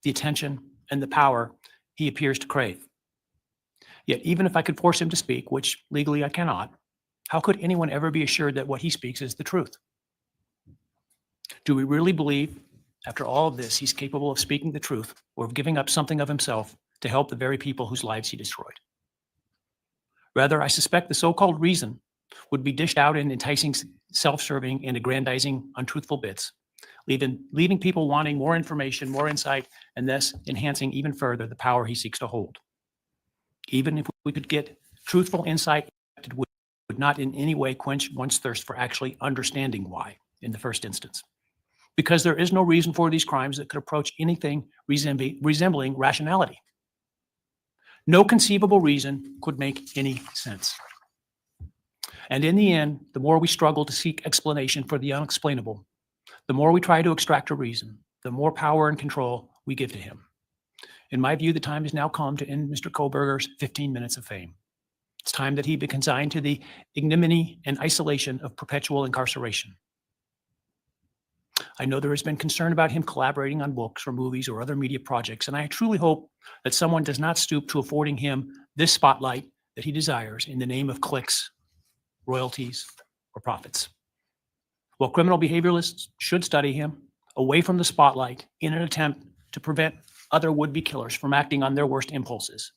the attention, and the power he appears to crave. Yet even if I could force him to speak, which legally I cannot, how could anyone ever be assured that what he speaks is the truth? Do we really believe, after all of this, he's capable of speaking the truth or of giving up something of himself to help the very people whose lives he destroyed? Rather, I suspect the so-called reason would be dished out in enticing, self-serving, and aggrandizing untruthful bits, leaving people wanting more information, more insight, and thus enhancing even further the power he seeks to hold. Even if we could get truthful insight, it would not in any way quench one's thirst for actually understanding why in the first instance. Because there is no reason for these crimes that could approach anything resembling rationality. No conceivable reason could make any sense. And in the end, the more we struggle to seek explanation for the unexplainable, the more we try to extract a reason, the more power and control we give to him. In my view, the time has now come to end Mr. Kohberger's 15 minutes of fame. It's time that he be consigned to the ignominy and isolation of perpetual incarceration. I know there has been concern about him collaborating on books or movies or other media projects, and I truly hope that someone does not stoop to affording him this spotlight that he desires in the name of clicks, royalties, or profits. While criminal behavioralists should study him away from the spotlight in an attempt to prevent other would-be killers from acting on their worst impulses,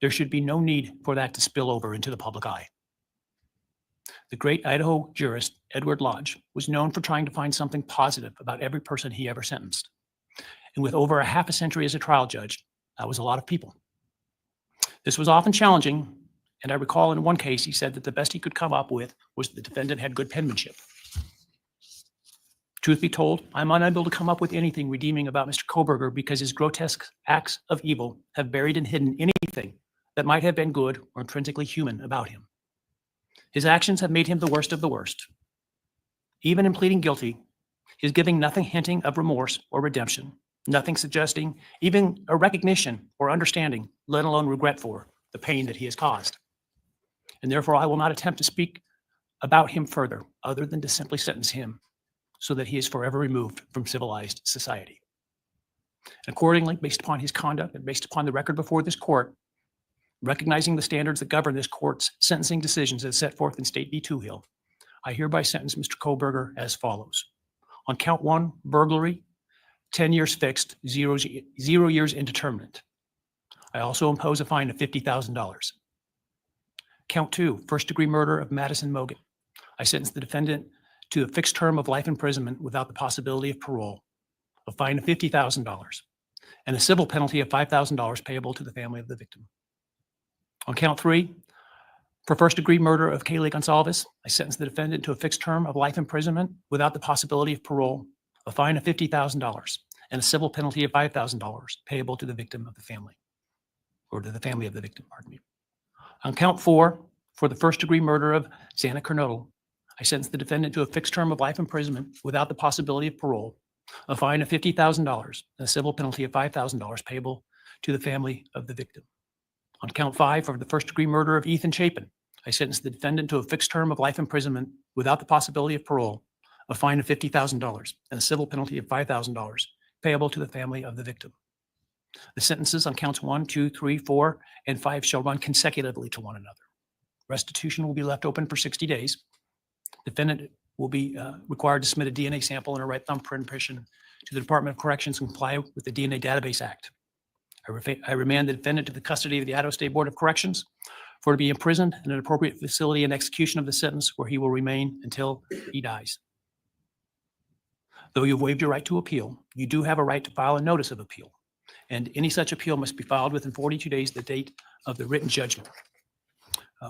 there should be no need for that to spill over into the public eye. The great Idaho jurist Edward Lodge was known for trying to find something positive about every person he ever sentenced. And with over a half a century as a trial judge, that was a lot of people. This was often challenging, and I recall in one case he said that the best he could come up with was the defendant had good penmanship. Truth be told, I'm unable to come up with anything redeeming about Mr. Kohberger because his grotesque acts of evil have buried and hidden anything that might have been good or intrinsically human about him. His actions have made him the worst of the worst. Even in pleading guilty, he is giving nothing hinting of remorse or redemption, nothing suggesting even a recognition or understanding, let alone regret for the pain that he has caused. And therefore, I will not attempt to speak about him further, other than to simply sentence him so that he is forever removed from civilized society. And accordingly, based upon his conduct and based upon the record before this court, recognizing the standards that govern this court's sentencing decisions as set forth in State v. Toohill, I hereby sentence Mr. Kohberger as follows. On count 1, burglary, 10 years fixed, 0 years indeterminate. I also impose a fine of $50,000. Count 2, first-degree murder of Madison Mogen. I sentence the defendant to a fixed term of life imprisonment without the possibility of parole, a fine of $50,000, and a civil penalty of $5,000 payable to the family of the victim. On count 3, for first-degree murder of Kaylee Goncalves, I sentence the defendant to a fixed term of life imprisonment without the possibility of parole, a fine of $50,000, and a civil penalty of $5,000 payable to the victim of the family, or to the family of the victim, pardon me. On count 4, for the first-degree murder of Jasmine Kernodle, I sentence the defendant to a fixed term of life imprisonment without the possibility of parole, a fine of $50,000, and a civil penalty of $5,000 payable to the family of the victim. On count 5, for the first-degree murder of Ethan Chapin, I sentence the defendant to a fixed term of life imprisonment without the possibility of parole, a fine of $50,000, and a civil penalty of $5,000 payable to the family of the victim. The sentences on counts 1, 2, 3, 4, and 5 shall run consecutively to one another. Restitution will be left open for 60 days. Defendant will be required to submit a DNA sample and a right thumbprint impression to the Department of Corrections and comply with the DNA Database Act. I remand the defendant to the custody of the Idaho State Board of Corrections for to be imprisoned in an appropriate facility and execution of the sentence where he will remain until he dies. Though you've waived your right to appeal, you do have a right to file a notice of appeal, and any such appeal must be filed within 42 days of the date of the written judgment,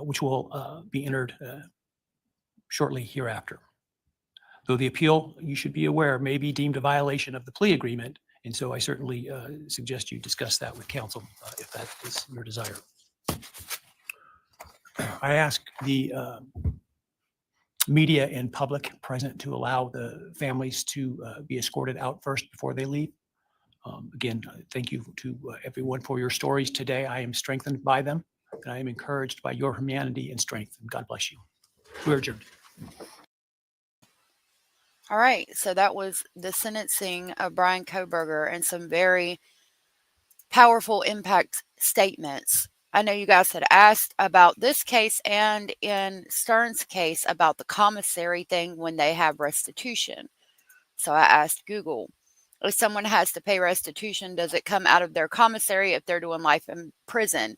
which will be entered shortly hereafter. Though the appeal, you should be aware, may be deemed a violation of the plea agreement, and so I certainly suggest you discuss that with counsel if that is your desire. I ask the media and public present to allow the families to be escorted out first before they leave. Again, thank you to everyone for your stories today. I am strengthened by them, and I am encouraged by your humanity and strength. And God bless you. We're adjourned. All right, so that was the sentencing of Brian Kohberger and some very powerful impact statements. I know you guys had asked about this case and in Stern's case about the commissary thing when they have restitution. So I asked Google, if someone has to pay restitution, does it come out of their commissary if they're doing life in prison?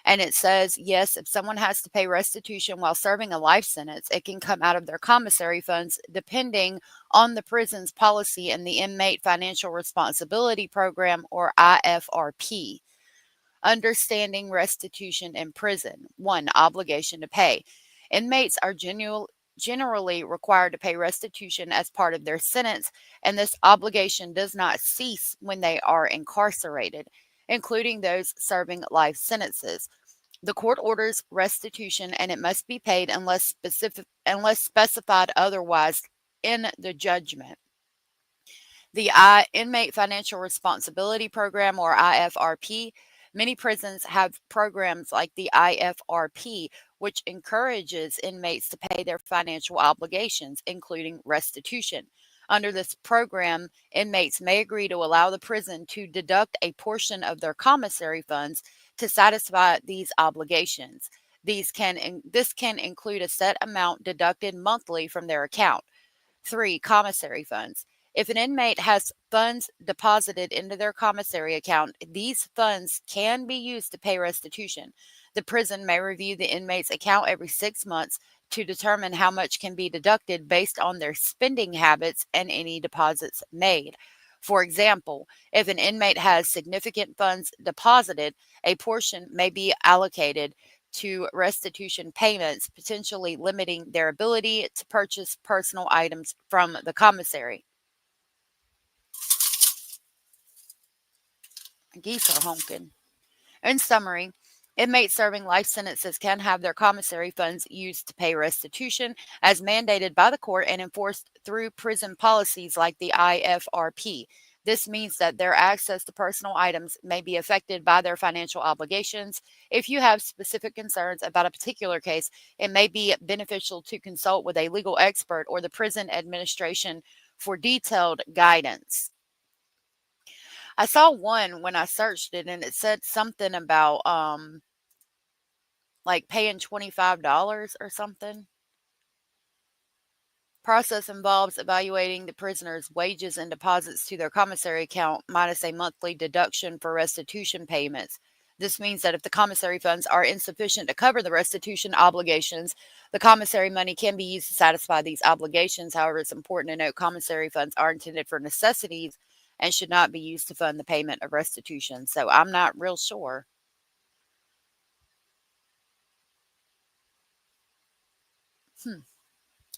And it says, yes, if someone has to pay restitution while serving a life sentence, it can come out of their commissary funds, depending on the prison's policy and the Inmate Financial Responsibility Program, or IFRP. Understanding restitution in prison. 1, obligation to pay. Inmates are generally required to pay restitution as part of their sentence, and this obligation does not cease when they are incarcerated, including those serving life sentences. The court orders restitution, and it must be paid unless specified otherwise in the judgment. The Inmate Financial Responsibility Program, or IFRP. Many prisons have programs like the IFRP, which encourages inmates to pay their financial obligations, including restitution. Under this program, inmates may agree to allow the prison to deduct a portion of their commissary funds to satisfy these obligations. This can include a set amount deducted monthly from their account. 3, commissary funds. If an inmate has funds deposited into their commissary account, these funds can be used to pay restitution. The prison may review the inmate's account every 6 months to determine how much can be deducted based on their spending habits and any deposits made. For example, if an inmate has significant funds deposited, a portion may be allocated to restitution payments, potentially limiting their ability to purchase personal items from the commissary. Geese are honking. In summary, inmates serving life sentences can have their commissary funds used to pay restitution as mandated by the court and enforced through prison policies like the IFRP. This means that their access to personal items may be affected by their financial obligations. If you have specific concerns about a particular case, it may be beneficial to consult with a legal expert or the prison administration for detailed guidance. I saw one when I searched it, and it said something about like paying $25 or something. Process involves evaluating the prisoner's wages and deposits to their commissary account minus a monthly deduction for restitution payments. This means that if the commissary funds are insufficient to cover the restitution obligations, the commissary money can be used to satisfy these obligations. However, it's important to note commissary funds are intended for necessities and should not be used to fund the payment of restitution. So I'm not real sure.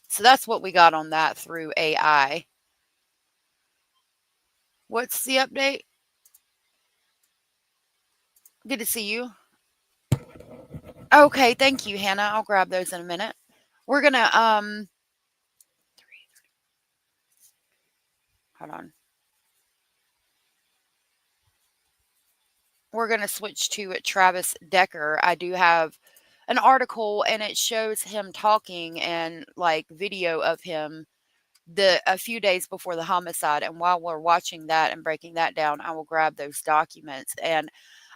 So that's what we got on that through AI. What's the update? Good to see you. Okay, thank you, Hannah. I'll grab those in a minute. We're gonna hold on. We're gonna switch to Travis Decker. I do have an article and it shows him talking and like video of him a few days before the homicide. And while we're watching that and breaking that down, I will grab those documents. And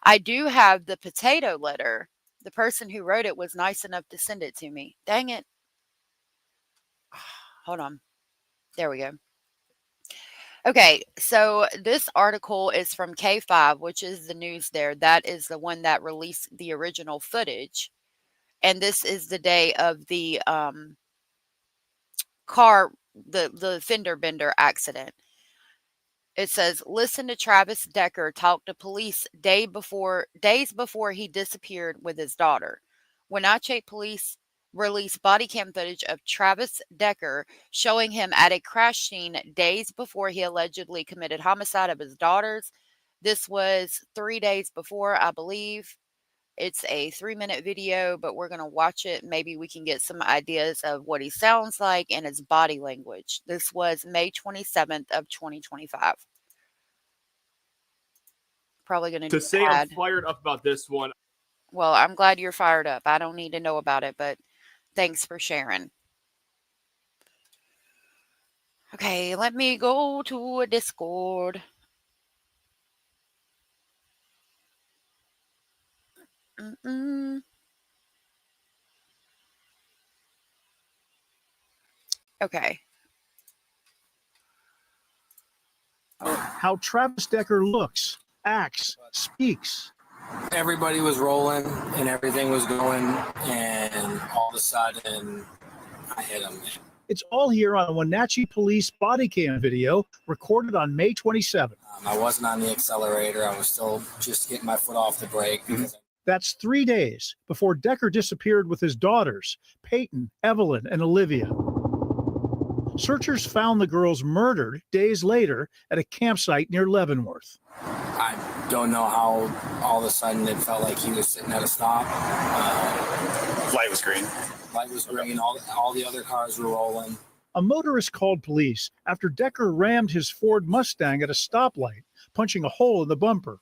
I do have the potato letter. The person who wrote it was nice enough to send it to me. Dang it. Hold on. There we go. Okay, so this article is from K5, which is the news there. That is the one that released the original footage. And this is the day of the the fender bender accident. It says, listen to Travis Decker talk to police days before he disappeared with his daughter. Wenatchee police released body cam footage of Travis Decker showing him at a crash scene days before he allegedly committed homicide of his daughters. This was 3 days before, I believe. It's a 3-minute video, but we're going to watch it. Maybe we can get some ideas of what he sounds like and his body language. This was May 27th of 2025. Probably going To say I'm fired up about this one. Well, I'm glad you're fired up. I don't need to know about it, but thanks for sharing. Okay, let me go to a Discord. Okay. How Travis Decker looks, acts, speaks. Everybody was rolling and everything was going, and all of a sudden I hit him. It's all here on a Wenatchee police body cam video recorded on May 27th. I wasn't on the accelerator. I was still just getting my foot off the brake. That's 3 days before Decker disappeared with his daughters, Peyton, Evelyn, and Olivia. Searchers found the girls murdered days later at a campsite near Leavenworth. I don't know how all of a sudden it felt like he was sitting at a stop. Light was green. Light was green. All the other cars were rolling. A motorist called police after Decker rammed his Ford Mustang at a stoplight, punching a hole in the bumper.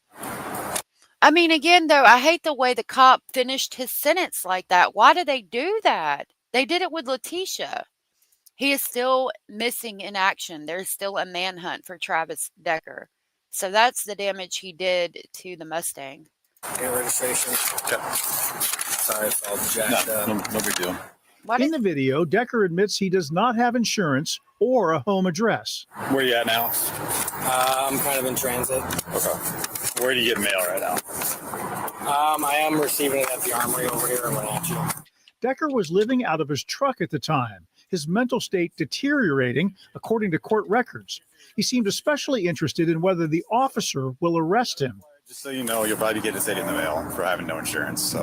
I mean, again, though, I hate the way the cop finished his sentence like that. Why did they do that? They did it with Letitia. He is still missing in action. There's still a manhunt for Travis Decker. So that's the damage he did to the Mustang. Your registration. Sorry, it's all jacked up. No big deal. In the video, Decker admits he does not have insurance or a home address. Where you at now? I'm kind of in transit. Okay. Where do you get mail right now? I am receiving it at the Armory over here in Wenatchee. Decker was living out of his truck at the time, his mental state deteriorating according to court records. He seemed especially interested in whether the officer will arrest him. Just so you know, you'll probably get a ticket in the mail for having no insurance. So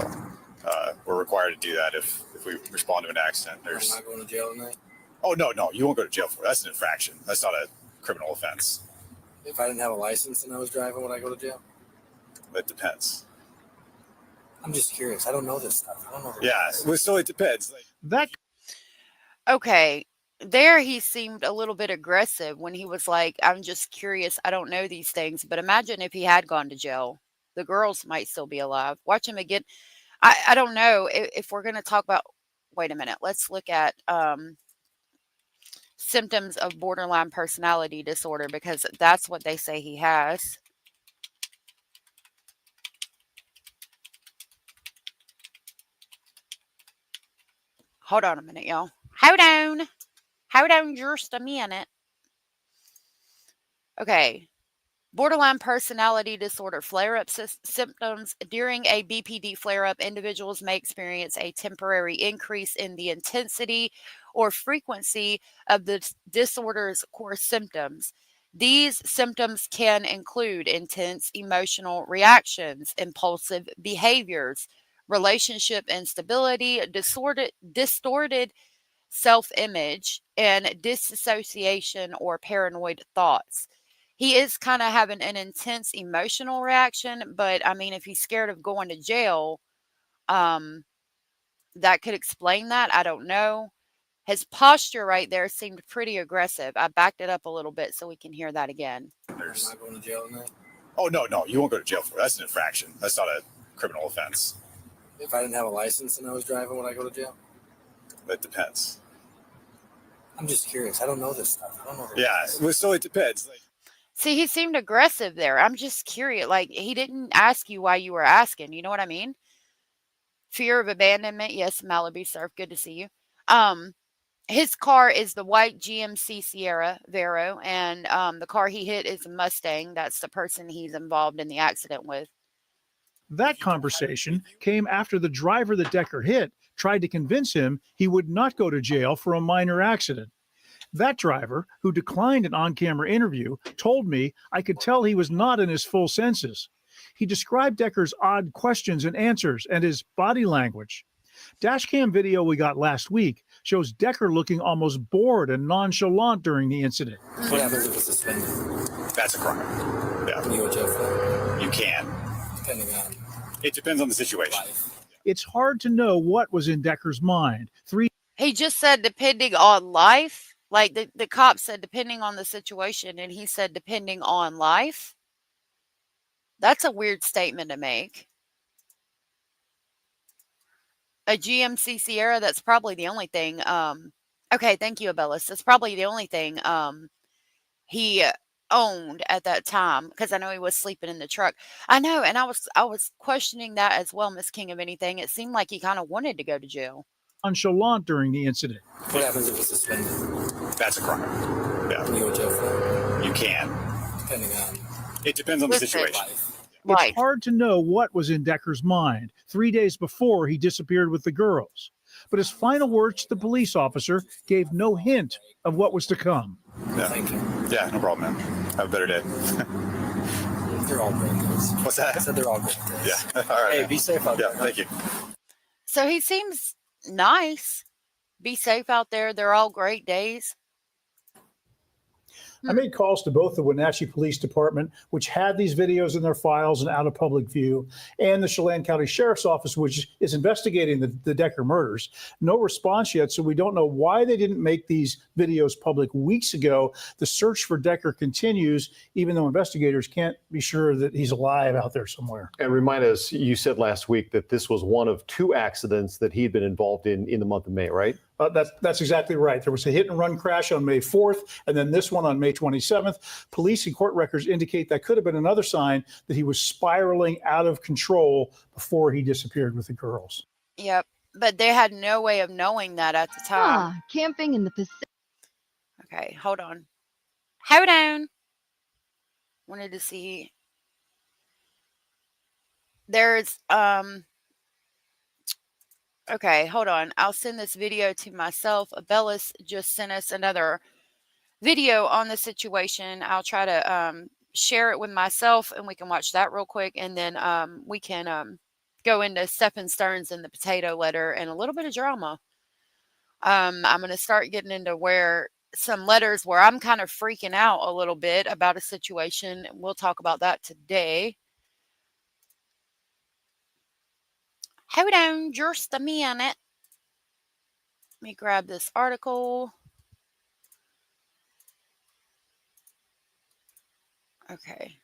we're required to do that if we respond to an accident. Am I going to jail tonight? Oh, no, you won't go to jail for it. That's an infraction. That's not a criminal offense. If I didn't have a license and I was driving, would I go to jail? It depends. I'm just curious. I don't know this stuff. I don't know. Yeah, well, so it depends. Okay. There he seemed a little bit aggressive when he was like, I'm just curious. I don't know these things. But imagine if he had gone to jail. The girls might still be alive. Watch him again. I don't know if we're going to talk about. Wait a minute. Let's look at symptoms of borderline personality disorder, because that's what they say he has. Hold on a minute, y'all. Hold on just a minute. Okay. Borderline personality disorder flare-up symptoms. During a BPD flare-up, individuals may experience a temporary increase in the intensity or frequency of the disorder's core symptoms. These symptoms can include intense emotional reactions, impulsive behaviors, relationship instability, distorted self-image, and disassociation or paranoid thoughts. He is kind of having an intense emotional reaction, but I mean, if he's scared of going to jail, um, that could explain that. I don't know. His posture right there seemed pretty aggressive. I backed it up a little bit so we can hear that again. Am I going to jail tonight? Oh, no, you won't go to jail for it. That's an infraction. That's not a criminal offense. If I didn't have a license and I was driving, would I go to jail? That depends. I'm just curious. I don't know this stuff. I don't know. Yeah, well, so it depends. Like, See, he seemed aggressive there. I'm just curious. Like, he didn't ask you why you were asking. You know what I mean? Fear of abandonment. Yes, Malibu Surf. Good to see you. His car is the white GMC Sierra Vero, and the car he hit is a Mustang. That's the person he's involved in the accident with. That conversation came after the driver that Decker hit tried to convince him he would not go to jail for a minor accident. That driver, who declined an on-camera interview, told me I could tell he was not in his full senses. He described Decker's odd questions and answers and his body language. Dashcam video we got last week shows Decker looking almost bored and nonchalant during the incident. What happens if it's suspended? that's a crime. Yeah. Can you go to jail for that? You can. Depending on. It depends on the situation. It's hard to know what was in Decker's mind. He just said depending on life. Like the cop said depending on the situation, and he said depending on life. That's a weird statement to make. A GMC Sierra, that's probably the only thing. Okay, thank you, Abellis. That's probably the only thing he owned at that time, because I know he was sleeping in the truck. I know, and I was questioning that as well, Miss King of Anything. It seemed like he kind of wanted to go to jail. Nonchalant during the incident. What happens if it's suspended? That's a crime. Yeah. Can you go to jail for that? You can. Depending on. It depends on the situation. It's hard to know what was in Decker's mind 3 days before he disappeared with the girls. But his final words to the police officer gave no hint of what was to come. Yeah. Thank you. Yeah, no problem, man. Have a better day. They're all great days. What's that? I said they're all great days. Yeah. All right. Hey, be safe out there. Yeah, thank you. So he seems nice. Be safe out there. They're all great days. I made calls to both the Wenatchee Police Department, which had these videos in their files and out of public view, and the Chelan County Sheriff's Office, which is investigating the Decker murders. No response yet, so we don't know why they didn't make these videos public weeks ago. The search for Decker continues, even though investigators can't be sure that he's alive out there somewhere. And remind us, you said last week that this was one of two accidents that he'd been involved in the month of May, right? That's exactly right. There was a hit and run crash on May 4th, and then this one on May 27th. Police and court records indicate that could have been another sign that he was spiraling out of control before he disappeared with the girls. Yep. But they had no way of knowing that at the time. Camping in the Pacific. Okay, hold on. Hold on. Wanted to see. There's okay, hold on. I'll send this video to myself. Abellis just sent us another video on the situation. I'll try to share it with myself, and we can watch that real quick, and then we can go into Stephen Stearns and the potato letter and a little bit of drama. I'm going to start getting into where some letters where I'm kind of freaking out a little bit about a situation. We'll talk about that today. Hold on just a minute. Let me grab this article. Okay.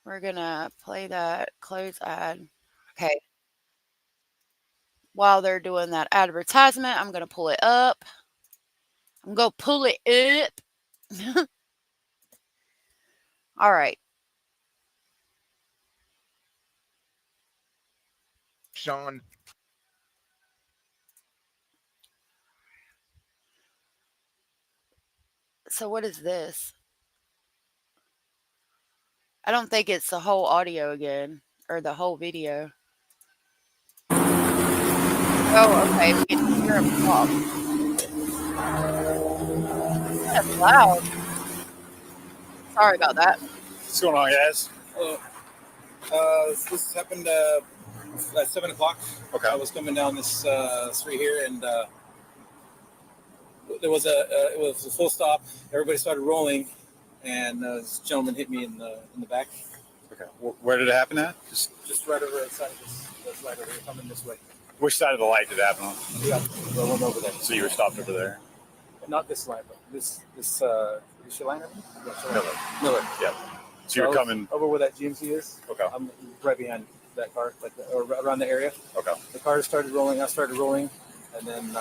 We're going to play that close ad. Okay. While they're doing that advertisement, I'm going to pull it up. I'm going to pull it up. All right. Sean. So what is this? I don't think it's the whole audio again or the whole video. Oh, okay. We can hear him talk. That's loud. Sorry about that. What's going on, guys? This happened at 7 o'clock. Okay. I was coming down this street here, and it was a full stop. Everybody started rolling, and this gentleman hit me in the back. Okay. Where did it happen at? Just right over the side of this light over here, coming this way. Which side of the light did it happen on? Yeah, the one over there. So you were stopped over there? Not this line, but this is your line? Miller. Yeah. So you're coming over where that GMC is. Okay. I'm right behind that car, or around the area. Okay. The car started rolling. I started rolling, and then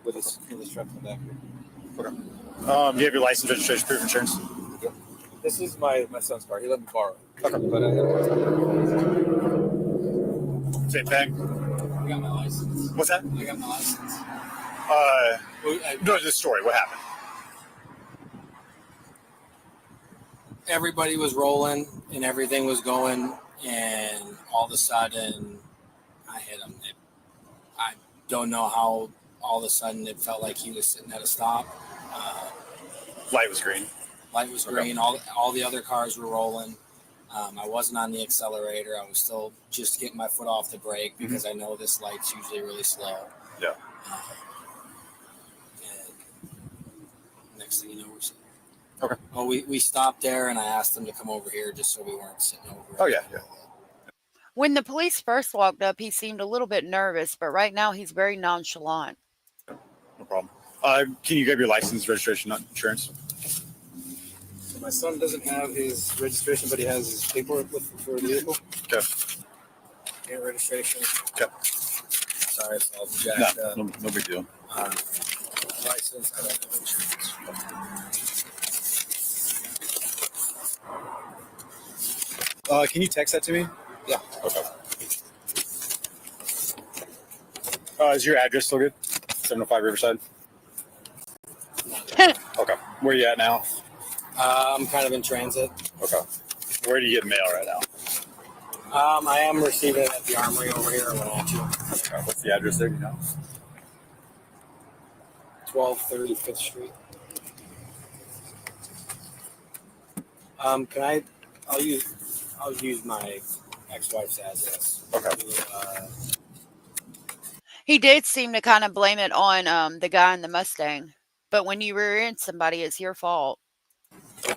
with his truck in the back here. Okay. Do you have your license, registration, proof of insurance? Yeah. This is my son's car. He let me borrow it. Okay. But Same thing. I got my license. What's that? I got my license. No, the story. What happened? Everybody was rolling and everything was going, and all of a sudden I hit him. I don't know how all of a sudden it felt like he was sitting at a stop. Light was green. Light was green. All the other cars were rolling. I wasn't on the accelerator. I was still just getting my foot off the brake because I know this light's usually really slow. Yeah. And next thing you know, we're sitting. Okay. Well, we stopped there, and I asked them to come over here just so we weren't sitting over. Oh, yeah. When the police first walked up, he seemed a little bit nervous, but right now he's very nonchalant. No problem. Can you give your license, registration, not insurance? So my son doesn't have his registration, but he has his paperwork for the vehicle. Okay. And registration. Okay. Sorry, it's all jacked up. No big deal. License, I don't have insurance. Can you text that to me? Yeah. Okay. Is your address still good? 705 Riverside? Okay. Where are you at now? I'm kind of in transit. Okay. Where do you get mail right now? I am receiving it at the Armory over here in Wenatchee. Okay. What's the address there, do you know? 1230 5th Street. I'll use my ex-wife's address. Okay. He did seem to kind of blame it on the guy in the Mustang. But when you rear end somebody, it's your fault. All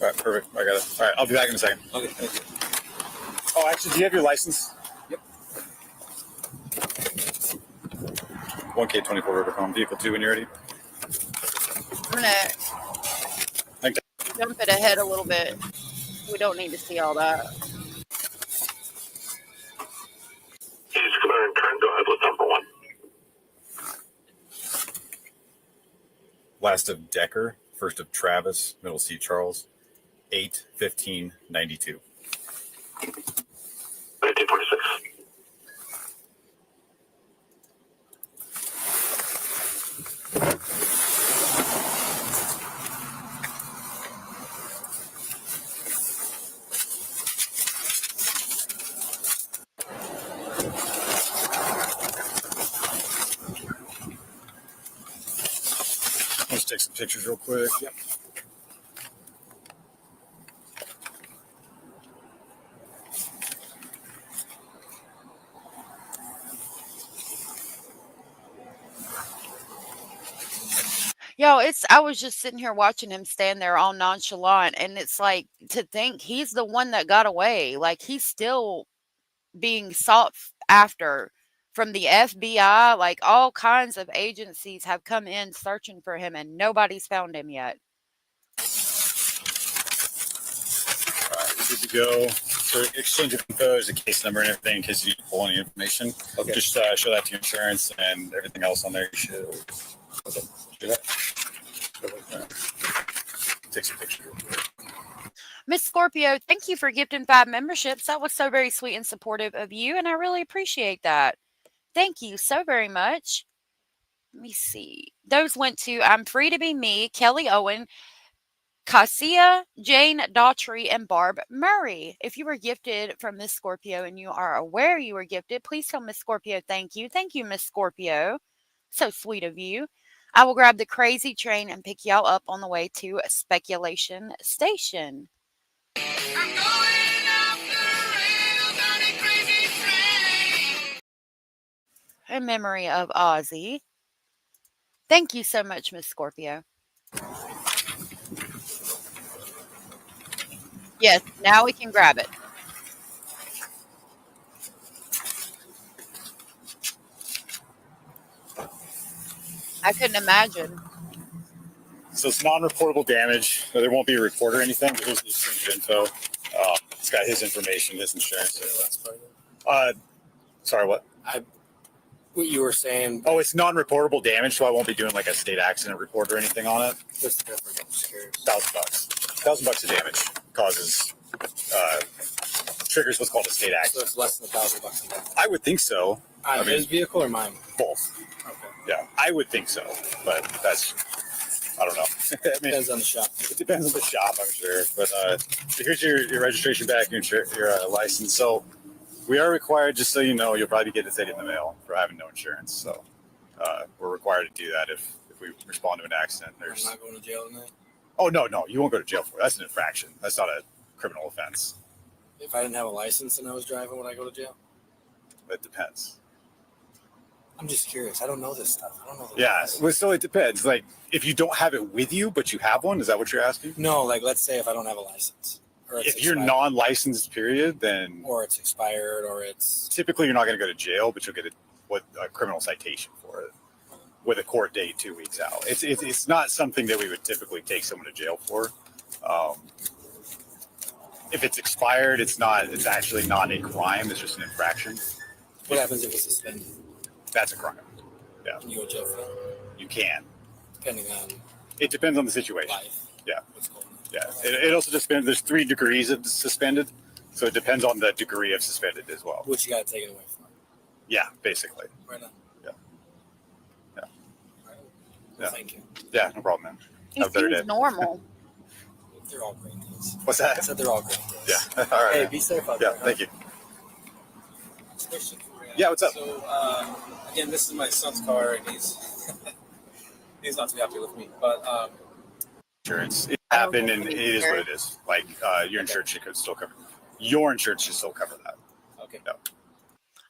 right, perfect. I got it. All right, I'll be back in a second. Okay, thank you. Oh, actually, do you have your license? Yep. 1K24 Rivercom, vehicle 2 when you're ready. I'm going to jump it ahead a little bit. We don't need to see all that. He's clearing turn. Go ahead with number 1. Last of Decker, first of Travis, middle C Charles, 8/15/92. 1946. Let's take some pictures real quick. Yep. Yo, I was just sitting here watching him stand there all nonchalant, and it's like to think he's the one that got away. Like he's still being sought after from the FBI. Like all kinds of agencies have come in searching for him, and nobody's found him yet. All right, we're good to go. So exchange of info, there's a case number and everything in case you need to pull any information. Okay. Just show that to your insurance and everything else on there. You should do that. Take some pictures real quick. Miss Scorpio, thank you for gifting 5 memberships. That was so very sweet and supportive of you, and I really appreciate that. Thank you so very much. Let me see. Those went to I'm Free to Be Me, Kelly Owen, Cassia, Jane Daughtry, and Barb Murray. If you were gifted from Miss Scorpio and you are aware you were gifted, please tell Miss Scorpio thank you. Thank you, Miss Scorpio. So sweet of you. I will grab the crazy train and pick y'all up on the way to Speculation Station. In memory of Ozzy. Thank you so much, Miss Scorpio. Yes, now we can grab it. I couldn't imagine. So it's non-reportable damage. There won't be a report or anything, but here's the exchange info. It's got his information, his insurance. Sorry, what? What you were saying. Oh, it's non-reportable damage, so I won't be doing like a state accident report or anything on it. What's the difference? I'm just curious. $1,000. $1,000 of damage causes triggers what's called a state So accident. it's less than $1,000 a day. I would think so. On his vehicle or mine? Both. Okay. Yeah, I would think so, but that's, I don't know. I mean, Depends on the shop. It depends on the shop, I'm sure. But here's your registration back, your license. So we are required, just so you know, you'll probably get a ticket in the mail for having no insurance. So we're required to do that if we respond to an accident. I'm not going to jail tonight? Oh, no, you won't go to jail for it. That's an infraction. That's not a criminal offense. If I didn't have a license and I was driving, would I go to jail? It depends. I'm just curious. I don't know this stuff. I don't know. Yeah, well, so it depends. Like, if you don't have it with you, but you have one, is that what you're asking? No, like, let's say if I don't have a license. Or it's If you're expired. non-licensed, period, then Or it's expired, or it's... typically you're not going to go to jail, but you'll get a criminal citation for it with a court date 2 weeks out. It's not something that we would typically take someone to jail for. If it's expired, it's actually not a crime. It's just an infraction. What happens if it's suspended? That's a crime. Yeah. Can you go to jail for that? You can. Depending on It depends on the situation. life. Yeah. What's going on. Yeah. It also depends. There's 3 degrees of suspended. So it depends on the degree of suspended as well. What you got to take it away from? Yeah, basically. Right on. Yeah. Yeah. Right on. Yeah. Well, thank you. Yeah, no problem, man. He Have a better seems day. normal. They're all great days. What's I that? said they're all great days. Yeah. All right. Hey, man. be safe out Yeah, there. thank you. Question for you. Yeah, what's up? So, again, this is my son's car, and he's not too happy with me. But Insurance. It happened, and it is what it is. Like, your insurance should still cover. Your insurance should still cover that. okay. Yeah.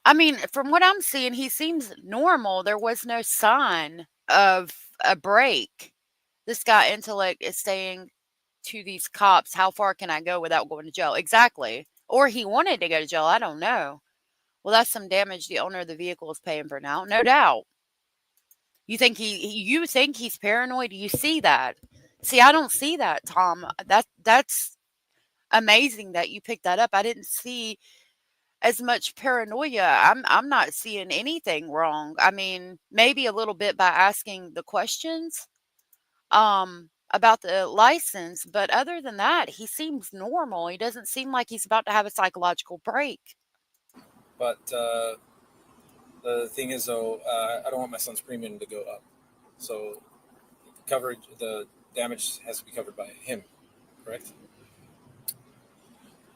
I mean, from what I'm seeing, he seems normal. There was no sign of a break. This guy intellect is saying to these cops, how far can I go without going to jail? Exactly. Or he wanted to go to jail. I don't know. Well, that's some damage the owner of the vehicle is paying for now. No doubt. You think he's paranoid? Do you see that? See, I don't see that, Tom. That's amazing that you picked that up. I didn't see as much paranoia. I'm not seeing anything wrong. I mean, maybe a little bit by asking the questions about the license, but other than that, he seems normal. He doesn't seem like he's about to have a psychological break. But the thing is, though, I don't want my son's premium to go up. So the damage has to be covered by him, correct?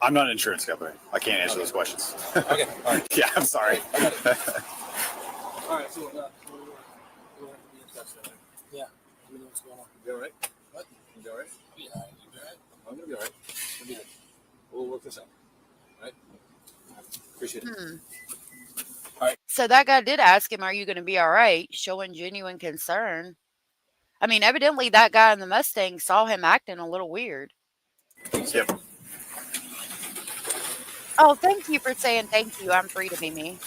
I'm not an insurance company. I can't answer those questions. Okay. All right. Yeah, I'm sorry. All right. So we'll have to be in touch then. Yeah. Let me know what's going on. You all right? What? You all right? I'll be all right. You be all right? I'm gonna be all right. We'll be good. We'll work this out. All right? Appreciate it. All right. So that guy did ask him, are you going to be all right? Showing genuine concern. I mean, evidently that guy in the Mustang saw him acting a little weird. Yep. Oh, thank you for saying thank you. I'm free to be me.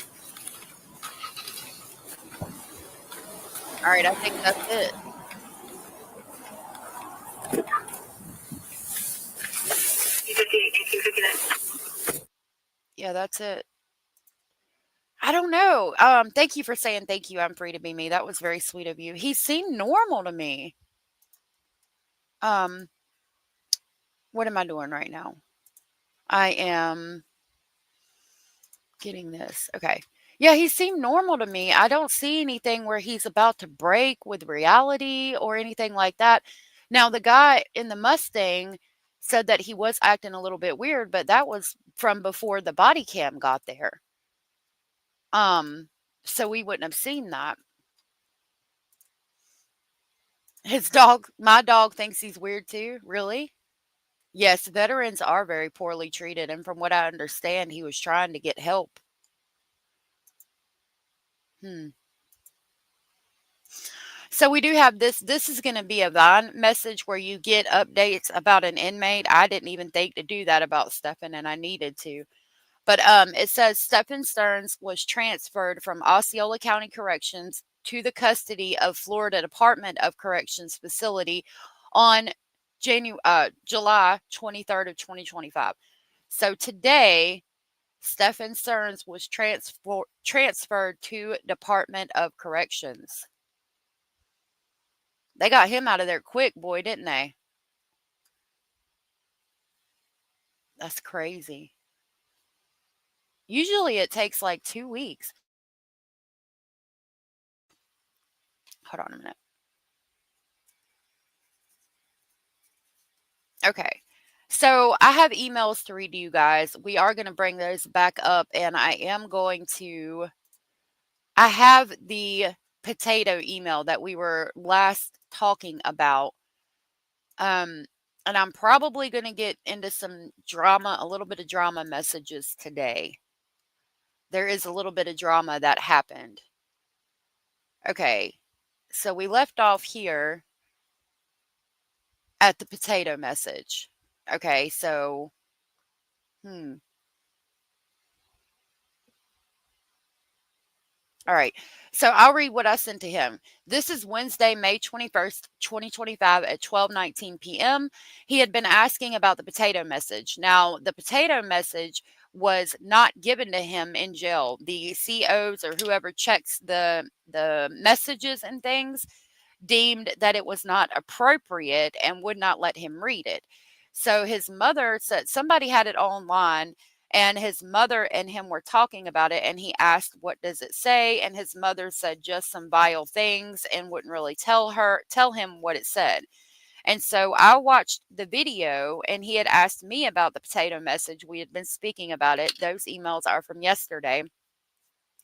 All right, I think that's it. Yeah, that's it. I don't know. Thank you for saying thank you. I'm free to be me. That was very sweet of you. He seemed normal to me. What am I doing right now? I am getting this. Okay. Yeah, he seemed normal to me. I don't see anything where he's about to break with reality or anything like that. Now, the guy in the Mustang said that he was acting a little bit weird, but that was from before the body cam got there. So we wouldn't have seen that. My dog thinks he's weird too. Really? Yes, veterans are very poorly treated. And from what I understand, he was trying to get help. So we do have this. This is going to be a Vine message where you get updates about an inmate. I didn't even think to do that about Stephen, and I needed to. But it says Stephen Stearns was transferred from Osceola County Corrections to the custody of Florida Department of Corrections facility on July 23rd of 2025. So today, Stephen Stearns was transferred to Department of Corrections. They got him out of there quick, boy, didn't they? That's crazy. Usually it takes like 2 weeks. Hold on a minute. Okay. So I have emails to read to you guys. We are going to bring those back up, and I have the potato email that we were last talking about. And I'm probably going to get into some drama, a little bit of drama messages today. There is a little bit of drama that happened. Okay. So we left off here at the potato message. Okay. So, All right. So I'll read what I sent to him. This is Wednesday, May 21st, 2025 at 12:19 p.m. He had been asking about the potato message. Now, the potato message was not given to him in jail. The COs or whoever checks the messages and things deemed that it was not appropriate and would not let him read it. So his mother said somebody had it online, and his mother and him were talking about it, and he asked, "What does it say?" And his mother said just some vile things and wouldn't really tell him what it said. And so I watched the video, and he had asked me about the potato message. We had been speaking about it. Those emails are from yesterday.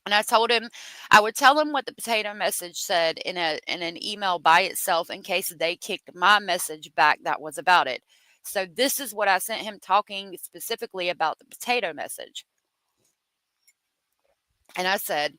And I told him I would tell him what the potato message said in an email by itself in case they kicked my message back that was about it. So this is what I sent him, talking specifically about the potato message. And I said,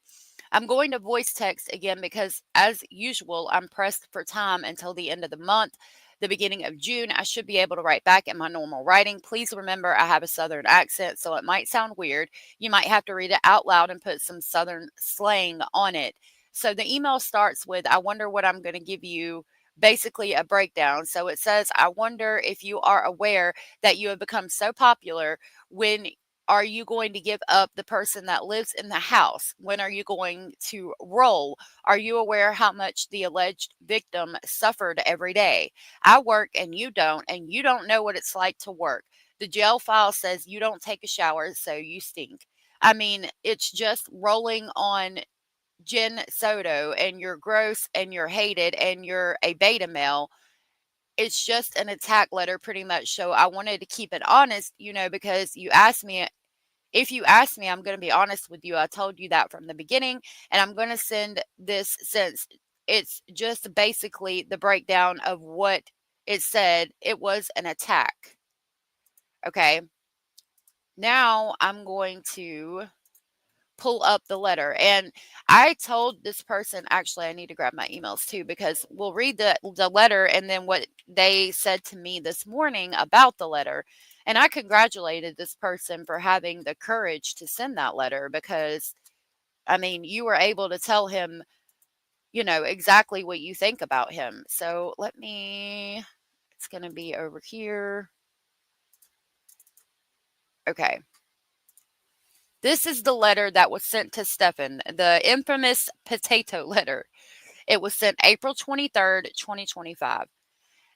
I'm going to voice text again because, as usual, I'm pressed for time until the end of the month. The beginning of June, I should be able to write back in my normal writing. Please remember I have a Southern accent, so it might sound weird. You might have to read it out loud and put some Southern slang on it. So the email starts with, I wonder what I'm going to give you, basically a breakdown. So it says, I wonder if you are aware that you have become so popular. When are you going to give up the person that lives in the house? When are you going to roll? Are you aware how much the alleged victim suffered every day? I work and you don't know what it's like to work. The jail file says you don't take a shower, so you stink. I mean, it's just rolling on Jen Soto, and you're gross and you're hated and you're a beta male. It's just an attack letter pretty much. So I wanted to keep it honest, because you asked me. If you ask me, I'm going to be honest with you. I told you that from the beginning, and I'm going to send this since it's just basically the breakdown of what it said. It was an attack. Okay. Now I'm going to pull up the letter, and I told this person, actually, I need to grab my emails too, because we'll read the letter and then what they said to me this morning about the letter. And I congratulated this person for having the courage to send that letter, because I mean, you were able to tell him, exactly what you think about him. So it's going to be over here. Okay. This is the letter that was sent to Stephen, the infamous potato letter. It was sent April 23rd, 2025.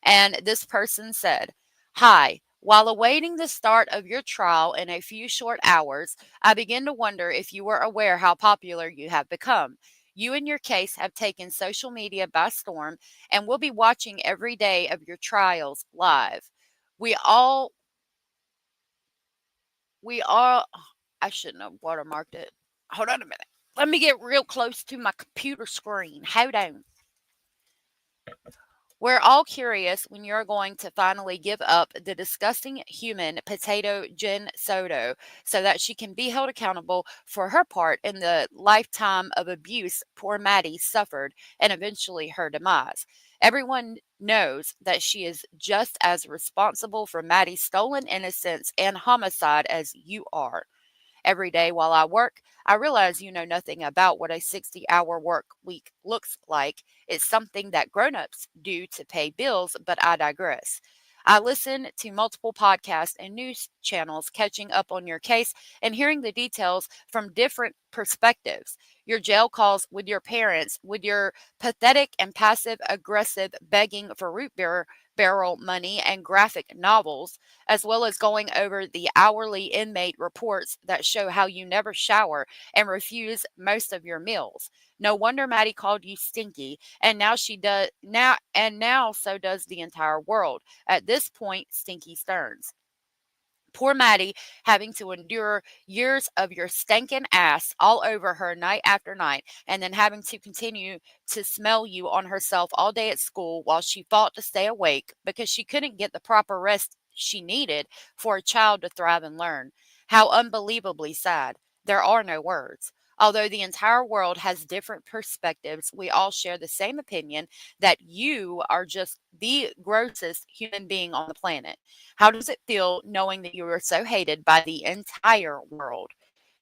And this person said, "Hi, While awaiting the start of your trial in a few short hours, I begin to wonder if you were aware how popular you have become. You and your case have taken social media by storm and will be watching every day of your trials live. We all, I shouldn't have watermarked it. Hold on a minute. Let me get real close to my computer screen. Hold on. We're all curious when you're going to finally give up the disgusting human potato Jen Soto so that she can be held accountable for her part in the lifetime of abuse poor Maddie suffered and eventually her demise. Everyone knows that she is just as responsible for Maddie's stolen innocence and homicide as you are. Every day while I work, I realize you know nothing about what a 60-hour work week looks like. It's something that grown-ups do to pay bills, but I digress. I listen to multiple podcasts and news channels catching up on your case and hearing the details from different perspectives. Your jail calls with your parents, with your pathetic and passive aggressive begging for root beer barrel money and graphic novels, as well as going over the hourly inmate reports that show how you never shower and refuse most of your meals. No wonder Maddie called you stinky, and now so does the entire world. At this point, Stinky Stearns. Poor Maddie having to endure years of your stinking ass all over her night after night, and then having to continue to smell you on herself all day at school while she fought to stay awake because she couldn't get the proper rest she needed for a child to thrive and learn. How unbelievably sad. There are no words. Although the entire world has different perspectives, we all share the same opinion that you are just the grossest human being on the planet. How does it feel knowing that you are so hated by the entire world?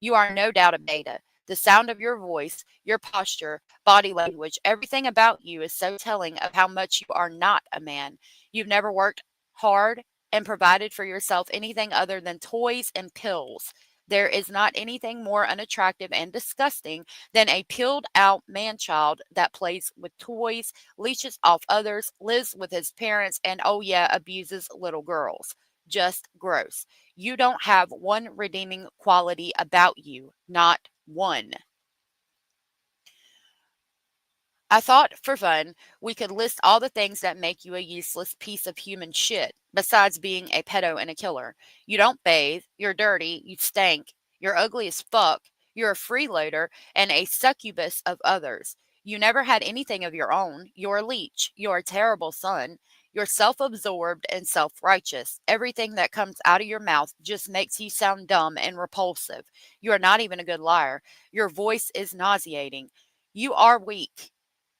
You are no doubt a beta. The sound of your voice, your posture, body language, everything about you is so telling of how much you are not a man. You've never worked hard and provided for yourself anything other than toys and pills. There is not anything more unattractive and disgusting than a peeled out man child that plays with toys, leeches off others, lives with his parents, and oh yeah, abuses little girls. Just gross. You don't have one redeeming quality about you, not one. I thought for fun we could list all the things that make you a useless piece of human shit, besides being a pedo and a killer. You don't bathe, you're dirty, you stink, you're ugly as fuck, you're a freeloader, and a succubus of others. You never had anything of your own. You're a leech. You're a terrible son. You're self absorbed and self righteous. Everything that comes out of your mouth just makes you sound dumb and repulsive. You are not even a good liar. Your voice is nauseating. You are weak.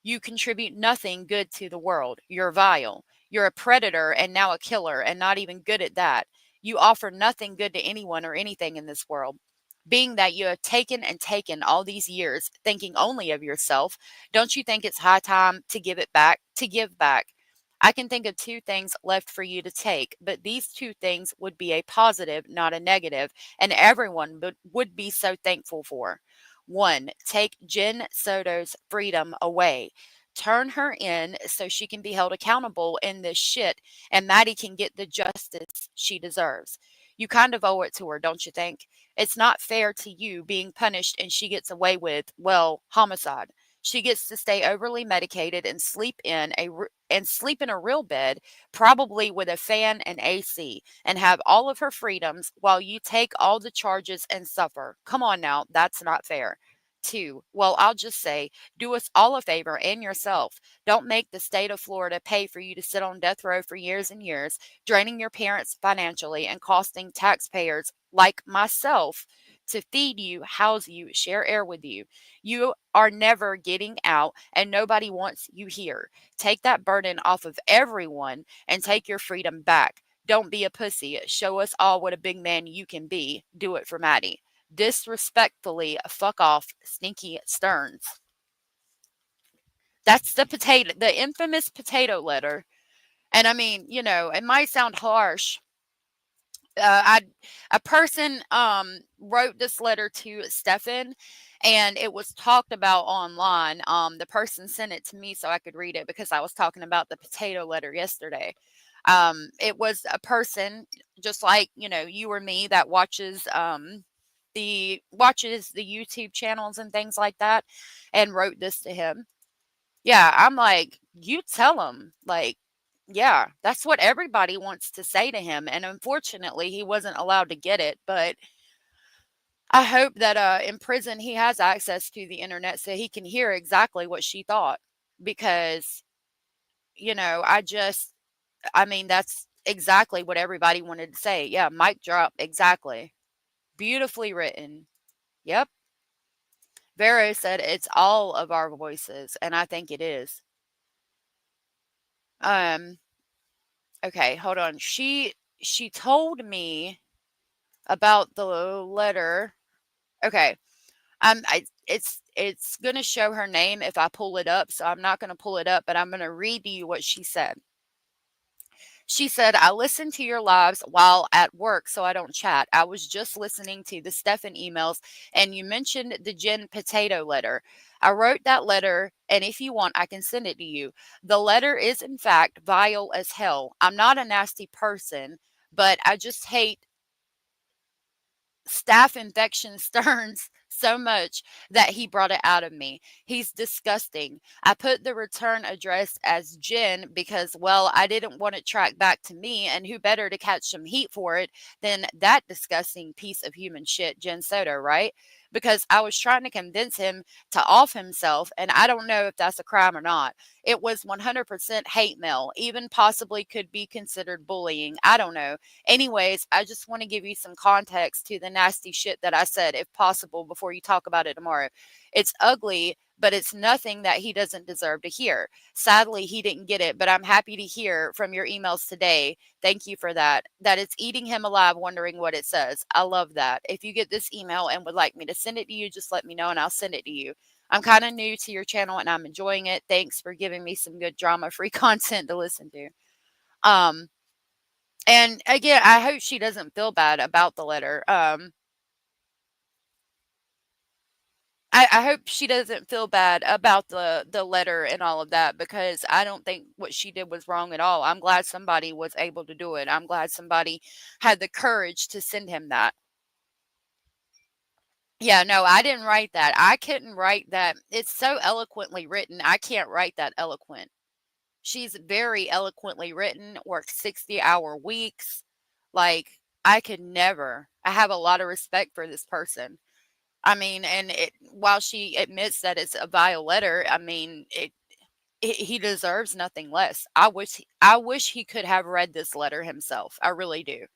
You contribute nothing good to the world. You're vile. You're a predator and now a killer, and not even good at that. You offer nothing good to anyone or anything in this world. Being that you have taken and taken all these years thinking only of yourself, don't you think it's high time to give it back, to give back? I can think of two things left for you to take, but these two things would be a positive, not a negative, and everyone would be so thankful for. One, take Jen Soto's freedom away. Turn her in so she can be held accountable in this shit and Maddie can get the justice she deserves. You kind of owe it to her, don't you think? It's not fair to you being punished and she gets away with, well, homicide. She gets to stay overly medicated and sleep in a real bed, probably with a fan and AC, and have all of her freedoms while you take all the charges and suffer. Come on now, that's not fair. Two, well, I'll just say, do us all a favor and yourself. Don't make the state of Florida pay for you to sit on death row for years and years, draining your parents financially and costing taxpayers like myself to feed you, house you, share air with you. You are never getting out and nobody wants you here. Take that burden off of everyone and take your freedom back. Don't be a pussy. Show us all what a big man you can be. Do it for Maddie. Disrespectfully, fuck off, Stinky Stearns. That's the infamous potato letter. And I mean, it might sound harsh. A person wrote this letter to Stefan, and it was talked about online. The person sent it to me so I could read it because I was talking about the potato letter yesterday. It was a person just like, you or me that watches the YouTube channels and things like that and wrote this to him. Yeah, I'm like, you tell him, like, yeah, that's what everybody wants to say to him. And unfortunately, he wasn't allowed to get it. But I hope that in prison he has access to the internet so he can hear exactly what she thought. Because, I mean, that's exactly what everybody wanted to say. Yeah, mic drop, exactly. Beautifully written. Yep. Vero said it's all of our voices, and I think it is. Okay, hold on. She told me about the letter. Okay. It's gonna show her name if I pull it up, so I'm not gonna pull it up, but I'm gonna read to you what she said. She said, I listen to your lives while at work so I don't chat. I was just listening to the Stefan emails and you mentioned the Jen potato letter. I wrote that letter, and if you want, I can send it to you. The letter is, in fact, vile as hell. I'm not a nasty person, but I just hate staph infection Stearns so much that he brought it out of me. He's disgusting. I put the return address as Jen because, well, I didn't want it tracked back to me, and who better to catch some heat for it than that disgusting piece of human shit, Jen Soto, right? Because I was trying to convince him to off himself, and I don't know if that's a crime or not. It was 100% hate mail, even possibly could be considered bullying. I don't know. Anyways, I just want to give you some context to the nasty shit that I said, if possible, before you talk about it tomorrow. It's ugly, but it's nothing that he doesn't deserve to hear. Sadly, he didn't get it, but I'm happy to hear from your emails today. Thank you for that. That it's eating him alive wondering what it says. I love that. If you get this email and would like me to send it to you, just let me know and I'll send it to you. I'm kind of new to your channel and I'm enjoying it. Thanks for giving me some good drama-free content to listen to. And again, I hope she doesn't feel bad about the letter. I hope she doesn't feel bad about the letter and all of that, because I don't think what she did was wrong at all. I'm glad somebody was able to do it. I'm glad somebody had the courage to send him that. Yeah, no, I didn't write that. I couldn't write that. It's so eloquently written. I can't write that eloquent. She's very eloquently written, worked 60-hour weeks. Like, I could never. I have a lot of respect for this person. I mean, and while she admits that it's a vile letter, I mean, he deserves nothing less. I wish he could have read this letter himself. I really do.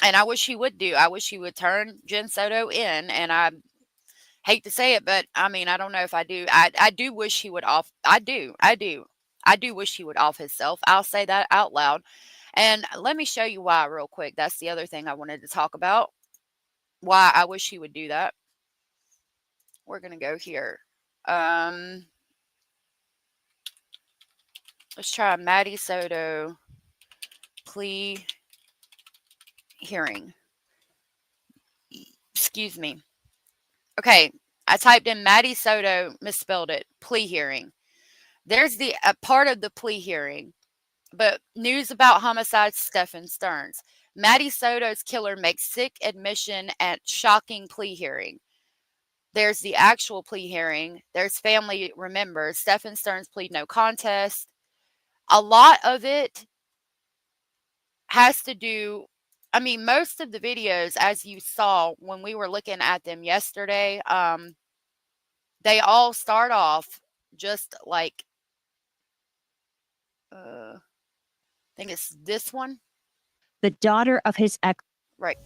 And I wish he would do. I wish he would turn Jen Soto in, and I hate to say it, but I mean, I don't know if I do. I do wish he would off. I do wish he would off himself. I'll say that out loud. And let me show you why real quick. That's the other thing I wanted to talk about. Why I wish he would do that. We're going to go here. Let's try Maddie Soto plea hearing. Excuse me. Okay, I typed in Maddie Soto, misspelled it, plea hearing. There's the part of the plea hearing. But news about homicides, Stefan Stearns. Maddie Soto's killer makes sick admission at shocking plea hearing. There's the actual plea hearing. There's family remembers. Stefan Stearns plead no contest. A lot of it has to do, I mean, most of the videos, as you saw when we were looking at them yesterday, they all start off just like, I think it's this one. The daughter of his ex. Right.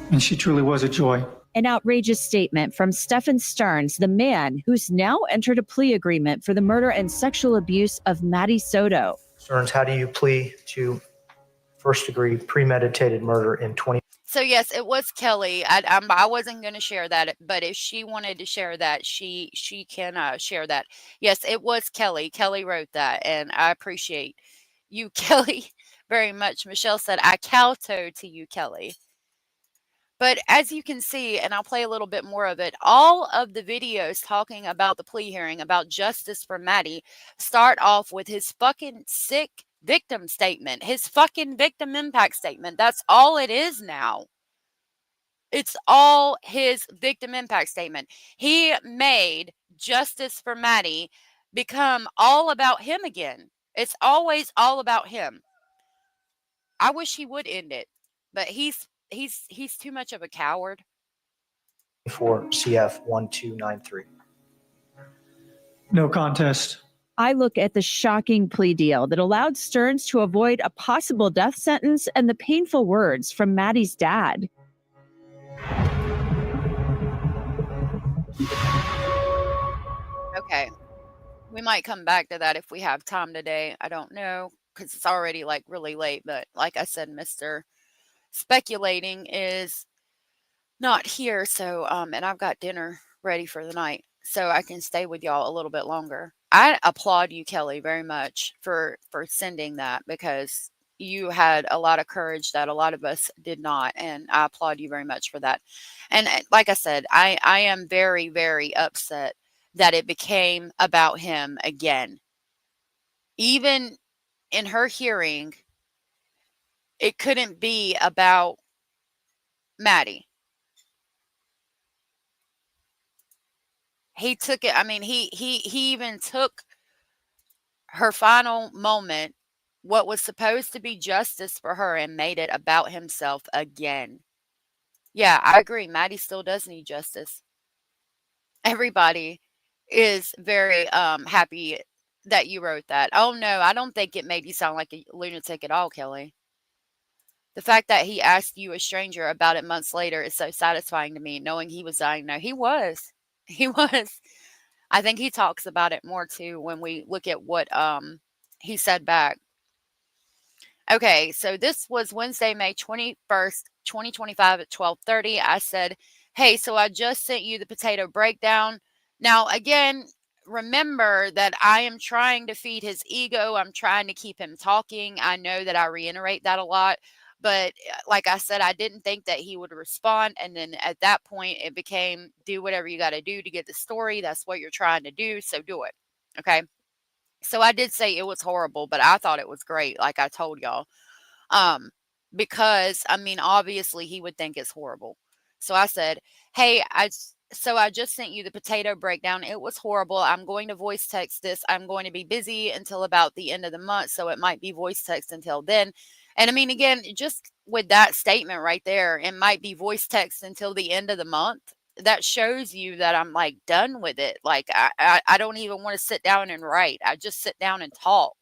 And she truly was a joy. An outrageous statement from Stefan Stearns, the man who's now entered a plea agreement for the murder and sexual abuse of Maddie Soto. Stearns, how do you plea to first-degree premeditated murder in 20? So yes, it was Kelly. I wasn't going to share that, but if she wanted to share that, she can share that. Yes, it was Kelly. Kelly wrote that, and I appreciate you, Kelly, very much. Michelle said, I kowtow to you, Kelly. But as you can see, and I'll play a little bit more of it, all of the videos talking about the plea hearing, about justice for Maddie, start off with his fucking sick victim statement, his fucking victim impact statement. That's all it is now. It's all his victim impact statement. He made justice for Maddie become all about him again. It's always all about him. I wish he would end it, but he's too much of a coward. For CF 1293. No contest. I look at the shocking plea deal that allowed Stearns to avoid a possible death sentence and the painful words from Maddie's dad. Okay. We might come back to that if we have time today. I don't know, because it's already like really late. But like I said, Mr. Speculating is not here. So, and I've got dinner ready for the night, so I can stay with y'all a little bit longer. I applaud you, Kelly, very much for sending that, because you had a lot of courage that a lot of us did not. And I applaud you very much for that. And like I said, I am very, very upset that it became about him again. Even in her hearing, it couldn't be about Maddie. He took it. I mean, he even took her final moment, what was supposed to be justice for her, and made it about himself again. Yeah, I agree. Maddie still does need justice. Everybody is very happy that you wrote that. Oh no, I don't think it made you sound like a lunatic at all, Kelly. The fact that he asked you, a stranger, about it months later is so satisfying to me, knowing he was dying. No, he was. He was. I think he talks about it more too when we look at what he said back. Okay, so this was Wednesday, May 21st, 2025 at 12:30. I said, hey, so I just sent you the potato breakdown. Now, again, remember that I am trying to feed his ego. I'm trying to keep him talking. I know that I reiterate that a lot. But like I said, I didn't think that he would respond. And then at that point, it became, do whatever you got to do to get the story. That's what you're trying to do. So do it. Okay. So I did say it was horrible, but I thought it was great. Like I told y'all, because I mean, obviously he would think it's horrible. So I said, hey, I just sent you the potato breakdown. It was horrible. I'm going to voice text this. I'm going to be busy until about the end of the month. So it might be voice text until then. And I mean, again, just with that statement right there, it might be voice text until the end of the month. That shows you that I'm like done with it. Like I don't even want to sit down and write. I just sit down and talk.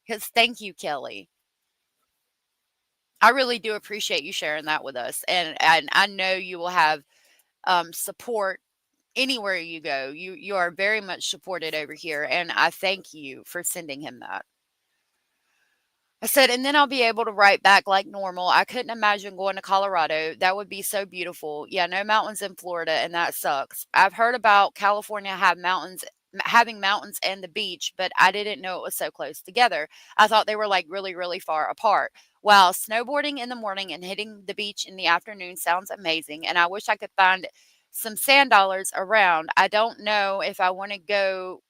Because thank you, Kelly. I really do appreciate you sharing that with us. And I know you will have support anywhere you go. You are very much supported over here. And I thank you for sending him that. I said, and then I'll be able to write back like normal. I couldn't imagine going to Colorado. That would be so beautiful. Yeah, no mountains in Florida, and that sucks. I've heard about California having mountains and the beach, but I didn't know it was so close together. I thought they were like really, really far apart. Wow, snowboarding in the morning and hitting the beach in the afternoon sounds amazing, and I wish I could find some sand dollars around. I don't know if I want to go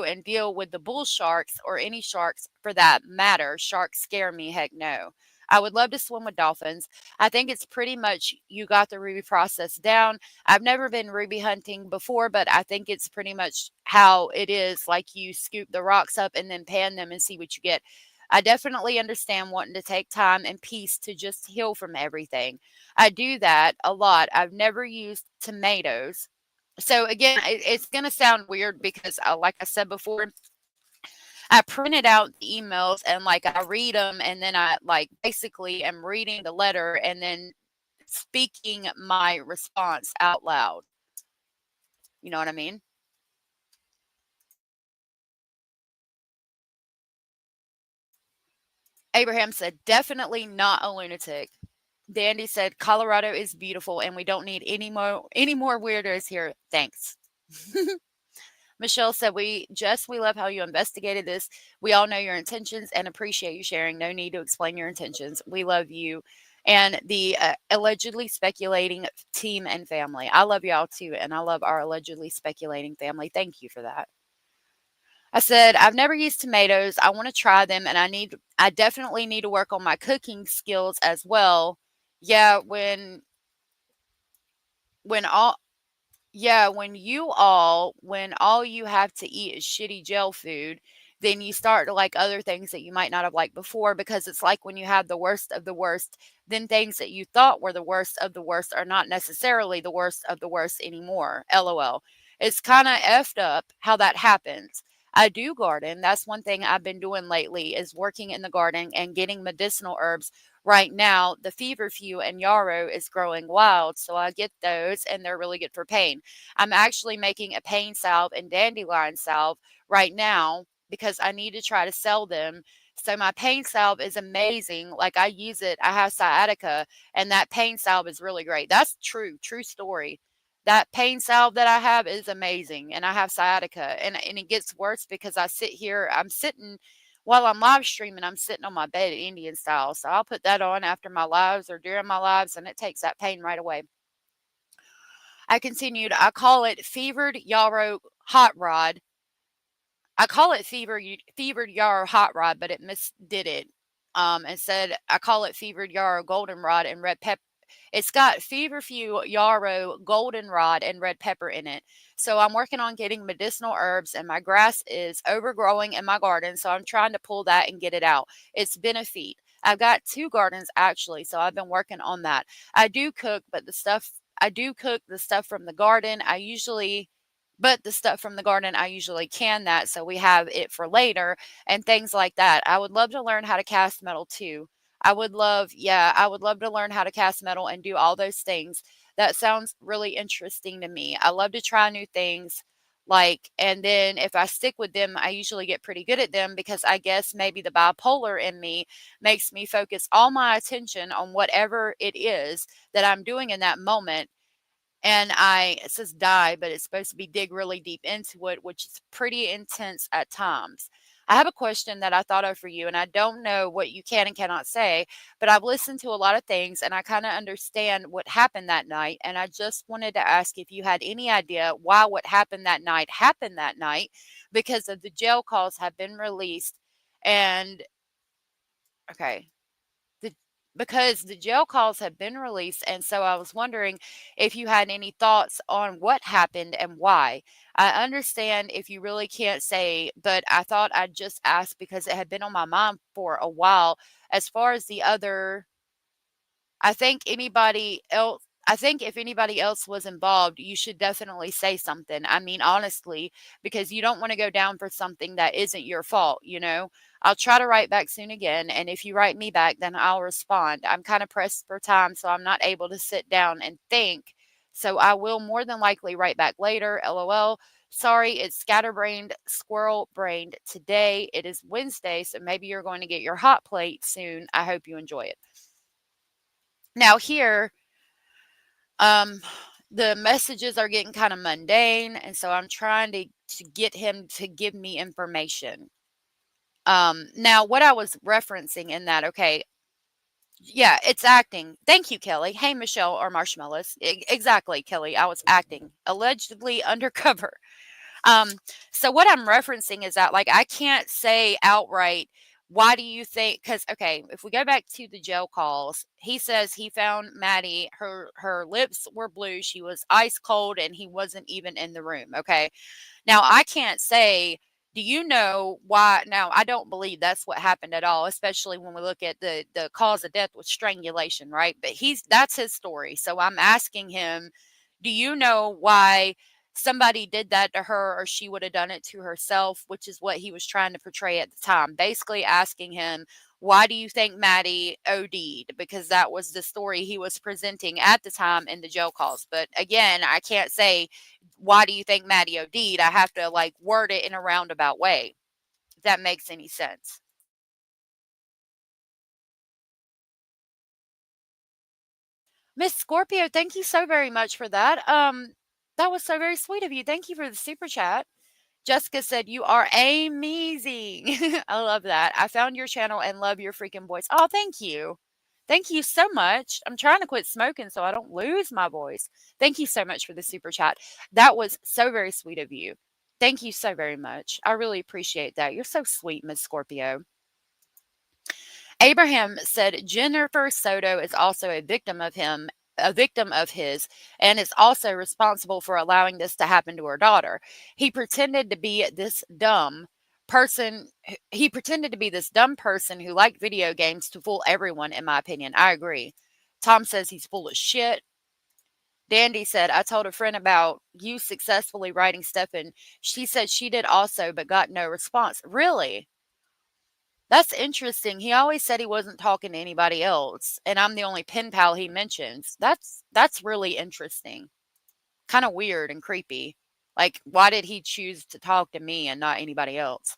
and deal with the bull sharks or any sharks for that matter. Sharks scare me. Heck no. I would love to swim with dolphins. I think it's pretty much you got the ruby process down. I've never been ruby hunting before, but I think it's pretty much how it is. Like you scoop the rocks up and then pan them and see what you get. I definitely understand wanting to take time and peace to just heal from everything. I do that a lot. I've never used tomatoes. So again, it's going to sound weird because like I said before, I printed out the emails and like I read them and then I like basically am reading the letter and then speaking my response out loud. You know what I mean? Abraham said, definitely not a lunatic. Dandy said, Colorado is beautiful and we don't need any more weirdos here. Thanks. Michelle said, we love how you investigated this. We all know your intentions and appreciate you sharing. No need to explain your intentions. We love you. and the allegedly speculating team and family. I love y'all too, and I love our allegedly speculating family. Thank you for that. I said, I've never used tomatoes. I want to try them, and I definitely need to work on my cooking skills as well. Yeah, when all when all you have to eat is shitty jail food, then you start to like other things that you might not have liked before, because it's like when you have the worst of the worst, then things that you thought were the worst of the worst are not necessarily the worst of the worst anymore. LOL. It's kind of effed up how that happens. I do garden. That's one thing I've been doing lately, is working in the garden and getting medicinal herbs. Right now, the feverfew and yarrow is growing wild, so I get those, and they're really good for pain. I'm actually making a pain salve and dandelion salve right now because I need to try to sell them. So my pain salve is amazing. Like, I use it. I have sciatica, and that pain salve is really great. That's true story. That pain salve that I have is amazing, and I have sciatica, and it gets worse because I'm sitting while I'm live streaming, I'm sitting on my bed Indian style. So I'll put that on after my lives or during my lives, and it takes that pain right away. I continued, I call it fevered yarrow hot rod. I call it fevered yarrow hot rod, but it misdid it. And said, I call it fevered yarrow goldenrod and red pepper. It's got feverfew yarrow goldenrod and red pepper in it. So I'm working on getting medicinal herbs, and my grass is overgrowing in my garden. So I'm trying to pull that and get it out. It's been a feat. I've got 2 gardens actually, so I've been working on that. I do cook the stuff from the garden. But the stuff from the garden, I usually can that, so we have it for later and things like that. I would love to learn how to cast metal too. I would love to learn how to cast metal and do all those things. That sounds really interesting to me. I love to try new things, and then if I stick with them, I usually get pretty good at them, because I guess maybe the bipolar in me makes me focus all my attention on whatever it is that I'm doing in that moment. And it says die, but it's supposed to be dig really deep into it, which is pretty intense at times. I have a question that I thought of for you, and I don't know what you can and cannot say, but I've listened to a lot of things, and I kind of understand what happened that night. And I just wanted to ask if you had any idea why what happened that night, because of the jail calls have been released. And okay, because the jail calls have been released. And so I was wondering if you had any thoughts on what happened and why. I understand if you really can't say, but I thought I'd just ask because it had been on my mind for a while. As far as the other, I think if anybody else was involved, you should definitely say something. I mean, honestly, because you don't want to go down for something that isn't your fault, I'll try to write back soon again, and if you write me back, then I'll respond. I'm kind of pressed for time, so I'm not able to sit down and think. So I will more than likely write back later. LOL. Sorry, it's scatterbrained, squirrel-brained today. It is Wednesday, so maybe you're going to get your hot plate soon. I hope you enjoy it. Now here, the messages are getting kind of mundane, and so I'm trying to get him to give me information. Now what I was referencing in that, okay, yeah, it's acting. Thank you, Kelly. Hey, Michelle or Marshmallows. Exactly, Kelly. I was acting allegedly undercover. So what I'm referencing is that, like, I can't say outright, why do you think, because, okay, if we go back to the jail calls, he says he found Maddie, her lips were blue, she was ice cold, and he wasn't even in the room. Okay. Now I can't say, do you know why? Now, I don't believe that's what happened at all, especially when we look at the cause of death with strangulation, right? But that's his story. So I'm asking him, do you know why somebody did that to her, or she would have done it to herself, which is what he was trying to portray at the time. Basically asking him, why do you think Maddie OD'd? Because that was the story he was presenting at the time in the jail calls. But again, I can't say, why do you think Maddie OD'd? I have to word it in a roundabout way, if that makes any sense. Miss Scorpio, thank you so very much for that. That was so very sweet of you. Thank you for the super chat. Jessica said, you are amazing. I love that. I found your channel and love your freaking voice. Oh, thank you. Thank you so much. I'm trying to quit smoking so I don't lose my voice. Thank you so much for the super chat. That was so very sweet of you. Thank you so very much. I really appreciate that. You're so sweet, Miss Scorpio. Abraham said Jennifer Soto is also a victim of his, and is also responsible for allowing this to happen to her daughter. He pretended to be this dumb person. He pretended to be this dumb person who liked video games to fool everyone, in my opinion. I agree. Tom says he's full of shit. Dandy said, I told a friend about you successfully writing Stefan. She said she did also, but got no response. Really? That's interesting. He always said he wasn't talking to anybody else, and I'm the only pen pal he mentions. That's really interesting. Kind of weird and creepy. Like, why did he choose to talk to me and not anybody else?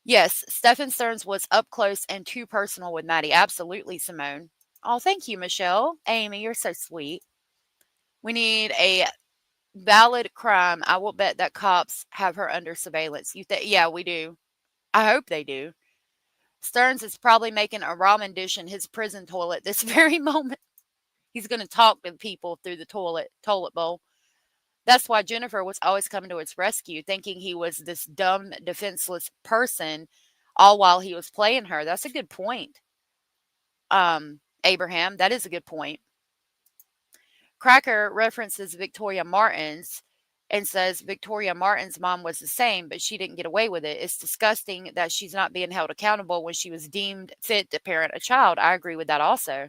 Yes, Stefan Stearns was up close and too personal with Maddie. Absolutely, Simone. Oh, thank you, Michelle. Amy, you're so sweet. We need a valid crime. I will bet that cops have her under surveillance. Yeah, we do. I hope they do. Stearns is probably making a ramen dish in his prison toilet this very moment. He's going to talk to people through the toilet bowl. That's why Jennifer was always coming to his rescue, thinking he was this dumb, defenseless person, all while he was playing her. That's a good point. Abraham, that is a good point. Cracker references Victoria Martins and says Victoria Martin's mom was the same, but she didn't get away with it. It's disgusting that she's not being held accountable when she was deemed fit to parent a child. I agree with that also.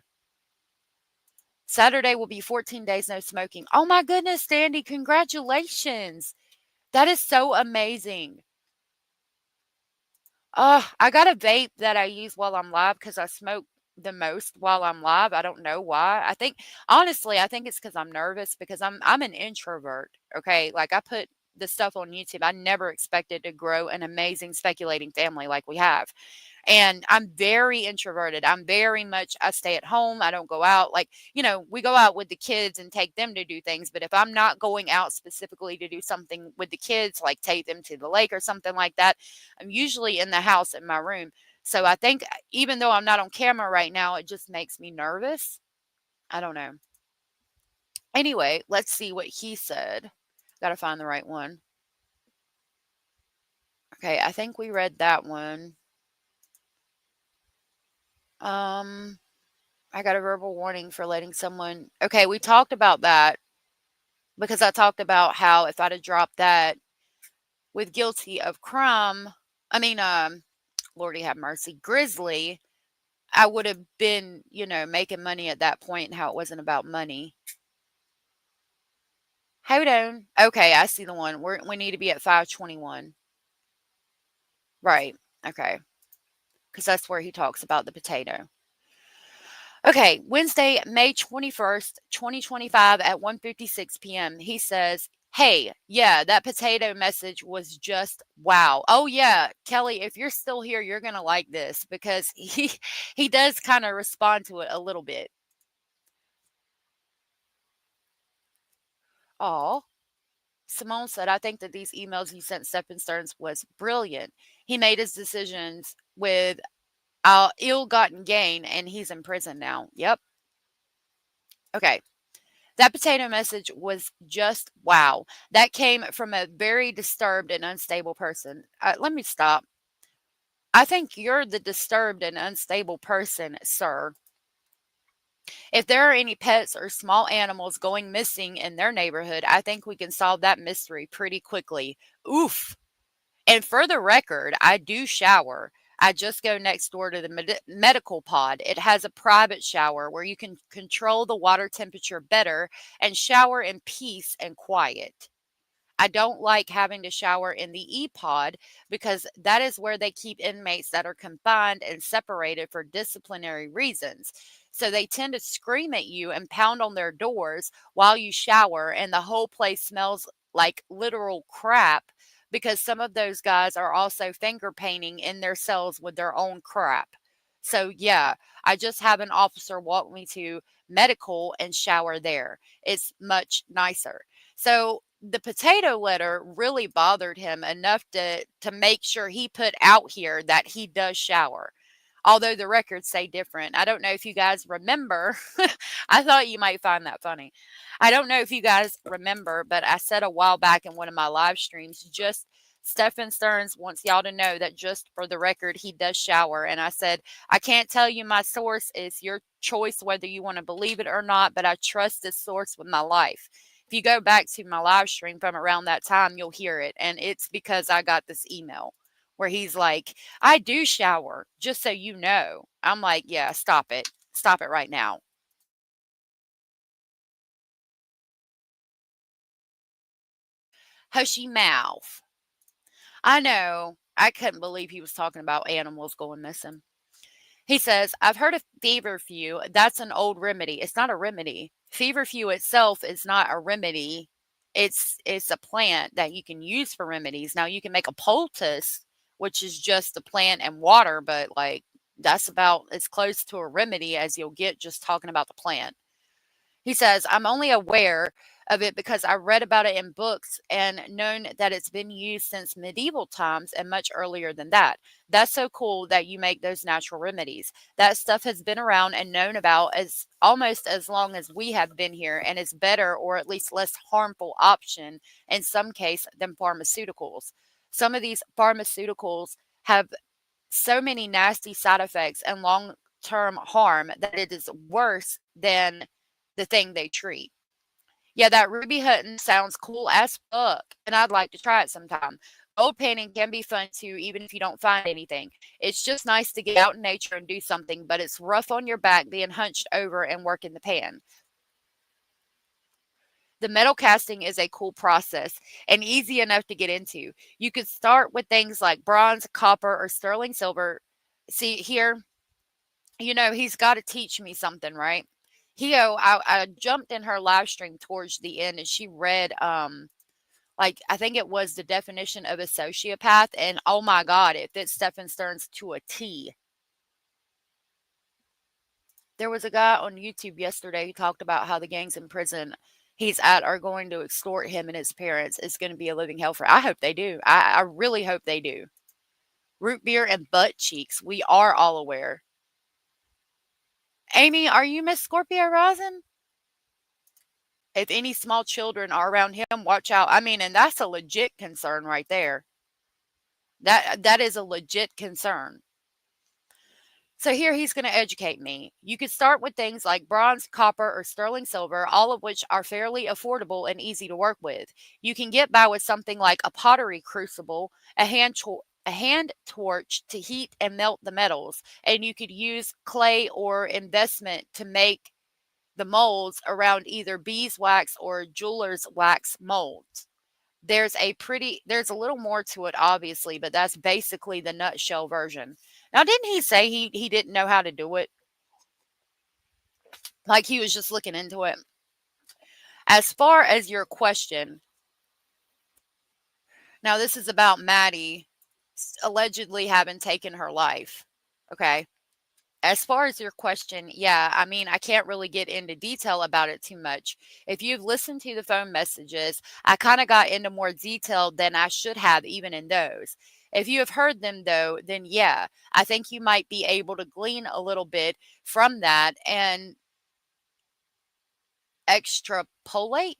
Saturday will be 14 days no smoking. Oh my goodness, Dandy, congratulations. That is so amazing. I got a vape that I use while I'm live because I smoke the most while I'm live. I don't know why. Honestly, I think it's because I'm nervous because I'm an introvert. Okay. Like I put the stuff on YouTube. I never expected to grow an amazing speculating family like we have. And I'm very introverted. I stay at home. I don't go out. Like, we go out with the kids and take them to do things. But if I'm not going out specifically to do something with the kids, like take them to the lake or something like that, I'm usually in the house in my room. So I think even though I'm not on camera right now, it just makes me nervous. I don't know. Anyway, let's see what he said. Got to find the right one. Okay, I think we read that one. I got a verbal warning for letting someone. Okay, we talked about that because I talked about how if I'd have dropped that with guilty of crime, Lordy have mercy, Grizzly, I would have been, making money at that point and how it wasn't about money. Hold on. Okay, I see the one. We need to be at 521. Right. Okay. Because that's where he talks about the potato. Okay, Wednesday, May 21st, 2025 at 1:56 p.m. He says, hey, yeah, that potato message was just wow. Oh, yeah, Kelly, if you're still here, you're going to like this because he does kind of respond to it a little bit. Oh, Simone said, I think that these emails he sent Stephen Stearns was brilliant. He made his decisions with ill-gotten gain, and he's in prison now. Yep. Okay. That potato message was just wow. That came from a very disturbed and unstable person. Let me stop. I think you're the disturbed and unstable person, sir. If there are any pets or small animals going missing in their neighborhood, I think we can solve that mystery pretty quickly. Oof. And for the record, I do shower. I just go next door to the medical pod. It has a private shower where you can control the water temperature better and shower in peace and quiet. I don't like having to shower in the E-pod because that is where they keep inmates that are confined and separated for disciplinary reasons. So they tend to scream at you and pound on their doors while you shower, and the whole place smells like literal crap because some of those guys are also finger painting in their cells with their own crap. So yeah, I just have an officer walk me to medical and shower there. It's much nicer. So the potato letter really bothered him enough to make sure he put out here that he does shower. although the records say different. I don't know if you guys remember. I thought you might find that funny. I don't know if you guys remember, but I said a while back in one of my live streams, just Stephen Stearns wants y'all to know that just for the record, he does shower. And I said, I can't tell you my source. It's your choice whether you want to believe it or not, but I trust this source with my life. If you go back to my live stream from around that time, you'll hear it. And it's because I got this email where he's like, I do shower, just so you know. I'm like, yeah, stop it. Stop it right now. Hushy mouth. I know. I couldn't believe he was talking about animals going missing. He says, I've heard of feverfew. That's an old remedy. It's not a remedy. Feverfew itself is not a remedy. It's a plant that you can use for remedies. Now you can make a poultice, which is just the plant and water, but like that's about as close to a remedy as you'll get just talking about the plant. He says, I'm only aware of it because I read about it in books and known that it's been used since medieval times and much earlier than that. That's so cool that you make those natural remedies. That stuff has been around and known about as almost as long as we have been here, and is better or at least less harmful option in some case than pharmaceuticals. Some of these pharmaceuticals have so many nasty side effects and long-term harm that it is worse than the thing they treat. Yeah, that ruby hunting sounds cool as fuck, and I'd like to try it sometime. Gold painting can be fun too, even if you don't find anything. It's just nice to get out in nature and do something, but it's rough on your back being hunched over and working the pan. The metal casting is a cool process and easy enough to get into. You could start with things like bronze, copper, or sterling silver. See here, you know, he's got to teach me something, right? I jumped in her live stream towards the end and she read, like, I think it was the definition of a sociopath. And oh my God, it fits Stephen Stearns to a T. There was a guy on YouTube yesterday who talked about how the gangs in prison he's at are going to extort him and his parents. It's going to be a living hell for. I hope they do. I really hope they do. Root beer and butt cheeks. We are all aware. Amy, are you Miss Scorpio Rising? If any small children are around him, watch out. I mean, and that's a legit concern right there. That is a legit concern. So here he's going to educate me. You could start with things like bronze, copper, or sterling silver, all of which are fairly affordable and easy to work with. You can get by with something like a pottery crucible, a hand torch to heat and melt the metals, and you could use clay or investment to make the molds around either beeswax or jeweler's wax molds. There's a little more to it, obviously, but that's basically the nutshell version. Now, didn't he say he didn't know how to do it? Like he was just looking into it. As far as your question, now this is about Maddie allegedly having taken her life. Okay. As far as your question, yeah, I mean, I can't really get into detail about it too much. If you've listened to the phone messages, I kind of got into more detail than I should have even in those. If you have heard them though, then yeah, I think you might be able to glean a little bit from that and extrapolate,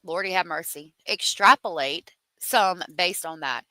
Lordy have mercy, extrapolate some based on that.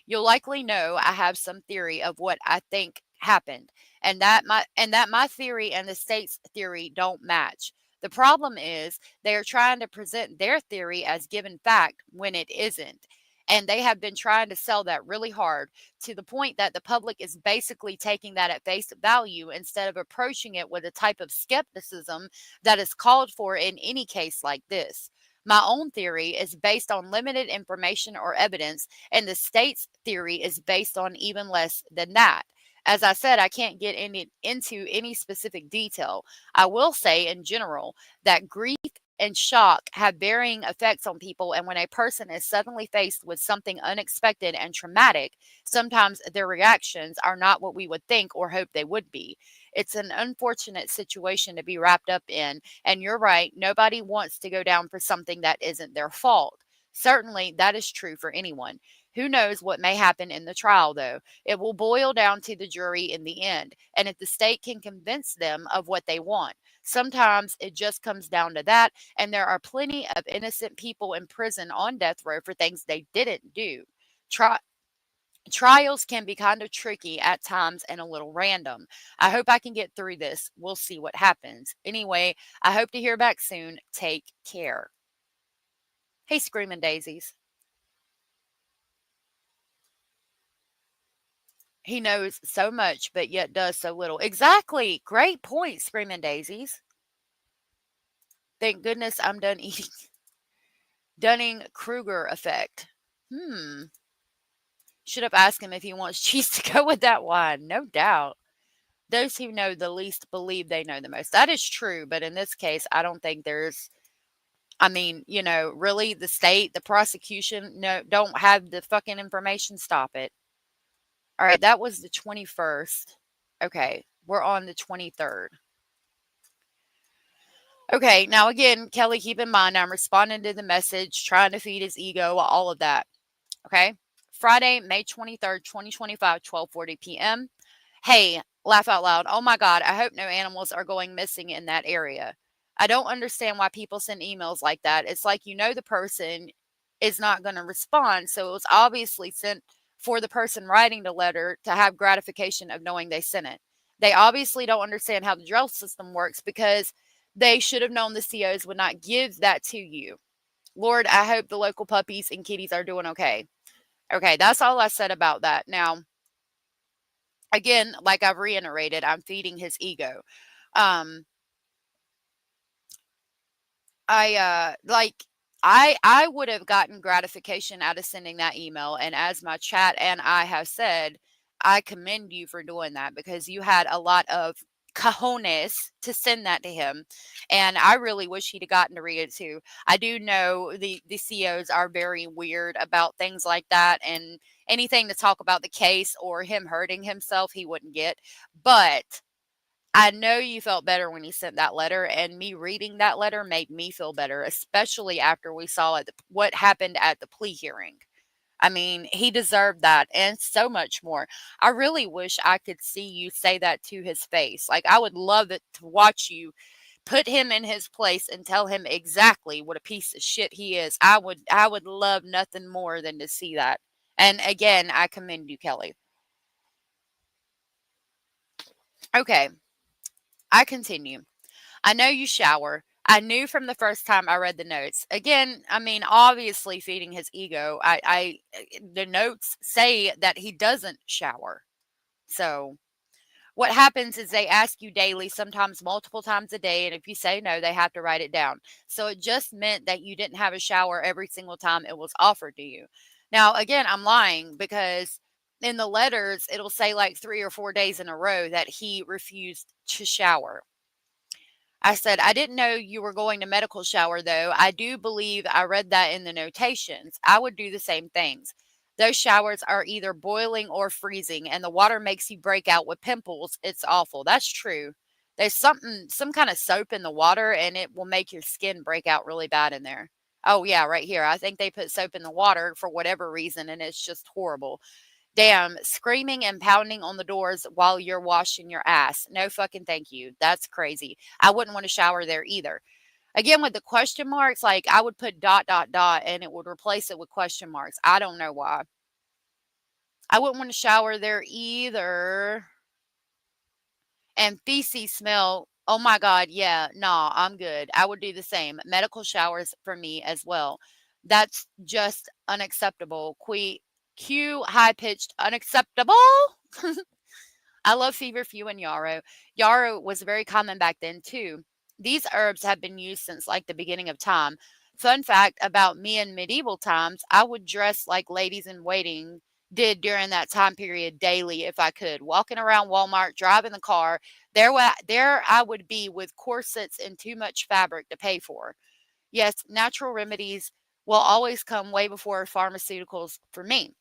You'll likely know I have some theory of what I think happened, and that my theory and the state's theory don't match. The problem is they are trying to present their theory as given fact when it isn't. And they have been trying to sell that really hard to the point that the public is basically taking that at face value instead of approaching it with a type of skepticism that is called for in any case like this. My own theory is based on limited information or evidence, and the state's theory is based on even less than that. As I said, I can't get into any specific detail. I will say in general that grief and shock have varying effects on people, and when a person is suddenly faced with something unexpected and traumatic, sometimes their reactions are not what we would think or hope they would be. It's an unfortunate situation to be wrapped up in, and you're right, nobody wants to go down for something that isn't their fault. Certainly, that is true for anyone. Who knows what may happen in the trial, though? It will boil down to the jury in the end, and if the state can convince them of what they want. Sometimes it just comes down to that, and there are plenty of innocent people in prison on death row for things they didn't do. Trials can be kind of tricky at times and a little random. I hope I can get through this. We'll see what happens. Anyway, I hope to hear back soon. Take care. Hey, Screaming Daisies. He knows so much, but yet does so little. Exactly. Great point, Screaming Daisies. Thank goodness I'm done eating. Dunning-Kruger effect. Should have asked him if he wants cheese to go with that wine. No doubt. Those who know the least believe they know the most. That is true, but in this case, I don't think there's, I mean, you know, really the state, the prosecution, no, don't have the fucking information. Stop it. All right, that was the 21st. Okay, we're on the 23rd. Okay, now again, Kelly, keep in mind, I'm responding to the message, trying to feed his ego, all of that. Okay, Friday, May 23rd, 2025, 12:40 p.m. Hey, laugh out loud. Oh my God, I hope no animals are going missing in that area. I don't understand why people send emails like that. It's like, you know, the person is not going to respond. So it was obviously sent for the person writing the letter to have gratification of knowing they sent it. They obviously don't understand how the jail system works because they should have known the COs would not give that to you. Lord, I hope the local puppies and kitties are doing okay. Okay, that's all I said about that. Now, again, like I've reiterated, I'm feeding his ego. I would have gotten gratification out of sending that email. And as my chat and I have said, I commend you for doing that because you had a lot of cojones to send that to him. And I really wish he'd have gotten to read it too. I do know the COs are very weird about things like that. And anything to talk about the case or him hurting himself, he wouldn't get. But I know you felt better when he sent that letter, and me reading that letter made me feel better, especially after we saw what happened at the plea hearing. I mean, he deserved that and so much more. I really wish I could see you say that to his face. Like, I would love it to watch you put him in his place and tell him exactly what a piece of shit he is. I would love nothing more than to see that. And again, I commend you, Kelly. Okay. I continue. I know you shower. I knew from the first time I read the notes. Again, I mean, obviously feeding his ego. The notes say that he doesn't shower. So what happens is they ask you daily, sometimes multiple times a day. And if you say no, they have to write it down. So it just meant that you didn't have a shower every single time it was offered to you. Now, again, I'm lying because in the letters, it'll say like 3 or 4 days in a row that he refused to shower. I said, I didn't know you were going to medical shower, though. I do believe I read that in the notations. I would do the same things. Those showers are either boiling or freezing, and the water makes you break out with pimples. It's awful. That's true. There's some kind of soap in the water, and it will make your skin break out really bad in there. Oh, yeah, right here. I think they put soap in the water for whatever reason, and it's just horrible. Damn, screaming and pounding on the doors while you're washing your ass. No fucking thank you. That's crazy. I wouldn't want to shower there either. Again, with the question marks, like I would put ... and it would replace it with question marks. I don't know why. I wouldn't want to shower there either. And feces smell. Oh my God. Yeah, nah, I'm good. I would do the same. Medical showers for me as well. That's just unacceptable. Q high-pitched unacceptable. I love feverfew and yarrow. Yarrow was very common back then too. These herbs have been used since like the beginning of time. Fun fact about me in medieval times, I would dress like ladies in waiting did during that time period daily if I could. Walking around Walmart, driving the car, there I would be with corsets and too much fabric to pay for. Yes, natural remedies will always come way before pharmaceuticals for me.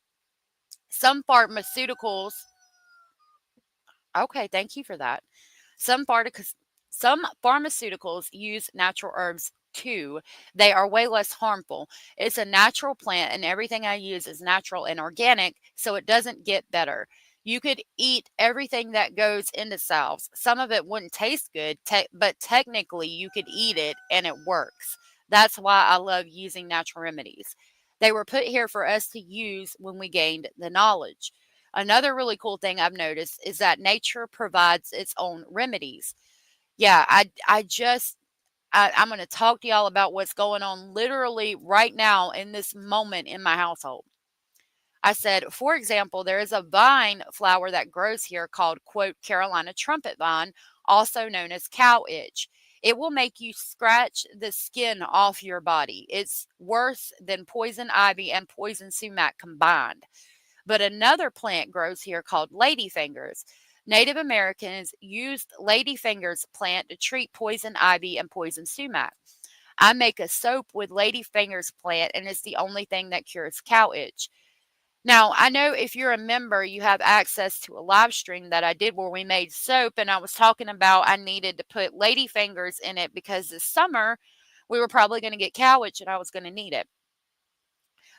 Some pharmaceuticals, okay, thank you for that. Some pharmaceuticals use natural herbs Two, they are way less harmful. It's a natural plant, and everything I use is natural and organic, so it doesn't get better. You could eat everything that goes into salves. Some of it wouldn't taste good, but technically you could eat it and it works. That's why I love using natural remedies. They were put here for us to use when we gained the knowledge. Another really cool thing I've noticed is that nature provides its own remedies. Yeah, I'm going to talk to y'all about what's going on literally right now in this moment in my household. I said, for example, there is a vine flower that grows here called, quote, Carolina trumpet vine, also known as cow itch. It will make you scratch the skin off your body. It's worse than poison ivy and poison sumac combined. But another plant grows here called ladyfingers. Native Americans used ladyfingers plant to treat poison ivy and poison sumac. I make a soap with ladyfingers plant, and it's the only thing that cures cow itch. Now, I know if you're a member, you have access to a live stream that I did where we made soap, and I was talking about I needed to put ladyfingers in it because this summer we were probably going to get cow itch and I was going to need it.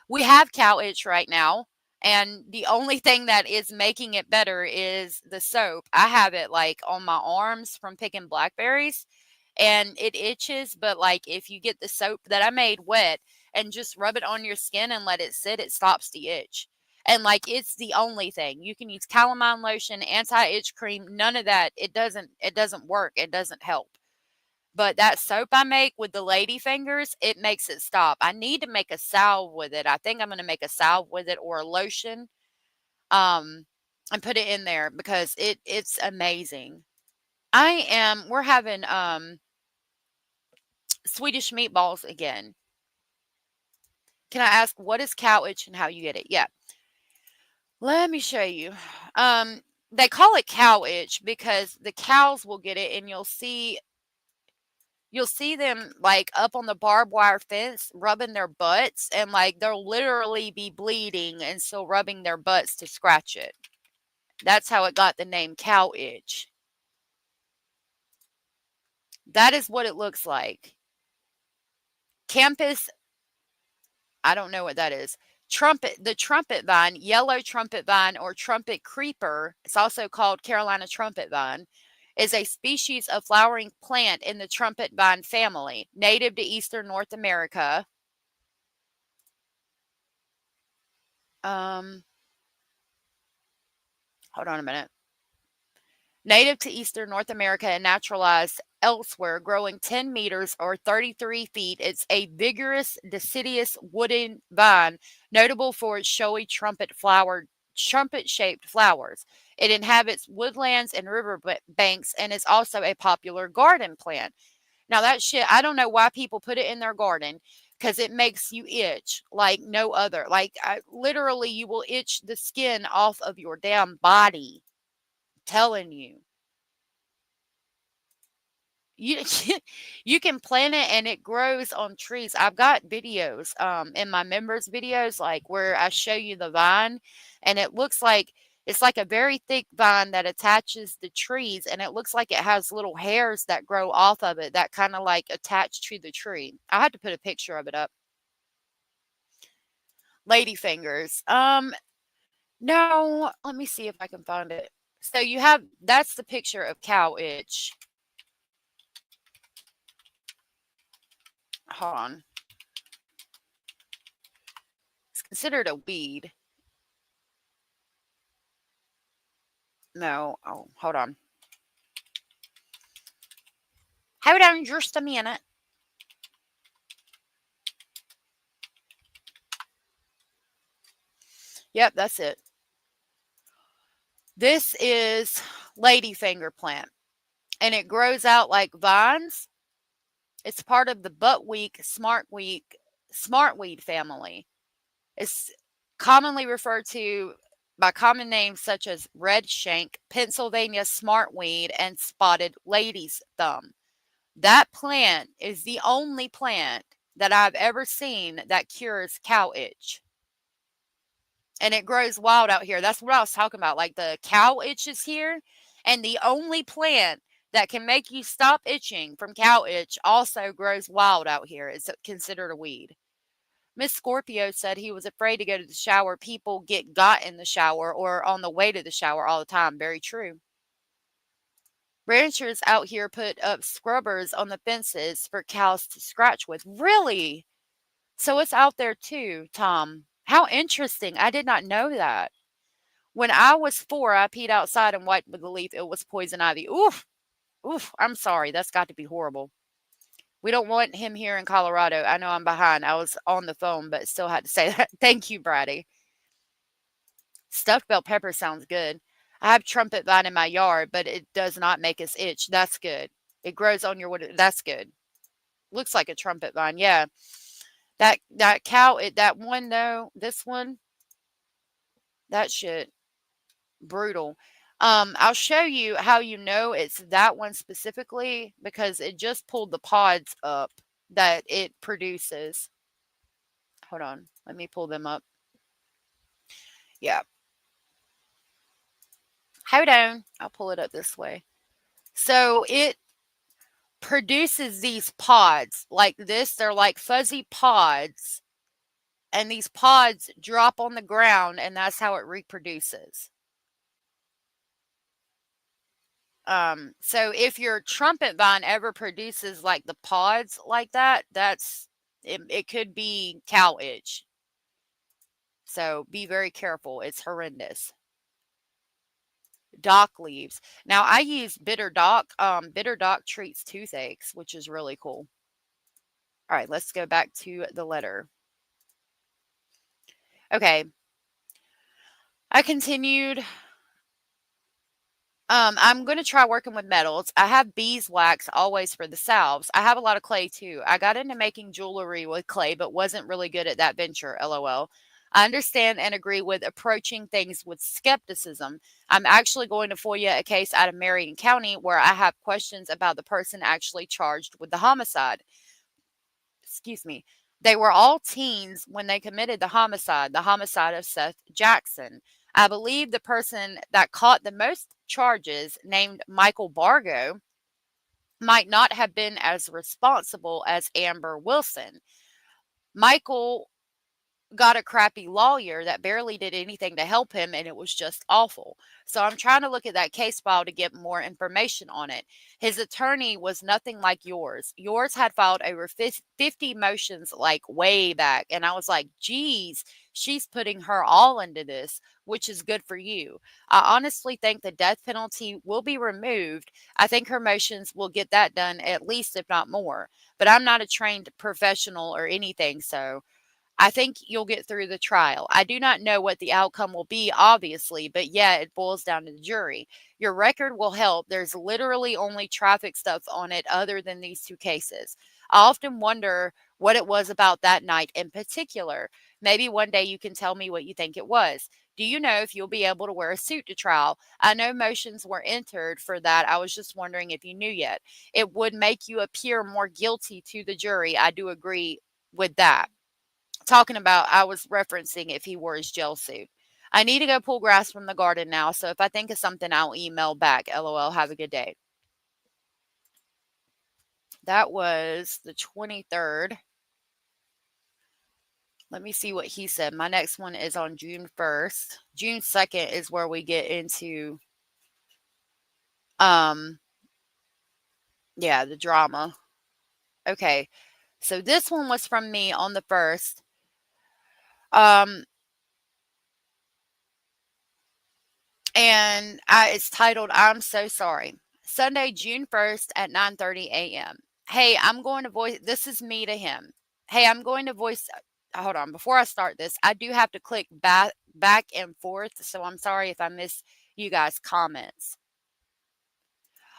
We have cow itch right now, and the only thing that is making it better is the soap. I have it like on my arms from picking blackberries, and it itches, but like if you get the soap that I made wet and just rub it on your skin and let it sit, it stops the itch. And like it's the only thing. You can use calamine lotion, anti-itch cream, none of that. It doesn't work. It doesn't help. But that soap I make with the lady fingers, it makes it stop. I need to make a salve with it. I think I'm going to make a salve with it or a lotion, and put it in there because it's amazing. We're having Swedish meatballs again. Can I ask what is cow itch and how you get it? Yeah. Let me show you. They call it cow itch because the cows will get it, and you'll see them like up on the barbed wire fence rubbing their butts, and like they'll literally be bleeding and still rubbing their butts to scratch it. That's how it got the name cow itch. That is what it looks like. Campus, I don't know what that is. The trumpet vine, yellow trumpet vine or trumpet creeper, it's also called Carolina trumpet vine, is a species of flowering plant in the trumpet vine family, native to eastern North America. Hold on a minute. Native to eastern North America and naturalized elsewhere, growing 10 meters or 33 feet. It's a vigorous, deciduous wooden vine, notable for its showy trumpet-shaped flowers. It inhabits woodlands and river banks and is also a popular garden plant. Now that shit, I don't know why people put it in their garden, because it makes you itch like no other. Like literally you will itch the skin off of your damn body. Telling you. You can plant it and it grows on trees. I've got videos in my members videos like where I show you the vine, and it looks like it's like a very thick vine that attaches the trees, and it looks like it has little hairs that grow off of it that kind of like attach to the tree. I had to put a picture of it up. Ladyfingers. No, let me see if I can find it. So that's the picture of cow itch. Hold on. It's considered a weed. No. Oh, hold on. Hold on just a minute. Yep, that's it. This is ladyfinger plant, and it grows out like vines. It's part of the buttweed smartweed family. It's commonly referred to by common names such as red shank, Pennsylvania smartweed, and spotted lady's thumb. That plant is the only plant that I've ever seen that cures cow itch. And it grows wild out here. That's what I was talking about. Like the cow itch is here, and the only plant that can make you stop itching from cow itch also grows wild out here. It's considered a weed. Miss Scorpio said he was afraid to go to the shower. People got in the shower or on the way to the shower all the time. Very true. Ranchers out here put up scrubbers on the fences for cows to scratch with. Really? So it's out there too, Tom. How interesting. I did not know that. When I was 4, I peed outside and wiped with a leaf. It was poison ivy. Oof. Oof. I'm sorry. That's got to be horrible. We don't want him here in Colorado. I know I'm behind. I was on the phone, but still had to say that. Thank you, Brady. Stuffed bell pepper sounds good. I have trumpet vine in my yard, but it does not make us itch. That's good. It grows on your wood. That's good. Looks like a trumpet vine. Yeah. That cow, that one though, this one, that shit, brutal. I'll show you how you know it's that one specifically because it just pulled the pods up that it produces. Hold on. Let me pull them up. Yeah. Hold on. I'll pull it up this way. So it produces these pods like this. They're like fuzzy pods. And these pods drop on the ground, and that's how it reproduces. So if your trumpet vine ever produces like the pods like that, it could be cow itch. So be very careful. It's horrendous. Dock leaves. Now I use bitter dock. Bitter dock treats toothaches, which is really cool. All right, let's go back to the letter. Okay. I continued. I'm going to try working with metals. I have beeswax always for the salves. I have a lot of clay too. I got into making jewelry with clay, but wasn't really good at that venture. LOL. I understand and agree with approaching things with skepticism. I'm actually going to FOIA a case out of Marion County where I have questions about the person actually charged with the homicide. Excuse me. They were all teens when they committed the homicide of Seth Jackson. I believe the person that caught the most charges, named Michael Bargo, might not have been as responsible as Amber Wilson. Michael got a crappy lawyer that barely did anything to help him, and it was just awful. So I'm trying to look at that case file to get more information on it. His attorney was nothing like yours. Yours had filed over 50 motions like way back, and I was like, geez, she's putting her all into this, which is good for you. I honestly think the death penalty will be removed. I think her motions will get that done at least, if not more. But I'm not a trained professional or anything, so I think you'll get through the trial. I do not know what the outcome will be, obviously, but yeah, it boils down to the jury. Your record will help. There's literally only traffic stuff on it other than these 2 cases. I often wonder what it was about that night in particular. Maybe one day you can tell me what you think it was. Do you know if you'll be able to wear a suit to trial? I know motions were entered for that. I was just wondering if you knew yet. It would make you appear more guilty to the jury. I do agree with that. Talking about, I was referencing if he wore his jail suit. I need to go pull grass from the garden now, so if I think of something, I'll email back. LOL. Have a good day. That was the 23rd. Let me see what he said. My next one is on June 1st. June 2nd is where we get into, the drama. Okay. So this one was from me on the 1st. And it's titled, I'm So Sorry. Sunday, June 1st at 9:30 a.m. Hey, I'm going to voice, this is me to him. Hey, I'm going to voice, hold on. Before I start this, I do have to click back and forth. So I'm sorry if I miss you guys' comments.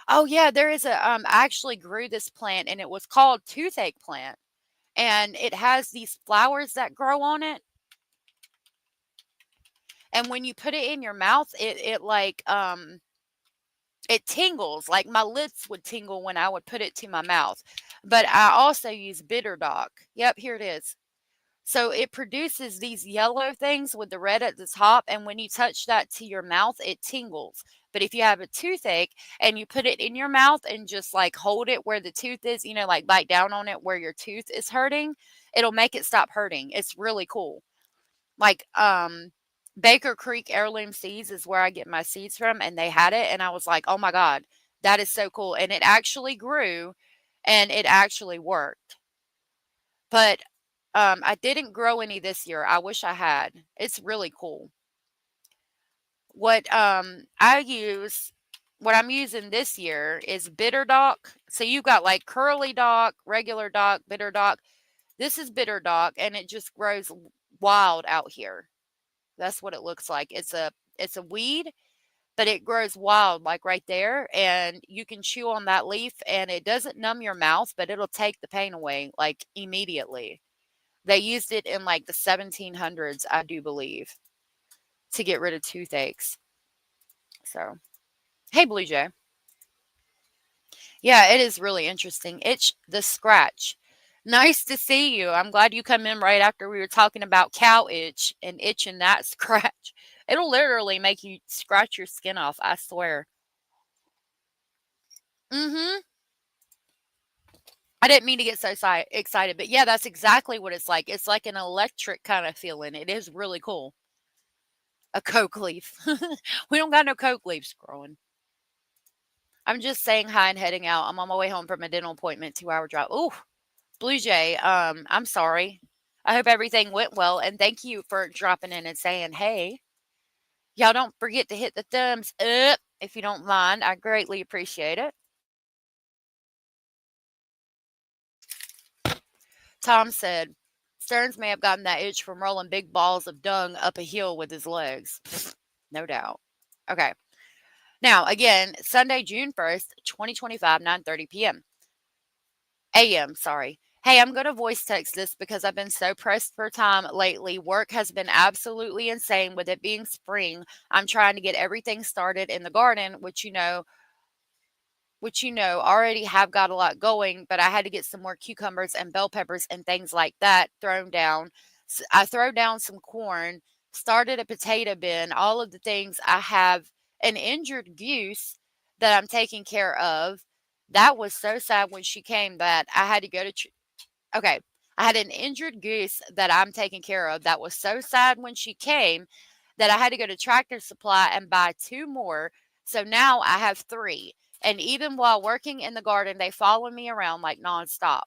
Oh yeah, there is I actually grew this plant and it was called toothache plant. And it has these flowers that grow on it. And when you put it in your mouth, it tingles. Like my lips would tingle when I would put it to my mouth. But I also use bitter dock. Yep, here it is. So it produces these yellow things with the red at the top. And when you touch that to your mouth, it tingles. But if you have a toothache and you put it in your mouth and just like hold it where the tooth is, you know, like bite down on it where your tooth is hurting, it'll make it stop hurting. It's really cool. Like, Baker Creek Heirloom Seeds is where I get my seeds from, and they had it. And I was like, oh my God, that is so cool. And it actually grew and it actually worked. But I didn't grow any this year. I wish I had. It's really cool. What I'm using this year is bitter dock. So you've got like curly dock, regular dock, bitter dock. This is bitter dock, and it just grows wild out here. That's what it looks like. It's a weed, but it grows wild like right there, and you can chew on that leaf and it doesn't numb your mouth, but it'll take the pain away like immediately. They used it in like the 1700s, I do believe, to get rid of toothaches. So, hey, Blue Jay. Yeah, it is really interesting. Itch the scratch. Nice to see you. I'm glad you come in right after we were talking about cow itch and itching that scratch. It'll literally make you scratch your skin off, I swear. I didn't mean to get so excited, but yeah, that's exactly what it's like. It's like an electric kind of feeling. It is really cool. A coke leaf. We don't got no coke leaves growing. I'm just saying hi and heading out. I'm on my way home from a dental appointment, 2-hour drive. Ooh, Blue Jay, I'm sorry. I hope everything went well, and thank you for dropping in and saying, hey. Y'all don't forget to hit the thumbs up if you don't mind. I greatly appreciate it. Tom said, Stearns may have gotten that itch from rolling big balls of dung up a hill with his legs. No doubt. Okay. Now, again, Sunday, June 1st, 2025, 9:30 p.m. a.m., sorry. Hey, I'm going to voice text this because I've been so pressed for time lately. Work has been absolutely insane with it being spring. I'm trying to get everything started in the garden, which you know, already have got a lot going, but I had to get some more cucumbers and bell peppers and things like that thrown down. So I throw down some corn, started a potato bin, all of the things. I have an injured goose that I'm taking care of. That was so sad when she came that I had to go to okay. I had an injured goose that I'm taking care of. That was so sad when she came that I had to go to Tractor Supply and buy 2 more. So now I have 3. And even while working in the garden, they follow me around like nonstop.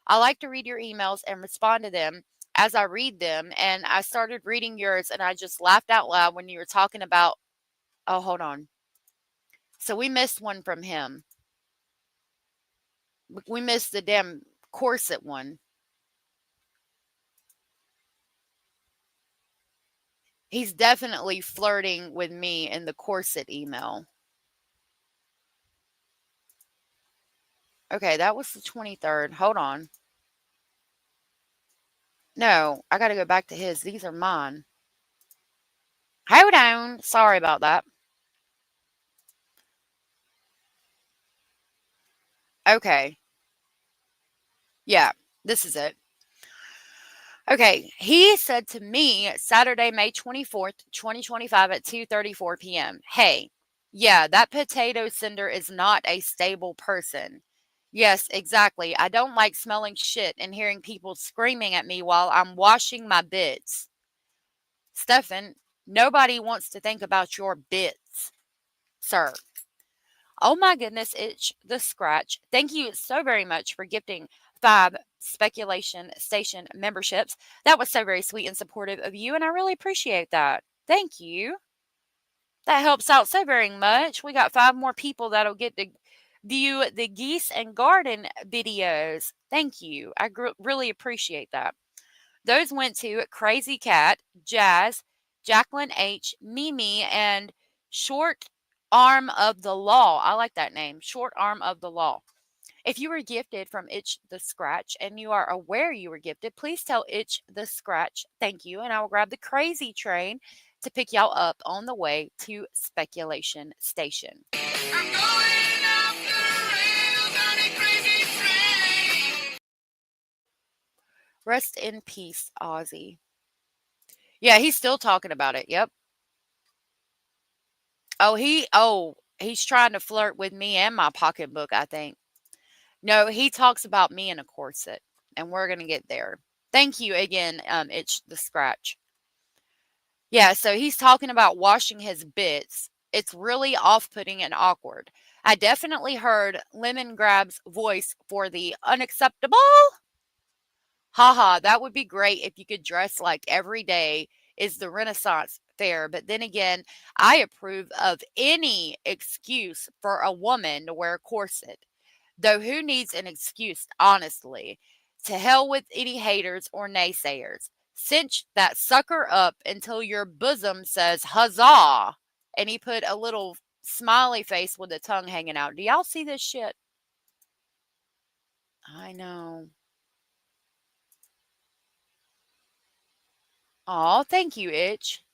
I like to read your emails and respond to them as I read them. And I started reading yours and I just laughed out loud when you were talking about, oh, hold on. So we missed one from him. We missed the damn corset one. He's definitely flirting with me in the corset email. Okay, that was the 23rd. Hold on. No, I got to go back to his. These are mine. Hold on. Sorry about that. Okay. Yeah, this is it. Okay, he said to me Saturday, May 24th, 2025 at 2:34 p.m. Hey, yeah, that potato sender is not a stable person. Yes, exactly. I don't like smelling shit and hearing people screaming at me while I'm washing my bits. Stefan, nobody wants to think about your bits, sir. Oh my goodness, itch the scratch. Thank you so very much for gifting 5 speculation station memberships. That was so very sweet and supportive of you, and I really appreciate that. Thank you. That helps out so very much. We got 5 more people that'll get to view the geese and garden videos. Thank you. I really appreciate that. Those went to Crazy Cat, Jazz, Jacqueline H, Mimi, and Short Arm of the Law. I like that name, Short Arm of the Law. If you were gifted from Itch the Scratch and you are aware you were gifted, please tell Itch the Scratch thank you, and I will grab the crazy train to pick y'all up on the way to Speculation Station. Rest in peace, Ozzy. Yeah, he's still talking about it. Yep. He's trying to flirt with me and my pocketbook, I think. No, he talks about me in a corset, and we're going to get there. Thank you again, Itch the Scratch. Yeah, so he's talking about washing his bits. It's really off-putting and awkward. I definitely heard Lemon Grab's voice for the unacceptable. Haha, that would be great if you could dress like every day is the Renaissance fair. But then again, I approve of any excuse for a woman to wear a corset. Though who needs an excuse, honestly? To hell with any haters or naysayers. Cinch that sucker up until your bosom says huzzah. And he put a little smiley face with a tongue hanging out. Do y'all see this shit? I know. Aw, thank you, Itch.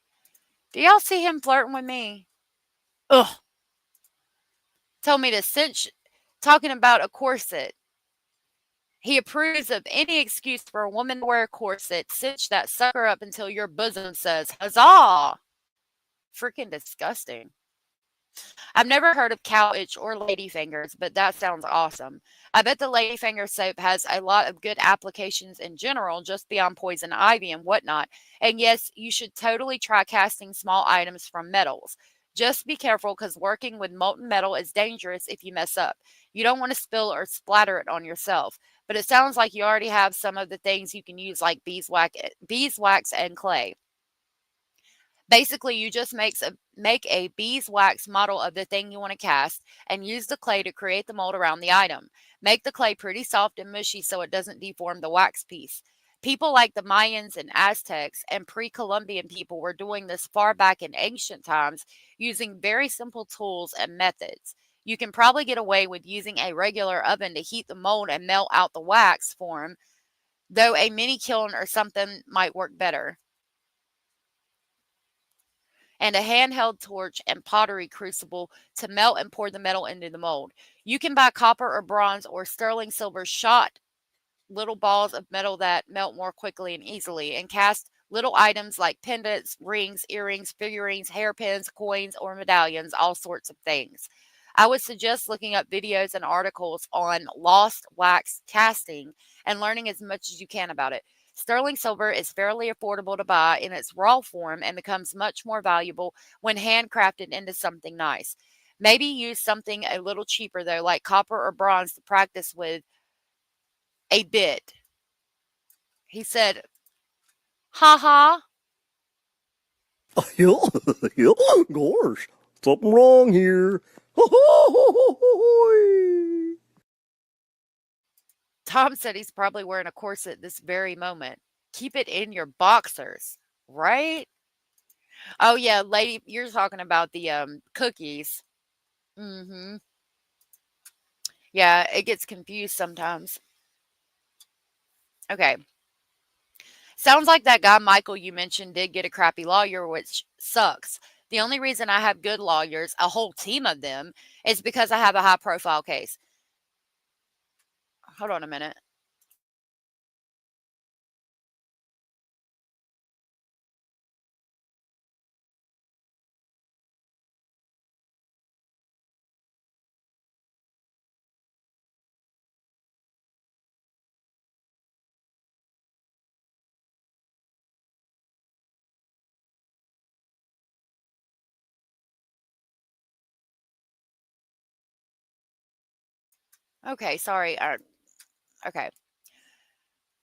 Do y'all see him flirting with me? Ugh. Told me to cinch, talking about a corset. He approves of any excuse for a woman to wear a corset. Cinch that sucker up until your bosom says, huzzah. Freaking disgusting. I've never heard of cow itch or ladyfingers, but that sounds awesome. I bet the ladyfinger soap has a lot of good applications in general, just beyond poison ivy and whatnot. And yes, you should totally try casting small items from metals. Just be careful because working with molten metal is dangerous if you mess up. You don't want to spill or splatter it on yourself. But it sounds like you already have some of the things you can use, like beeswax and clay. Basically, you just make a beeswax model of the thing you want to cast and use the clay to create the mold around the item. Make the clay pretty soft and mushy so it doesn't deform the wax piece. People like the Mayans and Aztecs and pre-Columbian people were doing this far back in ancient times using very simple tools and methods. You can probably get away with using a regular oven to heat the mold and melt out the wax form, though a mini kiln or something might work better. And a handheld torch and pottery crucible to melt and pour the metal into the mold. You can buy copper or bronze or sterling silver shot little balls of metal that melt more quickly and easily, and cast little items like pendants, rings, earrings, figurines, hairpins, coins, or medallions, all sorts of things. I would suggest looking up videos and articles on lost wax casting and learning as much as you can about it. Sterling silver is fairly affordable to buy in its raw form and becomes much more valuable when handcrafted into something nice. Maybe use something a little cheaper, though, like copper or bronze to practice with a bit. He said, ha ha. Gosh, something wrong here. Tom said he's probably wearing a corset this very moment. Keep it in your boxers, right? Oh yeah, lady, you're talking about the cookies. Mm-hmm. Yeah, it gets confused sometimes. Okay. Sounds like that guy Michael you mentioned did get a crappy lawyer, which sucks. The only reason I have good lawyers, a whole team of them, is because I have a high profile case. Hold on a minute. Okay, sorry. Okay.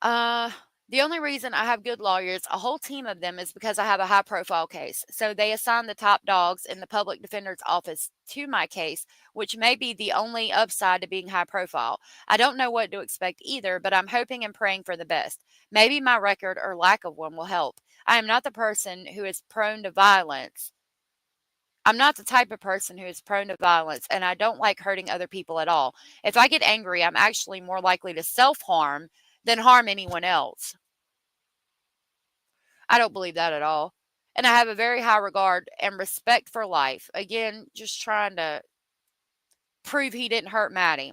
The only reason I have good lawyers, a whole team of them, is because I have a high profile case. So they assign the top dogs in the public defender's office to my case, which may be the only upside to being high profile. I don't know what to expect either, but I'm hoping and praying for the best. Maybe my record or lack of one will help. I am not the person who is prone to violence. I'm not the type of person who is prone to violence, and I don't like hurting other people at all. If I get angry, I'm actually more likely to self-harm than harm anyone else. I don't believe that at all. And I have a very high regard and respect for life. Again, just trying to prove he didn't hurt Maddie.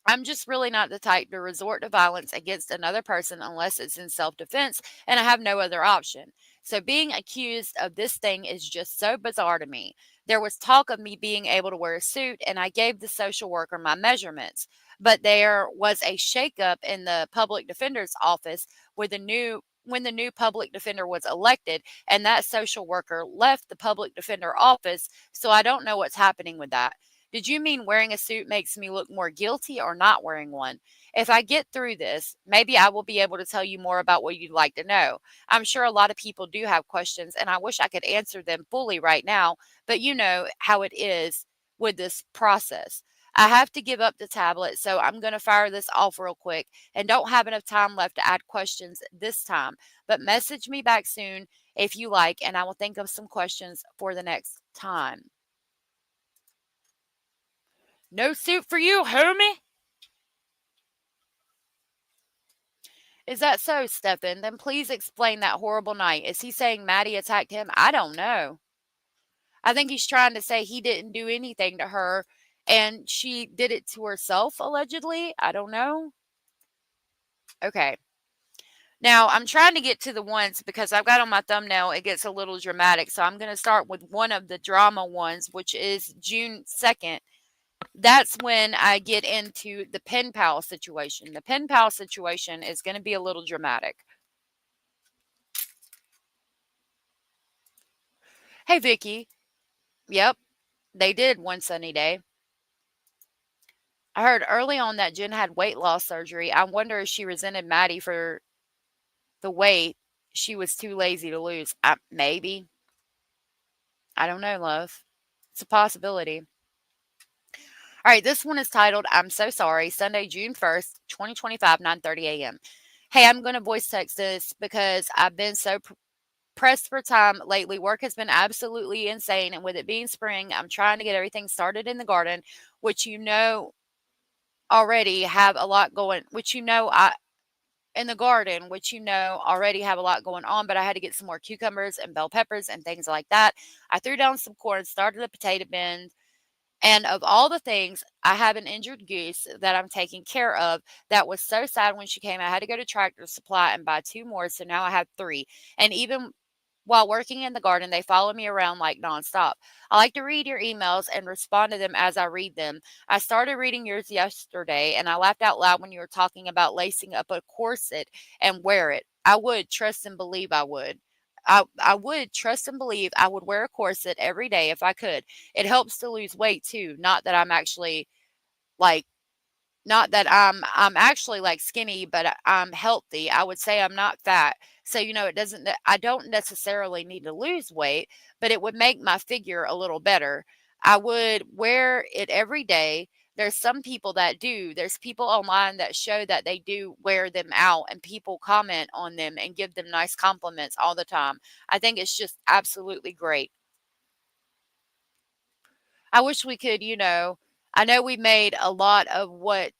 I'm just really not the type to resort to violence against another person unless it's in self-defense and I have no other option. So being accused of this thing is just so bizarre to me. There was talk of me being able to wear a suit, and I gave the social worker my measurements. But there was a shakeup in the public defender's office when the new public defender was elected, and that social worker left the public defender office. So I don't know what's happening with that. Did you mean wearing a suit makes me look more guilty or not wearing one? If I get through this, maybe I will be able to tell you more about what you'd like to know. I'm sure a lot of people do have questions, and I wish I could answer them fully right now, but you know how it is with this process. I have to give up the tablet, so I'm going to fire this off real quick and don't have enough time left to add questions this time. But message me back soon if you like, and I will think of some questions for the next time. No suit for you, homie. Is that so, Stefan? Then please explain that horrible night. Is he saying Maddie attacked him? I don't know. I think he's trying to say he didn't do anything to her and she did it to herself, allegedly. I don't know. Okay. Now, I'm trying to get to the ones because I've got on my thumbnail, it gets a little dramatic. So I'm going to start with one of the drama ones, which is June 2nd. That's when I get into the pen pal situation. The pen pal situation is going to be a little dramatic. Hey, Vicky. Yep, they did one sunny day. I heard early on that Jen had weight loss surgery. I wonder if she resented Maddie for the weight she was too lazy to lose. Maybe. I don't know, love. It's a possibility. All right, this one is titled, I'm So Sorry, Sunday, June 1st, 2025, 9:30 a.m. Hey, I'm going to voice text this because I've been so pressed for time lately. Work has been absolutely insane, and with it being spring, I'm trying to get everything started in the garden, which you know already have a lot going, in the garden, which you know already have a lot going on, but I had to get some more cucumbers and bell peppers and things like that. I threw down some corn, started a potato bin. And of all the things, I have an injured goose that I'm taking care of. That was so sad when she came. I had to go to Tractor Supply and buy 2 more. So now I have 3. And even while working in the garden, they follow me around like nonstop. I like to read your emails and respond to them as I read them. I started reading yours yesterday and I laughed out loud when you were talking about lacing up a corset and wear it. I would trust and believe I would. I would trust and believe I would wear a corset every day if I could. It helps to lose weight too. Not that I'm actually like I'm actually like skinny, but I'm healthy. I would say I'm not fat. So, you know, I don't necessarily need to lose weight, but it would make my figure a little better. I would wear it every day. There's some people that do. There's people online that show that they do wear them out and people comment on them and give them nice compliments all the time. I think it's just absolutely great. I wish we could, I know we made a lot of what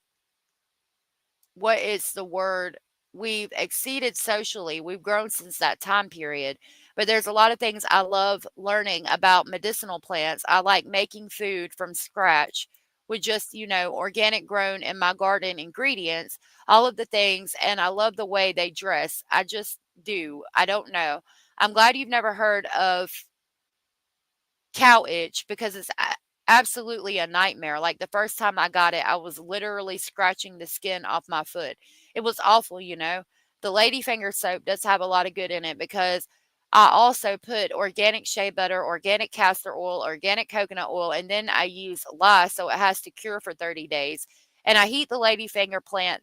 is the word? We've exceeded socially. We've grown since that time period. But there's a lot of things I love learning about medicinal plants. I like making food from scratch with just, organic grown in my garden ingredients, all of the things. And I love the way they dress. I just do. I don't know. I'm glad you've never heard of cow itch because it's absolutely a nightmare. Like the first time I got it, I was literally scratching the skin off my foot. It was awful, The ladyfinger soap does have a lot of good in it because I also put organic shea butter, organic castor oil, organic coconut oil, and then I use lye so it has to cure for 30 days. And I heat the ladyfinger plant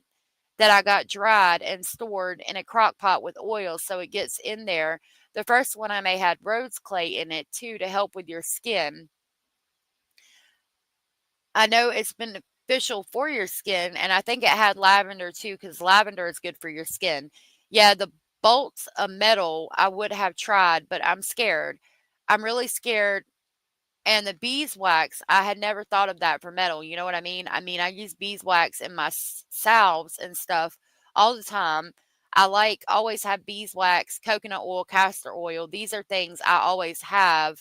that I got dried and stored in a crock pot with oil so it gets in there. The first one I made had rose clay in it too to help with your skin. I know it's beneficial for your skin, and I think it had lavender too because lavender is good for your skin. Yeah, the bolts of metal I would have tried, but I'm scared. I'm really scared. And the beeswax, I had never thought of that for metal. You know what I mean? I use beeswax in my salves and stuff all the time. I always have beeswax, coconut oil, castor oil. These are things I always have.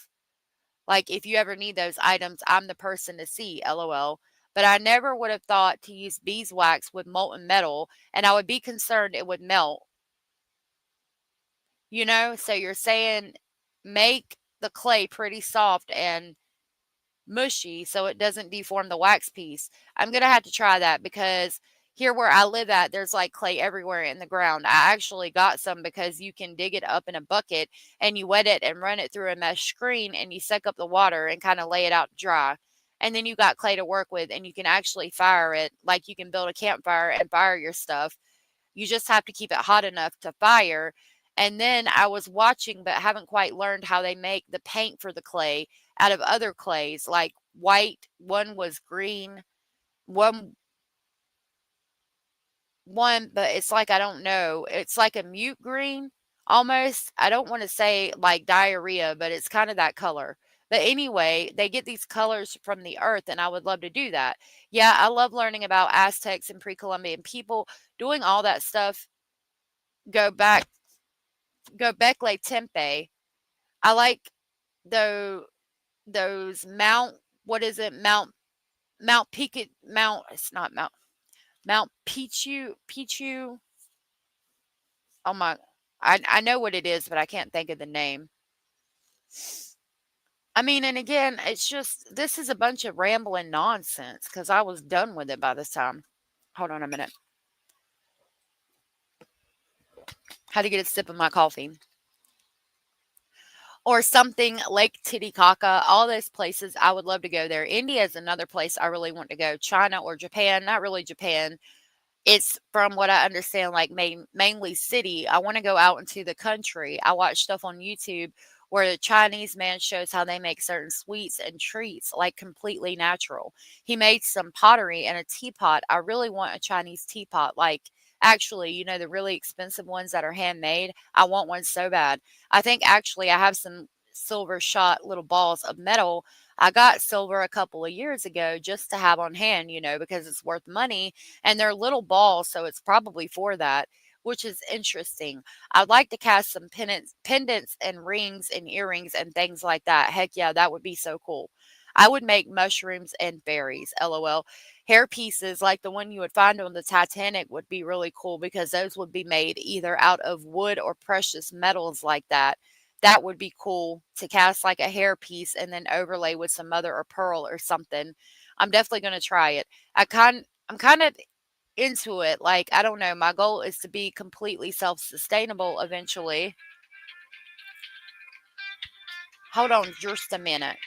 Like if you ever need those items, I'm the person to see, LOL. but I never would have thought to use beeswax with molten metal, and I would be concerned it would melt. You know, so you're saying make the clay pretty soft and mushy so it doesn't deform the wax piece. I'm going to have to try that because here where I live at, there's like clay everywhere in the ground. I actually got some because you can dig it up in a bucket and you wet it and run it through a mesh screen and you suck up the water and kind of lay it out to dry. And then you got clay to work with and you can actually fire it. Like you can build a campfire and fire your stuff. You just have to keep it hot enough to fire. And then I was watching, but haven't quite learned how they make the paint for the clay out of other clays, like white. One was green. One, but it's like, I don't know. It's like a mute green almost. I don't want to say like diarrhea, but it's kind of that color. But anyway, they get these colors from the earth, and I would love to do that. Yeah, I love learning about Aztecs and pre-Columbian people doing all that stuff. Go back, Göbekli Tepe. I like those Mount, what is it? Mount Pico, Mount, it's not Mount Pichu. Oh my, I know what it is, but I can't think of the name. I mean, and again, it's just, this is a bunch of rambling nonsense because I was done with it by this time. Hold on a minute. Had to get a sip of my coffee. Or something, Lake Titicaca, all those places, I would love to go there. India is another place I really want to go. China or Japan, not really Japan. It's, from what I understand, like mainly city. I want to go out into the country. I watch stuff on YouTube where the Chinese man shows how they make certain sweets and treats, like completely natural. He made some pottery and a teapot. I really want a Chinese teapot, like actually, you know, the really expensive ones that are handmade. I want one so bad. I think actually I have some silver shot little balls of metal. I got silver a couple of years ago just to have on hand, you know, because it's worth money and they're little balls. So it's probably for that, which is interesting. I'd like to cast some pendants and rings and earrings and things like that. Heck yeah, that would be so cool. I would make mushrooms and berries, LOL. Hair pieces like the one you would find on the Titanic would be really cool because those would be made either out of wood or precious metals like that. That would be cool to cast like a hair piece and then overlay with some mother or pearl or something. I'm definitely going to try it. I'm kind of into it. Like, I don't know. My goal is to be completely self-sustainable eventually. Hold on just a minute.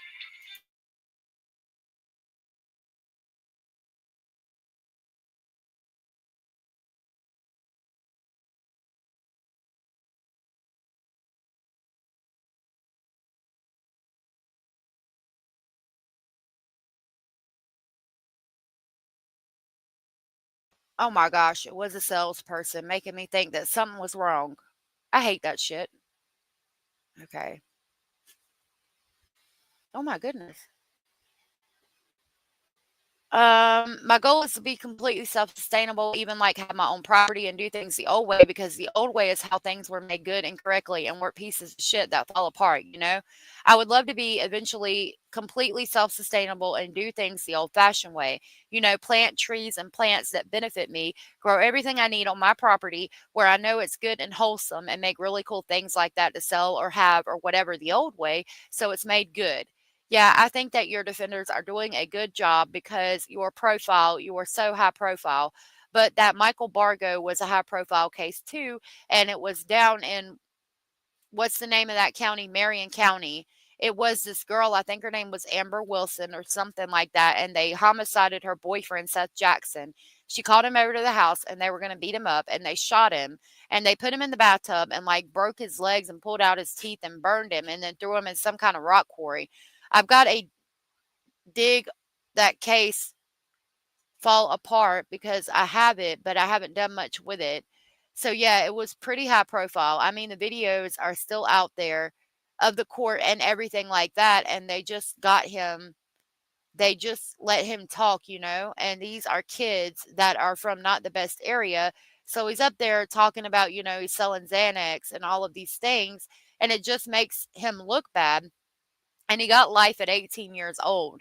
Oh my gosh, it was a salesperson making me think that something was wrong. I hate that shit. Okay. Oh my goodness. My goal is to be completely self-sustainable, even like have my own property and do things the old way because the old way is how things were made good and correctly and weren't pieces of shit that fall apart, you know? I would love to be eventually completely self-sustainable and do things the old-fashioned way. You know, plant trees and plants that benefit me, grow everything I need on my property where I know it's good and wholesome and make really cool things like that to sell or have or whatever the old way so it's made good. Yeah, I think that your defenders are doing a good job because your profile, you are so high profile. But that Michael Bargo was a high profile case too. And it was down in, what's the name of that county? Marion County. It was this girl, I think her name was Amber Wilson or something like that. And they homicided her boyfriend, Seth Jackson. She called him over to the house and they were going to beat him up and they shot him and they put him in the bathtub and like broke his legs and pulled out his teeth and burned him and then threw him in some kind of rock quarry. I've got a dig that case fall apart because I have it, but I haven't done much with it. So yeah, it was pretty high profile. I mean, the videos are still out there of the court and everything like that. And they just got him, they just let him talk, you know, and these are kids that are from not the best area. So he's up there talking about, you know, he's selling Xanax and all of these things. And it just makes him look bad. And he got life at 18 years old,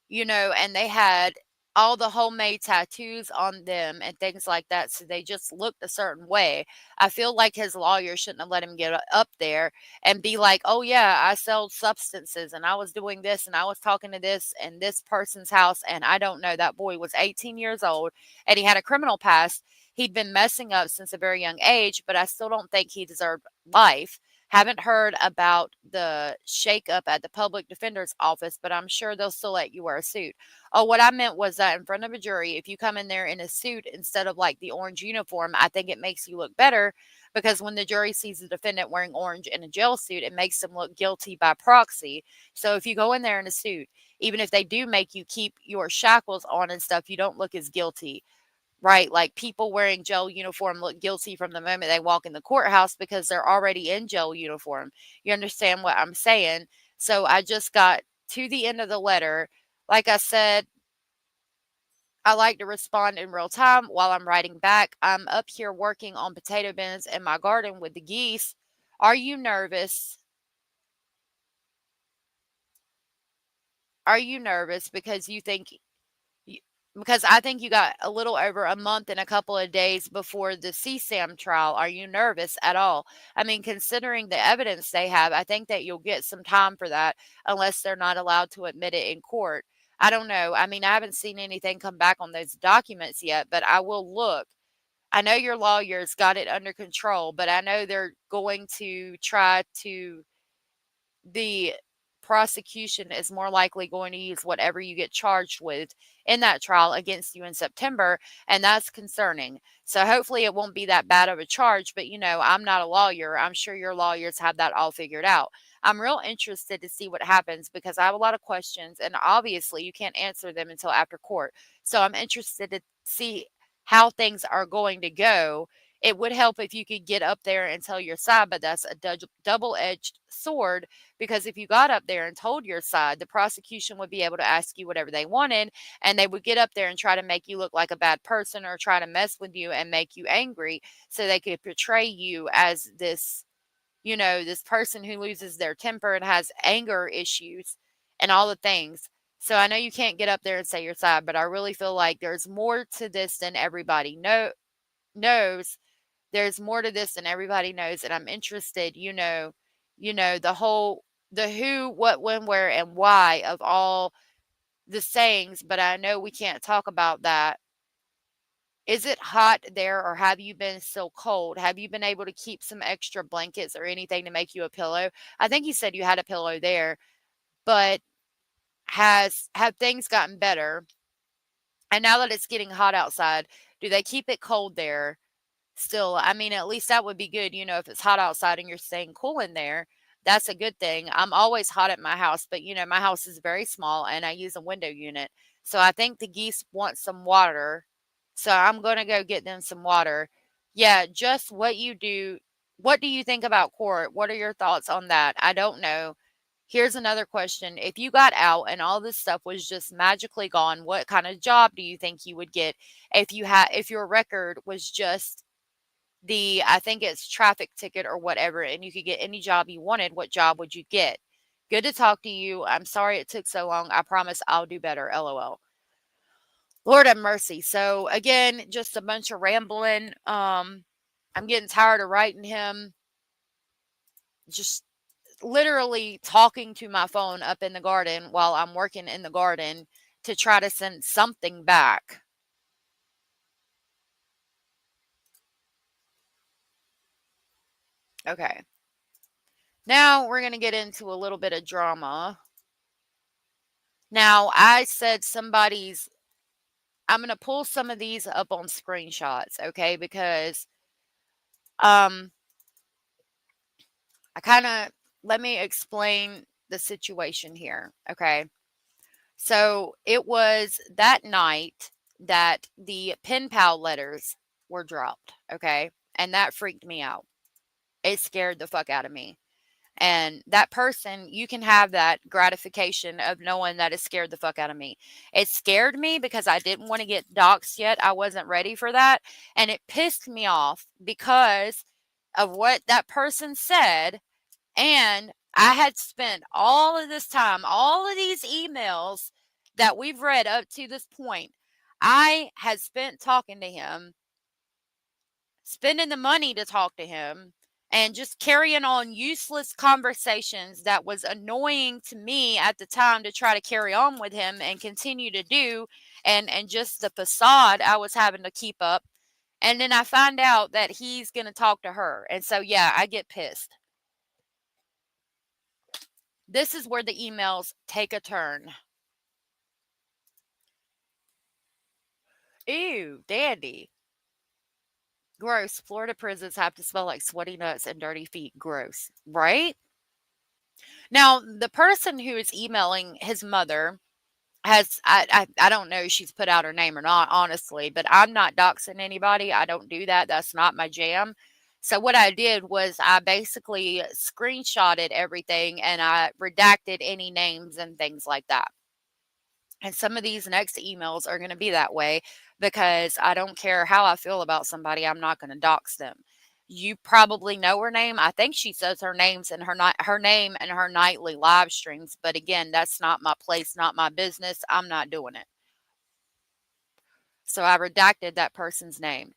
you know, and they had all the homemade tattoos on them and things like that. So they just looked a certain way. I feel like his lawyer shouldn't have let him get up there and be like, oh, yeah, I sold substances and I was doing this and I was talking to this and this person's house. And I don't know, that boy was 18 years old and he had a criminal past. He'd been messing up since a very young age, but I still don't think he deserved life. Haven't heard about the shakeup at the public defender's office, but I'm sure they'll still let you wear a suit. Oh, what I meant was that in front of a jury, if you come in there in a suit instead of like the orange uniform, I think it makes you look better because when the jury sees the defendant wearing orange in a jail suit, it makes them look guilty by proxy. So if you go in there in a suit, even if they do make you keep your shackles on and stuff, you don't look as guilty. Right, like people wearing jail uniform look guilty from the moment they walk in the courthouse because they're already in jail uniform. You understand what I'm saying? So I just got to the end of the letter. Like I said, I like to respond in real time while I'm writing back. I'm up here working on potato bins in my garden with the geese. Are you nervous? Are you nervous because you think because I think you got a little over a month and a couple of days before the CSAM trial. Are you nervous at all? I mean, considering the evidence they have, I think that you'll get some time for that unless they're not allowed to admit it in court. I don't know. I mean, I haven't seen anything come back on those documents yet, but I will look. I know your lawyers got it under control, but I know they're going to try to the prosecution is more likely going to use whatever you get charged with in that trial against you in September, and that's concerning. So hopefully it won't be that bad of a charge, but I'm not a lawyer. I'm sure your lawyers have that all figured out. I'm real interested to see what happens because I have a lot of questions, and obviously you can't answer them until after court. So I'm interested to see how things are going to go. It would help if you could get up there and tell your side, but that's a double-edged sword because if you got up there and told your side, the prosecution would be able to ask you whatever they wanted, and they would get up there and try to make you look like a bad person or try to mess with you and make you angry so they could portray you as this, this person who loses their temper and has anger issues and all the things. So I know you can't get up there and say your side, but I really feel like there's more to this than everybody knows. There's more to this than everybody knows, and I'm interested, the who, what, when, where, and why of all the sayings, but I know we can't talk about that. Is it hot there or have you been so cold? Have you been able to keep some extra blankets or anything to make you a pillow? I think you said you had a pillow there, but have things gotten better? And now that it's getting hot outside, do they keep it cold there? Still, I mean, at least that would be good. If it's hot outside and you're staying cool in there, that's a good thing. I'm always hot at my house, but my house is very small and I use a window unit. So I think the geese want some water. So I'm going to go get them some water. Yeah, just what you do. What do you think about court? What are your thoughts on that? I don't know. Here's another question. If you got out and all this stuff was just magically gone, what kind of job do you think you would get if your record was just I think it's traffic ticket or whatever, and you could get any job you wanted, what job would you get? Good to talk to you. I'm sorry it took so long. I promise I'll do better. LOL. Lord have mercy. So again, just a bunch of rambling. I'm getting tired of writing him. Just literally talking to my phone up in the garden while I'm working in the garden to try to send something back. Okay. Now we're going to get into a little bit of drama. Now, I said I'm going to pull some of these up on screenshots, okay? Because let me explain the situation here, okay? So it was that night that the pen pal letters were dropped, okay? And that freaked me out. It scared the fuck out of me. And that person, you can have that gratification of knowing that it scared the fuck out of me. It scared me because I didn't want to get doxxed yet. I wasn't ready for that. And it pissed me off because of what that person said. And I had spent all of this time, all of these emails that we've read up to this point, I had spent talking to him, spending the money to talk to him, and just carrying on useless conversations that was annoying to me at the time to try to carry on with him and continue to do, and just the facade I was having to keep up. And then I find out that he's going to talk to her. And so, yeah, I get pissed. This is where the emails take a turn. Ew, dandy. Gross. Florida prisons have to smell like sweaty nuts and dirty feet. Gross. Right? Now, the person who is emailing his mother has, I don't know if she's put out her name or not, honestly, but I'm not doxing anybody. I don't do that. That's not my jam. So what I did was I basically screenshotted everything and I redacted any names and things like that. And some of these next emails are going to be that way because I don't care how I feel about somebody. I'm not going to dox them. You probably know her name. I think she says her names in her name and her nightly live streams. But again, that's not my place, not my business. I'm not doing it. So I redacted that person's name.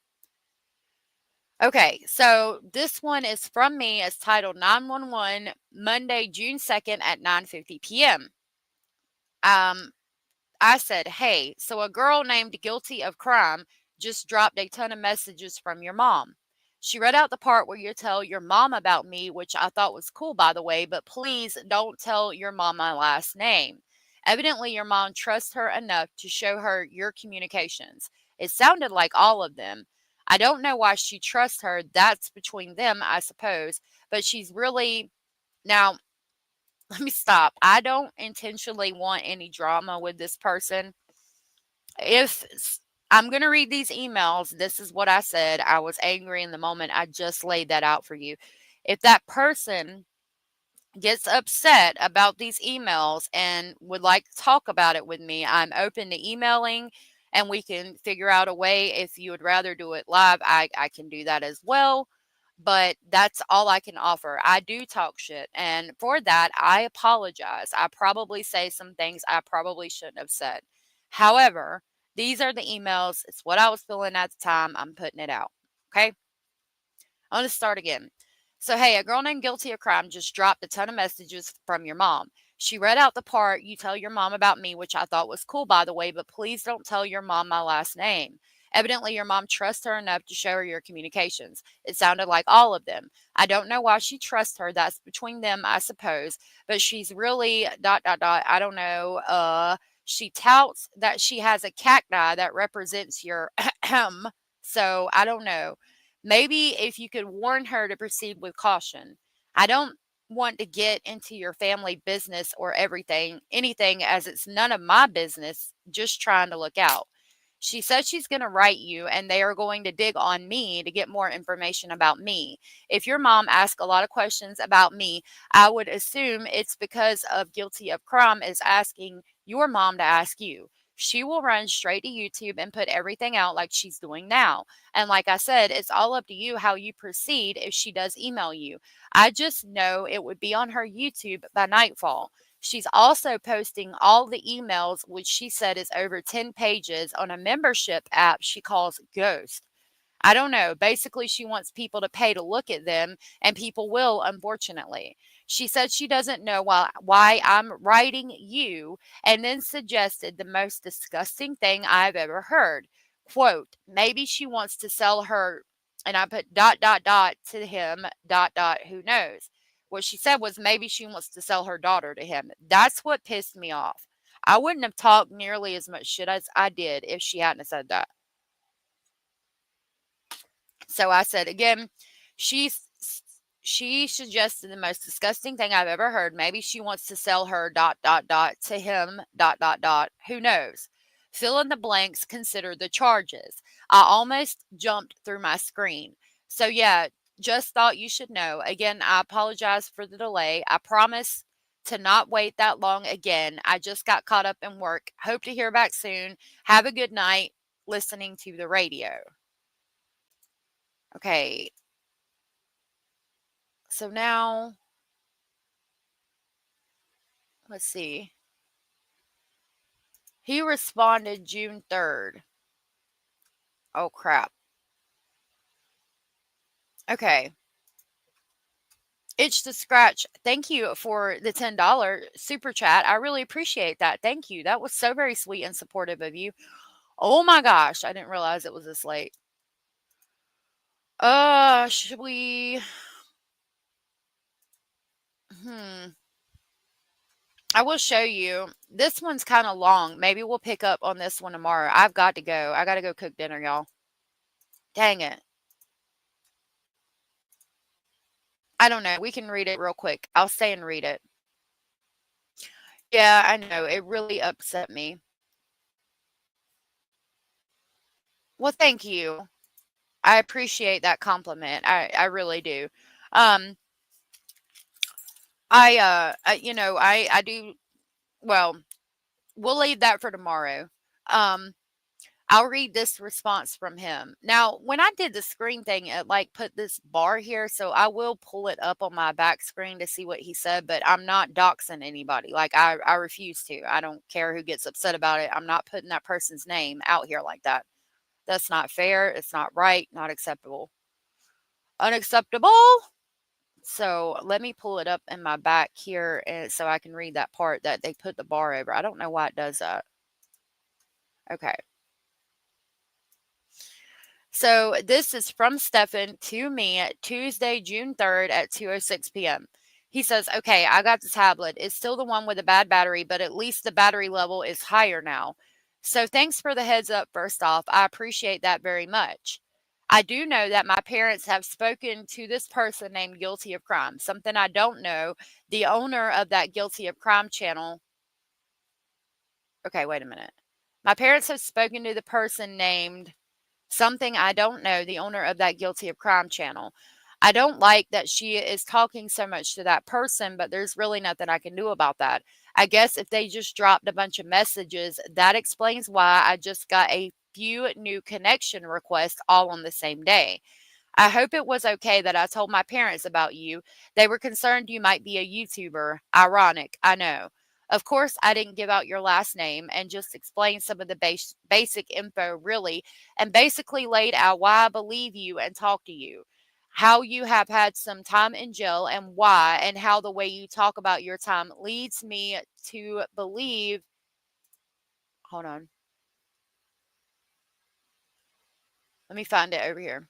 Okay, so this one is from me. It's titled 911 Monday, June 2nd at 9:50 p.m. I said, hey, so a girl named Guilty of Crime just dropped a ton of messages from your mom. She read out the part where you tell your mom about me, which I thought was cool, by the way, but please don't tell your mom my last name. Evidently, your mom trusts her enough to show her your communications. It sounded like all of them. I don't know why she trusts her. That's between them, I suppose. But she's really... Now, let me stop. I don't intentionally want any drama with this person. If I'm going to read these emails, this is what I said. I was angry in the moment. I just laid that out for you. If that person gets upset about these emails and would like to talk about it with me, I'm open to emailing and we can figure out a way. If you would rather do it live, I can do that as well. But that's all I can offer. I do talk shit. And for that, I apologize. I probably say some things I probably shouldn't have said. However, these are the emails. It's what I was feeling at the time. I'm putting it out. Okay. I'm going to start again. So, hey, a girl named Guilty of Crime just dropped a ton of messages from your mom. She read out the part you tell your mom about me, which I thought was cool, by the way, but please don't tell your mom my last name. Evidently, your mom trusts her enough to show her your communications. It sounded like all of them. I don't know why she trusts her. That's between them, I suppose. But she's really ... I don't know. She touts that she has a cacti that represents your so I don't know. Maybe if you could warn her to proceed with caution. I don't want to get into your family business or anything, as it's none of my business, just trying to look out. She said she's going to write you and they are going to dig on me to get more information about me. If your mom asks a lot of questions about me, I would assume it's because of Guilty of Crime is asking your mom to ask you. She will run straight to YouTube and put everything out like she's doing now. And like I said, it's all up to you how you proceed if she does email you. I just know it would be on her YouTube by nightfall. She's also posting all the emails, which she said is over 10 pages, on a membership app she calls Ghost. I don't know. Basically, she wants people to pay to look at them, and people will, unfortunately. She said she doesn't know why I'm writing you, and then suggested the most disgusting thing I've ever heard. Quote, maybe she wants to sell her, and I put ... to him, ... who knows. What she said was maybe she wants to sell her daughter to him. That's what pissed me off. I wouldn't have talked nearly as much shit as I did if she hadn't said that. So I said again, she suggested the most disgusting thing I've ever heard. Maybe she wants to sell her ... to him ... who knows. Fill in the blanks, consider the charges. I almost jumped through my screen. So yeah, just thought you should know. Again, I apologize for the delay. I promise to not wait that long again. I just got caught up in work. Hope to hear back soon. Have a good night listening to the radio. Okay. So now, let's see. He responded June 3rd. Oh, crap. Okay. Itch to Scratch, thank you for the $10 super chat. I really appreciate that. Thank you. That was so very sweet and supportive of you. Oh my gosh, I didn't realize it was this late. Should we? I will show you. This one's kind of long. Maybe we'll pick up on this one tomorrow. I've got to go. I got to go cook dinner, y'all. Dang it. I don't know. We can read it real quick. I'll stay and read it. Yeah, I know. It really upset me. Well, thank you. I appreciate that compliment. I really do. I do. Well, we'll leave that for tomorrow. I'll read this response from him. Now, when I did the screen thing, it like put this bar here, so I will pull it up on my back screen to see what he said, but I'm not doxing anybody. Like I refuse to. I don't care who gets upset about it. I'm not putting that person's name out here like that. That's not fair. It's not right. Not acceptable. Unacceptable. So let me pull it up in my back here so I can read that part that they put the bar over. I don't know why it does that. Okay. So this is from Stefan to me Tuesday, June 3rd at 2:06 p.m. He says, okay, I got the tablet. It's still the one with a bad battery, but at least the battery level is higher now. So thanks for the heads up, first off. I appreciate that very much. I do know that my parents have spoken to this person named Guilty of Crime, something I don't know. The owner of that Guilty of Crime channel. Okay, wait a minute. My parents have spoken to the person named something I don't know, the owner of that Guilty of Crime channel. I don't like that she is talking so much to that person, but there's really nothing I can do about that. I guess if they just dropped a bunch of messages, that explains why I just got a few new connection requests all on the same day. I hope it was okay that I told my parents about you. They were concerned you might be a YouTuber. Ironic, I know. Of course, I didn't give out your last name and just explained some of the basic info, really, and basically laid out why I believe you and talk to you. How you have had some time in jail and why, and how the way you talk about your time leads me to believe. Hold on. Let me find it over here.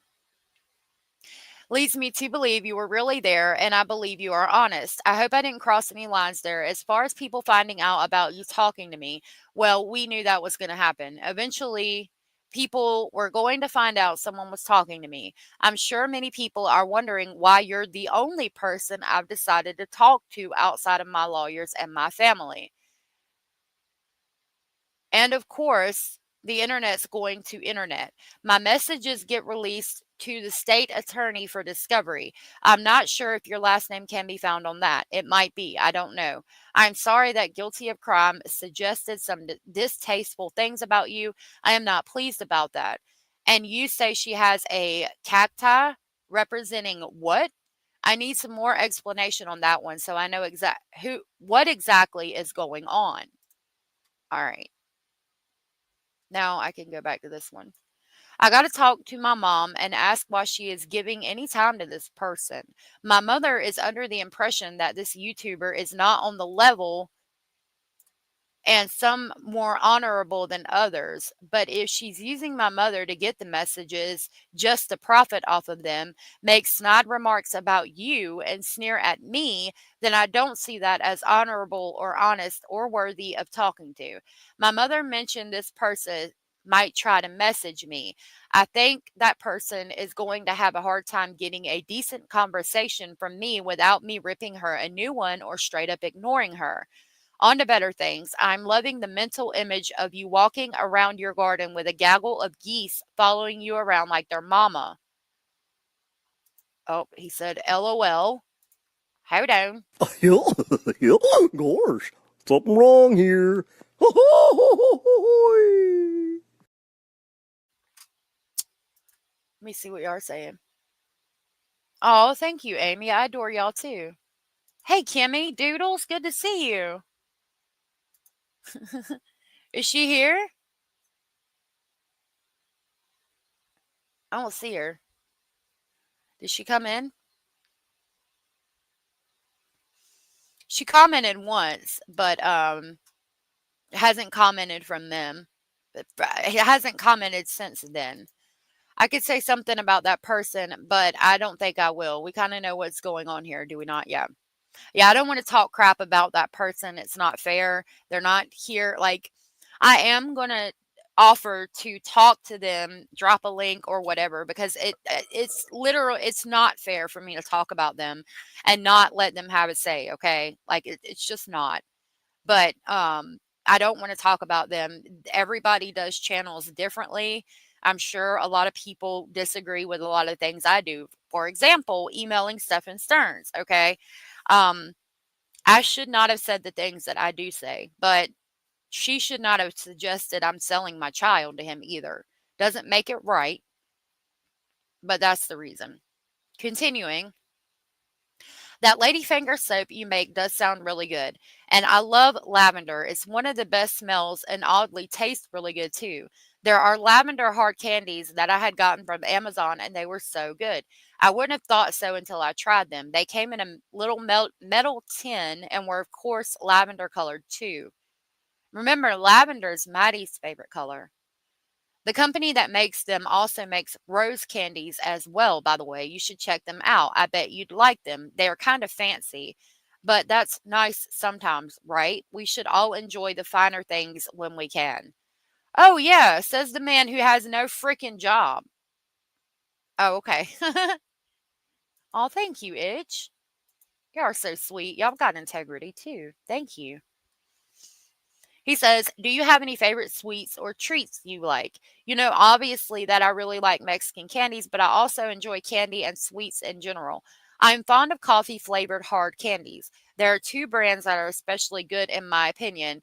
Leads me to believe you were really there, and I believe you are honest. I hope I didn't cross any lines there. As far as people finding out about you talking to me, well, we knew that was going to happen. Eventually, people were going to find out someone was talking to me. I'm sure many people are wondering why you're the only person I've decided to talk to outside of my lawyers and my family. And of course, the internet's going to internet. My messages get released to the state attorney for discovery. I'm not sure if your last name can be found on that. It might be. I don't know. I'm sorry that Guilty of Crime suggested some distasteful things about you. I am not pleased about that. And you say she has a cacti representing what? I need some more explanation on that one so I know what exactly is going on. All right. Now I can go back to this one. I got to talk to my mom and ask why she is giving any time to this person. My mother is under the impression that this YouTuber is not on the level and some more honorable than others. But if she's using my mother to get the messages just to profit off of them, make snide remarks about you and sneer at me, then I don't see that as honorable or honest or worthy of talking to. My mother mentioned this person might try to message me. I think that person is going to have a hard time getting a decent conversation from me without me ripping her a new one or straight up ignoring her. On to better things. I'm loving the mental image of you walking around your garden with a gaggle of geese following you around like their mama. Oh, he said, LOL. Hold on. Gosh, something wrong here. Let me see what y'all are saying. Oh, thank you, Amy. I adore y'all too. Hey, Kimmy, Doodles, good to see you. Is she here? I don't see her. Did she come in? She commented once, but hasn't commented from them. It hasn't commented since then. I could say something about that person, but I don't think I will. We kind of know what's going on here, do we not? Yeah. Yeah, I don't want to talk crap about that person. It's not fair. They're not here. Like, I am going to offer to talk to them, drop a link or whatever, because it's literal. It's not fair for me to talk about them and not let them have a say. Okay. Like, it's just not. But, I don't want to talk about them. Everybody does channels differently. I'm sure a lot of people disagree with a lot of things I do. For example, emailing Stephen Stearns. Okay. I should not have said the things that I do say, but she should not have suggested I'm selling my child to him either. Doesn't make it right, but that's the reason. Continuing, that ladyfinger soap you make does sound really good. And I love lavender. It's one of the best smells and oddly tastes really good too. There are lavender hard candies that I had gotten from Amazon and they were so good. I wouldn't have thought so until I tried them. They came in a little metal tin and were, of course, lavender colored too. Remember, lavender is Maddie's favorite color. The company that makes them also makes rose candies as well, by the way. You should check them out. I bet you'd like them. They are kind of fancy, but that's nice sometimes, right? We should all enjoy the finer things when we can. Oh, yeah, says the man who has no freaking job. Oh, okay. Oh, thank you, Itch. You are so sweet. Y'all got integrity too. Thank you. He says, do you have any favorite sweets or treats you like? You know, obviously that I really like Mexican candies, but I also enjoy candy and sweets in general. I'm fond of coffee flavored hard candies. There are two brands that are especially good in my opinion.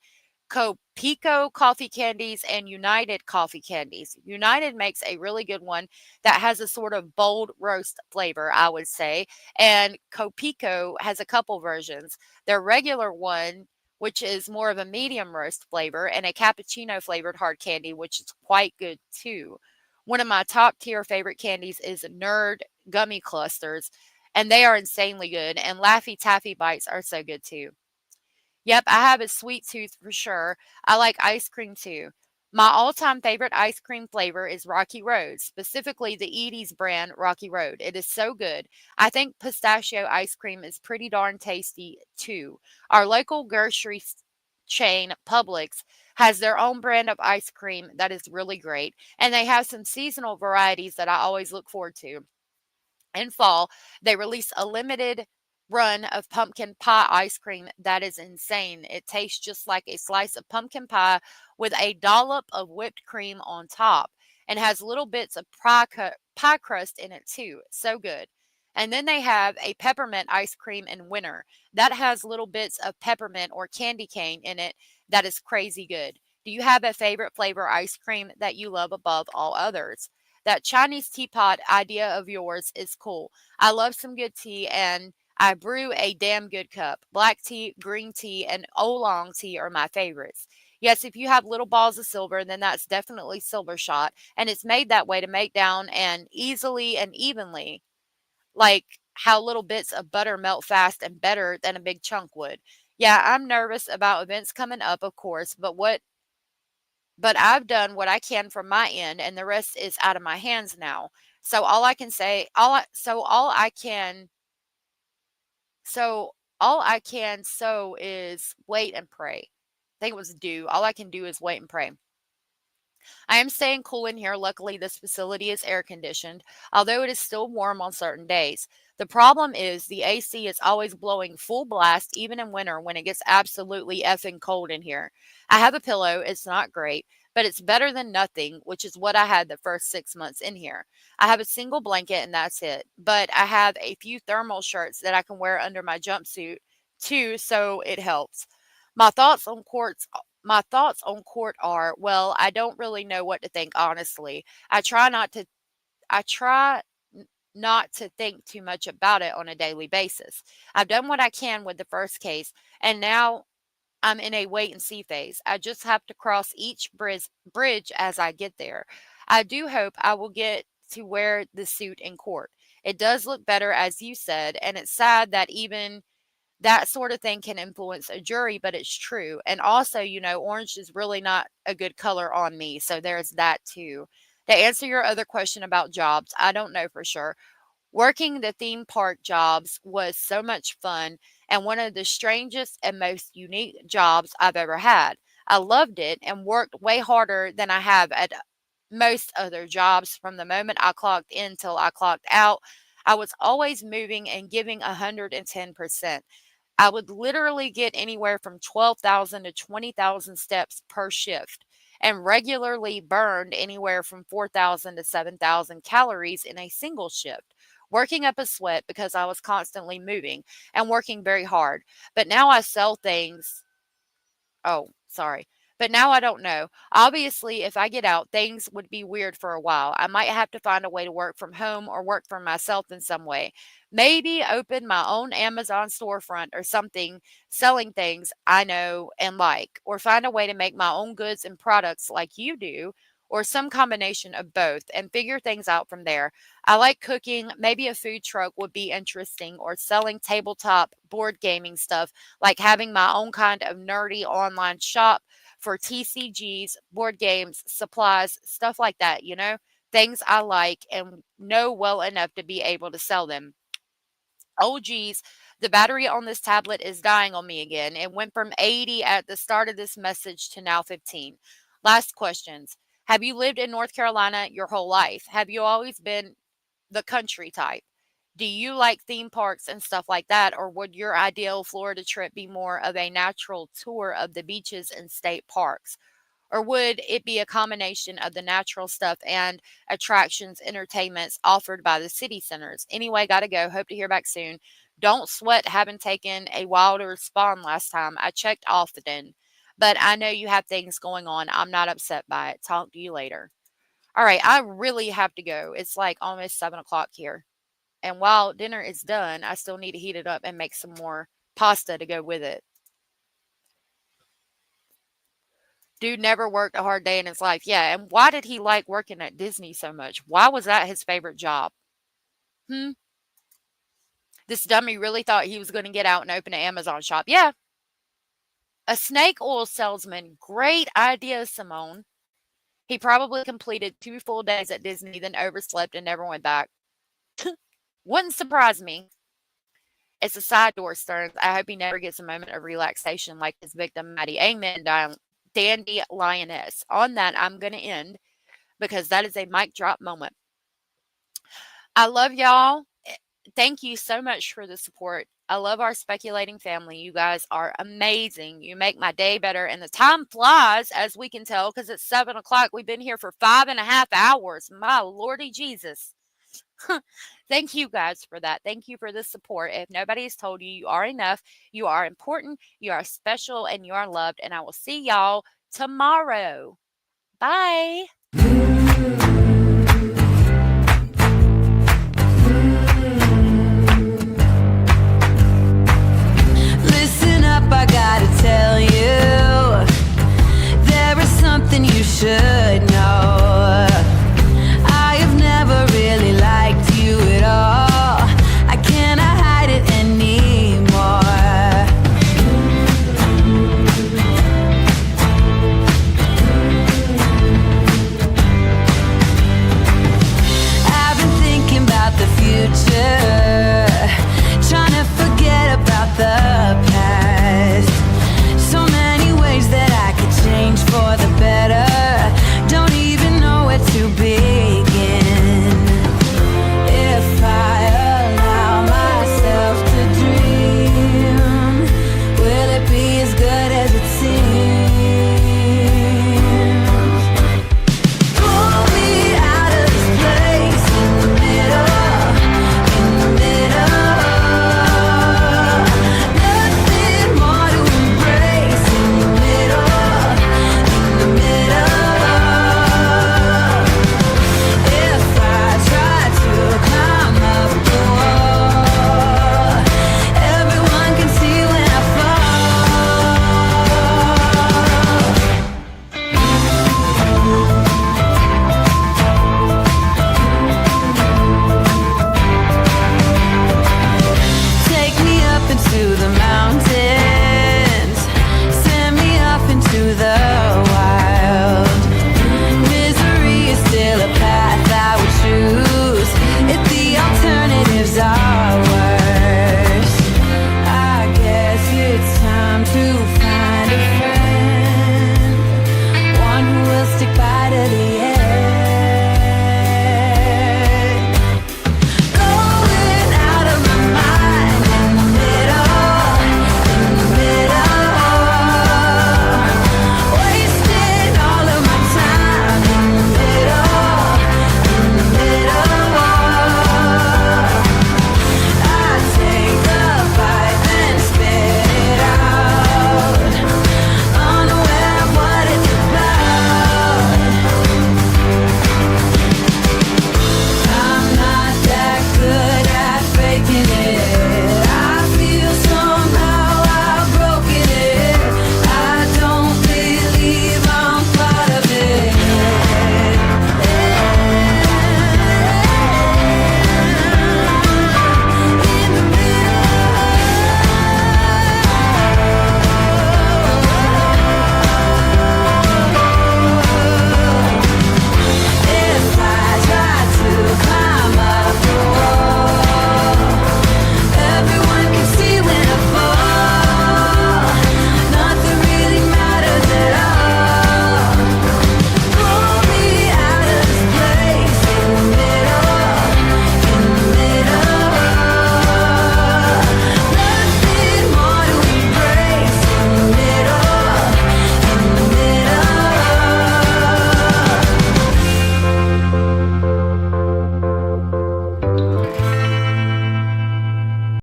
Copico coffee candies and United coffee candies. United makes a really good one that has a sort of bold roast flavor, I would say. And Copico has a couple versions. Their regular one, which is more of a medium roast flavor, and a cappuccino flavored hard candy, which is quite good too. One of my top tier favorite candies is Nerd gummy clusters, and they are insanely good. And Laffy Taffy bites are so good too. Yep, I have a sweet tooth for sure. I like ice cream too. My all-time favorite ice cream flavor is Rocky Road, specifically the Edie's brand Rocky Road. It is so good. I think pistachio ice cream is pretty darn tasty too. Our local grocery chain, Publix, has their own brand of ice cream that is really great, and they have some seasonal varieties that I always look forward to. In fall, they release a limited run of pumpkin pie ice cream that is insane. It tastes just like a slice of pumpkin pie with a dollop of whipped cream on top and has little bits of pie crust in it too. So good. And then they have a peppermint ice cream in winter that has little bits of peppermint or candy cane in it that is crazy good. Do you have a favorite flavor ice cream that you love above all others? That Chinese teapot idea of yours is cool. I love some good tea and I brew a damn good cup. Black tea, green tea, and oolong tea are my favorites. Yes, if you have little balls of silver, then that's definitely silver shot. And it's made that way to make down and easily and evenly, like how little bits of butter melt fast and better than a big chunk would. Yeah, I'm nervous about events coming up, of course, but I've done what I can from my end and the rest is out of my hands now. So all I can say, so is wait and pray. I think it was do. All I can do is wait and pray. I am staying cool in here. Luckily, this facility is air conditioned, although it is still warm on certain days. The problem is the AC is always blowing full blast, even in winter when it gets absolutely effing cold in here. I have a pillow. It's not great, but it's better than nothing, which is what I had the first 6 months in here. I have a single blanket and that's it, but I have a few thermal shirts that I can wear under my jumpsuit too, so it helps. My thoughts on court are, well, I don't really know what to think, honestly. I try not to think too much about it on a daily basis. I've done what I can with the first case, and now I'm in a wait and see phase. I just have to cross each bridge as I get there. I do hope I will get to wear the suit in court. It does look better, as you said, and it's sad that even that sort of thing can influence a jury, but it's true. And also, orange is really not a good color on me. So there's that too. To answer your other question about jobs, I don't know for sure. Working the theme park jobs was so much fun and one of the strangest and most unique jobs I've ever had. I loved it and worked way harder than I have at most other jobs from the moment I clocked in till I clocked out. I was always moving and giving 110%. I would literally get anywhere from 12,000 to 20,000 steps per shift and regularly burned anywhere from 4,000 to 7,000 calories in a single shift, working up a sweat because I was constantly moving and working very hard. But now I sell things. Oh, sorry. But now I don't know. Obviously, if I get out, things would be weird for a while. I might have to find a way to work from home or work for myself in some way. Maybe open my own Amazon storefront or something, selling things I know and like, or find a way to make my own goods and products like you do, or some combination of both and figure things out from there. I like cooking. Maybe a food truck would be interesting, or selling tabletop board gaming stuff, like having my own kind of nerdy online shop for TCGs, board games, supplies, stuff like that, things I like and know well enough to be able to sell them. Oh, geez, the battery on this tablet is dying on me again. It went from 80 at the start of this message to now 15. Last questions. Have you lived in North Carolina your whole life? Have you always been the country type? Do you like theme parks and stuff like that? Or would your ideal Florida trip be more of a natural tour of the beaches and state parks? Or would it be a combination of the natural stuff and attractions, entertainments offered by the city centers? Anyway, gotta go. Hope to hear back soon. Don't sweat having taken a wilder spawn last time. I checked often, but I know you have things going on. I'm not upset by it. Talk to you later. All right, I really have to go. It's like almost 7 o'clock here. And while dinner is done, I still need to heat it up and make some more pasta to go with it. Dude never worked a hard day in his life. Yeah, and why did he like working at Disney so much? Why was that his favorite job? This dummy really thought he was going to get out and open an Amazon shop. Yeah. A snake oil salesman. Great idea, Simone. He probably completed 2 full days at Disney, then overslept and never went back. Wouldn't surprise me. It's a side door, Stearns. I hope he never gets a moment of relaxation like his victim, Maddie. Amen, Dandy Lioness. On that, I'm going to end because that is a mic drop moment. I love y'all. Thank you so much for the support. I love our speculating family. You guys are amazing. You make my day better. And the time flies, as we can tell, because it's 7 o'clock. We've been here for 5.5 hours. My Lordy Jesus. Thank you guys for that. Thank you for the support. If nobody has told you, you are enough. You are important. You are special, and you are loved. And I will see y'all tomorrow. Bye.